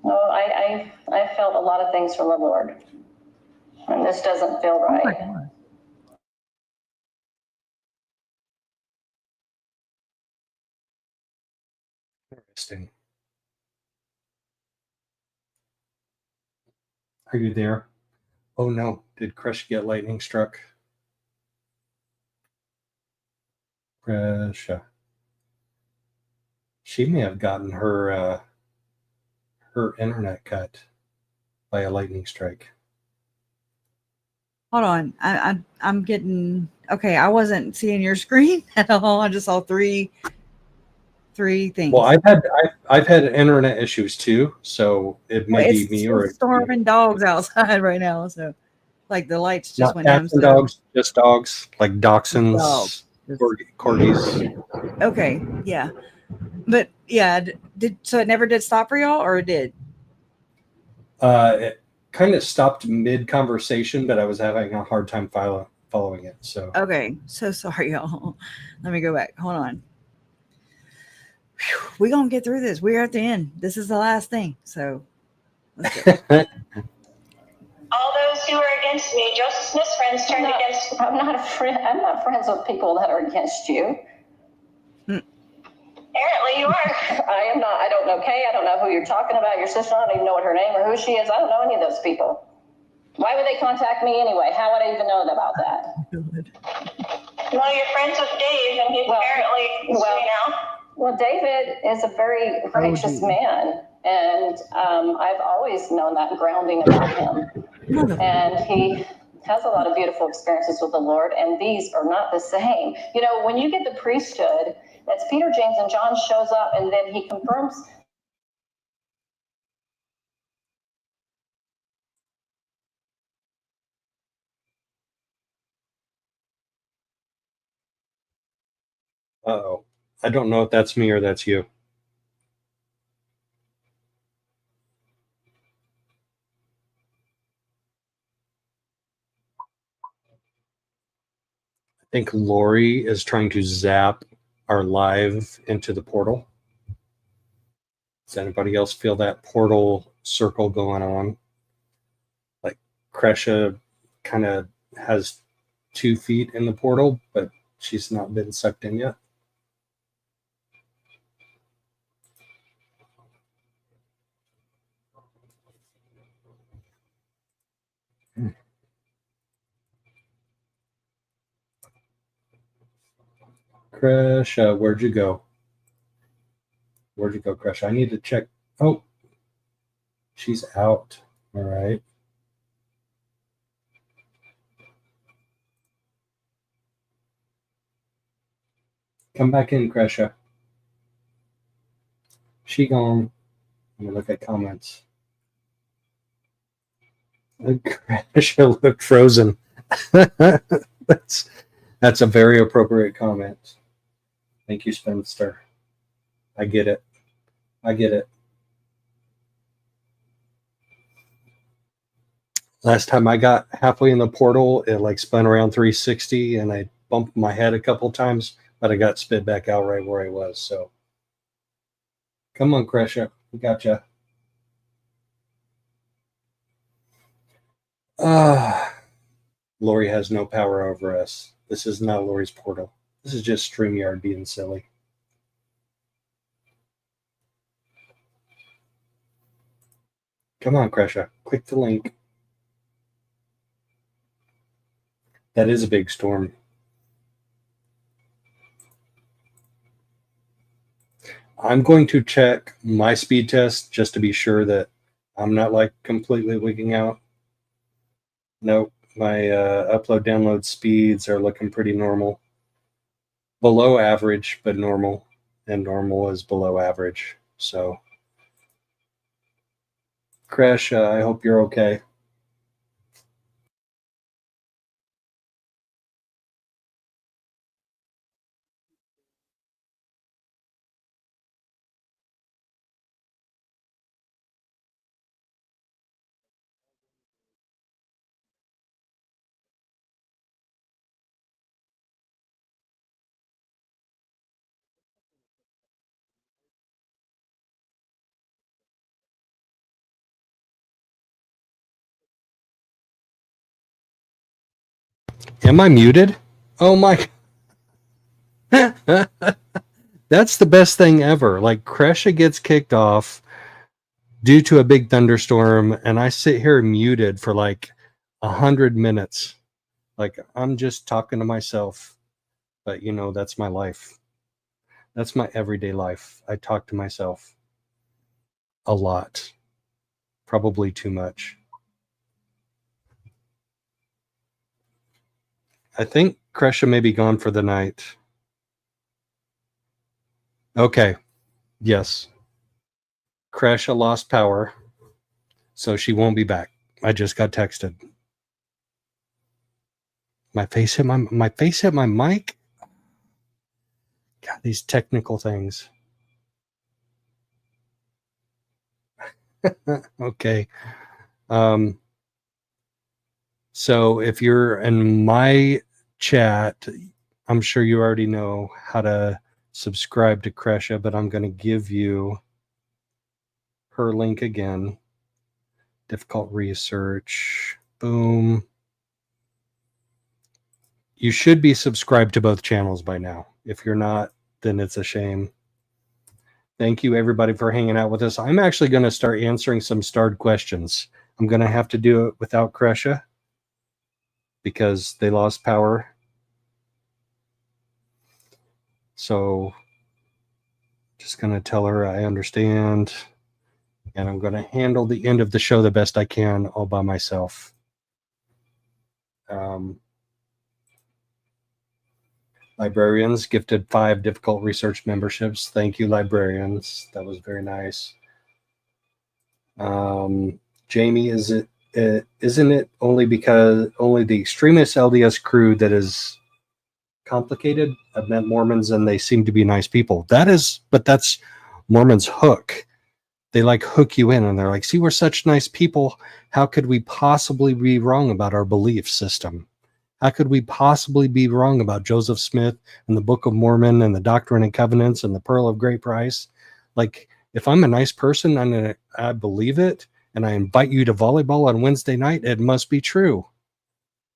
No, I felt a lot of things from the Lord. And this doesn't feel right. Oh my God. Interesting. Are you there? Oh no, did Kresha get lightning struck? Kresha. She may have gotten her internet cut by a lightning strike. Hold on. I'm getting okay. I wasn't seeing your screen at all. I just saw three things. Well, I've had internet issues too, so it might be me or storming dogs outside right now. So, like the lights just not went down. cats and dogs, just dogs, like dachshunds, corgis. Okay, yeah, but yeah, so it never did stop for y'all, or it did? It kind of stopped mid conversation, but I was having a hard time following it. So okay, so sorry, y'all. Let me go back. Hold on. We're gonna get through this. We're at the end. This is the last thing. So let's go. All those who are against me, Joseph Smith's friends turned against me. I'm not a friend. I'm not friends with people that are against you. Apparently you are. I am not. I don't know Kay. I don't know who you're talking about. Your sister. I don't even know what her name or who she is. I don't know any of those people. Why would they contact me anyway? How would I even know about that? Well, you're friends with Dave, and he's Well, David is a very righteous man, and I've always known that grounding about him. And he has a lot of beautiful experiences with the Lord, and these are not the same. You know, when you get the priesthood, that's Peter, James, and John shows up, and then he confirms Uh-oh. I don't know if that's me or that's you. I think Lori is trying to zap our live into the portal. Does anybody else feel that portal circle going on? Like Kresha kind of has 2 feet in the portal, but she's not been sucked in yet. Kresha, where'd you go? Where'd you go, Kresha? I need to check. Oh, she's out. All right. Come back in, Kresha. She gone. Let me look at comments. Kresha looked frozen. That's a very appropriate comment. Thank you, Spencer. I get it. I get it. Last time I got halfway in the portal, it like spun around 360 and I bumped my head a couple times, but I got spit back out right where I was. So come on, Kresha. We gotcha. Lori has no power over us. This is not Lori's portal. This is just StreamYard being silly. Come on, Kresha. Click the link. That is a big storm. I'm going to check my speed test just to be sure that I'm not like completely wigging out. Nope, my upload download speeds are looking pretty normal. Below average, but normal. And normal is below average. So, Crash, I hope you're okay. Am I muted? Oh my. That's the best thing ever. Like, Kresha gets kicked off due to a big thunderstorm, and I sit here muted for like 100 minutes. Like, I'm just talking to myself. But, you know, that's my life. That's my everyday life. I talk to myself a lot. Probably too much. I think Kresha may be gone for the night. Okay. Yes. Kresha lost power, so she won't be back. I just got texted. My face hit my mic. God, these technical things. Okay. So if you're in my chat, I'm sure you already know how to subscribe to Kresha, but I'm going to give you her link again. Difficult research. Boom. You should be subscribed to both channels by now. If you're not, then it's a shame. Thank you, everybody, for hanging out with us. I'm actually going to start answering some starred questions. I'm going to have to do it without Kresha because they lost power. So just going to tell her I understand. And I'm going to handle the end of the show the best I can all by myself. Librarians gifted 5 difficult research memberships. Thank you, librarians. That was very nice. Jamie, isn't it only because only the extremist LDS crew that is complicated. I've met Mormons and they seem to be nice people. But that's Mormons' hook. They like hook you in and they're like, see, we're such nice people. How could we possibly be wrong about our belief system? How could we possibly be wrong about Joseph Smith and the Book of Mormon and the Doctrine and Covenants and the Pearl of Great Price? Like, if I'm a nice person and I believe it and I invite you to volleyball on Wednesday night, it must be true.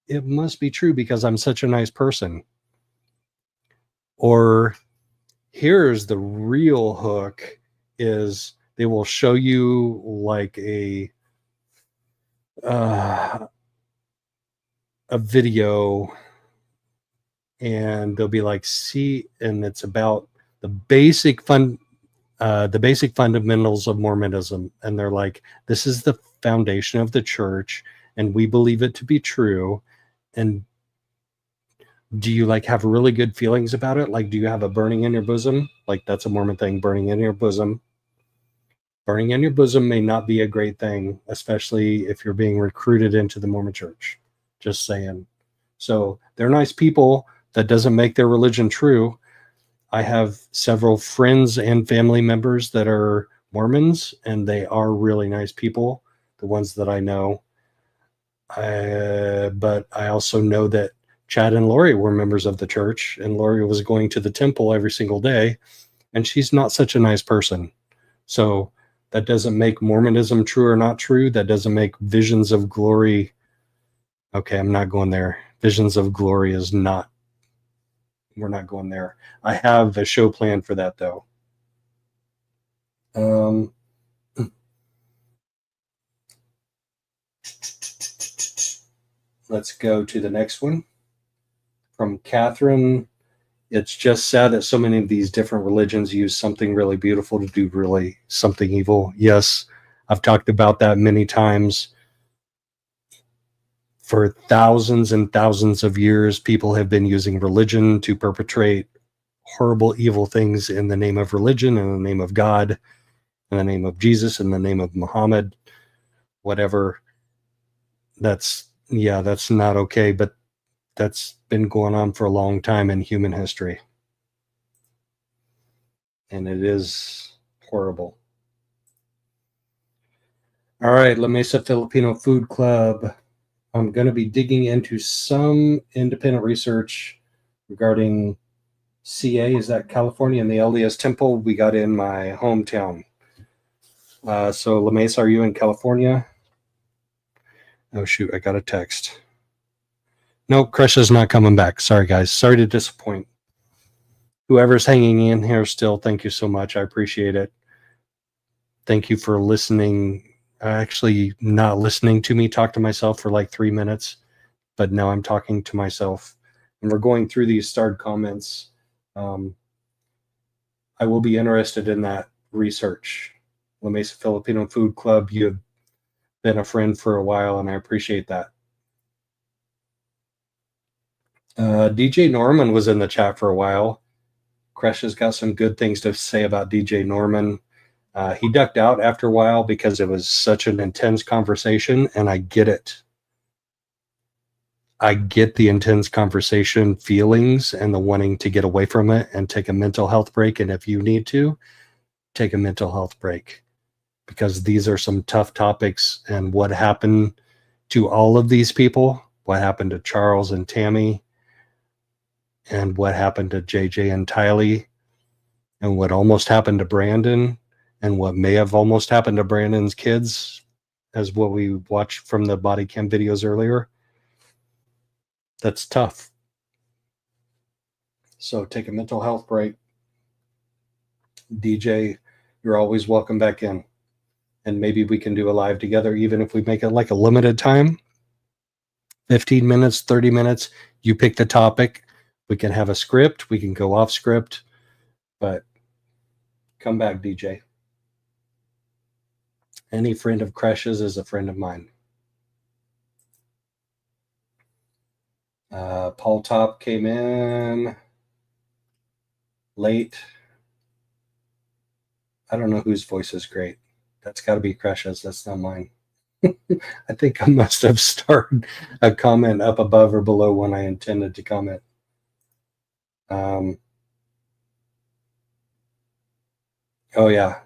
It must be true because I'm such a nice person. Or here's the real hook is they will show you like a video and they'll be like, see, and it's about the basic fundamentals of Mormonism. And they're like, this is the foundation of the church and we believe it to be true. And do you like have really good feelings about it? Like, do you have a burning in your bosom? Like, that's a Mormon thing, burning in your bosom. Burning in your bosom may not be a great thing, especially if you're being recruited into the Mormon church. Just saying. So they're nice people. That doesn't make their religion true. I have several friends and family members that are Mormons, and they are really nice people, the ones that I know. But I also know that Chad and Lori were members of the church, and Lori was going to the temple every single day, and she's not such a nice person. So that doesn't make Mormonism true or not true. That doesn't make visions of glory. Okay, I'm not going there. Visions of glory is not. We're not going there. I have a show planned for that, though. Let's go to the next one. From Catherine, it's just sad that so many of these different religions use something really beautiful to do really something evil. Yes, I've talked about that many times. For thousands and thousands of years, people have been using religion to perpetrate horrible, evil things in the name of religion, in the name of God, in the name of Jesus, in the name of Muhammad, whatever. That's not okay, but that's been going on for a long time in human history. And it is horrible. All right, La Mesa Filipino Food Club. I'm going to be digging into some independent research regarding CA, is that California, and the LDS Temple we got in my hometown. So La Mesa, are you in California? Oh, shoot, I got a text. Nope, Kresha's not coming back. Sorry, guys. Sorry to disappoint. Whoever's hanging in here still, thank you so much. I appreciate it. Thank you for listening. Actually, not listening to me talk to myself for like 3 minutes, but now I'm talking to myself. And we're going through these starred comments. I will be interested in that research. La Mesa Filipino Food Club, you have been a friend for a while, and I appreciate that. DJ Norman was in the chat for a while. Kresha's got some good things to say about DJ Norman. He ducked out after a while because it was such an intense conversation, and I get it. I get the intense conversation feelings and the wanting to get away from it and take a mental health break. And if you need to, take a mental health break, because these are some tough topics. And what happened to all of these people, what happened to Charles and Tammy, and what happened to JJ and Tylee, and what almost happened to Brandon, and what may have almost happened to Brandon's kids, as what we watched from the body cam videos earlier. That's tough. So take a mental health break. DJ, you're always welcome back in. And maybe we can do a live together, even if we make it like a limited time. 15 minutes, 30 minutes. You pick the topic. We can have a script. We can go off script. But come back, DJ. Any friend of Kresha's is a friend of mine. Paul Top came in late. I don't know whose voice is great. That's got to be Kresha's. That's not mine. I think I must have started a comment up above or below when I intended to comment. Oh yeah.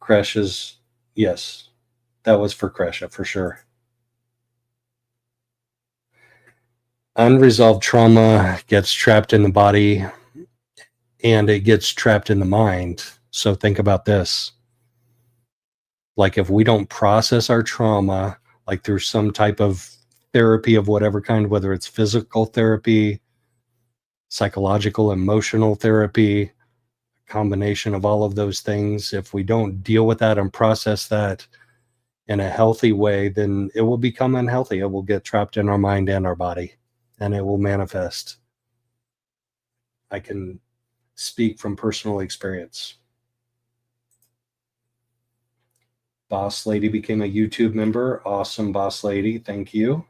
Kresha's, yes, that was for Kresha for sure. Unresolved trauma gets trapped in the body and it gets trapped in the mind. So think about this. Like if we don't process our trauma, like through some type of therapy of whatever kind, whether it's physical therapy, psychological, emotional therapy, combination of all of those things, if we don't deal with that and process that in a healthy way, then it will become unhealthy. It will get trapped in our mind and our body, and it will manifest. I can speak from personal experience. Boss Lady became a YouTube member. Awesome, Boss Lady. Thank you.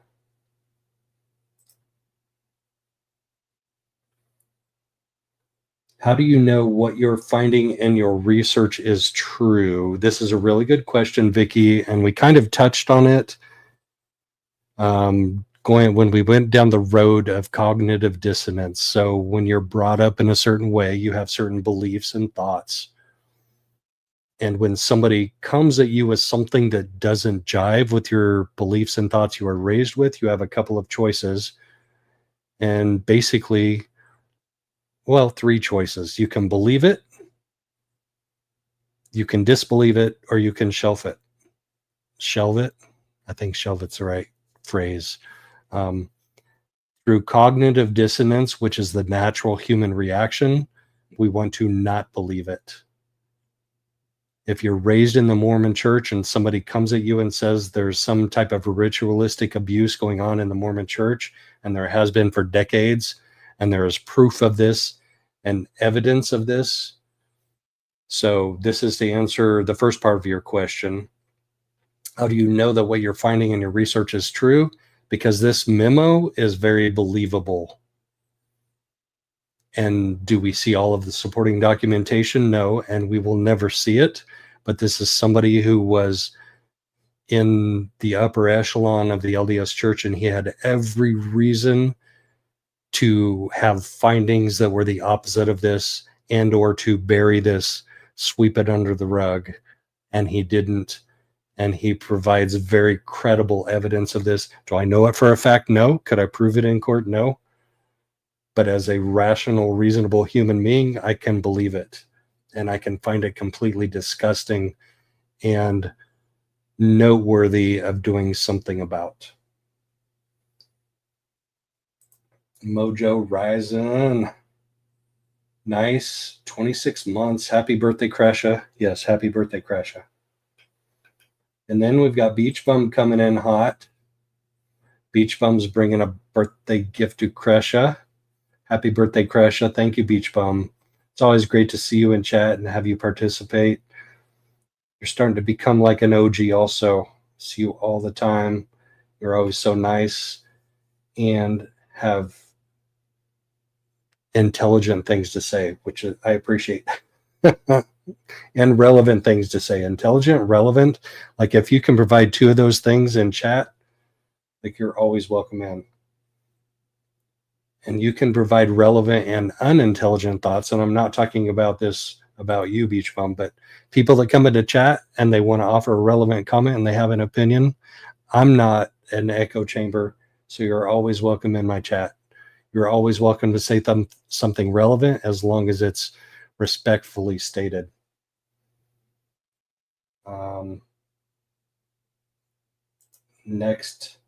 How do you know what you're finding in your research is true? This is a really good question, Vicky, and we kind of touched on it when we went down the road of cognitive dissonance. So when you're brought up in a certain way, you have certain beliefs and thoughts. And when somebody comes at you with something that doesn't jive with your beliefs and thoughts you were raised with, you have a couple of choices. And basically, well, 3 choices. You can believe it, you can disbelieve it, or you can shelf it. Shelve it? I think shelve it's the right phrase. Through cognitive dissonance, which is the natural human reaction, we want to not believe it. If you're raised in the Mormon church and somebody comes at you and says there's some type of ritualistic abuse going on in the Mormon church, and there has been for decades, and there is proof of this and evidence of this. So this is to answer the first part of your question. How do you know that what you're finding in your research is true? Because this memo is very believable. And do we see all of the supporting documentation? No, and we will never see it. But this is somebody who was in the upper echelon of the LDS Church, and he had every reason to have findings that were the opposite of this, and or to bury this, sweep it under the rug. And he didn't. And he provides very credible evidence of this. Do I know it for a fact? No. Could I prove it in court? No. But as a rational, reasonable human being, I can believe it. And I can find it completely disgusting and noteworthy of doing something about. Mojo Rising. Nice. 26 months. Happy birthday, Kresha. Yes, happy birthday, Kresha. And then we've got Beach Bum coming in hot. Beach Bum's bringing a birthday gift to Kresha. Happy birthday, Kresha. Thank you, Beach Bum. It's always great to see you in chat and have you participate. You're starting to become like an OG also. See you all the time. You're always so nice and have intelligent things to say, which I appreciate. And relevant things to say. Intelligent, relevant. Like if you can provide 2 of those things in chat, like you're always welcome in. And you can provide relevant and unintelligent thoughts. And I'm not talking about this about you, Beach Bum, but people that come into chat and they want to offer a relevant comment and they have an opinion. I'm not an echo chamber, so you're always welcome in my chat. You're always welcome to say something relevant as long as it's respectfully stated. Next,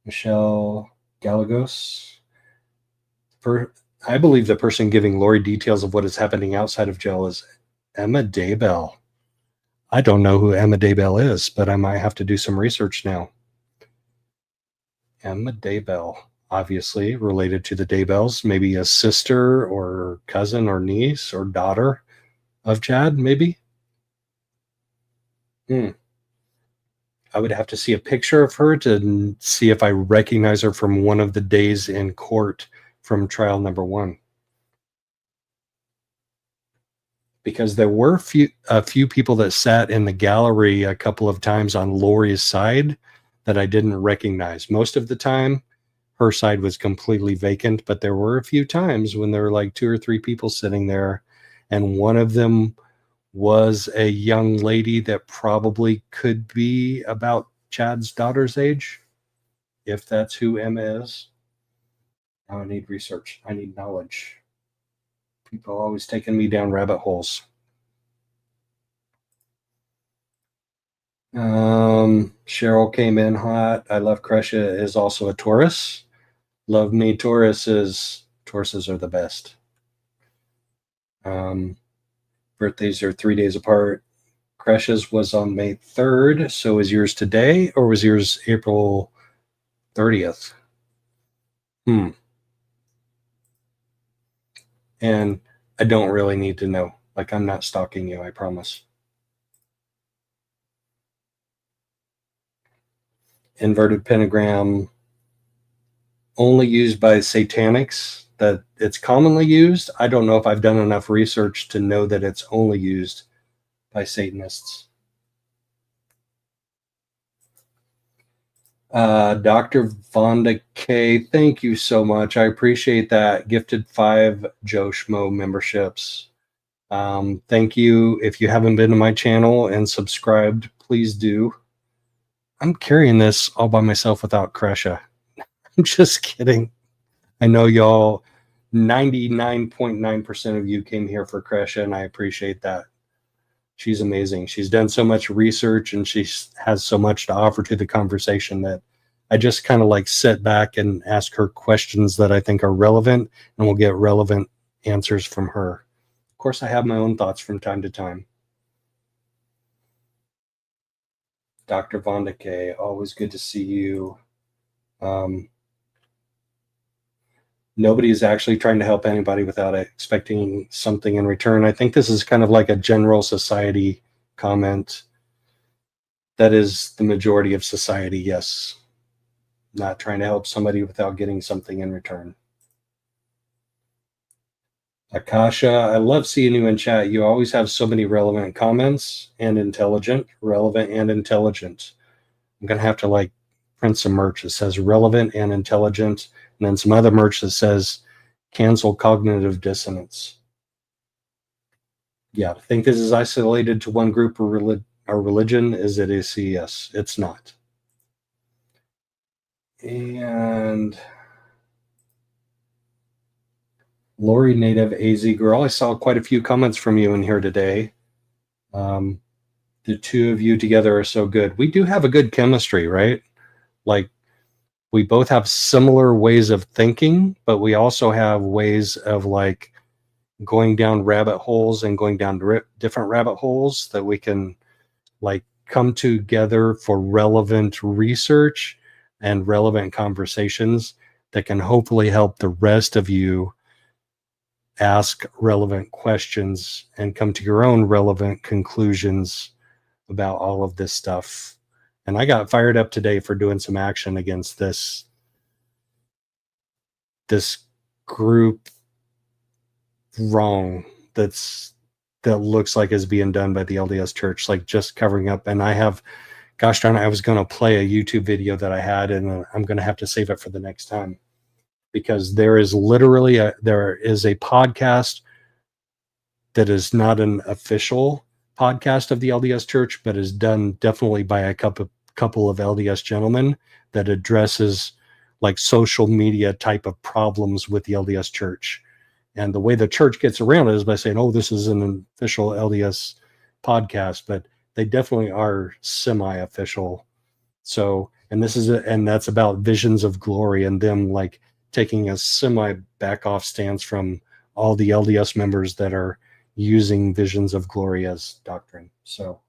Michelle Galagos. I believe the person giving Lori details of what is happening outside of jail is Emma Daybell. I don't know who Emma Daybell is, but I might have to do some research now. Emma Daybell, obviously related to the Daybells, maybe a sister or cousin or niece or daughter of Chad, maybe. I would have to see a picture of her to see if I recognize her from one of the days in court from trial number 1. Because there were a few people that sat in the gallery a couple of times on Lori's side that I didn't recognize. Most of the time, her side was completely vacant, but there were a few times when there were like 2 or 3 people sitting there, and one of them was a young lady that probably could be about Chad's daughter's age, if that's who Emma is. Now I need research. I need knowledge. People are always taking me down rabbit holes. Cheryl came in hot. I love Kresha is also a Taurus. Love me. Tauruses are the best. Birthdays are 3 days apart. Kresha's was on May 3rd. So is yours today, or was yours April 30th? And I don't really need to know. Like, I'm not stalking you, I promise. Inverted pentagram, only used by satanics, that it's commonly used. I don't know if I've done enough research to know that it's only used by Satanists. Dr. Vonda K, thank you so much. I appreciate that. Gifted 5 Joe Schmoe memberships. Thank you. If you haven't been to my channel and subscribed, please do. I'm carrying this all by myself without Kresha. I'm just kidding. I know y'all, 99.9% of you came here for Kresha, and I appreciate that. She's amazing. She's done so much research, and she has so much to offer to the conversation that I just kind of like sit back and ask her questions that I think are relevant, and we'll get relevant answers from her. Of course, I have my own thoughts from time to time. Dr. Vonda K, always good to see you. Nobody is actually trying to help anybody without expecting something in return. I think this is kind of like a general society comment. That is the majority of society, yes. Not trying to help somebody without getting something in return. Akasha, I love seeing you in chat. You always have so many relevant comments and intelligent, relevant and intelligent. I'm going to have to like print some merch that says relevant and intelligent, and then some other merch that says cancel cognitive dissonance. Yeah, to think this is isolated to one group or religion is it is yes, it's not. And Lori Native AZ Girl, I saw quite a few comments from you in here today. The two of you together are so good. We do have a good chemistry, right? Like, we both have similar ways of thinking, but we also have ways of like going down rabbit holes and going down different rabbit holes that we can like come together for relevant research and relevant conversations that can hopefully help the rest of you ask relevant questions and come to your own relevant conclusions about all of this stuff. And I got fired up today for doing some action against this group wrong that looks like is being done by the LDS Church, like just covering up. And I have, gosh darn it, I was going to play a YouTube video that I had, and I'm going to have to save it for the next time, because there is literally there is a podcast that is not an official podcast of the LDS Church, but is done definitely by a couple of LDS gentlemen that addresses like social media type of problems with the LDS Church. And the way the church gets around it is by saying, oh, this is an official LDS podcast, but they definitely are semi-official. So, and that's about visions of glory and them like taking a semi back off stance from all the LDS members that are using visions of glory as doctrine. So,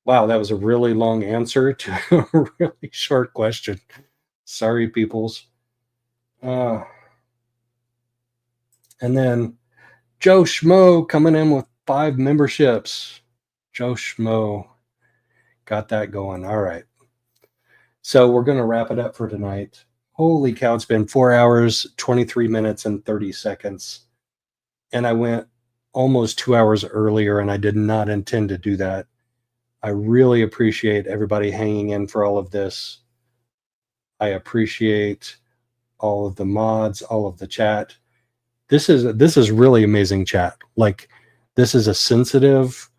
wow, that was a really long answer to a really short question. Sorry, peoples. And then Joe Schmoe coming in with 5 memberships. Joe Schmoe got that going. All right. So we're going to wrap it up for tonight. Holy cow, it's been 4 hours, 23 minutes, and 30 seconds. And I went almost 2 hours earlier, and I did not intend to do that. I really appreciate everybody hanging in for all of this. I appreciate all of the mods, all of the chat. This is really amazing chat. Like, this is a sensitive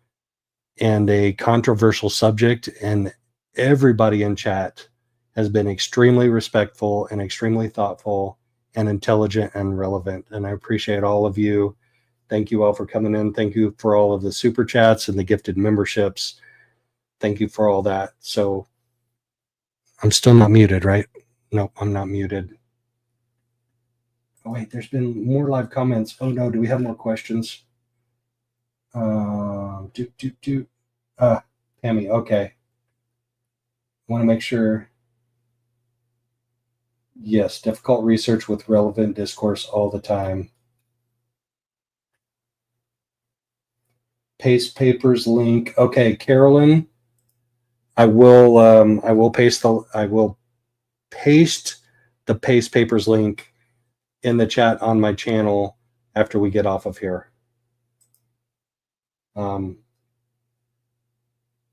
and a controversial subject, and everybody in chat has been extremely respectful and extremely thoughtful and intelligent and relevant. And I appreciate all of you. Thank you all for coming in. Thank you for all of the super chats and the gifted memberships. Thank you for all that. So I'm still not muted, right? No, I'm not muted. Oh, wait, there's been more live comments. Oh, no, do we have more questions? Tammy, okay. I want to make sure. Yes, difficult research with relevant discourse all the time. Paste papers link. Okay, Carolyn, I will paste the paste papers link in the chat on my channel after we get off of here.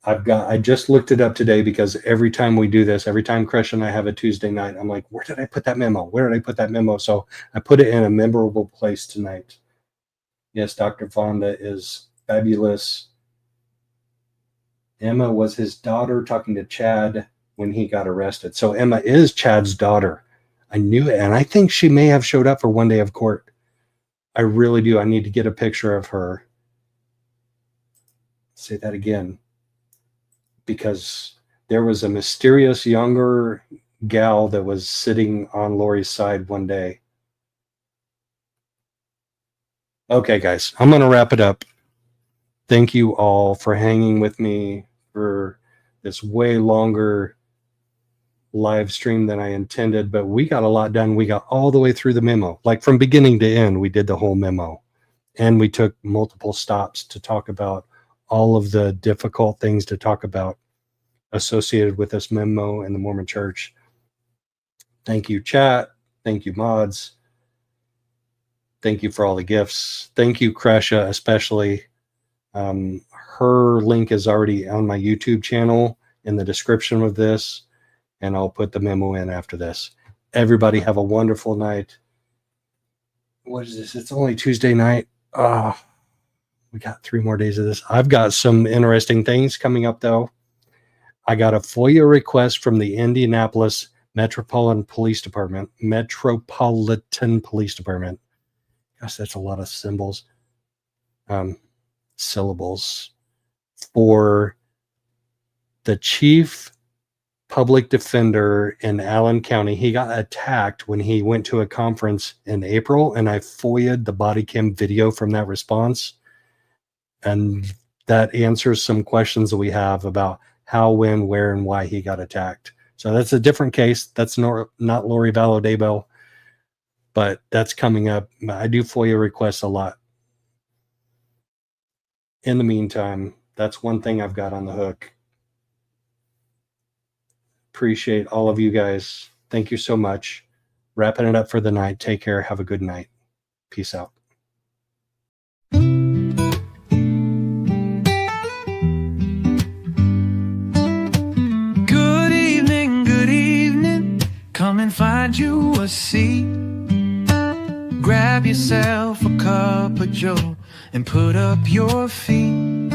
I just looked it up today because every time we do this, every time Kresha and I have a Tuesday night, I'm like, where did I put that memo? Where did I put that memo? So I put it in a memorable place tonight. Yes, Dr. Fonda is fabulous. Emma was his daughter talking to Chad when he got arrested. So Emma is Chad's daughter. I knew it, and I think she may have showed up for one day of court. I really do. I need to get a picture of her. Say that again. Because there was a mysterious younger gal that was sitting on Lori's side one day. Okay, guys, I'm going to wrap it up. Thank you all for hanging with me for this way longer live stream than I intended, but we got a lot done. We got all the way through the memo. Like from beginning to end, we did the whole memo. And we took multiple stops to talk about all of the difficult things to talk about associated with this memo and the Mormon Church. Thank you, chat. Thank you, mods. Thank you for all the gifts. Thank you, Kresha, especially. Her link is already on my YouTube channel in the description of this, and I'll put the memo in after this. Everybody have a wonderful night. What is this? It's only Tuesday night. We got 3 more days of this. I've got some interesting things coming up, though. I got a FOIA request from the Indianapolis Metropolitan Police Department. Gosh, that's a lot of symbols. Syllables. For the chief public defender in Allen County. He got attacked when he went to a conference in April, and I FOIA'd the body cam video from that response. And that answers some questions that we have about how, when, where, and why he got attacked. So that's a different case. That's not Lori Vallow Daybell, but that's coming up. I do FOIA requests a lot. In the meantime, that's one thing I've got on the hook. Appreciate all of you guys. Thank you so much. Wrapping it up for the night. Take care. Have a good night. Peace out. Come and find you a seat. Grab yourself a cup of joe and put up your feet.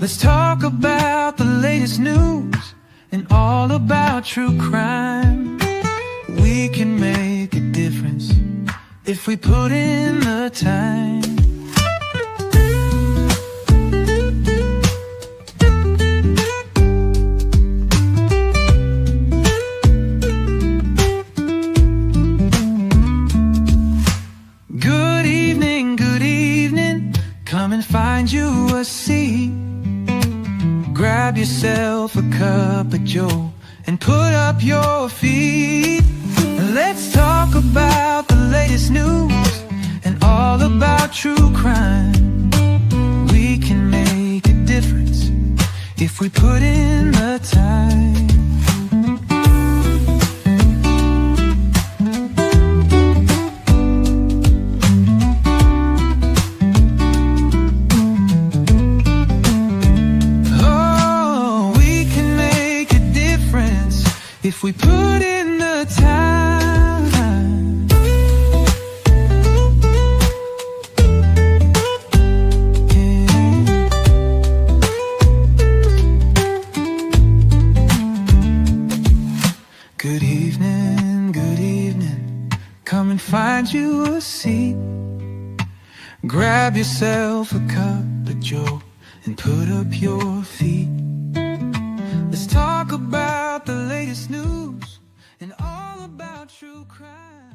Let's talk about the latest news and all about true crime. We can make a difference if we put in the time. Find you a seat. Grab yourself a cup of joe and put up your feet. Let's talk about the latest news and all about true crime. We can make a difference if we put in the time. If we put in Grab yourself a cup of joe and put up your feet. Let's talk about the latest news and all about true crime.